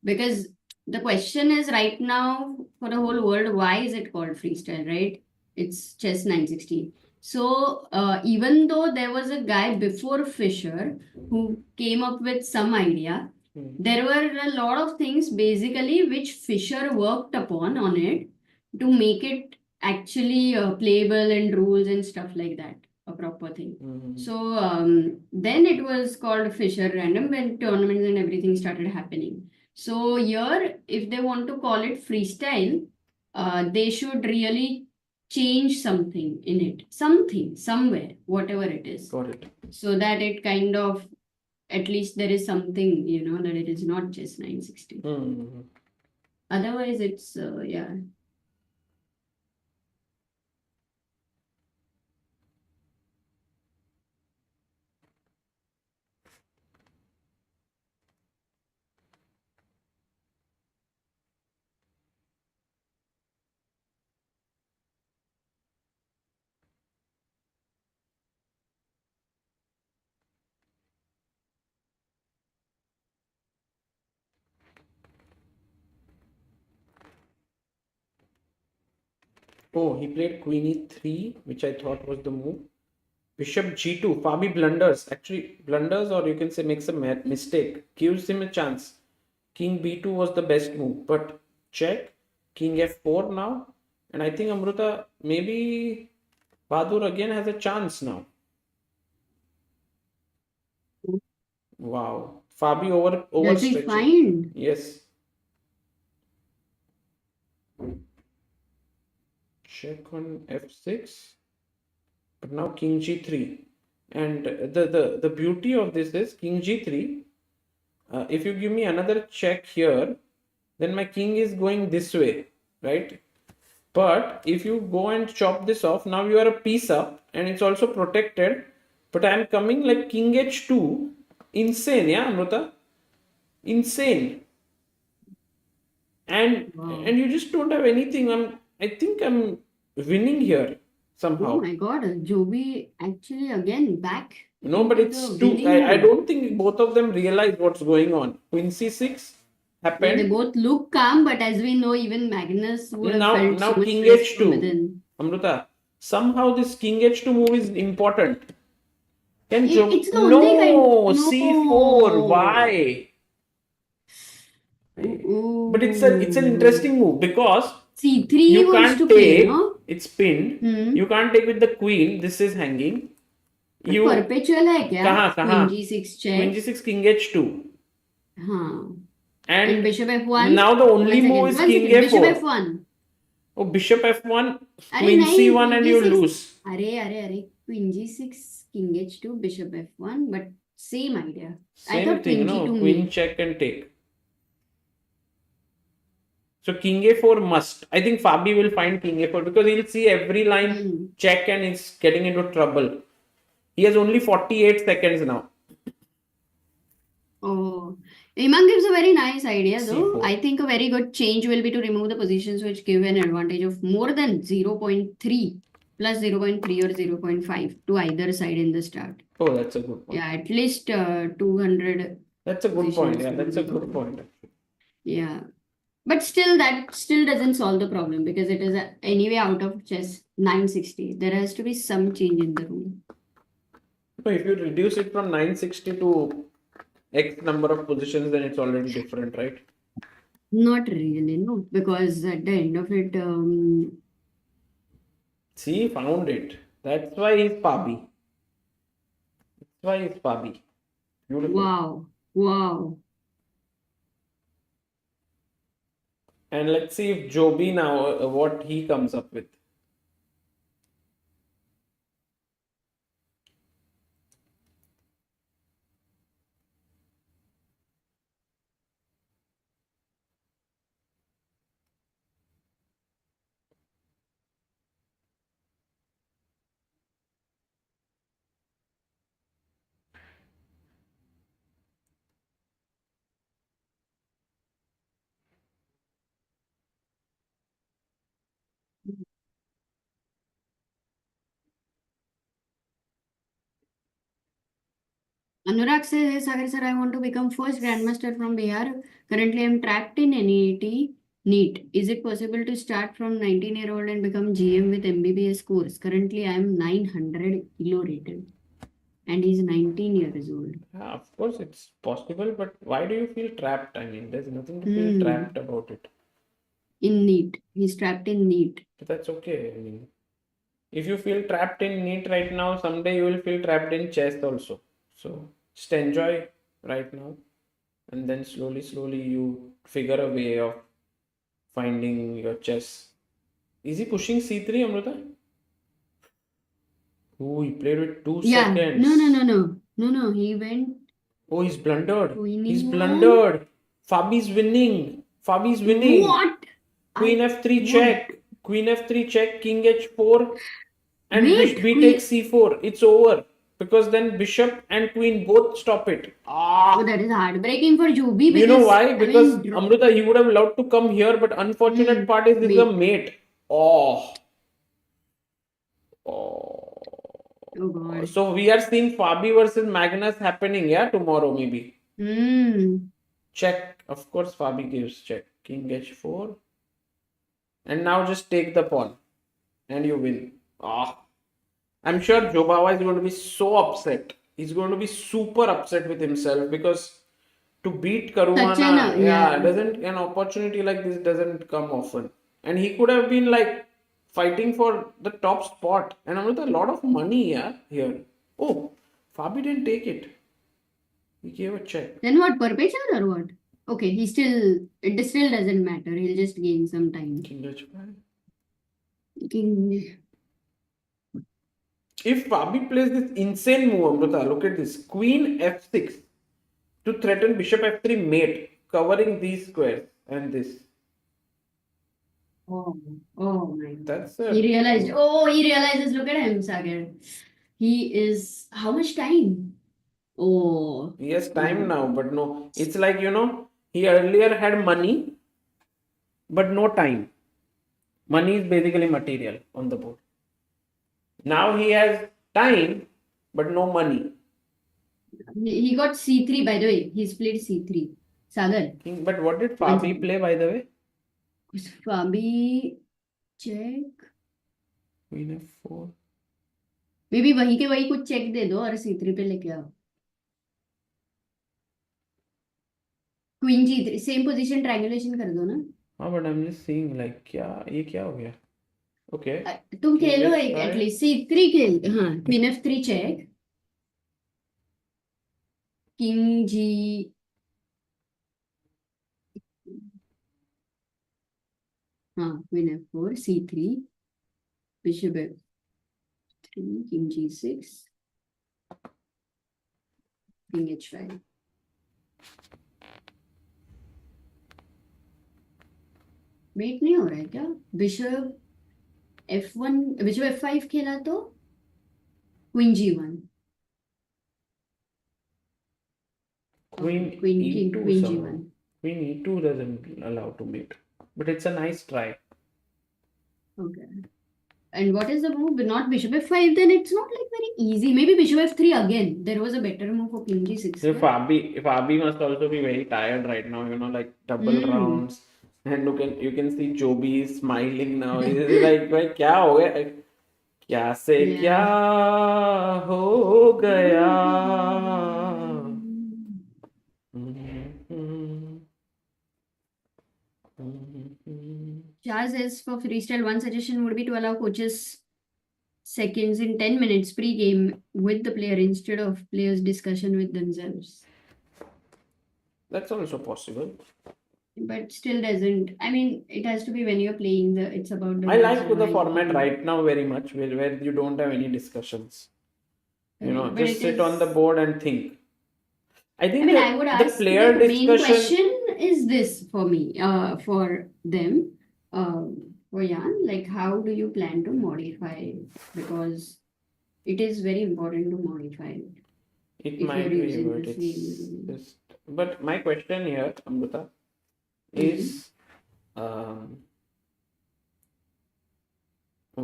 Because the question is right now for the whole world, why is it called freestyle, right? It's chess 960. So even though there was a guy before Fisher who came up with some idea, there were a lot of things basically which Fisher worked upon on it to make it actually playable and rules and stuff like that, a proper thing. So then it was called Fisher Random when tournaments and everything started happening. So here, if they want to call it freestyle, they should really change something in it, something, somewhere, whatever it is, Got it. so that it kind of, at least there is something, that it is not just 960. Otherwise, it's, yeah. Oh, he played Queen E3, which I thought was the move. Bishop G2. Fabi blunders. Actually, blunders, or you can say makes a mistake. Gives him a chance. King B2 was the best move. But check. King F4 now. And I think Amruta, maybe Bahadur again has a chance now. Wow. Fabi Does he overstretching. find? Yes. Check on F6. But now King G3. And the beauty of this is King G3. If you give me another check here, then my king is going this way, right? But if you go and chop this off, now you are a piece up and it's also protected. But I am coming like King H2. Insane, yeah, Amruta? Insane. And you just don't have anything. I think I'm winning here somehow. Oh my God, Joby actually again back. No, but into it's the two. winning I mode. don't think both of them realize what's going on. Queen C6 Yeah, happened. they both look calm, but as we know, even Magnus would have Now felt so much King stress from H2. within. Amruta, somehow this King H2 move is important. It's the only No, kind. C4. Why? Ooh. But it's an interesting move because C3 you was can't to take. play, no? It's pinned. Hmm. You can't take with the queen. This is hanging. You Perpetual है क्या? कहाँ? Queen G6 check. Queen G6 King H2. हाँ. And And Bishop F1. now the only move is King A4. Bishop F1. Oh, Bishop F1, अरे Queen नहीं, C1 Queen and you G6. lose. अरे Queen G6 King H2 Bishop F1, but same idea. I Same thought thing, Queen no? G2 Queen mate. check and take. So King A4 must. I think Fabi will find King A4 because he'll see every line check and he's getting into trouble. He has only 48 seconds now. Oh, Niemann gives a very nice idea though. C4. I think a very good change will be to remove the positions which give an advantage of more than 0.3 plus 0.3 or 0.5 to either side in the start. Oh, that's a good point. Yeah, at least 200. That's a good point. positions Yeah, will that's a be good gone. point. Yeah. But that still doesn't solve the problem because it is anyway out of chess 960. There has to be some change in the rule. So if you reduce it from 960 to X number of positions, then it's already different, right? Not really, no, because at the end of it, See, found it. That's why he's Fabi. That's why he's Fabi. Beautiful. wow. And let's see if Joby now, what he comes up with. Anurag says, "Hey Sagar sir, I want to become first grandmaster from Bihar. Currently, I'm trapped in NET NEET. Is it possible to start from 19-year-old and become GM with MBBS course? Currently, I'm 900 kilo rated, and he's 19 years old." Yeah, of course, it's possible, but why do you feel trapped? I mean, there's nothing to feel Hmm. trapped about it. In NEET, he's trapped in NEET. But that's okay. I mean, if you feel trapped in NEET right now, someday you will feel trapped in chess also. So just enjoy right now, and then slowly you figure a way of finding your chess. Is he pushing c3, Amrita? Oh, he played with 2 Yeah, seconds. no. He went Oh, he's blundered. Queen He's E1. blundered. Fabi's winning. Fabi's winning. What? Queen f3 check. Queen f3 check. King h4. And Wait, b takes c4. It's over. Because then bishop and queen both stop it. Oh, that is heartbreaking for Joby because You know why? I Because mean, Amrita, he would have loved to come here, but unfortunate part is this is a mate. Oh. Oh. oh God. So we are seeing Fabi versus Magnus happening, yeah, tomorrow maybe. Check. Of course, Fabi gives check. King h4. And now just take the pawn. And you win. Ah. I'm sure Jobawa is going to be so upset. He's going to be super upset with himself because to beat Karuana, doesn't an opportunity like this doesn't come often. And he could have been like fighting for the top spot. And with a lot of money, yeah, here. Oh, Fabi didn't take it. He gave a check. Then what, perpetual or what? Okay, it still doesn't matter. He'll just gain some time. King h5. King. If Fabi plays this insane move, Amrita, look at this. Queen f6 to threaten bishop f3 mate, covering these squares and this. Oh my God. That's He realized. Oh, he realizes. Look at him, Sagar. He is. How much time? Oh. He has time now, but no. It's like, he earlier had money, but no time. Money is basically material on the board. Now he has time, but no money. He got c3, by the way. He's played c3. Sagar. But what did Fabi play, by the way? Fabi check. Queen f4. Maybe वही के वही कुछ check दे दो और c3 पे लेके आओ. Queen g3 same position triangulation कर दो ना. हाँ, but I'm just seeing like ये क्या हो गया? Okay. तुम खेलो एटलीस्ट c3 खेल. हाँ, queen f3 check. King g. हाँ, queen f4 c3. Bishop f3. King g6. King h5. Wait नहीं हो रहा है क्या? बिशप f1 बिशप f5 खेला तो queen g1. Queen e2 queen g1. Queen e2 doesn't allow to mate, but it's a nice try. Okay. And what is the move? Not bishop f5. Then it's not like very easy. Maybe bishop f3 again. There was a better move for king g6. So Fabi must also be very tired right now. Like double rounds. And you can see Joby is smiling now. He's like, भाई क्या हो गया? क्या से क्या हो गया? Char says for freestyle, one suggestion would be to allow coaches seconds in 10 minutes pre-game with the player instead of players' discussion with themselves. That's also possible. But still doesn't. I mean, it has to be when you're playing it's about the. I like the format right now very much, where you don't have any discussions. Just sit on the board and think. I think I would ask the player the discussion. main question is this for me, for them, for Jan, like how do you plan to modify? Because it is very important to modify it. It might be, but it's just. But my question here, Amrita, is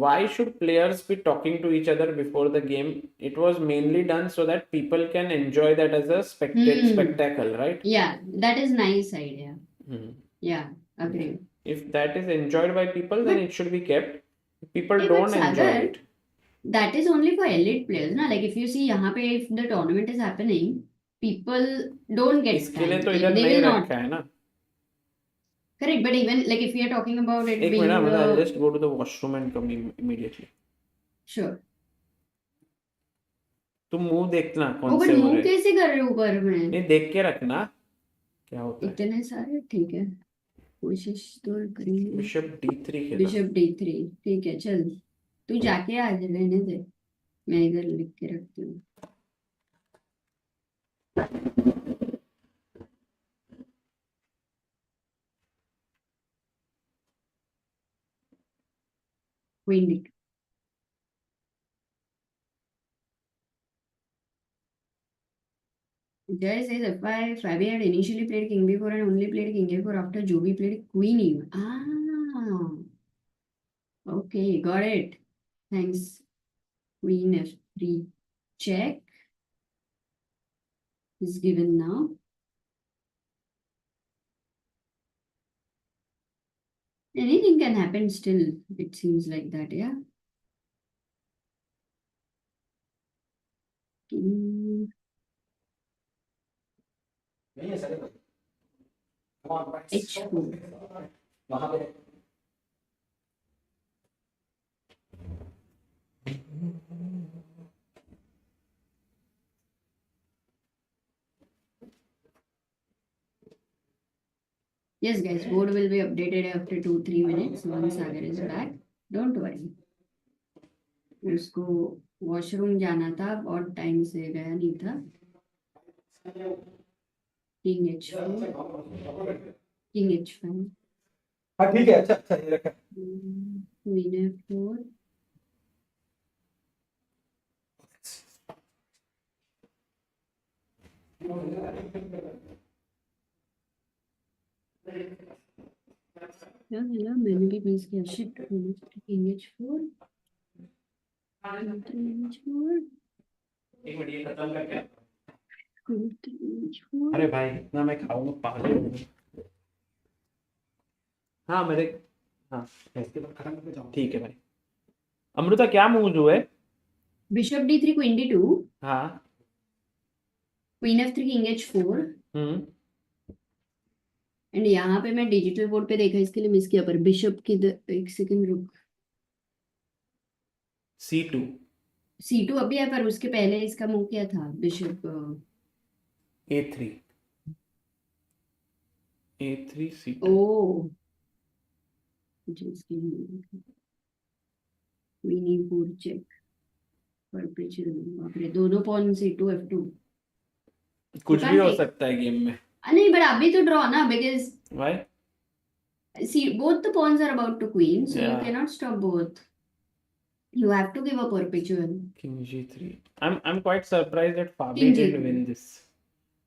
why should players be talking to each other before the game? It was mainly done so that people can enjoy that as a spectacle, right? Yeah, that is nice idea. Hmm. Yeah, agree. If that is enjoyed by people, then But it should be kept. If people hey, but don't enjoy Sagar, it, that is only for elite players, na? Like if you see यहाँ पे if the tournament is happening, people don't get इसके लिए time. तो इधर They नहीं will रखा not. है ना. Correct, but even like if we are talking about it एक being minute, I'll just go to the washroom and come immediately. sure. तुम मुंह देखना वो कौन बट से हो मूव रहे. कैसे कर रहे हो ऊपर में? नहीं, देख के रखना क्या होता है. इतने सारे ठीक है, कोशिश तो करेंगे. बिशप d3 खेला. बिशप d3 ठीक है, चल तू जाके आ जा, रहने दे, मैं इधर लिख के रखती हूँ. Queen d2. Jay says Fabi had initially played king b4 and only played king a4 after Joby played queen e1. Ah, okay, got it. Thanks. Queen f3 check is given now. Anything can happen still, it seems like that, yeah. King h4. Yes, guys, board will be updated after 2-3 minutes once Sagar is back. Don't worry. उसको washroom जाना था और time से गया नहीं था. King h4, king h5. हाँ ठीक है, अच्छा अच्छा ये रखा. Queen f4. hello, मैंने भी मिस किया. Shit, king h4. Queen h4. एक मिनट, ये खत्म करके. Queen h4. अरे भाई, इतना मैं खाऊंगा पागल हो जाऊंगा. हाँ मेरे, हाँ ठीक है भाई. अमृता क्या मूव हुए? Bishop d3, queen d2. हाँ. Queen f3, king h4. And यहाँ पे मैं डिजिटल बोर्ड पे देखा, इसके लिए मिस किया, पर बिशप की एक सेकंड रुक. c2 c2 अभी है, पर उसके पहले इसका मूव क्या था? Bishop a3 a3 c2. ओ जिसकी क्वीन e4 चेक पर पिछले. बाप रे, दोनों पॉन c2 f2. कुछ भी हो सकता है गेम में. नहीं, but अभी तो ड्रॉ ना, because Why? see both the pawns are about to queen, so you Yeah. cannot stop both. You have to give a perpetual. King g3. I'm quite surprised that Fabi King didn't g3. win this.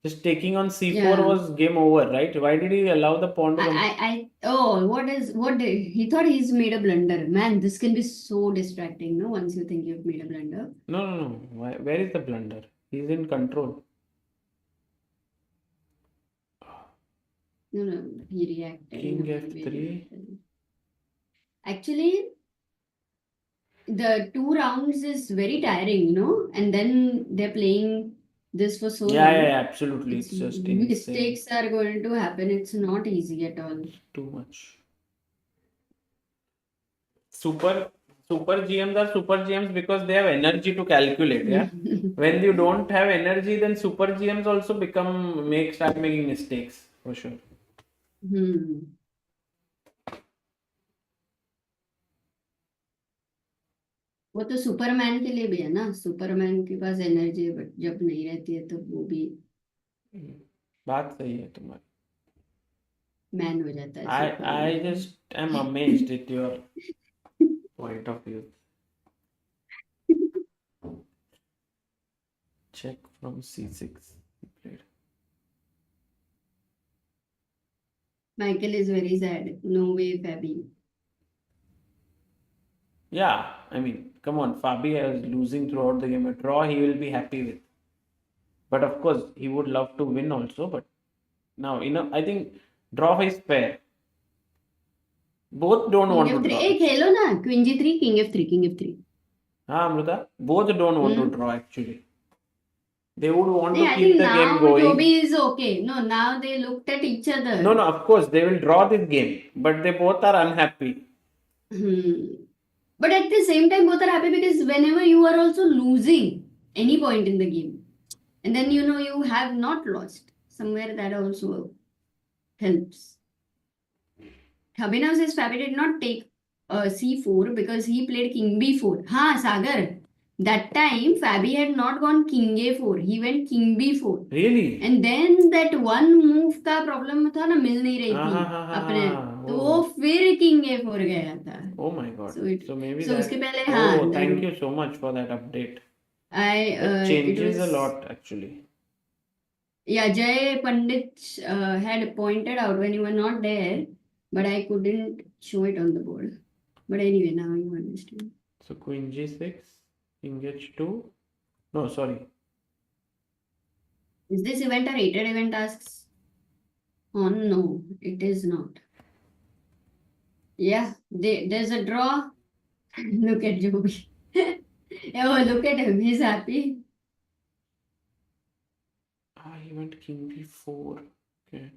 Just taking on c4 Yeah. was game over, right? Why did he allow the pawn to come? What did he thought he's made a blunder? Man, this can be so distracting, no? Once you think you've made a blunder. No. Where is the blunder? He's in control. No, he reacted. King in a f3. way. Actually, the 2 rounds is very tiring, and then they're playing this for so long. Yeah, absolutely. It's just insane. Mistakes are going to happen. It's not easy at all. Too much. Super GMs are super GMs because they have energy to calculate. Yeah. When you don't have energy, then super GMs also start making mistakes for sure. वो तो Superman के लिए भी है ना. Superman के पास energy है, but जब नहीं रहती है तो वो भी बात सही है तुम्हारी. मैन हो जाता है. I just am amazed at your point of view. Check from c6. He played. Michael is very sad. No way, Fabi. Yeah, I mean, come on, Fabi is losing throughout the game. A draw, he will be happy with. But of course, he would love to win also. But now, I think draw is fair. Both don't want King to F3. draw. Hey, खेलो ना. Queen G3, King F3, King F3. Ah, Amrita, both don't want to draw actually. They would want to I keep think the game now going. Joby is okay. No, now they looked at each other. No, of course, they will draw this game. But they both are unhappy. But at the same time, both are happy because whenever you are also losing any point in the game, and then you have not lost, somewhere that also helps. Abhinav says Fabi did not take c4 because he played king b4. Ha, Sagar. That time Fabi had not gone king a4. He went king b4. Really? And then that one move का problem था ना, मिल नहीं रही थी अपने, तो वो फिर king a4 गया था. Oh my god. So maybe so that. उसके पहले Oh, thank you so much for that update. That changes a lot actually. Yeah, Jay Pandit had pointed out when you were not there, but I couldn't show it on the board. But anyway, now you understand. So queen g6, king h2. No, sorry. Is this event a rated event, asks? Oh no, it is not. Yeah, there's a draw. Look at Joby. Oh, look at him. He's happy. Ah, he went king b4. Okay.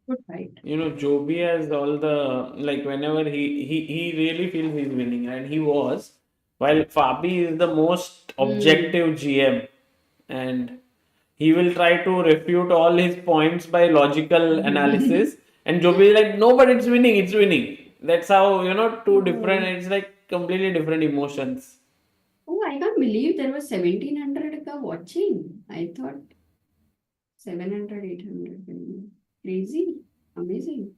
Good fight. Joby has all the, like, whenever he really feels he's winning, and he was, while Fabi is the most objective GM, and he will try to refute all his points by logical analysis, and Joby is like, no, but it's winning. That's how, two different, it's like completely different emotions. Oh, I can't believe there was 1700 ka watching. I thought 700, 800. Crazy. Amazing.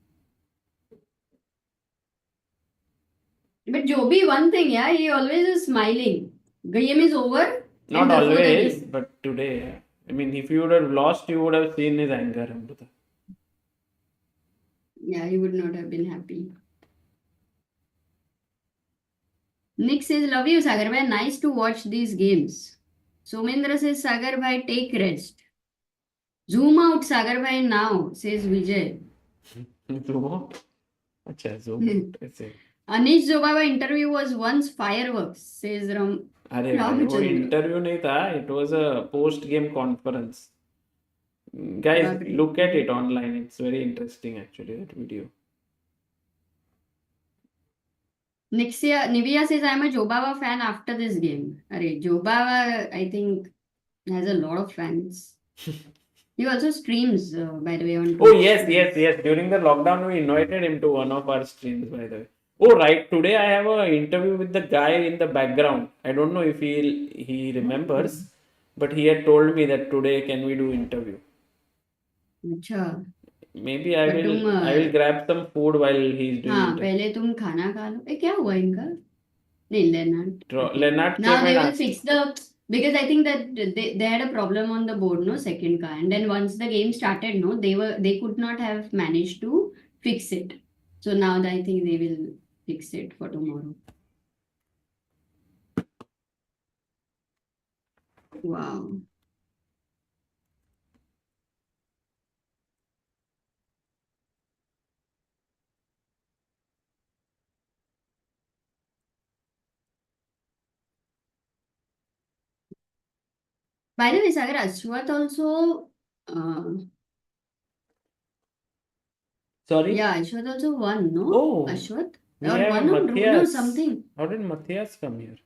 But Joby, one thing, yeah, he always is smiling. Game is over. Not and before the always, game. but today, yeah. I mean, if you would have lost, you would have seen his anger, Amrita. Yeah, he would not have been happy. Nick says, love you, Sagar bhai. Nice to watch these games. Somendra says, Sagar bhai, take rest. Zoom out, Sagar bhai, now, says Vijay. Zoom out? Acha, zoom out. ऐसे. Anish Jobawa interview was once fireworks, says Ram. अरे भाई, वो interview नहीं था. It was a post-game conference. Guys, look at it online. It's very interesting, actually, that video. Nivia says, I'm a Jobawa fan after this game. Arey, Jobawa, I think, has a lot of fans. He also streams, by the way, on Twitch. Oh, yes. During the lockdown, we invited him to one of our streams, by the way. Oh, right. Today, I have an interview with the guy in the background. I don't know if he remembers, but he had told me that today, can we do interview? अच्छा. Maybe I will grab some food while he's doing हाँ, it. पहले तुम खाना खा लो. क्या हुआ इनका? नहीं, Leonard. Now they will fix because I think that they had a problem on the board, no, second car, and then once the game started, no, they could not have managed to fix it. So now I think they will fix it for tomorrow. Wow. By the way, Sagar, Ashwath also. Sorry? Yeah, Ashwath also won, no? Oh. Ashwath? We Or have won or drew or Matthias. something. How did Matthias come here?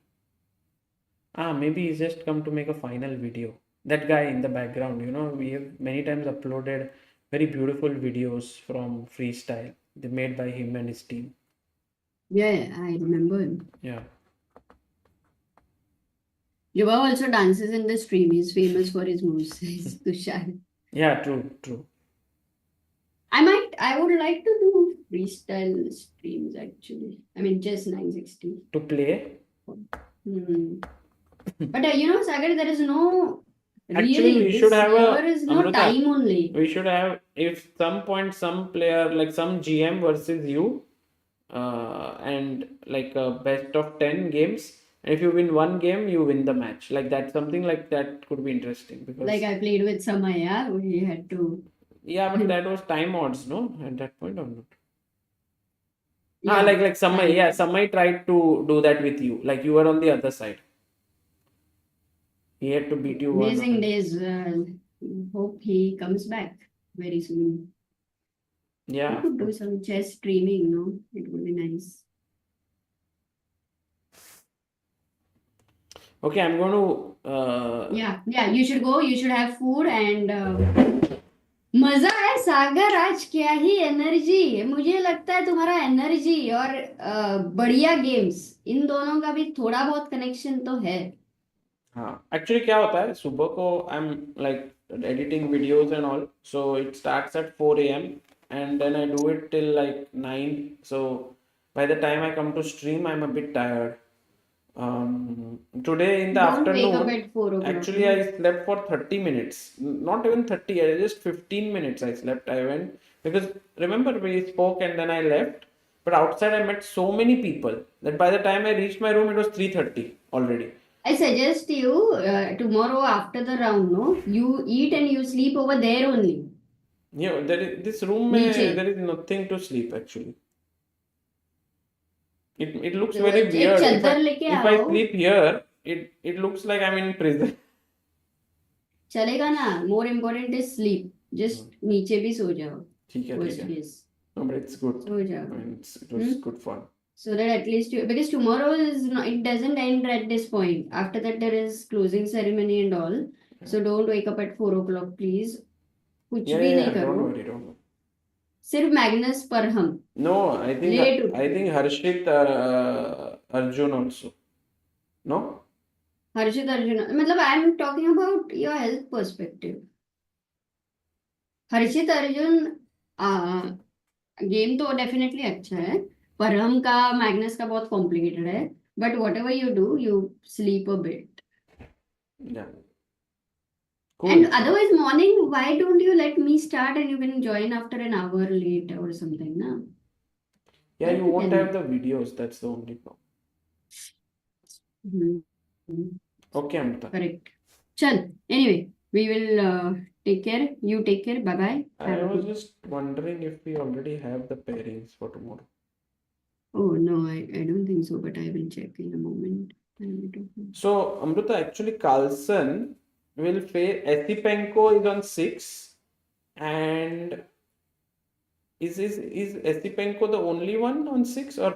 Maybe he's just come to make a final video. That guy in the background, we have many times uploaded very beautiful videos from Freestyle. They made by him and his team. Yeah, I remember him. Yeah. Jobawa also dances in the stream. He's famous for his moves. He's Tushar. Yeah, true. I would like to do freestyle streams actually. I mean, just 960. To play? But Sagar, there is no Actually, really we should have there is no Amruta, time only. we should have, if some point some player, like some GM versus you, and like a best of 10 games, and if you win one game, you win the match. Like that, something like that could be interesting because Like I played with Samaya, we had to. yeah, but that was time odds, no? At that point or not? Yeah, Like Samay, time. yeah, Samay tried to do that with you. Like you were on the other side. He had to beat you one. Amazing days. Hope he comes back very soon. We Yeah. could do some chess streaming, no? It would be nice. Okay, I'm going to. Yeah, you should go. You should have food and मजा है सागर. आज क्या ही energy. मुझे लगता है तुम्हारा energy और बढ़िया गेम्स इन दोनों का भी थोड़ा बहुत कनेक्शन तो है. हाँ, एक्चुअली क्या होता है सुबह को I am like editing videos and all, so it starts at 4 a.m. and then I do it till like 9. So by the time I come to stream, I'm a bit tired. Today in the Don't wake up afternoon, at 4 o'clock. actually I slept for 30 minutes, not even 30, just 15 minutes I slept. I went because remember we spoke and then I left, but outside I met so many people that by the time I reached my room it was 3:30 already. I suggest you tomorrow after the round, no, you eat and you sleep over there only. Yeah, there is this room Niche. there is nothing to sleep actually. It looks तो very एक weird. चादर लेके If I आओ. sleep here, it looks like I'm in prison. चलेगा ना. More important is sleep. Just नीचे भी सो जाओ. ठीक है. Worst case. No, but it's good. सो जाओ. I mean, it was good fun. So that at least you, because tomorrow is not, it doesn't end at this point. After that there is closing ceremony and all. So don't wake up at 4 o'clock, please. कुछ भी नहीं Don't करो. worry, don't worry. सिर्फ Magnus Parham. No, I think Harshit, Arjun also. No? Harshit Arjun मतलब I am talking about your health perspective. Harshit Arjun game तो definitely अच्छा है. Parham का मैग्नस का बहुत कॉम्प्लिकेटेड है. But whatever you do you sleep a bit. Yeah. Cool. And otherwise morning, why don't you let me start and you can join after an hour late or something, na? Yeah, you won't Then- have the videos. That's the only problem. Mhm. Okay, Amrita. Correct. Chal. Anyway, we will take care. You take care. Bye bye. I was just wondering if we already have the pairings for tomorrow. Oh no, I don't think so, but I will check in a moment. I don't know. So, Amrita, actually, Carlsen will face Esipenko is on 6, and is Esipenko the only one on 6, or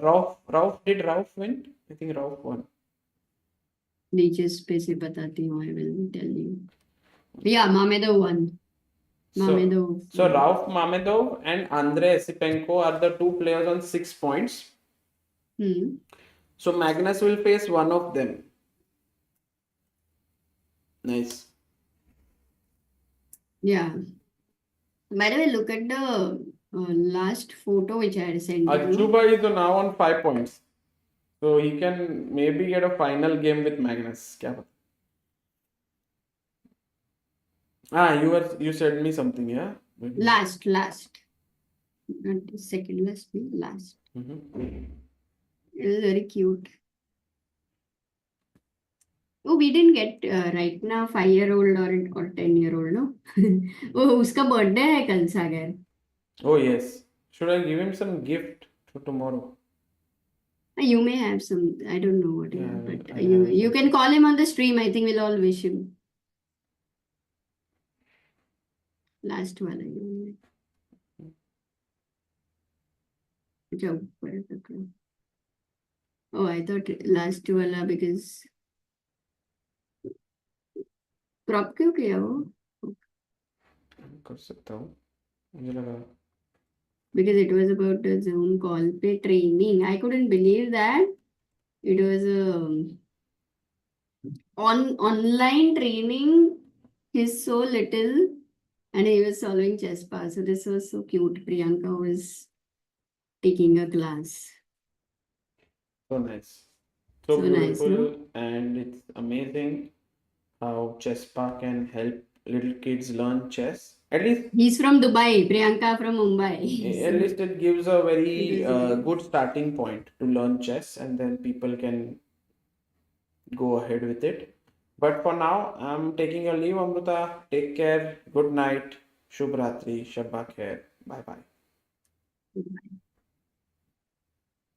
did Rauf win? I think Rauf won. नीचे पे से बताती हूँ. I will tell you. Yeah, Mamedov won. Mamedov. So Rauf Mamedov and Andrei Esipenko are the two players on 6 points. So Magnus will face one of them. Nice. Yeah. By the way, look at the last photo which I had sent you. Ajuba is now on 5 points. So he can maybe get a final game with Magnus. क्या पता? You said me something, yeah? Last. Not second last, last. It was very cute. Oh, we didn't get right now 5-year-old or 10-year-old, no? Oh, उसका birthday है कल सागर. Oh yes. Should I give him some gift for tomorrow? You may have some. I don't know what you Yeah, have, but I you can call him on the stream. I think we'll all wish him. Last वाला ये. अच्छा ऊपर तक. Oh, I thought last वाला because crop क्यों किया वो? कर सकता हूँ. मुझे लगा. Because it was about a Zoom call पे training. I couldn't believe that it was online training. He's so little and he was solving chess pass. So this was so cute. Priyanka was taking a class. So nice. So So nice, beautiful, no? and it's amazing how Chesspa can help little kids learn chess. He's from Dubai, Priyanka from Mumbai. At So least it gives a it very is great. good starting point to learn chess, and then people can go ahead with it. But for now, I'm taking a leave, Amruta. Take care. Good night. Shubh Ratri. Shabba khair. Bye bye.